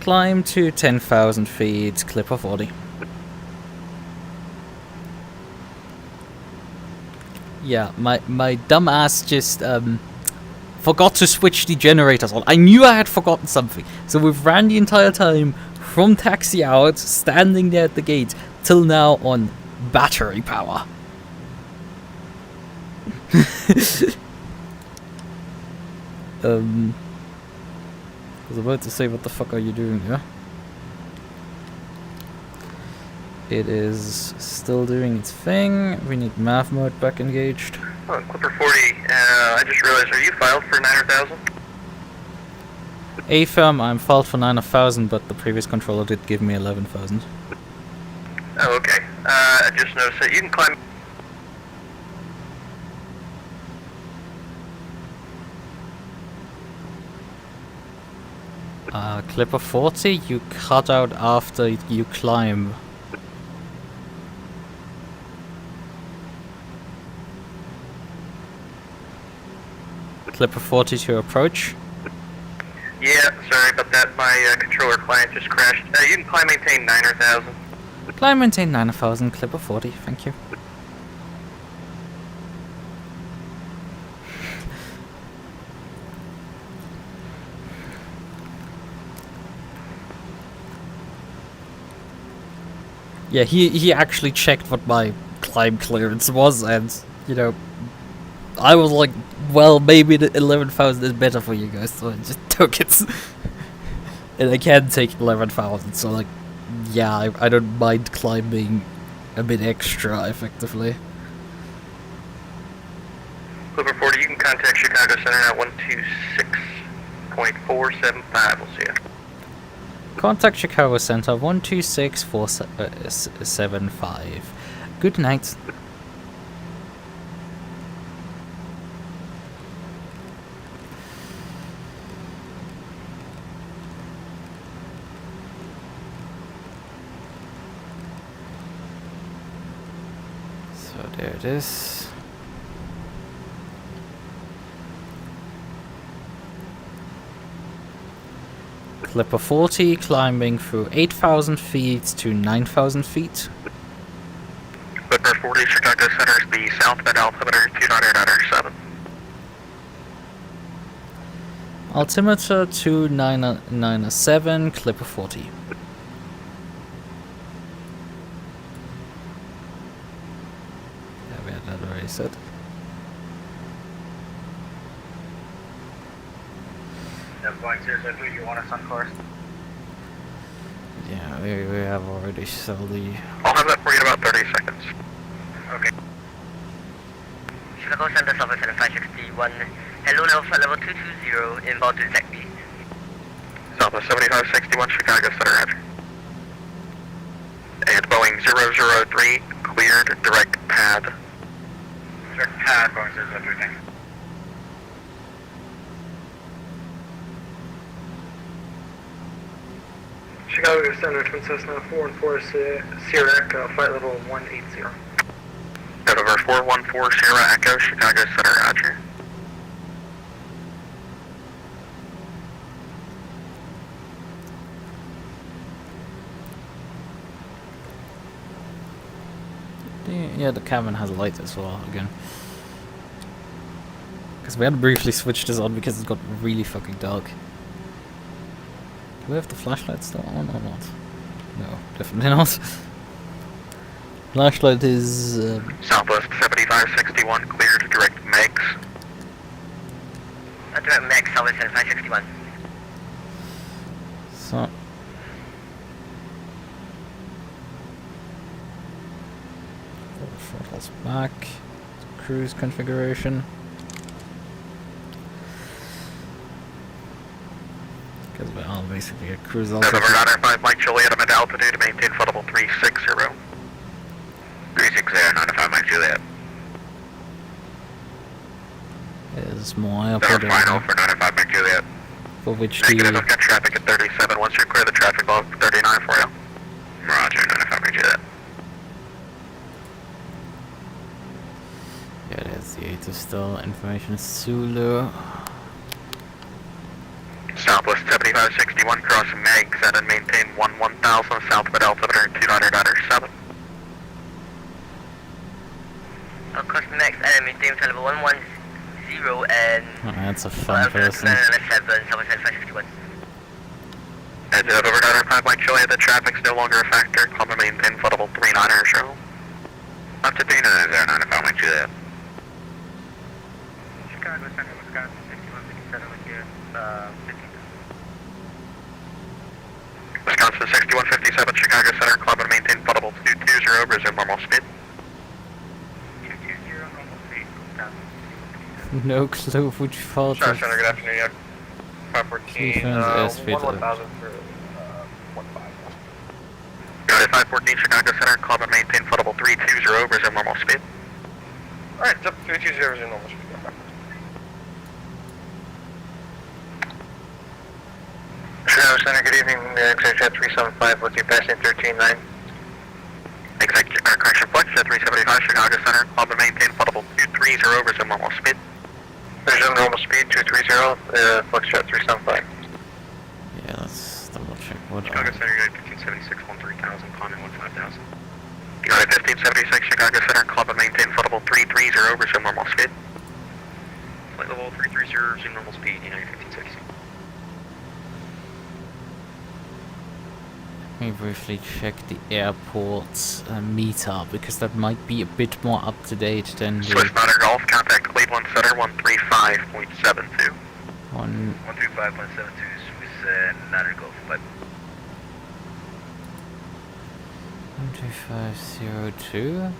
Climb to 10,000 feet, Clipper 40. Yeah, my dumb ass just forgot to switch the generators on. I knew I had forgotten something, so we've ran the entire time from taxi out, standing there at the gate, till now on battery power. I was about to say, what the fuck are you doing here? It is still doing its thing. We need math mode back engaged. Oh, Clipper 40, I just realized, are you filed for 9,000? AFirm, I'm filed for 9,000, but the previous controller did give me 11,000. Oh, okay. I just noticed that you can climb. Clipper 40, you cut out after you climb. Clipper 40 to approach. Yeah, sorry about that. My controller client just crashed. You can climb maintain 9,000. Climb maintain 9,000, Clipper 40, thank you. Yeah, he actually checked what my climb clearance was, and, you know, I was like, well, maybe the 11,000 is better for you guys, so I just took it. And I can take 11,000, so, like, yeah, I don't mind climbing a bit extra, effectively. Clipper 40, you can contact Chicago Center at 126.475. We'll see you. Contact Chicago Center 126.475. Good night. So there it is. Clipper 40 climbing through 8,000 feet to 9,000 feet. Clipper 40, Chicago Center, the southbound altimeter 299.7. Altimeter 2997, Clipper 40. Yeah, we had that already said. Going 002, you want us on course? Yeah, we have already sold the... I'll have that for you in about 30 seconds. Okay. Chicago Center, Southwest Center 561. Hello, level 220, inbound to Zach B. Southwest 7561, Chicago Center, Roger. And Boeing 003, cleared, direct pad. Direct pad, Boeing 003, thanks. Chicago Center, Twin Cessna 414 Sierra Echo, flight level 180. Got over 414 Sierra Echo, Chicago Center, Roger. Yeah, the cabin has a light as well, again. Because we had briefly switched this on because it got really fucking dark. Do we have the flashlight still on or not? No, definitely not. Flashlight is... Southwest 7561, cleared, direct MEGS. Direct MEGS, Southwest 7561. So... Throttles back. Cruise configuration. Because we are basically a cruise altitude. Over 905 Mike Juliet, I'm at altitude to maintain flight level 360. 360, 905 Mike Juliet. There's more Center airport final area, for 905 Mike Juliet. for which Negative, the... I've got traffic at 37. Once you clear the traffic, I'll have 39 for you. Roger, 905 Mike Juliet. Yeah, there's the 8 still. Information is Zulu. Southwest 7561, cross MEGS, and then maintain 1000, southwest altimeter 299.7. Cross MEGS, and maintain flight level 110 and... Oh, that's a fun person. 997, Southwest 7561. As over 905 Mike Juliet, the traffic's no longer a factor. Climb and maintain flight level 39 show. Up to 39 905 Mike Juliet. Chicago Center, Wisconsin 6157 with you, 15. Wisconsin 6157, Chicago Center, climb and maintain flight level 220, resume normal speed. 220, normal speed, Wisconsin. No clue which fault Charlie of... Center, good afternoon, yeah. 514, Defense, 1 S-Fit. 1000 for 15. Got it, 514 Chicago Center, climb and maintain flight level 320, resume normal speed. Alright, it's up 320 is in normal speed. Chicago Center, good evening, XHF 375, what's your passing 139? Correction, flex at 375, Chicago Center, climb and maintain flight level 230, resume normal speed. Resume normal speed, 230, flex jet 375. Yeah, let's double check what... Chicago Center, United 1576, 13000, climbing 15000. United 1576, Chicago Center, climb and maintain flight level 330, resume normal speed. Flight level 330, resume normal speed, United 1576. Let me briefly check the airport's meter, because that might be a bit more up to date than the... Swiss Matter Golf, contact Cleveland Center, 135.72. 135.72 Swiss Matter Golf, but... 12502.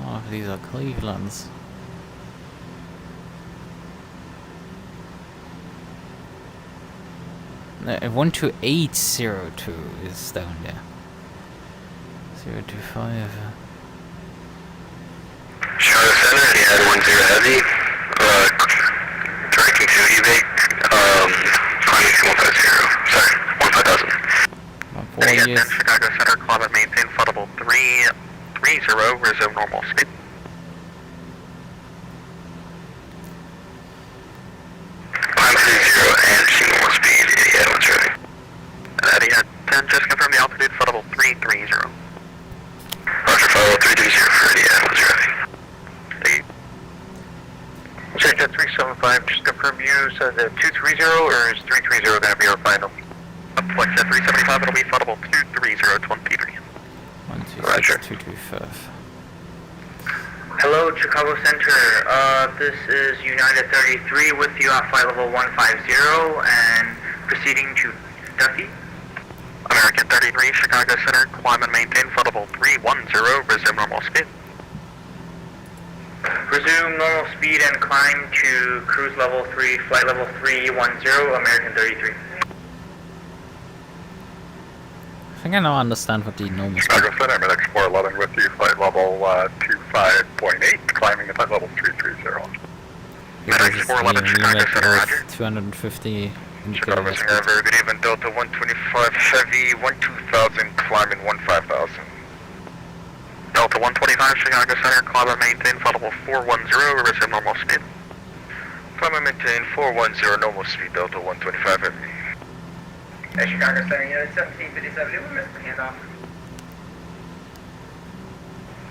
Oh, these are Cleveland's. 12802 is down there. 025. Charlotte Center, he had 10 heavy, directing to evade, climbing to 150, sorry, 15,000. My boy is... Chicago Center, climb and maintain floodable 330, resume normal speed. Climb 30 and see normal speed, Eddie Edwards ready. Eddie had 10, just confirm the altitude, floodable 330. Roger, follow 330 for Eddie Edwards ready. Check that 375, just confirm you said that 230 or is 330 going to be our final? Flex at 375, it'll be floodable 23023. Roger. 225. Hello, Chicago Center. This is United 33 with you at flight level 150 and proceeding to Duffy. American 33, Chicago Center, climb and maintain floodable 310, resume normal speed. Resume normal speed and climb to cruise level 3, flight level 310, American 33. I think I now understand what the normal speed. Chicago Center, MedX 411 with you, flight level 25.8, climbing to flight level 330. MedX 411, Chicago Center, roger. 250 Chicago indicated Center, very good even, Delta 125 heavy, 12,000, climbing 15,000. Delta 125, Chicago Center, climb and maintain floodable 410, resume normal speed. Climb and maintain 410, normal speed, Delta 125 heavy. Hey, Chicago Center, United 1757, we missed the handoff.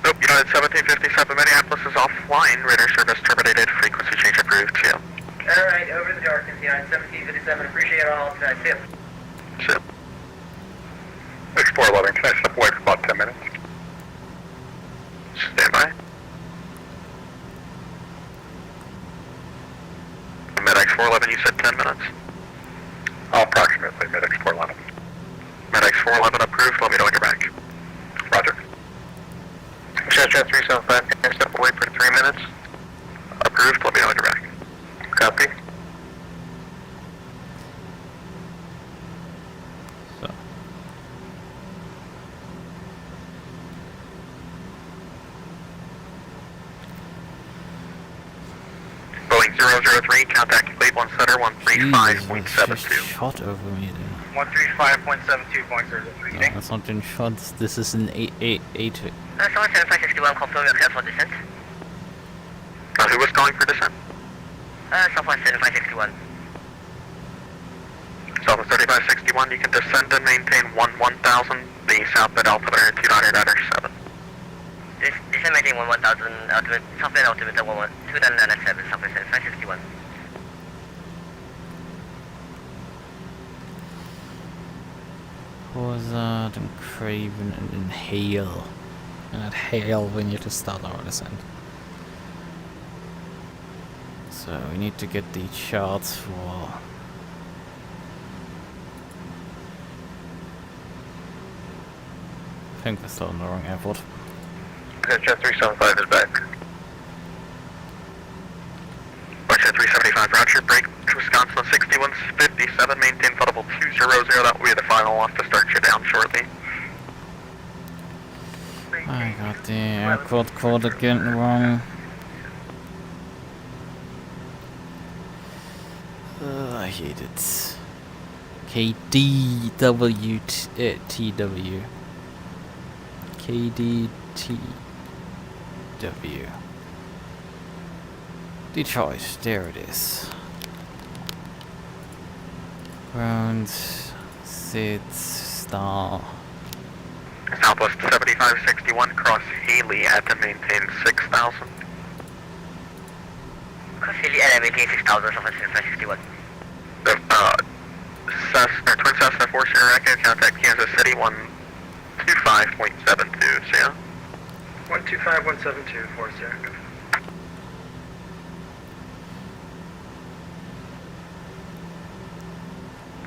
Nope, United 1757, Minneapolis is offline, radar service terminated, frequency change approved, yeah. Alright, over the Darkins, United 1757, appreciate all tonight, see ya. Ship. Explorer 11, can I step away for about 10 minutes? Stand by. MedX 411, you said 10 minutes? Approximately, MedX 411. MedX 411 approved, let me know when you're back. Roger. Jet 375, can I step away for 3 minutes? Approved, let me know when you're back. Copy. So. Boeing 003, contact complete, 1 center, 135.72. Shot over me there. 135.72, Boeing 003. No, that's not in shot. This is an 8. Someone 7561, confirm your clear for descent. Who was calling for descent? Southwest 7561. Southwest 3561, you can descend and maintain 1000, the southbound altimeter 2997. Descend maintain 1000, southbound altimeter 2997, Southwest 7561. Moza and Craven and Inhale. And at Hail we need to start our descent. So we need to get the charts for... I think we're still in the wrong airport. Jet 375 is back. Jet 375, roger, break Wisconsin 6157, maintain floodable 200, that will be the final, we'll have to start you down shortly. I got the airport code again wrong. I hate it. KDTW. KDTW. Detroit, there it is. Ground, sit, star. Southwest 7561, cross Haley at to maintain 6000. Cross Haley at maintain 6000, Southwest 7561. Twin Cessna 40 Echo, contact Kansas City 125.72, see ya? 125.172, 40.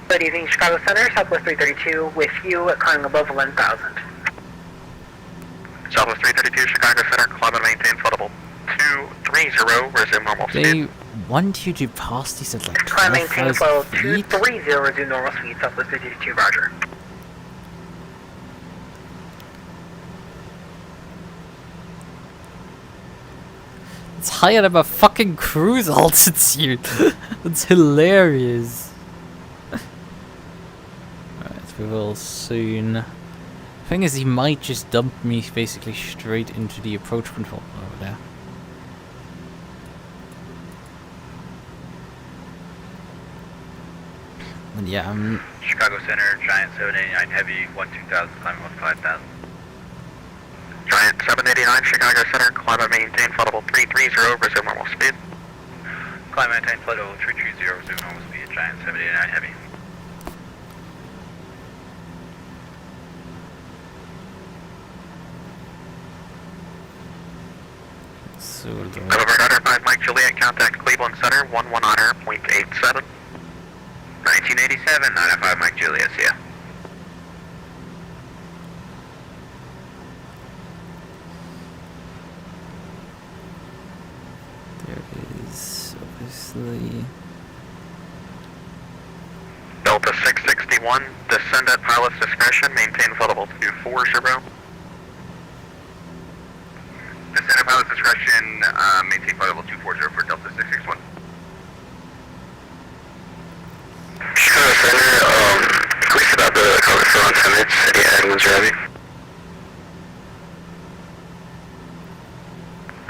Good evening, Chicago Center, Southwest 332, with you at climbing above 11,000. Southwest 332, Chicago Center, climb and maintain floodable 230, resume normal speed. want you to pass these at like Climb maintain 12,000 flight feet? 230, resume normal speed, Southwest 52, roger. It's higher than my fucking cruise altitude. That's hilarious. Alright, we will soon. Thing is, he might just dump me basically straight into the approach control over there. But yeah, Chicago Center, Giant 789 Heavy, 12000, climb 5000. Giant 789, Chicago Center, climb and maintain flight level 330, resume normal speed. Climb and maintain flight level 330, resume normal speed, Giant 789 Heavy. so November 5 Mike Juliet, contact Cleveland Center, 11.87. 1987, 905 Mike Juliet, see ya. there is obviously Delta 661, descend at pilot's discretion, maintain flight level 240. Descend at pilot's discretion, maintain flight level 240 for Delta 661. Chicago Center, police about the cover for on 10 minutes, yeah, everyone's ready.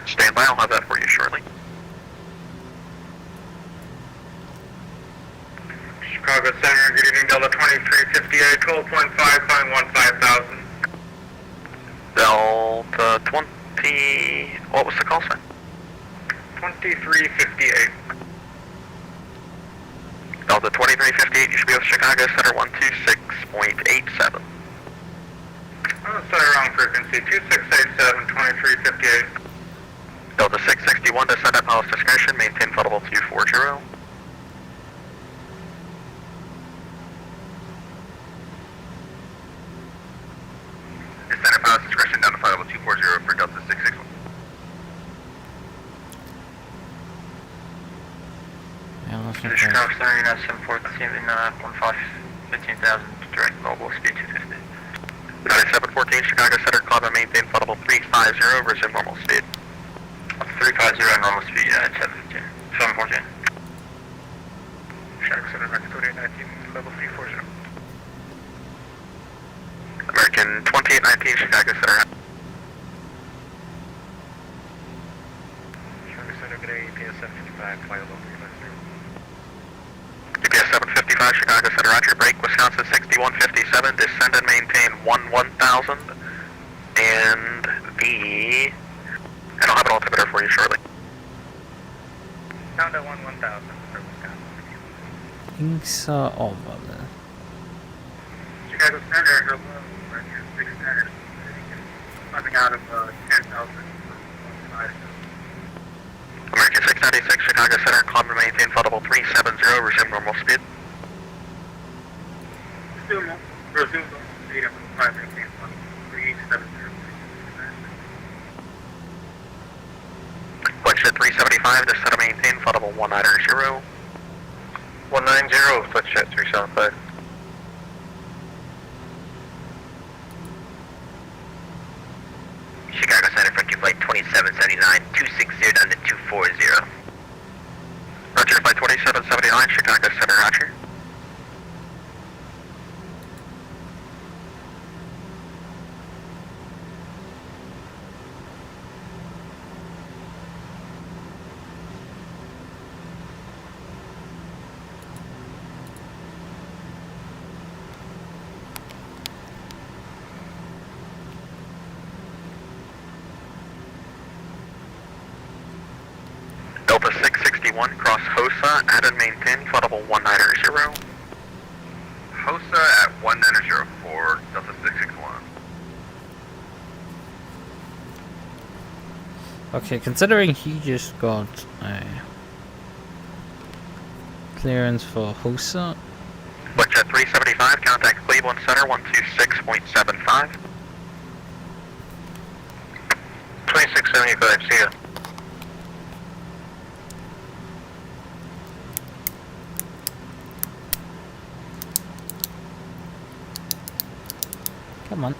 Stand by, I'll have that for you shortly. Chicago Center, good evening, Delta 2358, 12.5, climb 15,000. Delta 20, what was the call sign? 2358. Delta 2358, you should be with Chicago Center 126.87. Sorry, wrong frequency, 2687, 2358. Delta 661, descend at pilot's discretion, maintain flight level 240. Descend at pilot's discretion, down to flight level 240 for Delta 661. Chicago Center, United 714, 15,000, direct mobile, speed 250. 9714, Chicago Center, climb and maintain flight level 350, resume normal speed. 350, normal speed, 715. 714. Chicago Center, American 2819, level 340. American 2819, Chicago Center. Chicago Center, good day, EPS 755, flight level 350. EPS 755, Chicago Center, roger, break, Wisconsin 6157, descend and maintain 1000, and I'll have an altimeter for you shortly. Down to 1000 for Wisconsin. things are over there. Chicago Center, hello, right here, 610, climbing out of 10,000, 15,000. American 696, Chicago Center, climb and maintain flight level 370, resume normal speed. Resume normal speed, I'm going to maintain 370. Flight jet 375, descend and maintain flight level 190. 190, flight jet 375. Chicago Center, Frankie flight 2779, 260 down to 240. Roger, flight 2779, Chicago Center, roger. Delta 661, cross HOSA, add and maintain, flight level 190. HOSA at 190 for Delta 661. Okay, considering he just got a clearance for HOSA, Flight jet 375, contact Cleveland Center 126.75. 2675, see ya. Come on.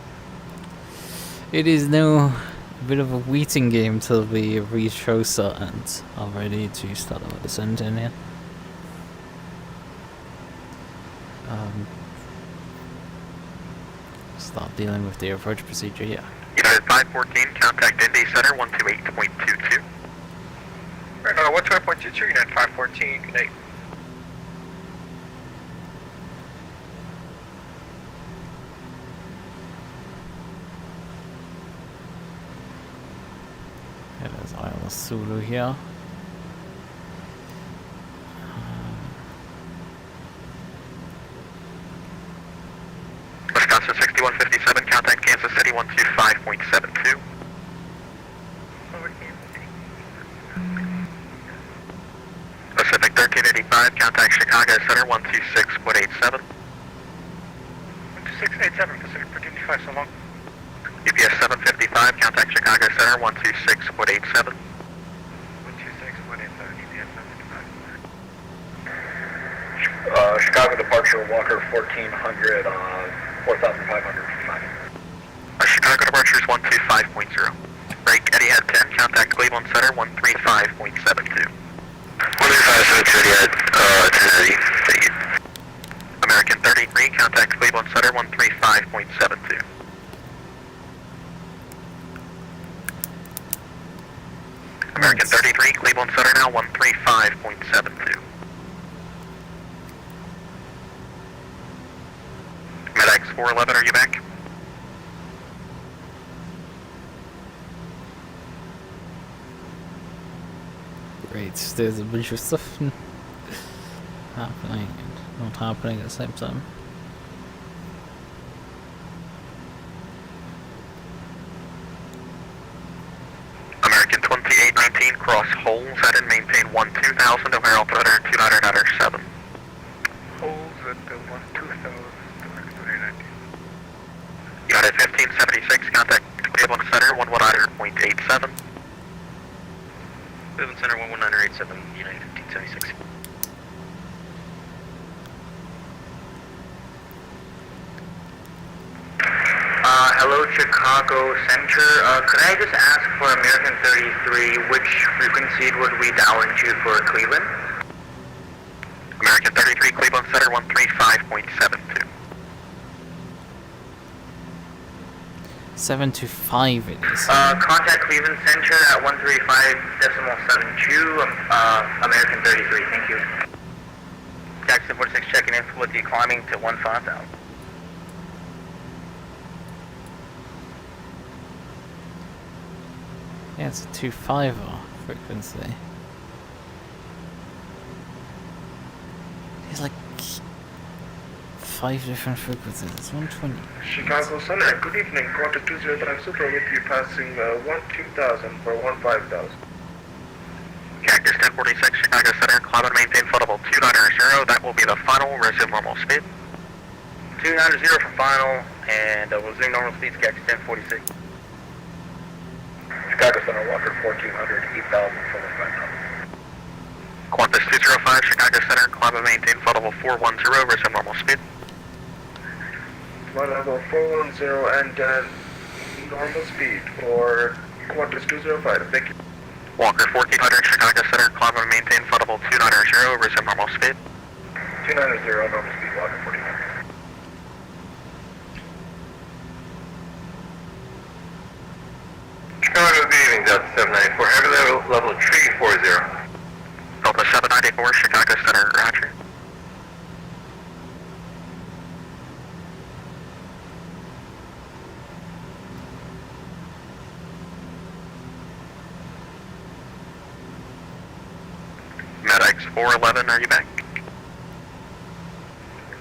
It is now a bit of a waiting game till we reach Rosa and are ready to start our descent in here. Start dealing with the approach procedure here. United 514, contact Indy Center 128.22. Right, 128.22, United 514, good night. There's Isla Zulu here. Wisconsin 6157, contact Kansas City 125.72. Pacific 1385, contact Chicago Center 126.87. 126.87, Pacific 1385, so long. UPS 755, contact Chicago Center 126.87. 126.87, UPS 755. Chicago departure, Walker 1400, 4,505. Chicago departure is 125.0. Break Etihad 10, contact Cleveland Center 135.72. 135.72 Etihad, 1080. American 33, contact Cleveland Center 135.72. American 33, Cleveland Center now 135.72. MedX 411, are you back? Great, there's a bunch of stuff happening and not happening at the same time. American 2819, cross holes at and maintain 12000, O'Hare altimeter 29.7. Holes at the 12000, United 1576, contact Cleveland Center 119.87. Cleveland Center 119.87, United 1576. Hello, Chicago Center. Could I just ask for American 33, which frequency would we dial into for Cleveland? American 33, Cleveland Center 135.72. 725 it is. Contact Cleveland Center at 135.72, American 33, thank you. Jackson 46 checking in with you, climbing to 15,000. Yeah, it's a 2.5 frequency. There's like 5 different frequencies. It's 120. Chicago Center, good evening. Quarter 205 Super with you passing 12,000 for 15,000. Cactus 1046, Chicago Center, climb and maintain floatable 290, that will be the final, resume normal speed. 290 for final, and we'll resume normal speeds, Cactus 1046. Chicago Center, Walker 1400, 8,000 for the final. Qantas 205, Chicago Center, climb and maintain floatable 410, resume normal speed. Level 410 and normal speed for Qantas 205, thank you. Walker 1400, Chicago Center, climb and maintain floatable 290, resume normal speed. 290, normal speed, Walker 1400. Chicago, good evening, Delta 794, heavy level 340. Delta 794, Chicago Center, roger. MedX 411, are you back?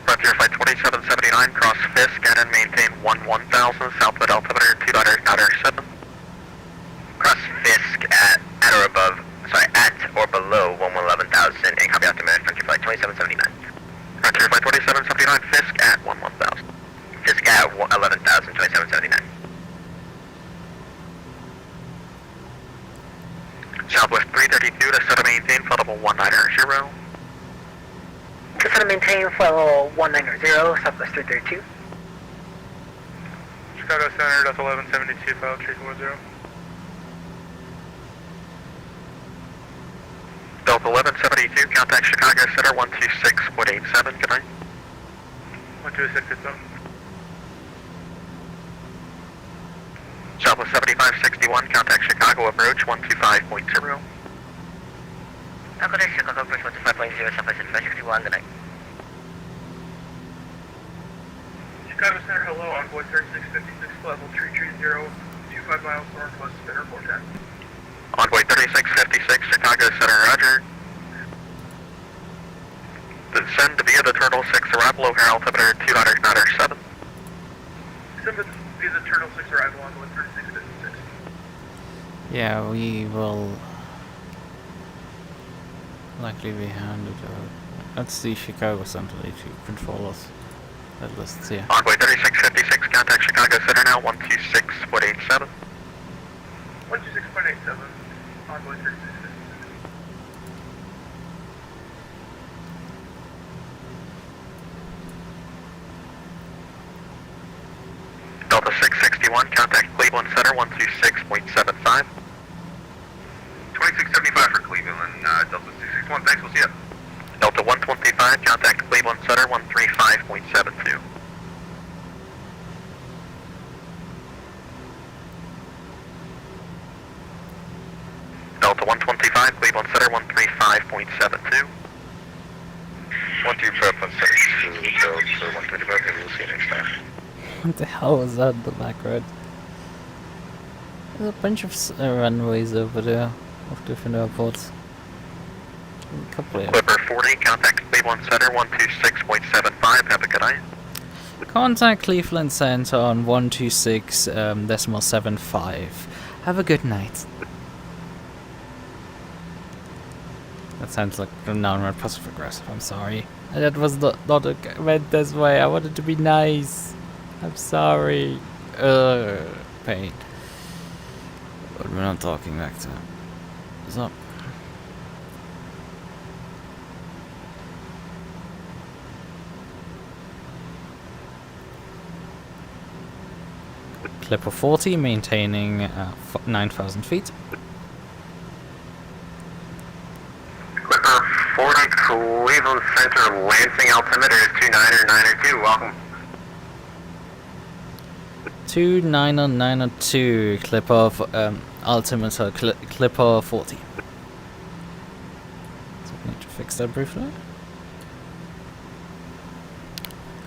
Frontier Flight 2779, cross Fisk and maintain 1000, southwest altimeter 2.7. Cross Fisk at or above, at or below 111,000, and copy altimeter Frontier Flight 2779. Frontier Flight 2779, Fisk at 11,000. Fisk at 11,000, 2779. Southwest 332 to set a maintain floatable 190. To set a maintain for level 190, Southwest 332. Chicago Center, Delta 1172, file 340. Delta 1172, contact Chicago Center 126.87, good night. 126.87. Southwest 7561, contact Chicago approach 125.0. Contact Chicago approach 125.0, Southwest 7561, good night. Chicago Center, hello, Envoy 3656, level 330, 25 miles northwest of Airport 10. Envoy 3656, Chicago Center, roger. Descend via the Turtle 6 arrival, O'Hare altimeter 2.97. Descend via the Turtle 6 arrival, Envoy 3656. Yeah, we will likely be handed out. Let's see Chicago Center to control us. That lists here. Envoy 3656, contact Chicago Center now 126.87. 126.87, Envoy 3656. Delta 661, contact Cleveland Center 126.75. 2675 for Cleveland, Delta 661, thanks, we'll see you. Delta 125, contact Cleveland Center 135.72. Delta 125, Cleveland Center 135.72. 125.72, Delta 125, maybe we'll see you next time. What the hell was that in the background? There's a bunch of runways over there of different airports. A couple of Clipper 40, contact Cleveland Center 126.75. Have a good night. Contact Cleveland Center on 126.75. Have a good night. That sounds like a non-red passive aggressive, I'm sorry. That was not meant this way, I wanted to be nice. I'm sorry. Pain. But we're not talking back to him. So. Clipper 40, maintaining 9,000 feet. Clipper 40, Cleveland Center, Lansing altimeter is 29902. Welcome. 29902, Clipper altimeter, Clipper 40. So we need to fix that briefly.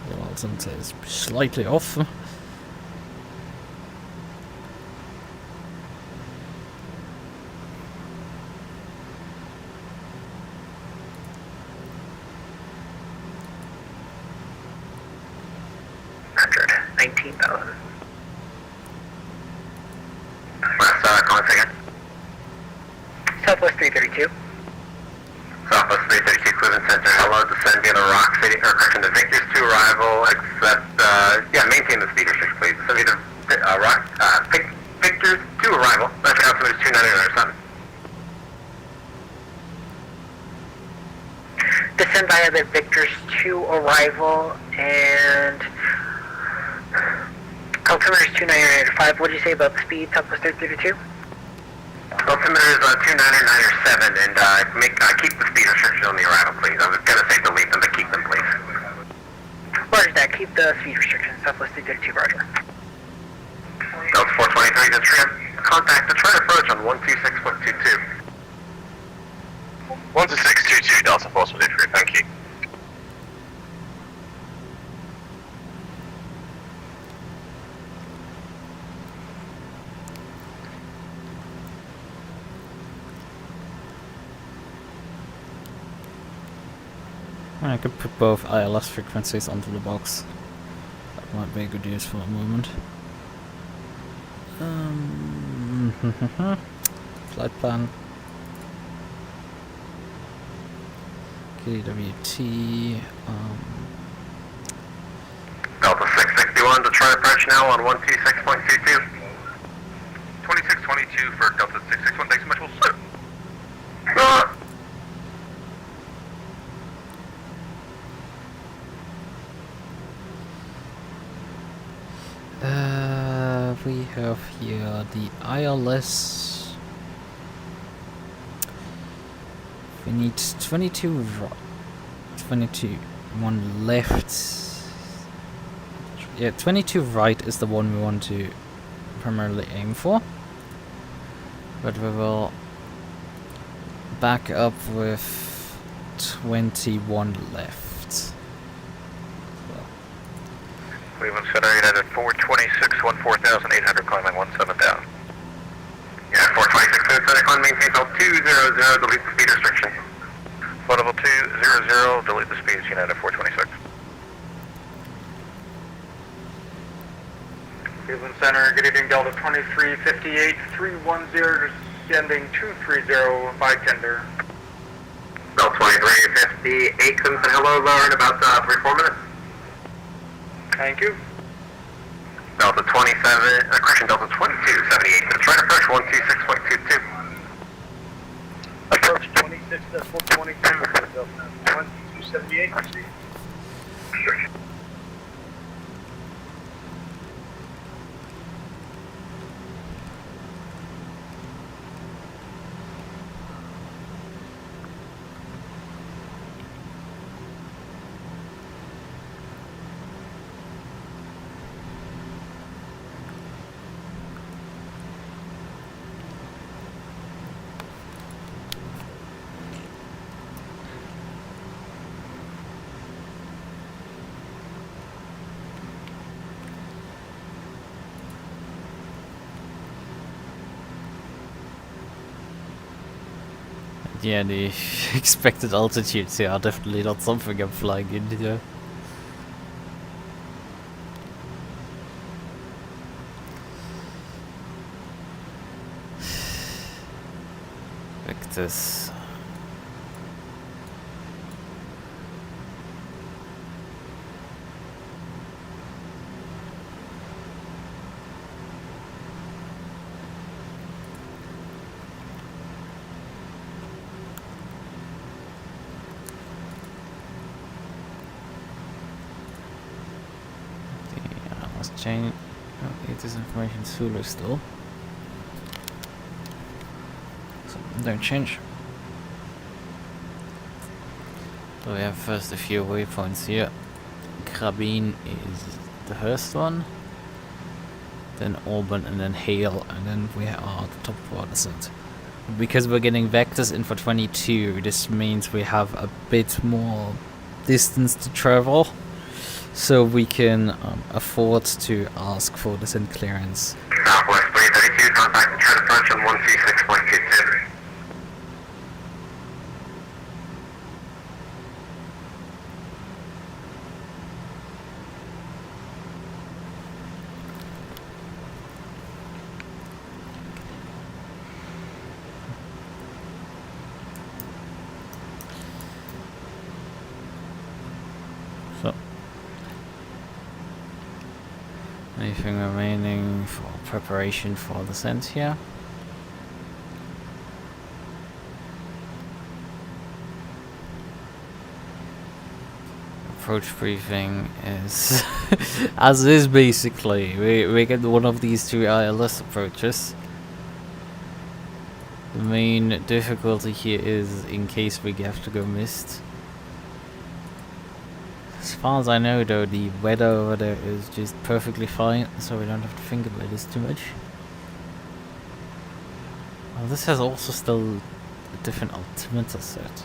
The altimeter is slightly off. Southwest 332. Southwest 332, Cleveland Center. Hello, descend via the Rock City, or correction, the Victor's 2 arrival, except, maintain the speed restriction, please. Descend via the Victor's 2 arrival, that's altimeter is 29907. Descend via the Victor's 2 arrival and altimeter is 29905. What did you say about the speed, Southwest 332? Altimeter is 29907, and keep the speed restriction on the arrival, please. I was going to say delete them, but keep them, please. Roger that. Keep the speed restriction. Southwest 332, roger. Delta 423, contact Detroit approach on 126.22. 12622, Delta 423, thank you. I could put both ILS frequencies onto the box. That might be a good use for a moment. Flight plan. KDTW. Delta 661, Detroit approach now on 126.22. 2622 for Delta 661, thanks so much, we'll slip. have here the ILS. We need 22 one left. Yeah, 22 right is the one we want to primarily aim for. But we will back up with 21 left. Cleveland Center, United 426, 14,800, climbing 17 down. Yeah, 426, Center, climb maintain level 200, delete the speed restriction. Flow level 200, delete the speeds, United 426. Cleveland Center, good evening, Delta 2358, 310, descending 230 by tender. Delta 2358, Cleveland Center, hello, lower in about 3-4 minutes. Thank you. Delta 27, correction, Delta 2278, try to approach 126.22. Approach 26.22, Delta 1278, proceed. Yeah, the expected altitudes here are definitely not something I'm flying into. Vectors. Chain. Oh, it is information Zulu still. So don't change. So we have first a few waypoints here. Krabin is the first one. Then Auburn and then Hale, and then we are at the top of our descent. Because we're getting vectors in for 22, this means we have a bit more distance to travel. So we can afford to ask for descent clearance. Southwest 332, contact try to approach on 126.22. Anything remaining for preparation for descent here? Approach briefing is as is basically. We get one of these two ILS approaches. The main difficulty here is in case we have to go missed. As far as I know though, the weather over there is just perfectly fine, so we don't have to think about this too much. Well, this has also still a different altimeter set.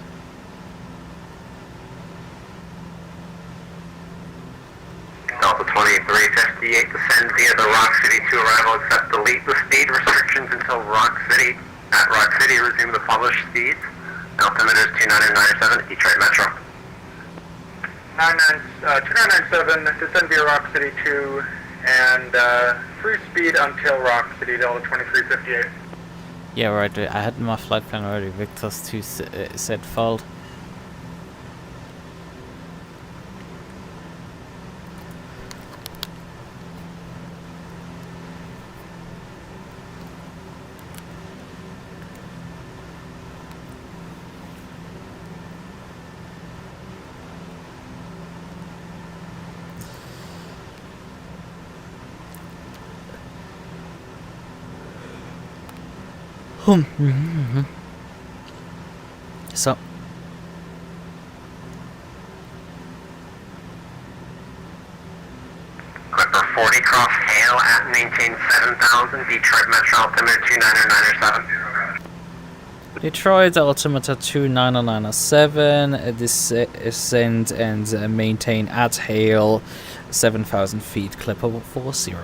Delta 2358, descend via the Rock City to arrival, except delete the speed restrictions until Rock City. At Rock City, resume the published speeds. Altimeter is 2997, Detroit Metro. 2997, descend via Rock City 2, and free speed until Rock City, Delta 2358. Yeah, right, I had my flight plan already. Victor's 2 set failed. So, Clipper 40 cross hail at maintain 7000, Detroit Metro altimeter 29907. Detroit altimeter 29907, descend and maintain at hail 7,000 feet, Clipper 40.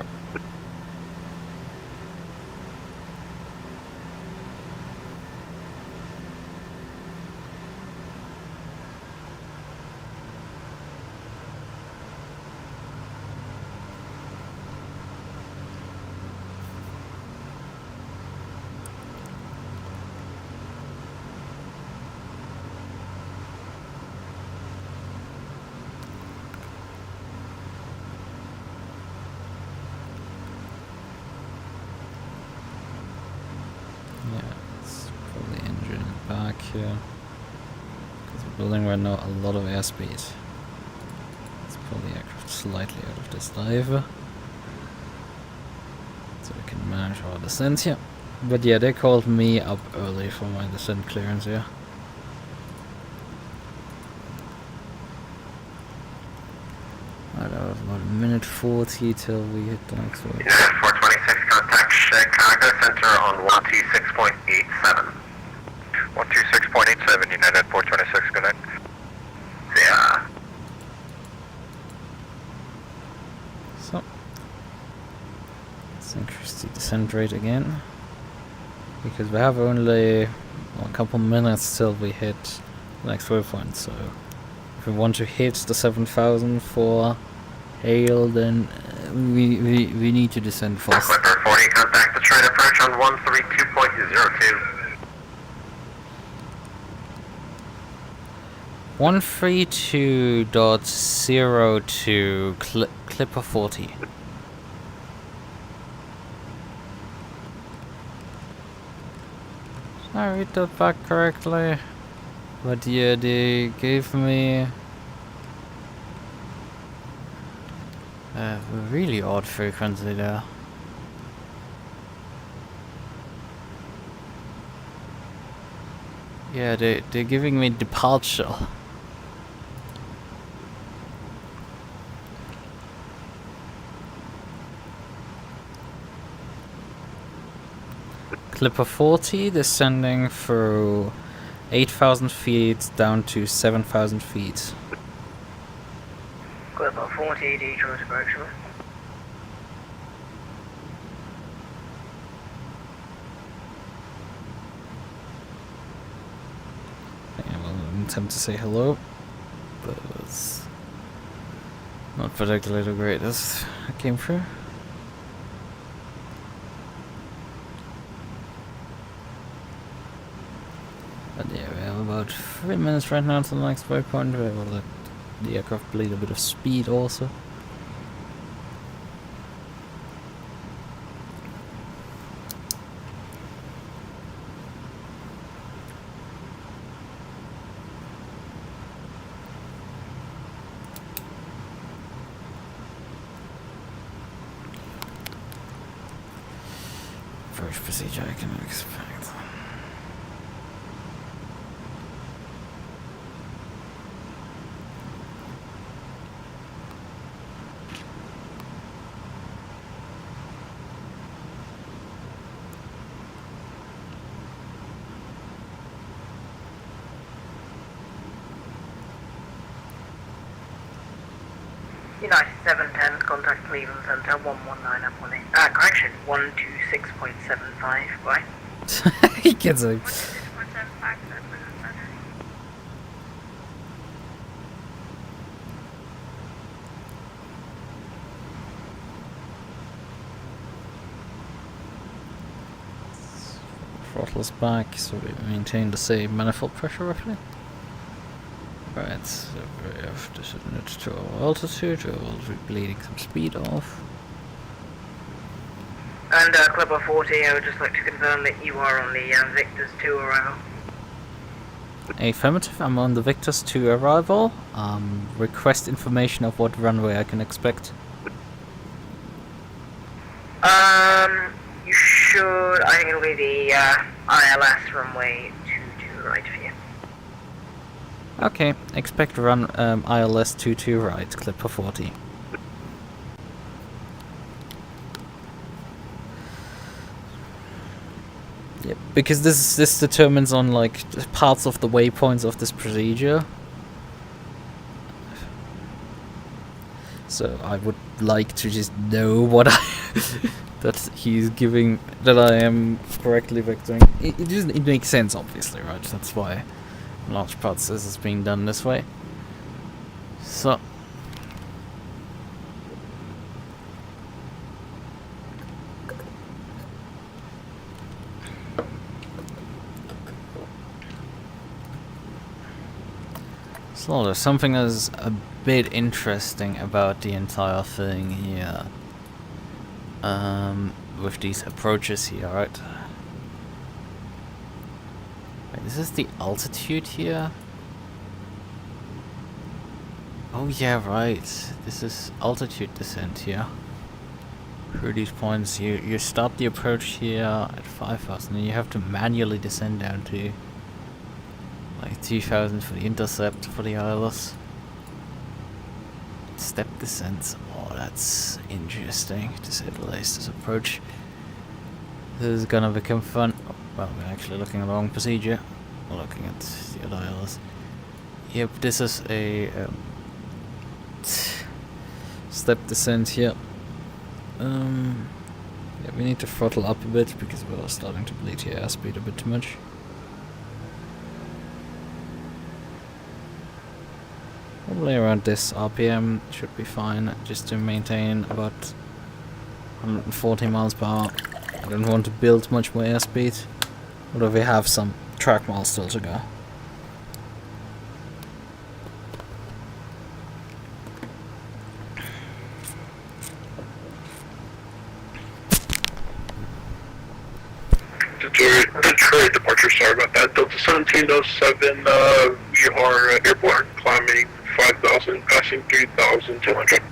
Here, because we're building right now a lot of airspeed. Let's pull the aircraft slightly out of this dive, so we can manage our descent here. But yeah, they called me up early for my descent clearance here. Right, I have about a minute 40 till we hit the next one. 426, contact Chicago Center on 126.87. 126.87, United 426, good night. Yeah. So, let's increase the descent rate again. Because we have only a couple minutes till we hit the next waypoint, so if we want to hit the 7,000 for hail, then we need to descend fast. Clipper 40, contact Detroit approach on 132.02. 132.02 Clipper 40. Did I read that back correctly? But yeah, they gave me a really odd frequency there. Yeah, they're giving me departure. Clipper 40 descending through 8,000 feet down to 7,000 feet. Clipper 40, Detroit approach. Yeah, well, I attempt to say hello, but it's not particularly the greatest it came through. But yeah, we have about 3 minutes right now to the next waypoint. We will let the aircraft bleed a bit of speed also. First procedure I can expect. United 710, contact Cleveland Center 119.18. Correction, 126.75, right? He gets a... 126.75 for Cleveland Center. Throttle's back, so we maintain the same manifold pressure roughly. Right, so we have descended to our altitude, we will be bleeding some speed off. And Clipper 40, I would just like to confirm that you are on the Victor's 2 arrival. Affirmative, I'm on the Victor's 2 arrival. Request information of what runway I can expect. You should, I think it'll be Copy the ILS runway 22 right for you. Okay, expect run ILS 22 right, clip for 40. Yep, because this determines on like parts of the waypoints of this procedure. So I would like to just know what that he's giving, that I am correctly vectoring. It makes sense, obviously, right? That's why in large parts this is being done this way. So there's something that's a bit interesting about the entire thing here. With these approaches here, right? Wait, is this the altitude here? Oh yeah, right. This is altitude descent here. Through these points, you start the approach here at 5,000, and you have to manually descend down to like 2,000 for the intercept for the ILS. Step descents. Oh, that's interesting to say the least. This approach. This is gonna become fun. Oh, well, we're actually looking at the wrong procedure. We're looking at the other ILS. Yep, this is a step descent here. Yeah, we need to throttle up a bit because we're starting to bleed here airspeed a bit too much. Probably around this RPM should be fine, just to maintain about 140 miles per hour. I don't want to build much more airspeed, although we have some track miles still to go. Detroit departure, sorry about that. Delta 1707, we are airborne, climbing 5,000, passing 3,200.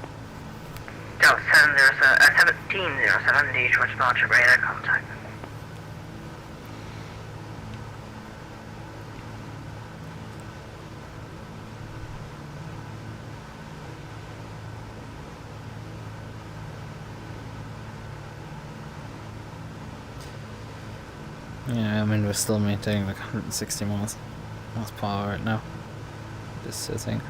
Delta 1707, Detroit departure, radar contact. Yeah, I mean we're still maintaining like 160 miles per hour right now. This setting.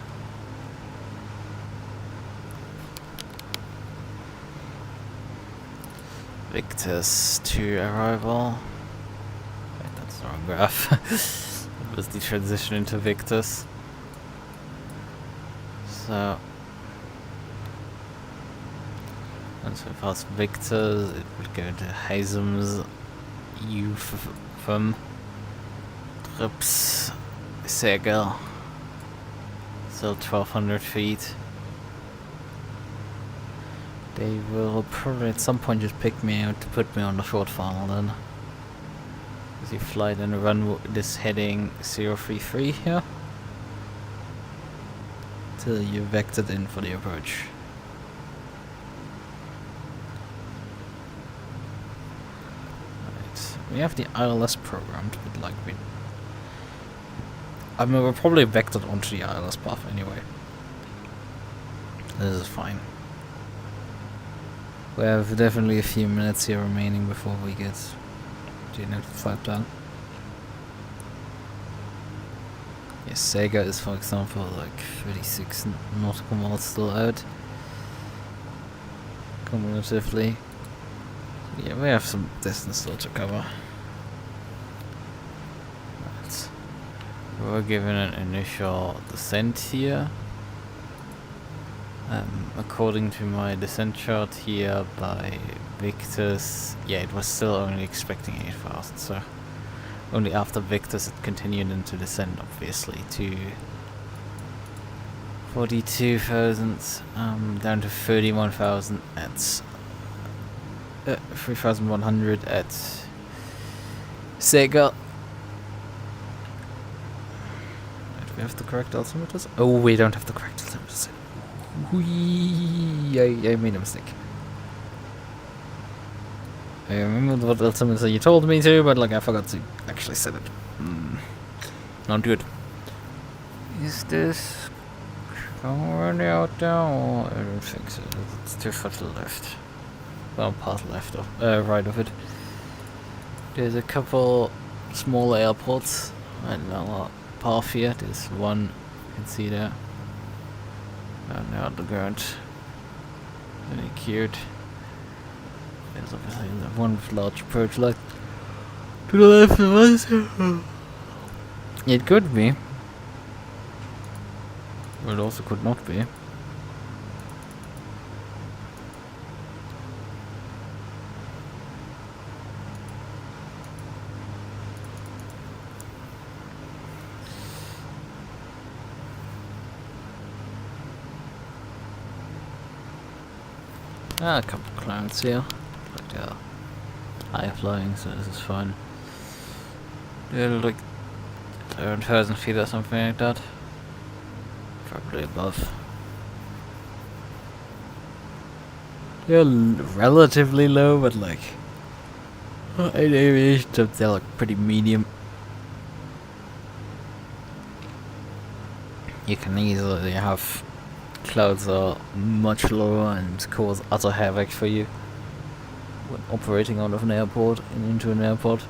Victus to arrival. Wait, that's the wrong graph. That was the transition into Victus. So once we pass Victus, it would go to Hazem's from Trips Segel, still 1,200 feet. They will probably at some point just pick me out to put me on the short funnel then. As you fly then run this heading 033 here till you vectored in for the approach. We have the ILS programmed, but like I mean, we're probably vectored onto the ILS path anyway. This is fine. We have definitely a few minutes here remaining before we get to the flight plan. Yes, Sega is, for example, like 36 nautical miles still out. Cumulatively. Yeah, we have some distance still to cover. Right. We're given an initial descent here. According to my descent chart here by Victus, yeah, it was still only expecting 8,000, so only after Victus it continued into descent, obviously, to 42,000, down to 31,000 at 3,100 at Sega. Do we have the correct altimeters? Oh, we don't have the correct altimeters. I made a mistake. I remember what ultimately you told me to, but like I forgot to actually set it. Not good. Is this already out there? Or I don't think so. It's too far to the left. Well, part left of, right of it. There's a couple small airports. Right now, path here. There's one you can see there. And now the ground. Very cute. There's obviously the one with large approach light to the left of us. It could be. But it also could not be. A couple of clouds here. But they are high flying, so this is fine. They're like around 1,000 feet or something like that. Probably above. They're relatively low, but like in aviation terms, they're like pretty medium. You can easily have clouds are much lower and cause utter havoc for you when operating out of an airport and into an airport.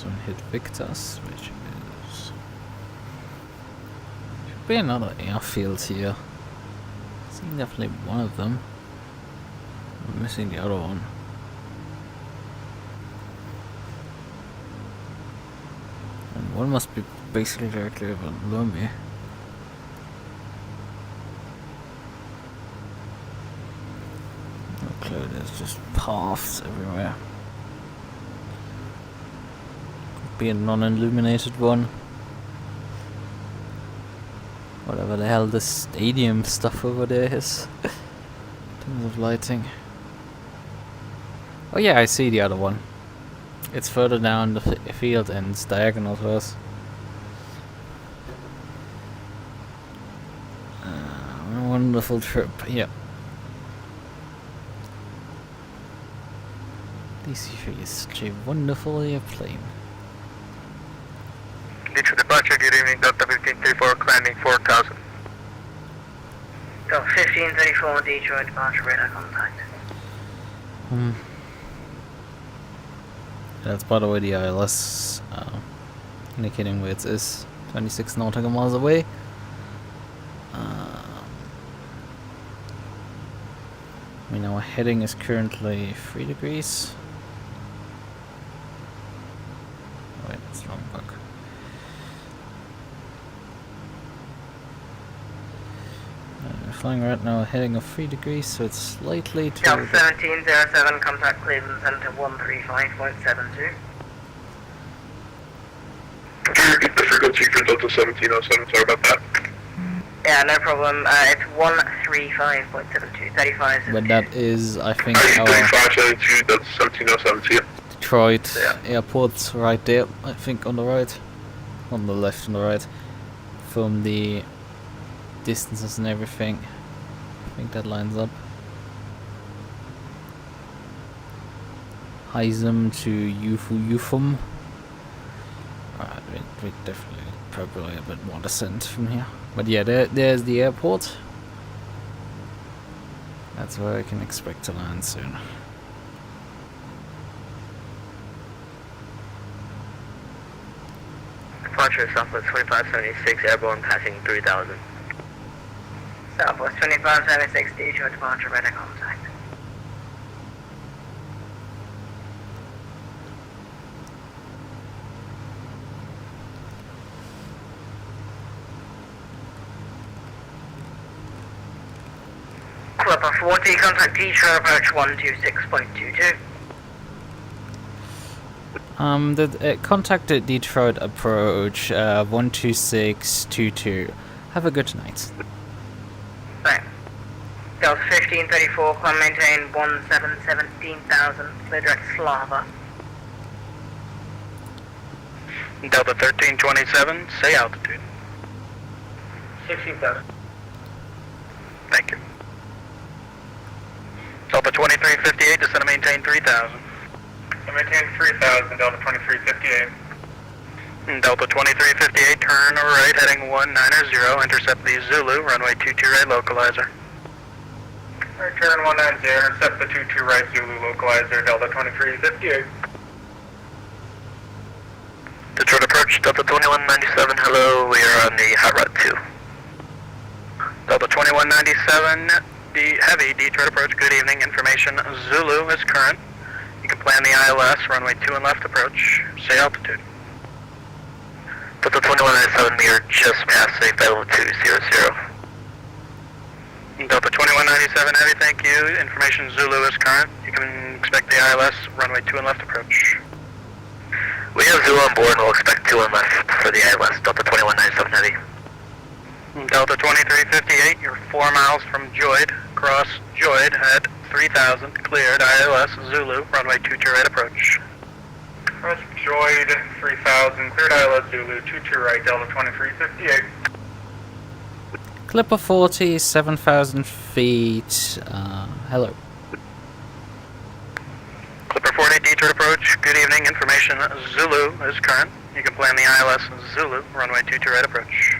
One hit Victus, which is should be another airfield here. I see definitely one of them. I'm missing the other one. And one must be basically directly below me. No clue, there's just paths everywhere. Be a non-illuminated one. Whatever the hell this stadium stuff over there is. In terms of lighting. Oh yeah, I see the other one. It's further down the field and it's diagonal to us. A wonderful trip, yeah. DC-3 is such a wonderful airplane. Detroit departure, good evening, Delta 1534, climbing 4000. Delta 1534, Detroit departure, radar contact. That's by the way the ILS indicating where it is, 26 nautical miles away. I mean, our heading is currently 3 degrees. Oh, wait, that's the wrong bug. We're flying right now, heading of 3 degrees, so it's slightly to... Delta 1707, contact Cleveland Center 135.72. The frequency for Delta 1707, sorry about that. Yeah, no problem. It's 135.72, 35. But that is, I think, our 3572, Delta 1707 to you. Detroit airport right there, I think, on the right. On the left and the right. From the distances and everything. I think that lines up. Heisem to Eufum. Alright, we definitely probably a bit more descent from here. But yeah, there's the airport. That's where I can expect to land soon. Departure Southwest 2576, airborne passing 3000. Southwest 2576, Detroit departure, radar contact. Clipper 40, contact Detroit approach 126.22. Contacted Detroit approach 12622. Have a good night. Thanks. Delta 1534, climb maintain 17,000, clear direct Slava. Delta 1327, say altitude. 16,000. Thank you. Delta 2358, descend to maintain 3000. Maintain 3000, Delta 2358. Delta 2358, turn right, heading 190, intercept the Zulu, runway 22 right localizer. Alright, turn 190, intercept the 22 right Zulu localizer, Delta 2358. Detroit approach, Delta 2197, hello, we are on the hot rod 2. Delta 2197, heavy, Detroit approach, good evening, information, Zulu is current. You can plan the ILS, runway 2 and left approach, say altitude. Delta 2197, we are just passing Battle 200. Delta 2197, heavy, thank you, information, Zulu is current. You can expect the ILS, runway 2 and left approach. We have Zulu on board and we'll expect 2 on left for the ILS, Delta 2197 heavy. Delta 2358, you're 4 miles from Joyd, cross Joyd at 3000, cleared, ILS, Zulu, runway 22 right approach. Cross Joyd 3000, cleared ILS Zulu, 22 right, Delta 2358. Clipper 40, 7,000 feet. Hello. Clipper 40, Detroit approach, good evening, information, Zulu is current. You can plan the ILS, Zulu, runway 22 right approach.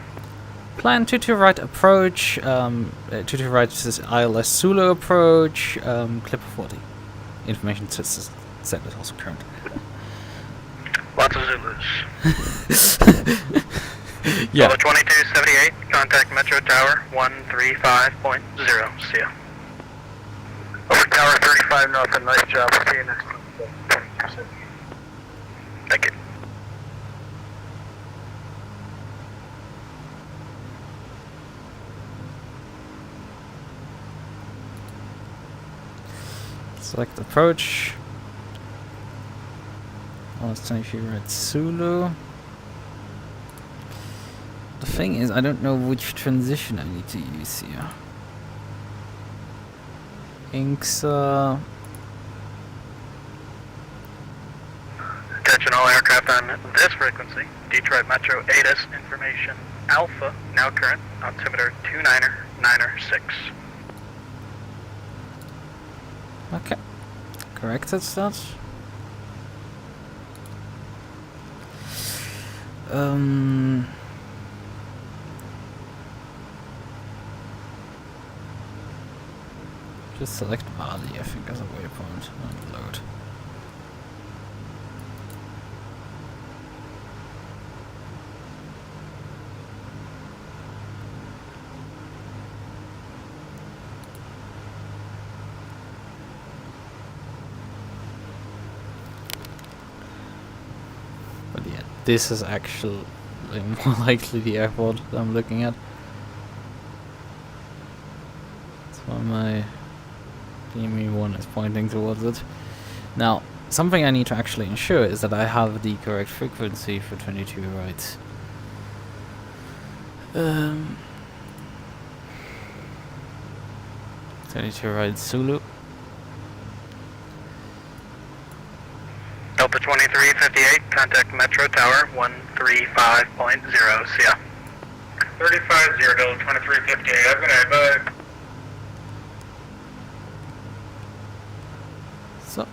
Plan 22 right approach. 22 right is ILS Zulu approach. Clipper 40. Information set is also current. Lots of Zulus. Yeah. Delta 2278, contact Metro Tower 135.0. See ya. Over Tower 35 North, and nice job, see you next time. Thank you. Select approach. Let's see if you read Zulu. The thing is, I don't know which transition I need to use here. Inxa. Attention all aircraft on this frequency. Detroit Metro ATIS information Alpha, now current, altimeter 29906. Okay. Corrected that. Just select Mali, I think, as a waypoint and load. But yeah, this is actually more likely the airport that I'm looking at. That's why my DME one is pointing towards it. Now, something I need to actually ensure is that I have the correct frequency for 22 right. 22 right Zulu. Delta 2358, contact Metro Tower 135.0. See ya. 350, Delta 2358, have a good night, bye. So,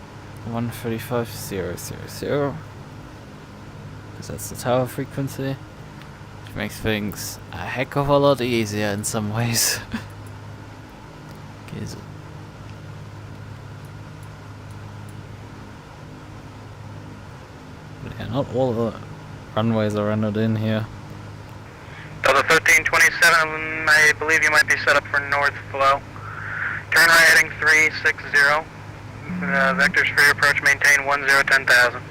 135.000. Because that's the tower frequency. Which makes things a heck of a lot easier in some ways. But yeah, not all the runways are rendered in here. Delta 1327, I believe you might be set up for north flow. Turn right heading 360. Vectors for your approach, maintain 10,000.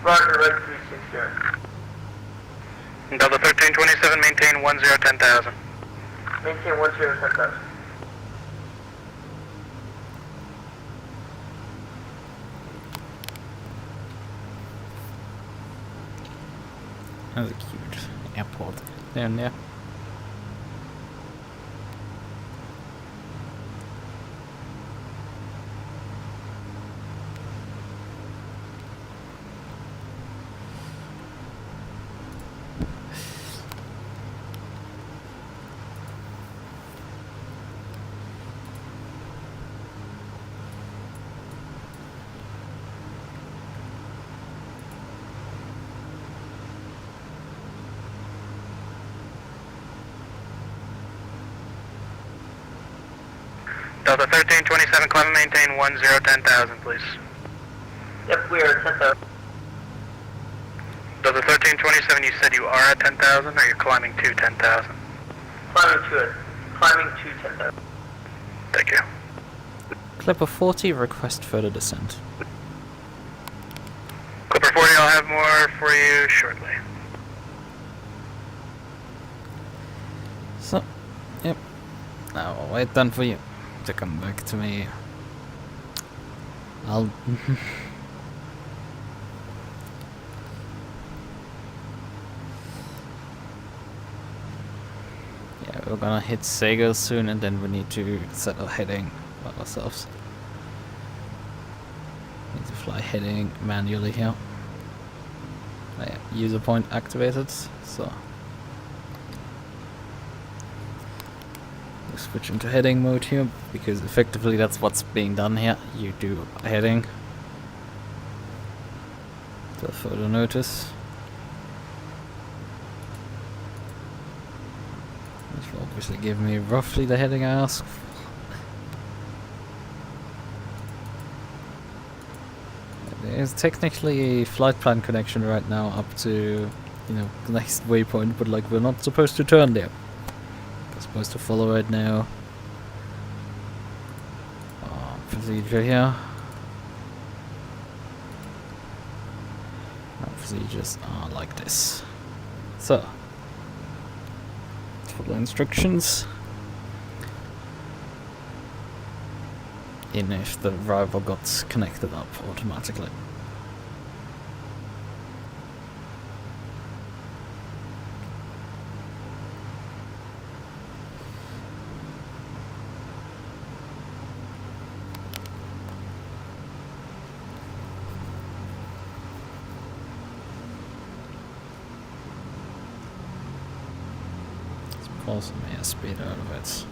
Roger, red 360. Delta 1327, maintain 10,000. Maintain 10,000. There's a cute airport down there. Delta 1327, climb and maintain 10,000, please. Yep, we are at 10,000. Delta 1327, you said you are at 10,000 or you're climbing to 10,000? Climbing to 10,000. Thank you. Clipper 40, request further descent. Clipper 40, I'll have more for you shortly. So, yep. Now I'll wait then for you to come back to me. I'll... yeah, we're gonna hit Sega soon and then we need to set a heading by ourselves. Need to fly heading manually here. Oh, yeah, user point activated, so... switch into heading mode here, because effectively that's what's being done here. You do heading till further notice. Which will obviously give me roughly the heading I asked for. There's technically a flight plan connection right now up to, you know, the next waypoint, but like we're not supposed to turn there. Supposed to follow it now. Procedure here. Procedures are like this. So, follow instructions. In if the rival got connected up automatically. Also may speed out of it,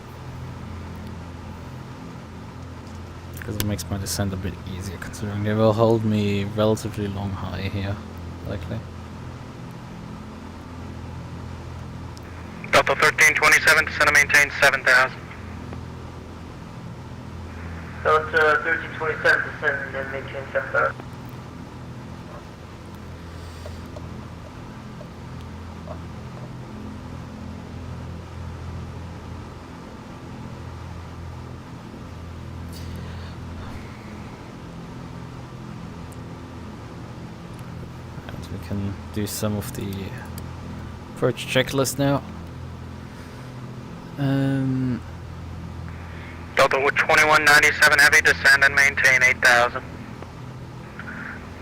because it makes my descent a bit easier considering they will hold me relatively long high here, likely. Delta 1327, descend and maintain 7,000. Delta 1327, descend and maintain 7,000. Can do some of the approach checklist now. Delta 2197 heavy, descend and maintain 8,000.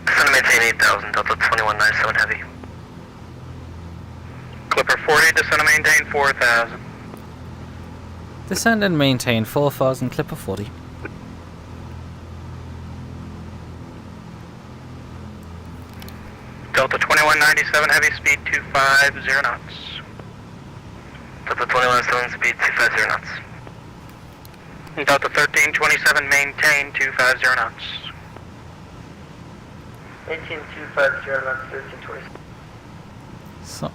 Descend and maintain 8,000, Delta 2197 heavy. Clipper 40, descend and maintain 4,000. Descend and maintain 4,000, Clipper 40. Delta 2197 heavy, speed 250 knots. Delta 2197 speed 250 knots. Delta 1327 maintain 250 knots. Maintain 250 knots, 1327. So.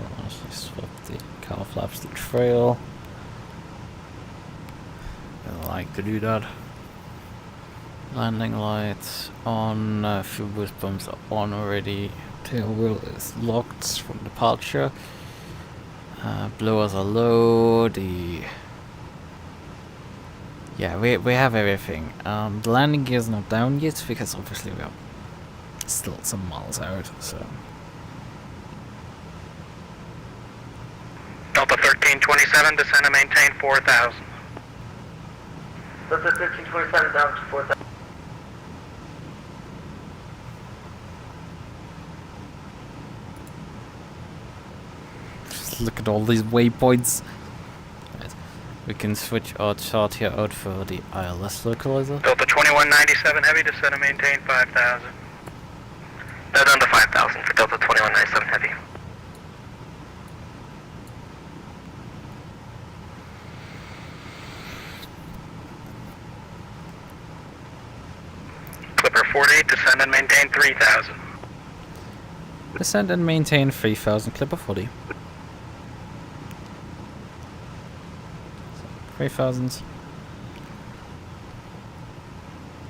I'll actually swap the cowl flaps to trail. I like to do that. Landing lights on, fuel boost pumps are on already. Tail wheel is locked from departure. Blowers are low. Yeah, we have everything. The landing gear is not down yet because obviously we are still some miles out. So. Delta 1327, descend and maintain 4,000. Delta 1327 down to 4,000. Look at all these waypoints. Right. We can switch our chart here out for the ILS localizer. Delta 2197 Heavy, descend and maintain 5,000. Down to 5,000 for Delta 2197 Heavy. Clipper 40, descend and maintain 3,000. Descend and maintain 3000, Clipper 40. 3000.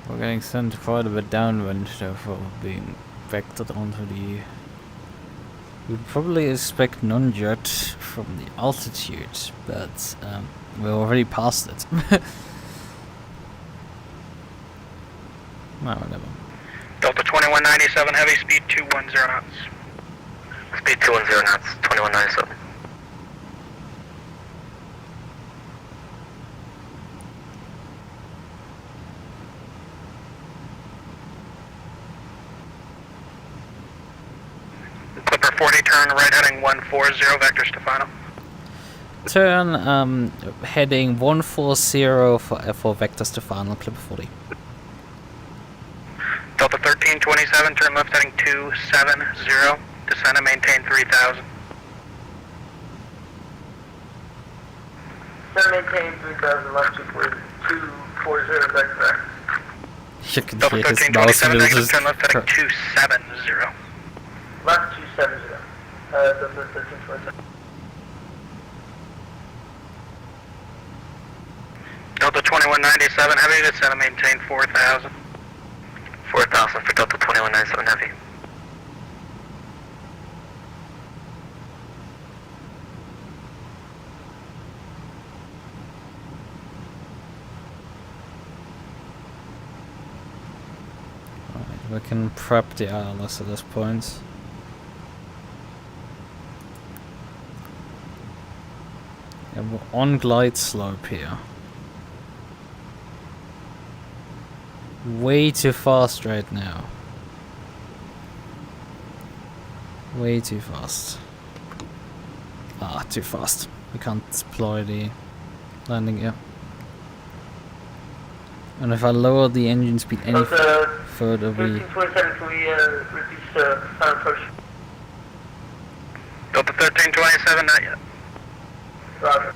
We're getting sent quite a bit downwind, therefore being vectored onto the... We'd probably expect non-jet from the altitude, but we're already past it. No, whatever. Delta 2197 Heavy, speed 210 knots. Speed 210 knots, 2197. Clipper 40, turn right heading 140, vectors to final. Turn heading 140 for vectors to final, Clipper 40. Delta 1327, turn left heading 270, descend and maintain 3,000. Descend and maintain 3,000, left 240, back to back. You can Delta hear his mouse 1327, wheels exit, just turn left heading 270. Left 270, Delta 1327. Delta 2197 Heavy, descend and maintain 4,000. 4,000 for Delta 2197 Heavy. Alright, we can prep the ILS at this point. Yeah, we're on glide slope here. Way too fast right now. Way too fast. Ah, too fast. We can't deploy the landing gear. And if I lower the engine speed any further, we... 1327, can we reduce final approach? Delta 1327, not yet. Roger.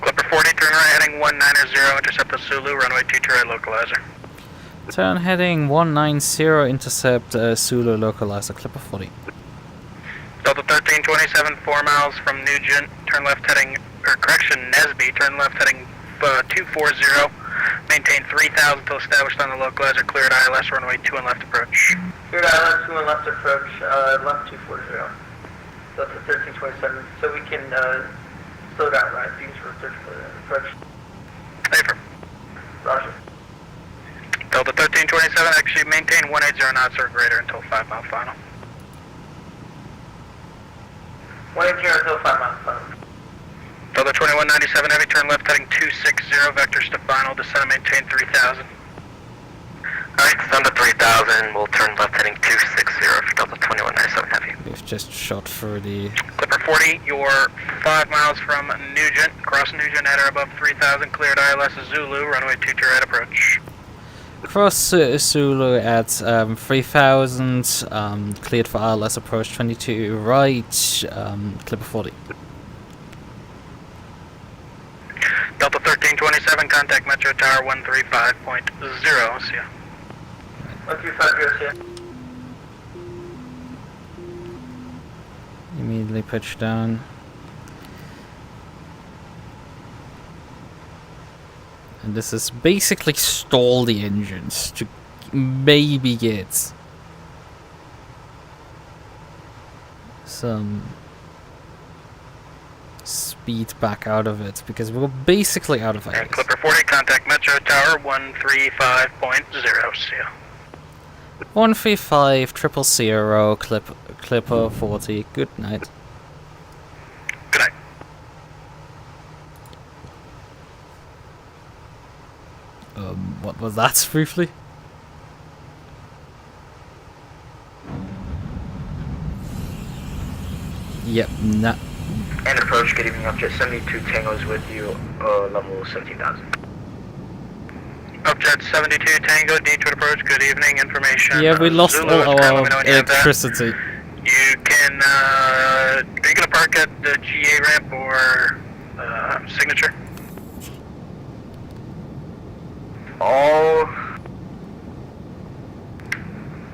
Clipper 40, turn right heading 190, intercept the Zulu, runway 22 right localizer. Turn heading 190, intercept Zulu localizer, Clipper 40. Delta 1327, 4 miles from Nugent, turn left heading, or correction, Nesby, turn left heading 240, maintain 3,000 till established on the localizer, cleared ILS, runway 2 and left approach. Cleared ILS 2 and left approach, left 240. Delta 1327, so we can slow down, right? These were search for the approach. Affirm. Roger. Delta 1327, actually maintain 180 knots or greater until 5 mile final. 180 until 5 miles final. Delta 2197 Heavy, turn left heading 260, vectors to final, descend and maintain 3,000. Alright, descend to 3,000, we'll turn left heading 260 for Delta 2197 Heavy. We've just shot through the... Clipper 40, you're 5 miles from Nugent, cross Nugent at or above 3,000, cleared ILS Zulu, runway 22 right approach. Cross Zulu at 3000, cleared for ILS approach 22 right, Clipper 40. Delta 1327, contact Metro Tower 135.0, see ya. 135, see ya. Immediately pitch down. And this is basically stall the engines to maybe get some speed back out of it, because we're basically out of And ideas. Clipper 40, contact Metro Tower 135.0, see ya. 135 000 Clipper 40. Good night. Good night. What was that briefly? Yep, nah. And approach, good evening, Upjet 72 Tangos with you, level 17,000. Upjet 72 Tango, D2 approach, good evening, information. Yeah, we lost Zulu all is currently our let me know when you have that. electricity. You can, are you gonna park at the GA ramp or, signature? All...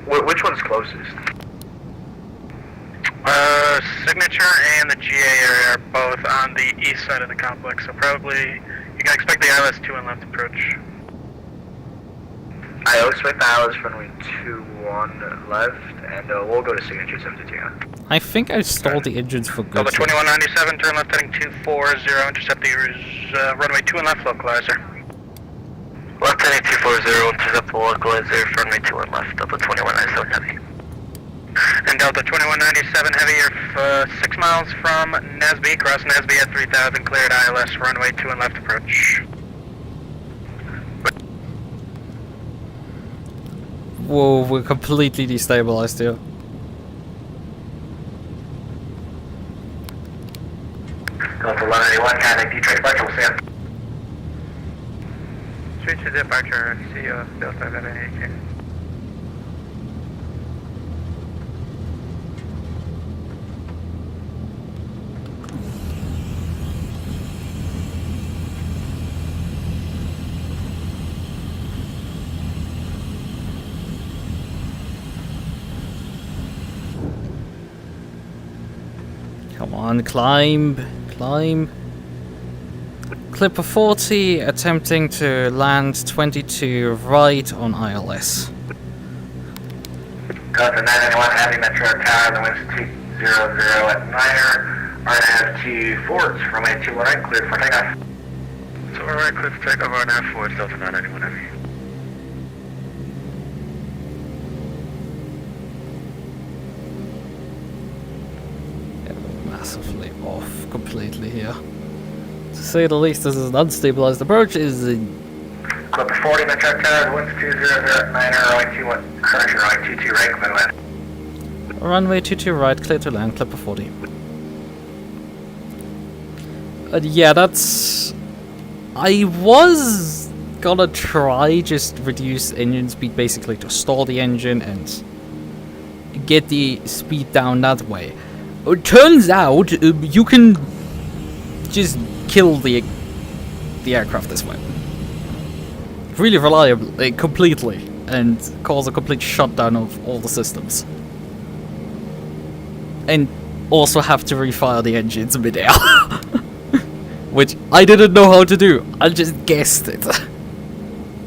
Which one's closest? Signature and the GA area are both on the east side of the complex, so probably, you can expect the ILS 2 and left approach. I expect the ILS runway 21 left, and we'll go to signature 72. I think I stalled the engines for Delta good. 2197, turn left heading 240, intercept the runway 2 and left localizer. Left heading 240, intercept the localizer, runway 2 and left, Delta 2197 heavy. And Delta 2197 heavy, you're 6 miles from Nesby, cross Nesby at 3000, cleared ILS, runway 2 and left approach. Whoa, we're completely destabilized here. Delta 1181, contact Detroit departure, we'll see ya. Switch to departure, see you, Delta 1182. Come on, climb, climb. Clipper 40 attempting to land 22 right on ILS. Delta 991, heavy Metro Tower, the wind's 200 at Niner, RNAV 2 forwards, runway 2 right, cleared for takeoff. So we're right, clear for takeoff, RNAV forwards, Delta 991 heavy. Massively off completely here. To say the least, this is an unstabilized approach. Is Clipper 40, Metro Tower, the wind's 200 at Niner, runway 21, correction, runway 22 right, clear to land. runway 22 right, clear to land, Clipper 40. Yeah, that's... I was gonna try just reduce engine speed basically to stall the engine and get the speed down that way. It turns out you can just kill the aircraft this way. Really reliably, completely, and cause a complete shutdown of all the systems. And also have to refire the engines mid-air. Which I didn't know how to do, I just guessed it.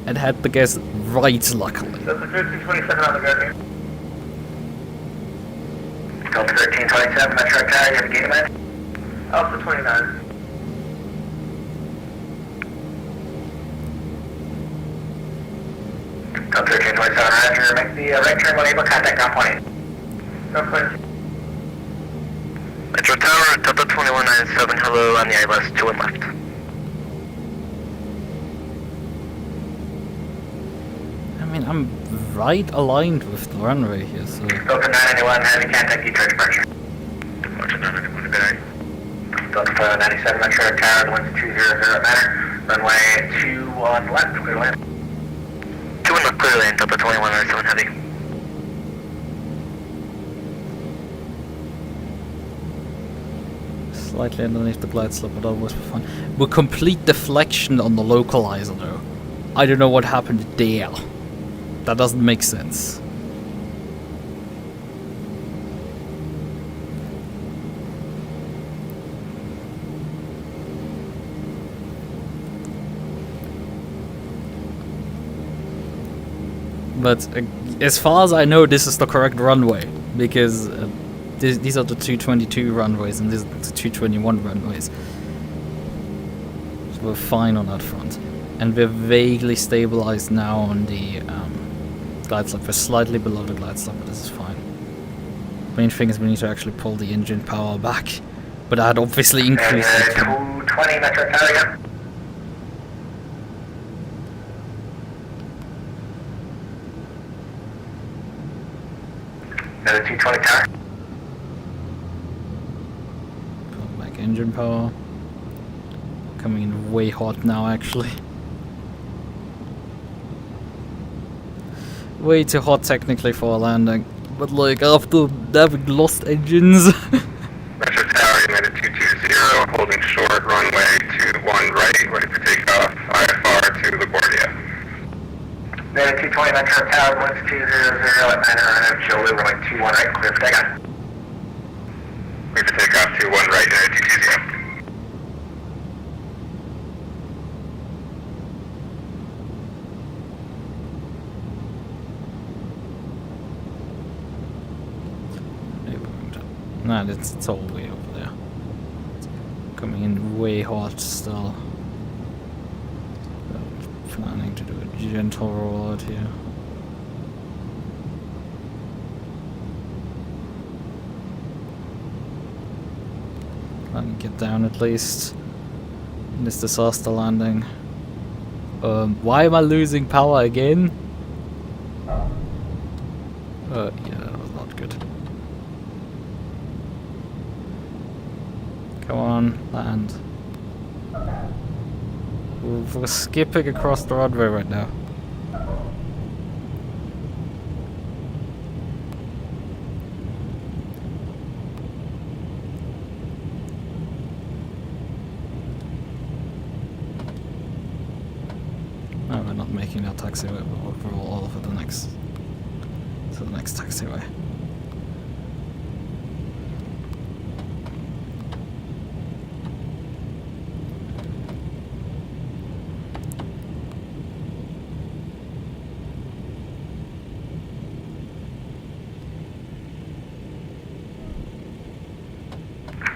And had the guess right, luckily. Delta 1327 on the go here. Delta 1327, Metro Tower, you have a gate command? Alpha 29. Delta 1327, roger, make the right turn when able, contact ground point. Ground point. Metro Tower, Delta 2197, hello on the ILS 2 and left. I mean, I'm right aligned with the runway here, so... Delta 991, heavy contact Detroit departure. Departure 991, good night. Delta 97, Metro Tower, the wind's 200 at Manor, runway 2 on left, clear to land. 2 and left, clear to land, Delta 2197 heavy. Slightly underneath the glide slope, but always be fine. With complete deflection on the localizer, though. I don't know what happened there. That doesn't make sense. But as far as I know, this is the correct runway, because these are the 222 runways and these are the 221 runways. So we're fine on that front. And we're vaguely stabilized now on the glide slope. We're slightly below the glide slope, but this is fine. Main thing is we need to actually pull the engine power back. But that obviously increased it. 220 Metro Tower, yeah. Another 220 Tower. engine power. Coming in way hot now, actually. Way too hot technically for a landing. But like, after having lost engines... Metro Tower, United 220, holding short, runway 21 right, ready for takeoff, IFR to LaGuardia. United 220 Metro Tower, winds 200 at 900, Jolie, runway 21 right, clear for takeoff. Clear for takeoff, 21 right, United 220. Nah, it's all way over there. Coming in way hot still. Planning to do a gentle rollout here. Let me get down at least in this disaster landing. Why am I losing power again? Yeah, that was not good. Come on, land. We're skipping across the runway right now. No, we're not making that taxiway, but we'll roll over the next to the next taxiway.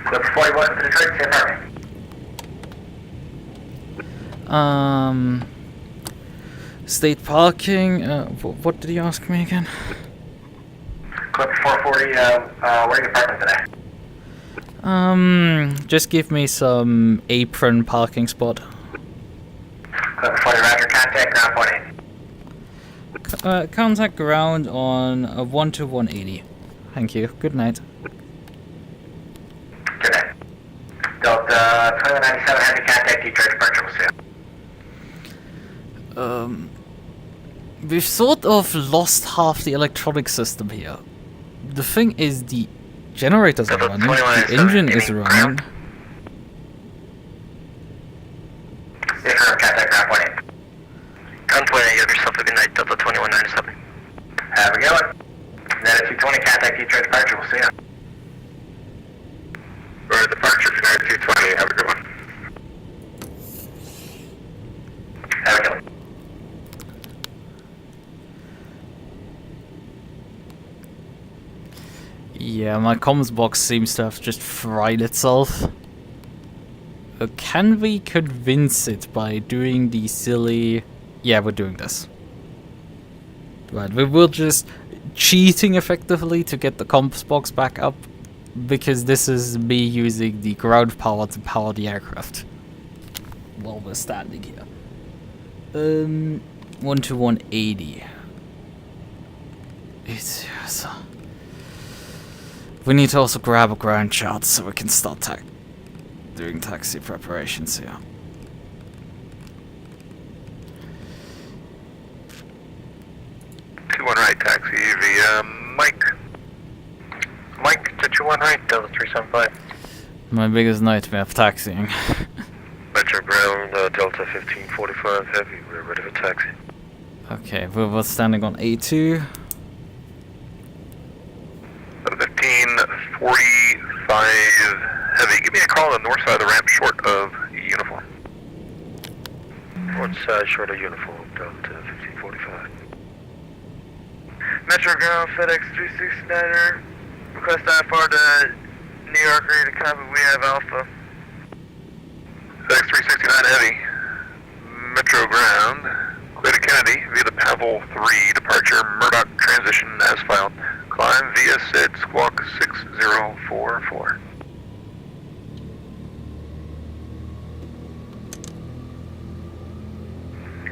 Clip 41 for Detroit, safe harbor. State parking. What did you ask me again? Clip 440, where are you parking today? Just give me some apron parking spot. Clip 40, roger, contact ground point 8. Contact ground on 12180. Thank you. Good night. Good night. Delta 2197, heavy contact Detroit departure, we'll see you. We've sort of lost half the electronic system here. The thing is, the generators are running, the engine is running. Affirm, contact ground point 8. Ground point 8, you have yourself a good night, Delta 2197. Have a good one. United 220, contact Detroit departure, we'll see you. Or departure, United 220, have a good one. Have a good one. Yeah, my comms box seems to have just fried itself. Can we convince it by doing the silly... Yeah, we're doing this. Right, we will just cheating effectively to get the comms box back up, because this is me using the ground power to power the aircraft while we're standing here. 12180. It's... We need to also grab a ground chart so we can start doing taxi preparations here. Two one right, taxi via Mike. Mike to 21 right, Delta 375. My biggest nightmare of taxiing. Metro ground, Delta 1545 heavy, we're ready for taxi. Okay, we're standing on A2. 1545 heavy. Give me a call on the north side of the ramp short of uniform. North side short of uniform, Delta 1545. Metro ground, FedEx 369er. Request IFR to Nürburgring to copy. We have Alpha. FedEx 369 heavy. Metro ground. Clear to Kennedy via the Pavel 3 departure. Murdoch transition as filed. Climb via SID squawk 6044.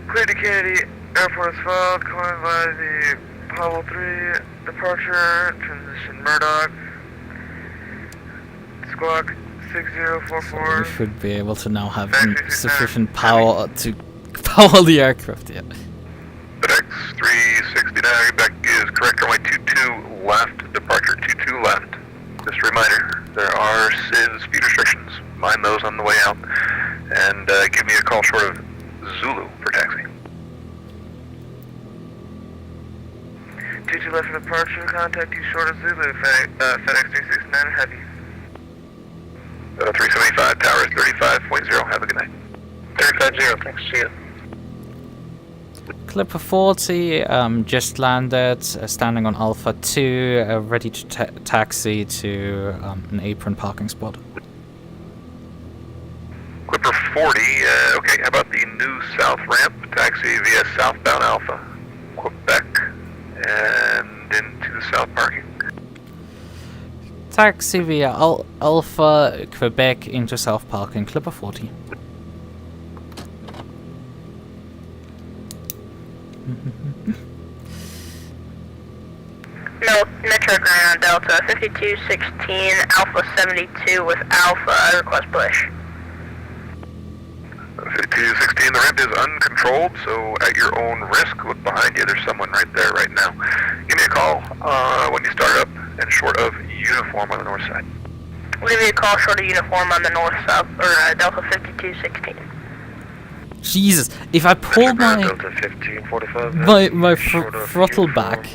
Clear to Kennedy. Airport is filed. Climb by the Pavel 3 departure. Transition Murdoch. Squawk So we should be able to now have sufficient power to power the aircraft, yeah. FedEx 369, back is correct, runway 22 left, departure 22 left. Just a reminder, there are speed restrictions, mind those on the way out, and give me a call short of Zulu for taxi. 22 left for departure, contact you short of Zulu, FedEx 369, heavy. 375, tower is 35.0, have a good night. 35.0, thanks, see ya. Clipper 40 just landed, standing on Alpha 2, ready to taxi to an apron parking spot. Clipper 40, okay, how about the new south ramp, taxi via southbound Alpha, Quebec, and into the south parking. Taxi via Alpha, Quebec into south parking, Clipper 40. No, Metro Ground, Delta 5216, Alpha 72 with Alpha, I request push. 5216, the ramp is uncontrolled, so at your own risk, look behind you, there's someone right there right now. Give me a call when you start up and short of uniform on the north side. We'll give you a call short of uniform on the north-south, or Delta 5216. Jesus, if I pull my throttle back,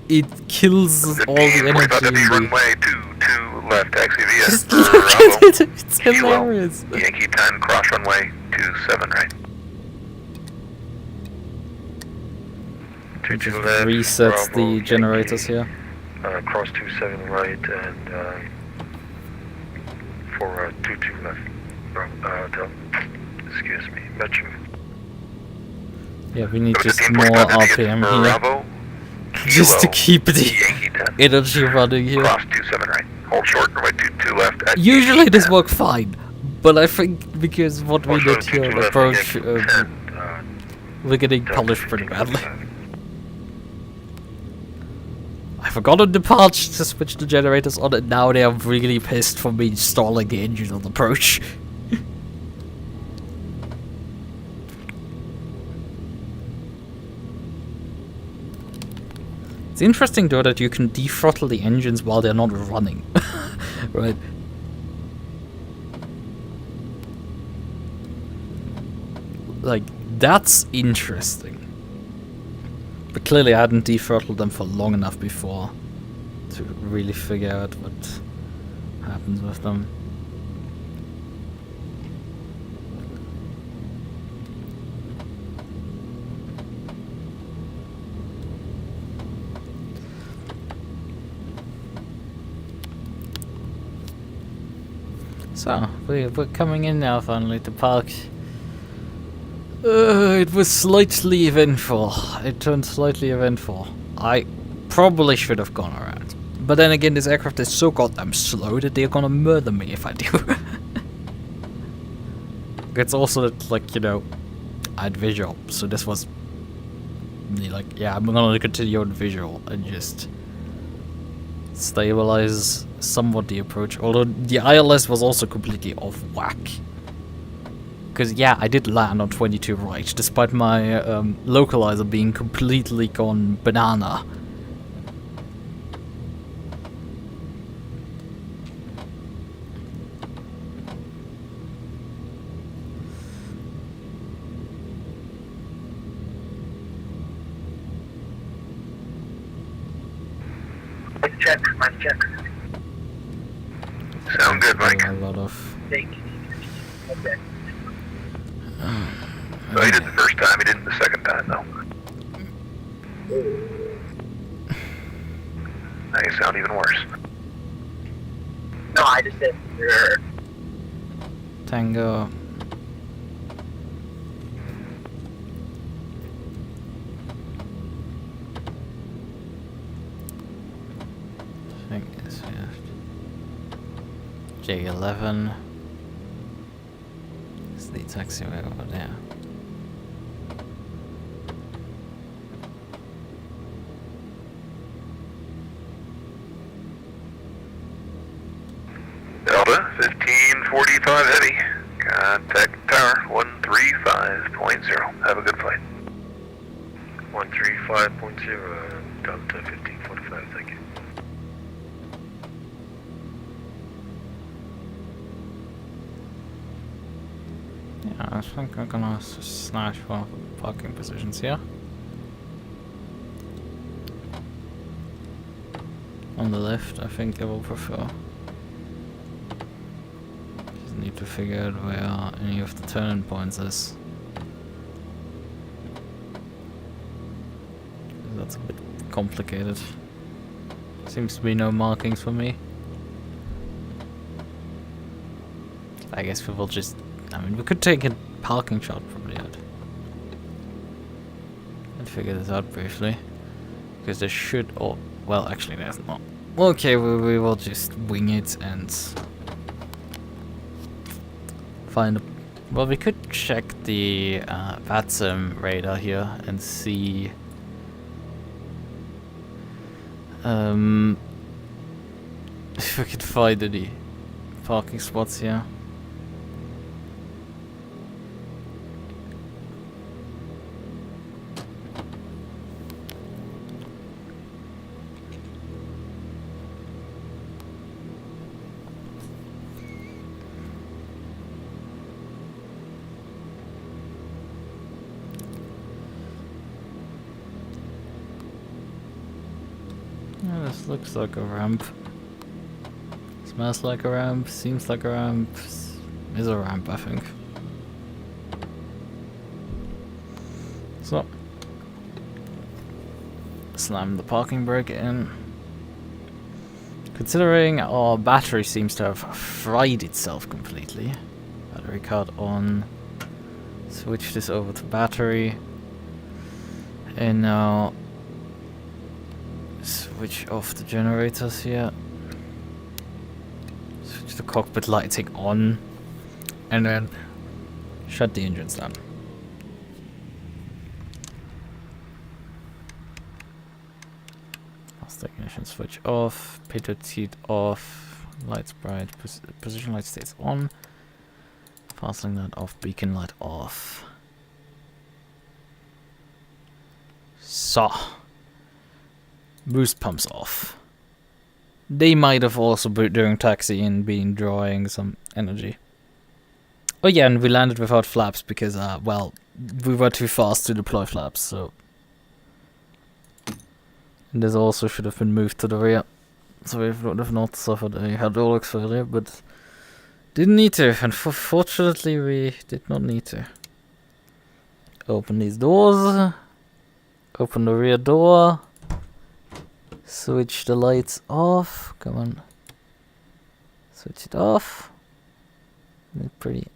it kills all the energy in me. Runway 22 left, taxi via Just look at it, it's hilarious. Yankee 10, cross runway 27 right. It just resets the generators here. Cross 27 right and for 22 left. Excuse me, Metro. Yeah, we need just more RPM here. Just to keep the energy running here. Cross 27 right. Hold short, runway 22 left. Usually this works fine, but I think because what we did here, the approach, we're getting polished pretty badly. I forgot on departure to switch the generators on, and now they are really pissed for me installing the engine on approach. It's interesting though that you can dethrottle the engines while they're not running. Right. Like, that's interesting. But clearly I hadn't dethrottled them for long enough before to really figure out what happens with them. So, we're coming in now finally to park. It was slightly eventful. It turned slightly eventful. I probably should have gone around. But then again, this aircraft is so goddamn slow that they're gonna murder me if I do. It's also that, like, you know, I had visual, so this was really like, yeah, I'm gonna continue on visual and just stabilize somewhat the approach, although the ILS was also completely off whack. Because yeah, I did land on 22 right, despite my localizer being completely gone banana. Mic check. Sound good, Mike. A lot of. Okay. So he did the first time, he didn't the second time, though. Now you sound even worse. No, I just said Tango. I think it's J11. It's the taxiway over there. Delta, 1545 heavy. Contact tower 135.0. Have a good flight. 135.0, Delta 1545, thank you. Yeah, I think I'm gonna snatch one of the parking positions here. On the left, I think I will prefer. Just need to figure out where any of the turn points is. That's a bit complicated. Seems to be no markings for me. I guess we will just... I mean, we could take a parking shot probably out. And figure this out briefly. Because there should... Oh, well, actually there's not. Okay, we will just wing it and... find a... Well, we could check the VatSim radar here and see... if we could find any parking spots here. Yeah, this looks like a ramp. Smells like a ramp, seems like a ramp, is a ramp, I think. So, slam the parking brake in. Considering our battery seems to have fried itself completely. Battery card on. Switch this over to battery. And now switch off the generators here. Switch the cockpit lighting on. And then shut the engines down. Fast ignition switch off. Pitot heat off. Lights bright. Position light stays on. Fastling that off. Beacon light off. So. Boost pumps off. They might have also been during taxiing been drawing some energy. Oh yeah, and we landed without flaps because, well, we were too fast to deploy flaps, so... And this also should have been moved to the rear. So we would have not suffered a hydraulics failure, but... Didn't need to, and fortunately we did not need to. Open these doors. Open the rear door. Switch the lights off. Come on. Switch it off. Pretty.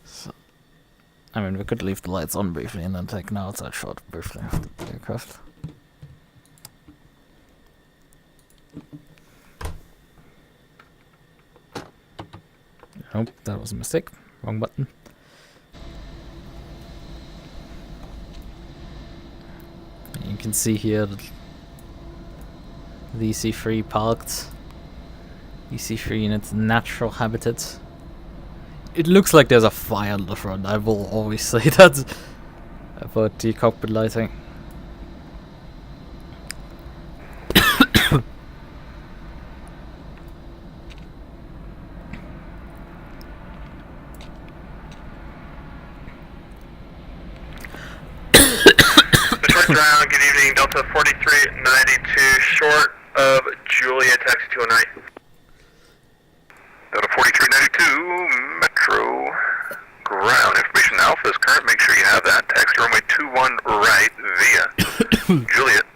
So, I mean, we could leave the lights on briefly and then take an outside shot briefly of the aircraft. Nope, that was a mistake. Wrong button. You can see here that the EC3 parked. EC3 in its natural habitat. It looks like there's a fire on the front, I will always say that about the cockpit lighting. Ground, good evening, Delta 4392, short of Julia, taxi 209. Delta 4392, Metro, ground, information Alpha is current, make sure you have that. Taxi runway 21 right via Juliet,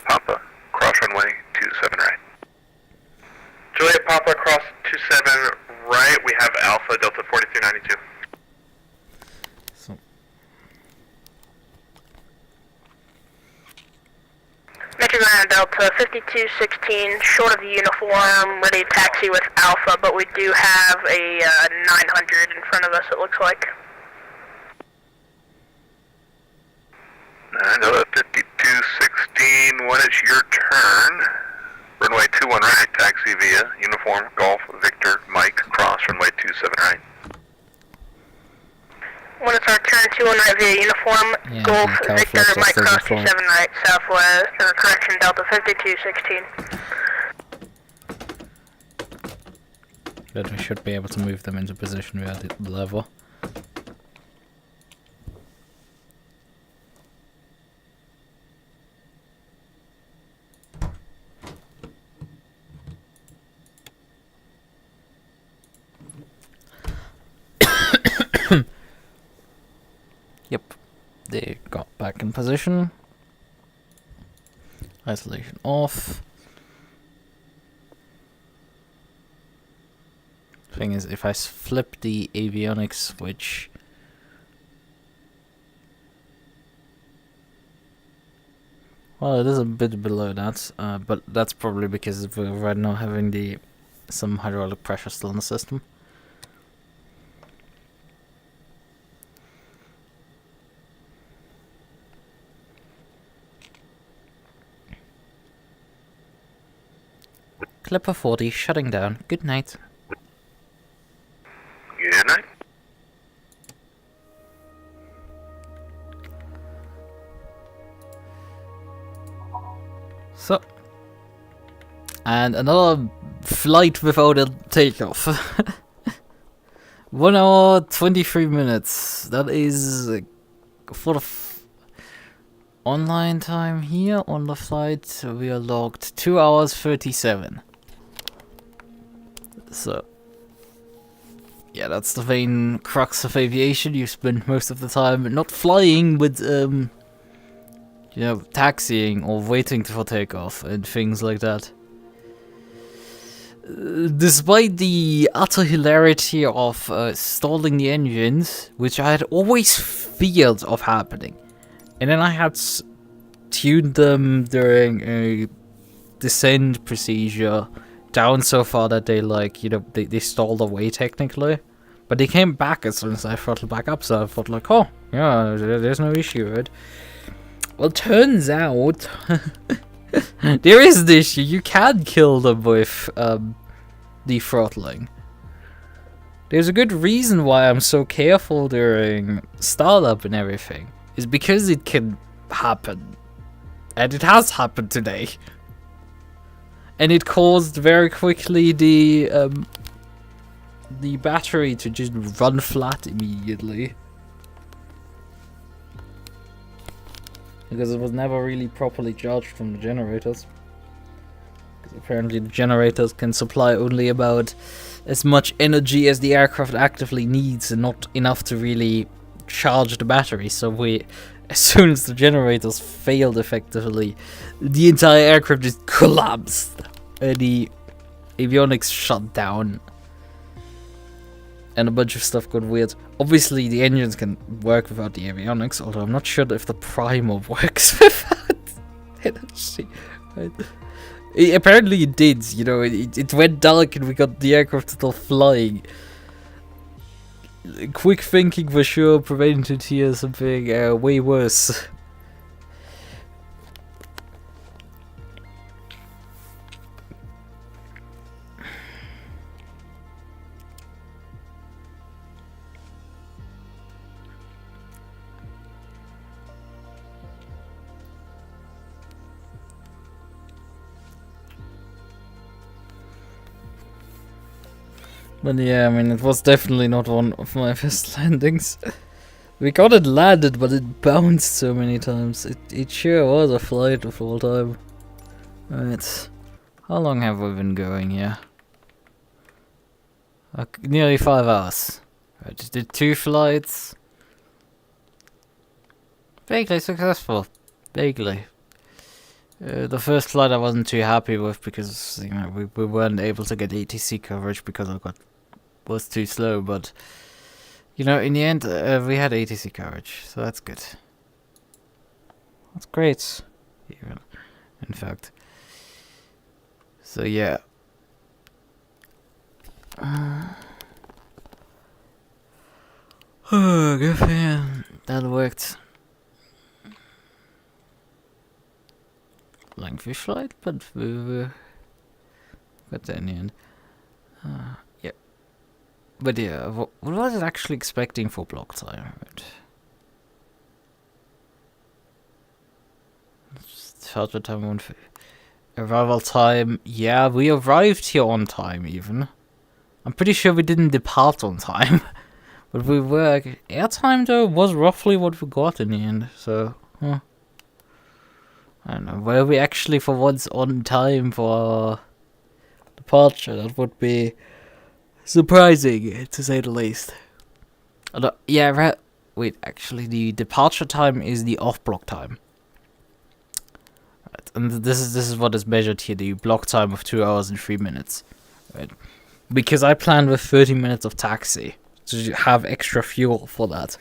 Papa, cross runway 27 right. Juliet, Papa, cross 27 right, we have Alpha, Delta 4392. Metro Ground Delta 5216, short of the uniform, ready to taxi with Alpha, but we do have a 900 in front of us, it looks like. Delta 5216, when it's your turn, runway 21 right, taxi uniform, Golf, Victor, Mike, cross runway 27 right. When it's our turn 21 right via uniform, Yeah, Golf, the Victor, Calflex Mike doesn't cross fly. 27 right, southwest, or correction, Delta 5216. But we should be able to move them into position via the lever. Yep, they got back in position. Isolation off. Thing is, if I flip the avionics switch, well, it is a bit below that, but that's probably because we're right now having some hydraulic pressure still in the system. Clipper 40 shutting down. Good night. Good night. So, and another flight without a takeoff. 1 hour 23 minutes. That is for the online time here on the flight. We are logged 2 hours 37. So, yeah, that's the main crux of aviation. You spend most of the time not flying, but you know, taxiing or waiting for takeoff and things like that. Despite the utter hilarity of stalling the engines, which I had always feared of happening, and then I had tuned them during a descent procedure down so far that they, like, you know, they stalled away technically, but they came back as soon as I throttled back up, so I thought like, oh yeah, there's no issue, right? Well, turns out there is the issue. You can kill them with throttling. There's a good reason why I'm so careful during startup and everything. Is because it can happen. And it has happened today. And it caused very quickly the battery to just run flat immediately. Because it was never really properly charged from the generators. Because apparently the generators can supply only about as much energy as the aircraft actively needs and not enough to really charge the battery. So as soon as the generators failed effectively, the entire aircraft just collapsed. And the avionics shut down. And a bunch of stuff got weird. Obviously, the engines can work without the avionics, although I'm not sure if the primer works without energy. Apparently it did, you know, it went dark and we got the aircraft still flying. Quick thinking for sure prevented here something way worse. But yeah, I mean, it was definitely not one of my best landings. We got it landed, but it bounced so many times. It sure was a flight of all time. Right. How long have we been going here? Nearly 5 hours. I just did 2 flights. Vaguely successful. Vaguely. The first flight I wasn't too happy with because, you know, we weren't able to get ATC coverage because I was too slow, but you know, in the end we had ATC coverage, so that's good. That's great, even, in fact. So yeah. Oh, good for him. That worked. Lengthy flight, but we got there in the end. Yeah. But yeah, what was it actually expecting for block time? Started time on arrival time. Yeah, we arrived here on time even. I'm pretty sure we didn't depart on time. But we were... Airtime, though, was roughly what we got in the end, so... I don't know. Were we actually for once on time for our departure? That would be surprising, to say the least. Yeah, wait, actually, the departure time is the off-block time. Right, and this is what is measured here, the block time of 2 hours and 3 minutes. Right. Because I planned with 30 minutes of taxi. To have extra fuel for that.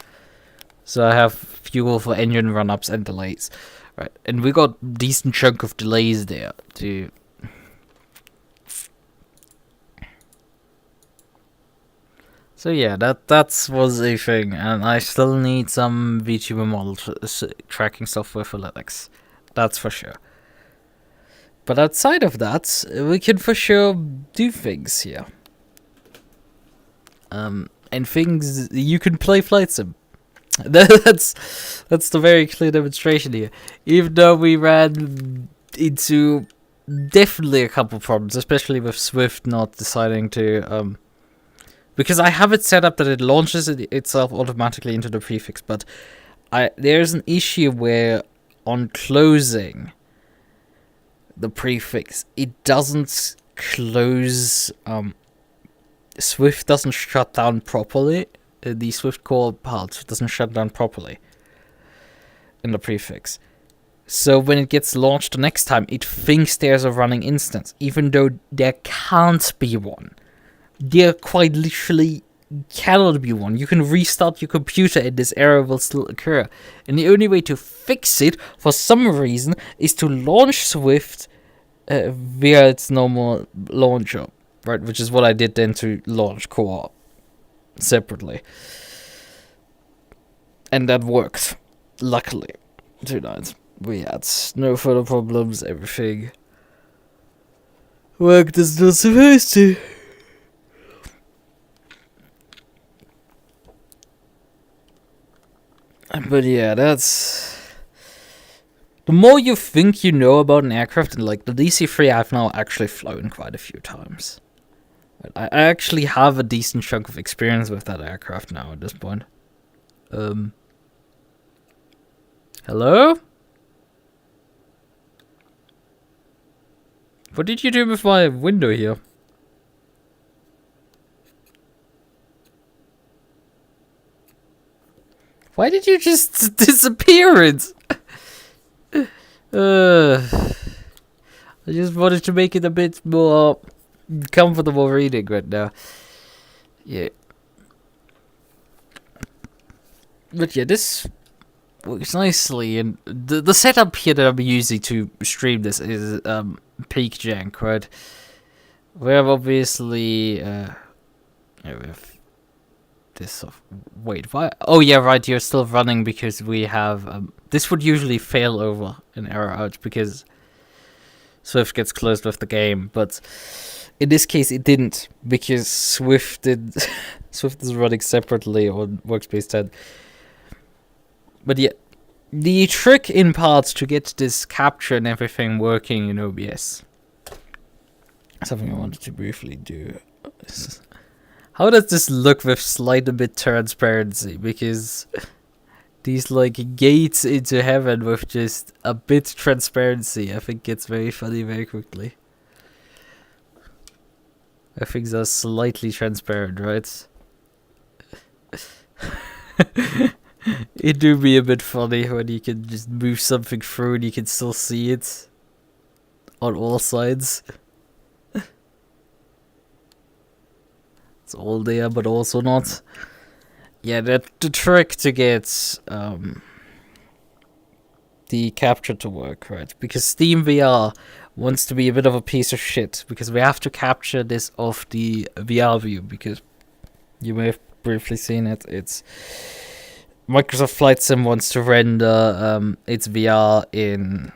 So I have fuel for engine run-ups and delays. Right, and we got decent chunk of delays there too. So yeah, that was a thing, and I still need some VTuber model tracking software for Linux. That's for sure. But outside of that, we can for sure do things here. And things you can play VatSim. That's the very clear demonstration here. Even though we ran into definitely a couple problems, especially with Swift not deciding to because I have it set up that it launches itself automatically into the prefix, but there's an issue where on closing the prefix it doesn't close. Swift doesn't shut down properly. The Swift core part doesn't shut down properly in the prefix. So when it gets launched the next time, it thinks there's a running instance, even though there can't be one. There quite literally cannot be one. You can restart your computer and this error will still occur. And the only way to fix it, for some reason, is to launch Swift via its normal launcher. Right, which is what I did then to launch co-op separately. And that worked. Luckily. Tonight. We had no further problems, everything worked as it was supposed to. But yeah, that's... The more you think you know about an aircraft, and like the DC-3 I've now actually flown quite a few times. I actually have a decent chunk of experience with that aircraft now at this point. Hello? What did you do with my window here? Why did you just disappear it? I just wanted to make it a bit more comfortable reading right now. Yeah. But yeah, this works nicely, and the setup here that I'm using to stream this is Peak Jank, right? We have obviously we have this wait, why? Oh yeah, right, you're still running because we have this would usually fail over an error out because Swift gets closed with the game, but in this case it didn't because Swift is running separately on Workspace 10. But yeah, the trick in parts to get this capture and everything working in OBS, something I wanted to briefly do. How does this look with slight bit transparency? Because these like gates into heaven with just a bit transparency, I think gets very funny very quickly. I think they're slightly transparent, right? It do be a bit funny when you can just move something through and you can still see it on all sides. It's all there, but also not. Yeah, the trick to get the capture to work, right? Because SteamVR wants to be a bit of a piece of shit, because we have to capture this off the VR view, because you may have briefly seen it. It's Microsoft Flight Sim wants to render its VR in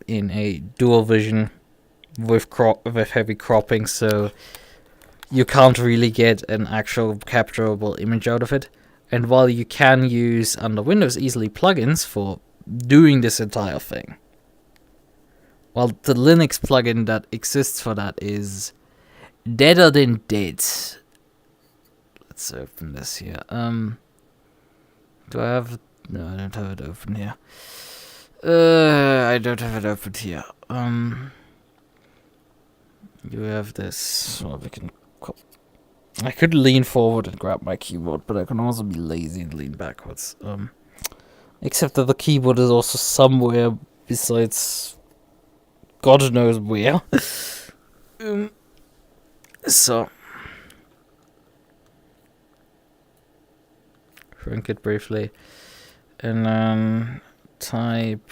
in a dual vision with heavy cropping, so you can't really get an actual capturable image out of it. And while you can use under Windows easily plugins for doing this entire thing, well, the Linux plugin that exists for that is deader than dead. Let's open this here. Do I have... No, I don't have it open here. I don't have it open here. You have this. Well, we can... I could lean forward and grab my keyboard, but I can also be lazy and lean backwards. Except that the keyboard is also somewhere besides... God knows where. So... shrink it briefly. And then... type...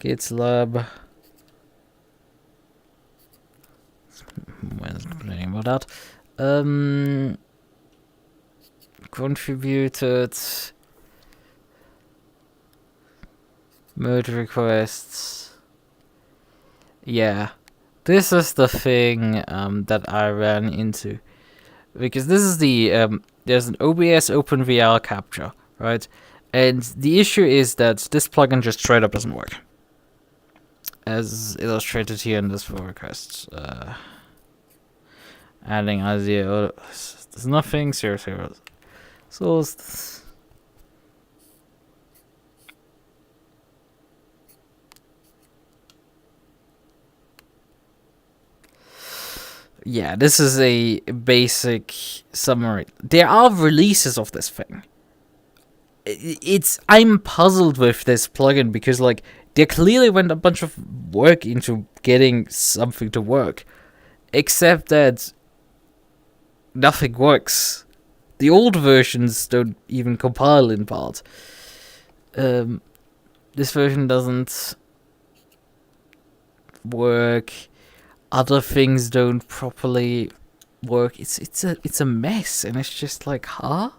GitLab... Where's complaining about that? Contributed merge requests. Yeah, this is the thing that I ran into, because this is the there's an OBS OpenVR capture, right? And the issue is that this plugin just straight up doesn't work, as illustrated here in this pull request. Adding idea, there's nothing, 0, 0. So yeah, this is a basic summary. There are releases of this thing. I'm puzzled with this plugin because, like, there clearly went a bunch of work into getting something to work, except that nothing works. The old versions don't even compile in part. This version doesn't work. Other things don't properly work. It's a mess, and it's just like, huh?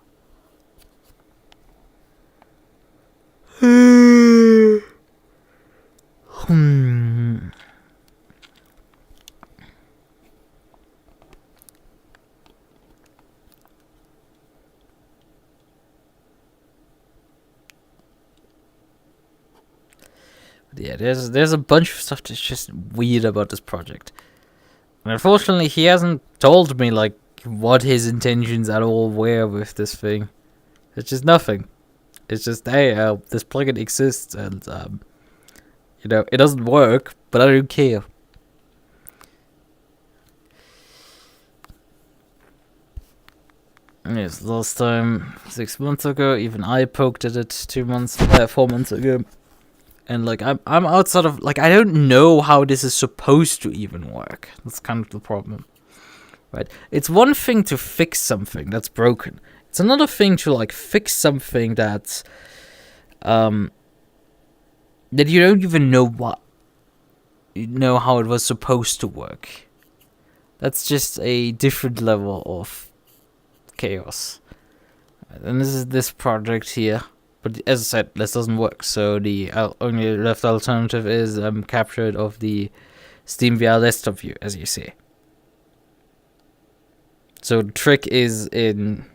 Yeah, there's a bunch of stuff that's just weird about this project. And unfortunately, he hasn't told me, like, what his intentions at all were with this thing. It's just nothing. It's just, hey, this plugin exists, and, you know, it doesn't work, but I don't care. Yes, last time, 6 months ago, even I poked at it 4 months ago. And, like, I'm outside of, like, I don't know how this is supposed to even work. That's kind of the problem, right? It's one thing to fix something that's broken. It's another thing to, like, fix something that's, that you don't even know how it was supposed to work. That's just a different level of chaos. And this is this project here. But as I said, this doesn't work, so the only left alternative is captured of the SteamVR desktop view, as you see. So the trick is in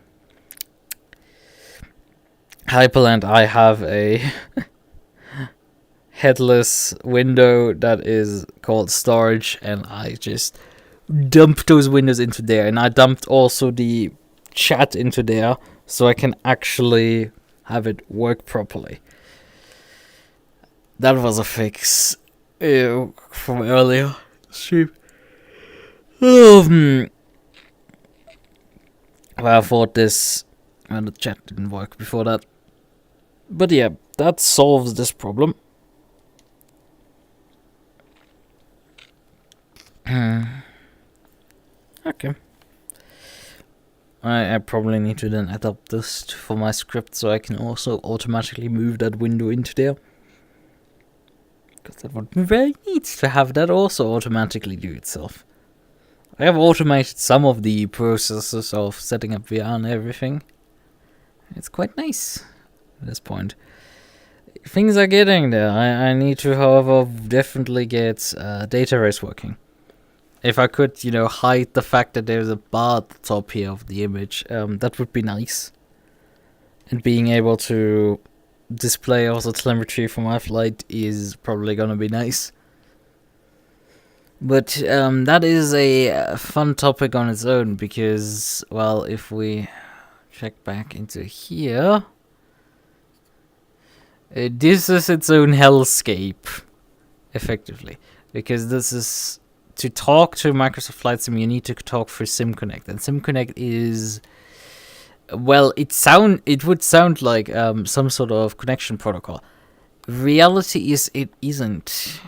Hyperland, I have a headless window that is called storage, and I just dump those windows into there, and I dumped also the chat into there, so I can actually have it work properly. That was a fix from earlier stream. Well, I thought this, and the chat didn't work before that. But yeah, that solves this problem. Okay. I probably need to then adapt this for my script so I can also automatically move that window into there. Because that would be very neat to have that also automatically do itself. I have automated some of the processes of setting up VR and everything. It's quite nice at this point. things are getting there. I need to, however, definitely get data race working. If I could, hide the fact that there's a bar at the top here of the image, that would be nice. And being able to display also telemetry from my flight is probably gonna be nice. But that is a fun topic on its own, because, well, if we check back into here, this is its own hellscape, effectively, because this is, to talk to Microsoft Flight Sim, you need to talk through SimConnect, and SimConnect is, well, it would sound like some sort of connection protocol. Reality is it isn't.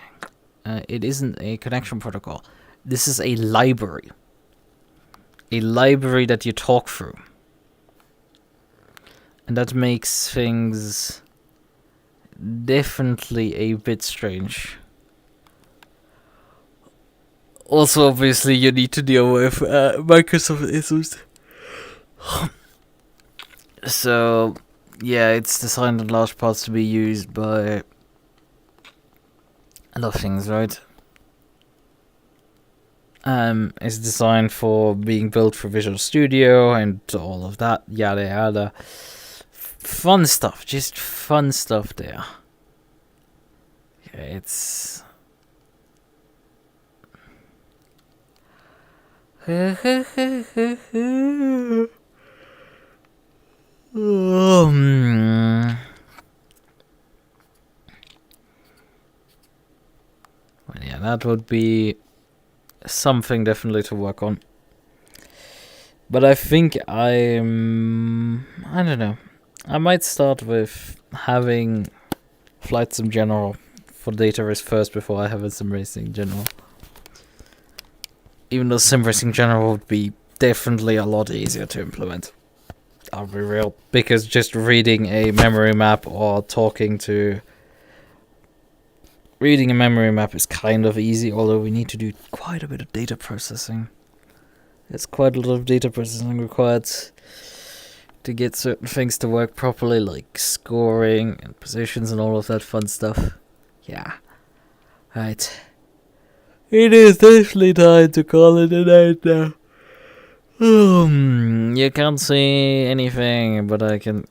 It isn't a connection protocol. This is a library. A library that you talk through. And that makes things definitely a bit strange. Also, obviously, you need to deal with Microsoft issues. So, yeah, it's designed in large parts to be used by a lot of things, right? It's designed for being built for Visual Studio and all of that, yada yada. Fun stuff, just fun stuff there. Yeah, it's... Well, yeah, that would be something definitely to work on. But I think I don't know. I might start with having Flight Sim General for data race first before I have a Sim Racing General. Even though Sim Racing General would be definitely a lot easier to implement. I'll be real. Because just reading a memory map or talking to... Reading a memory map is kind of easy, although we need to do quite a bit of data processing. There's quite a lot of data processing required to get certain things to work properly, like scoring and positions and all of that fun stuff. Yeah. Right. It is definitely time to call it a night now. You can't see anything, but I can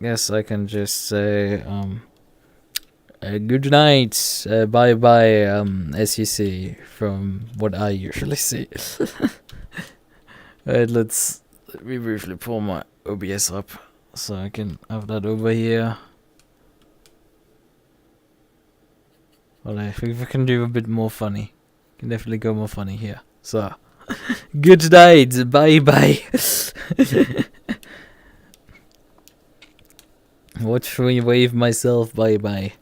just say good night, bye bye, SEC, from what I usually see. Alright, let me briefly pull my OBS up so I can have that over here. Well, I think we can do a bit more funny. Can definitely go more funny here. So, good night, bye bye. Watch me wave myself bye bye.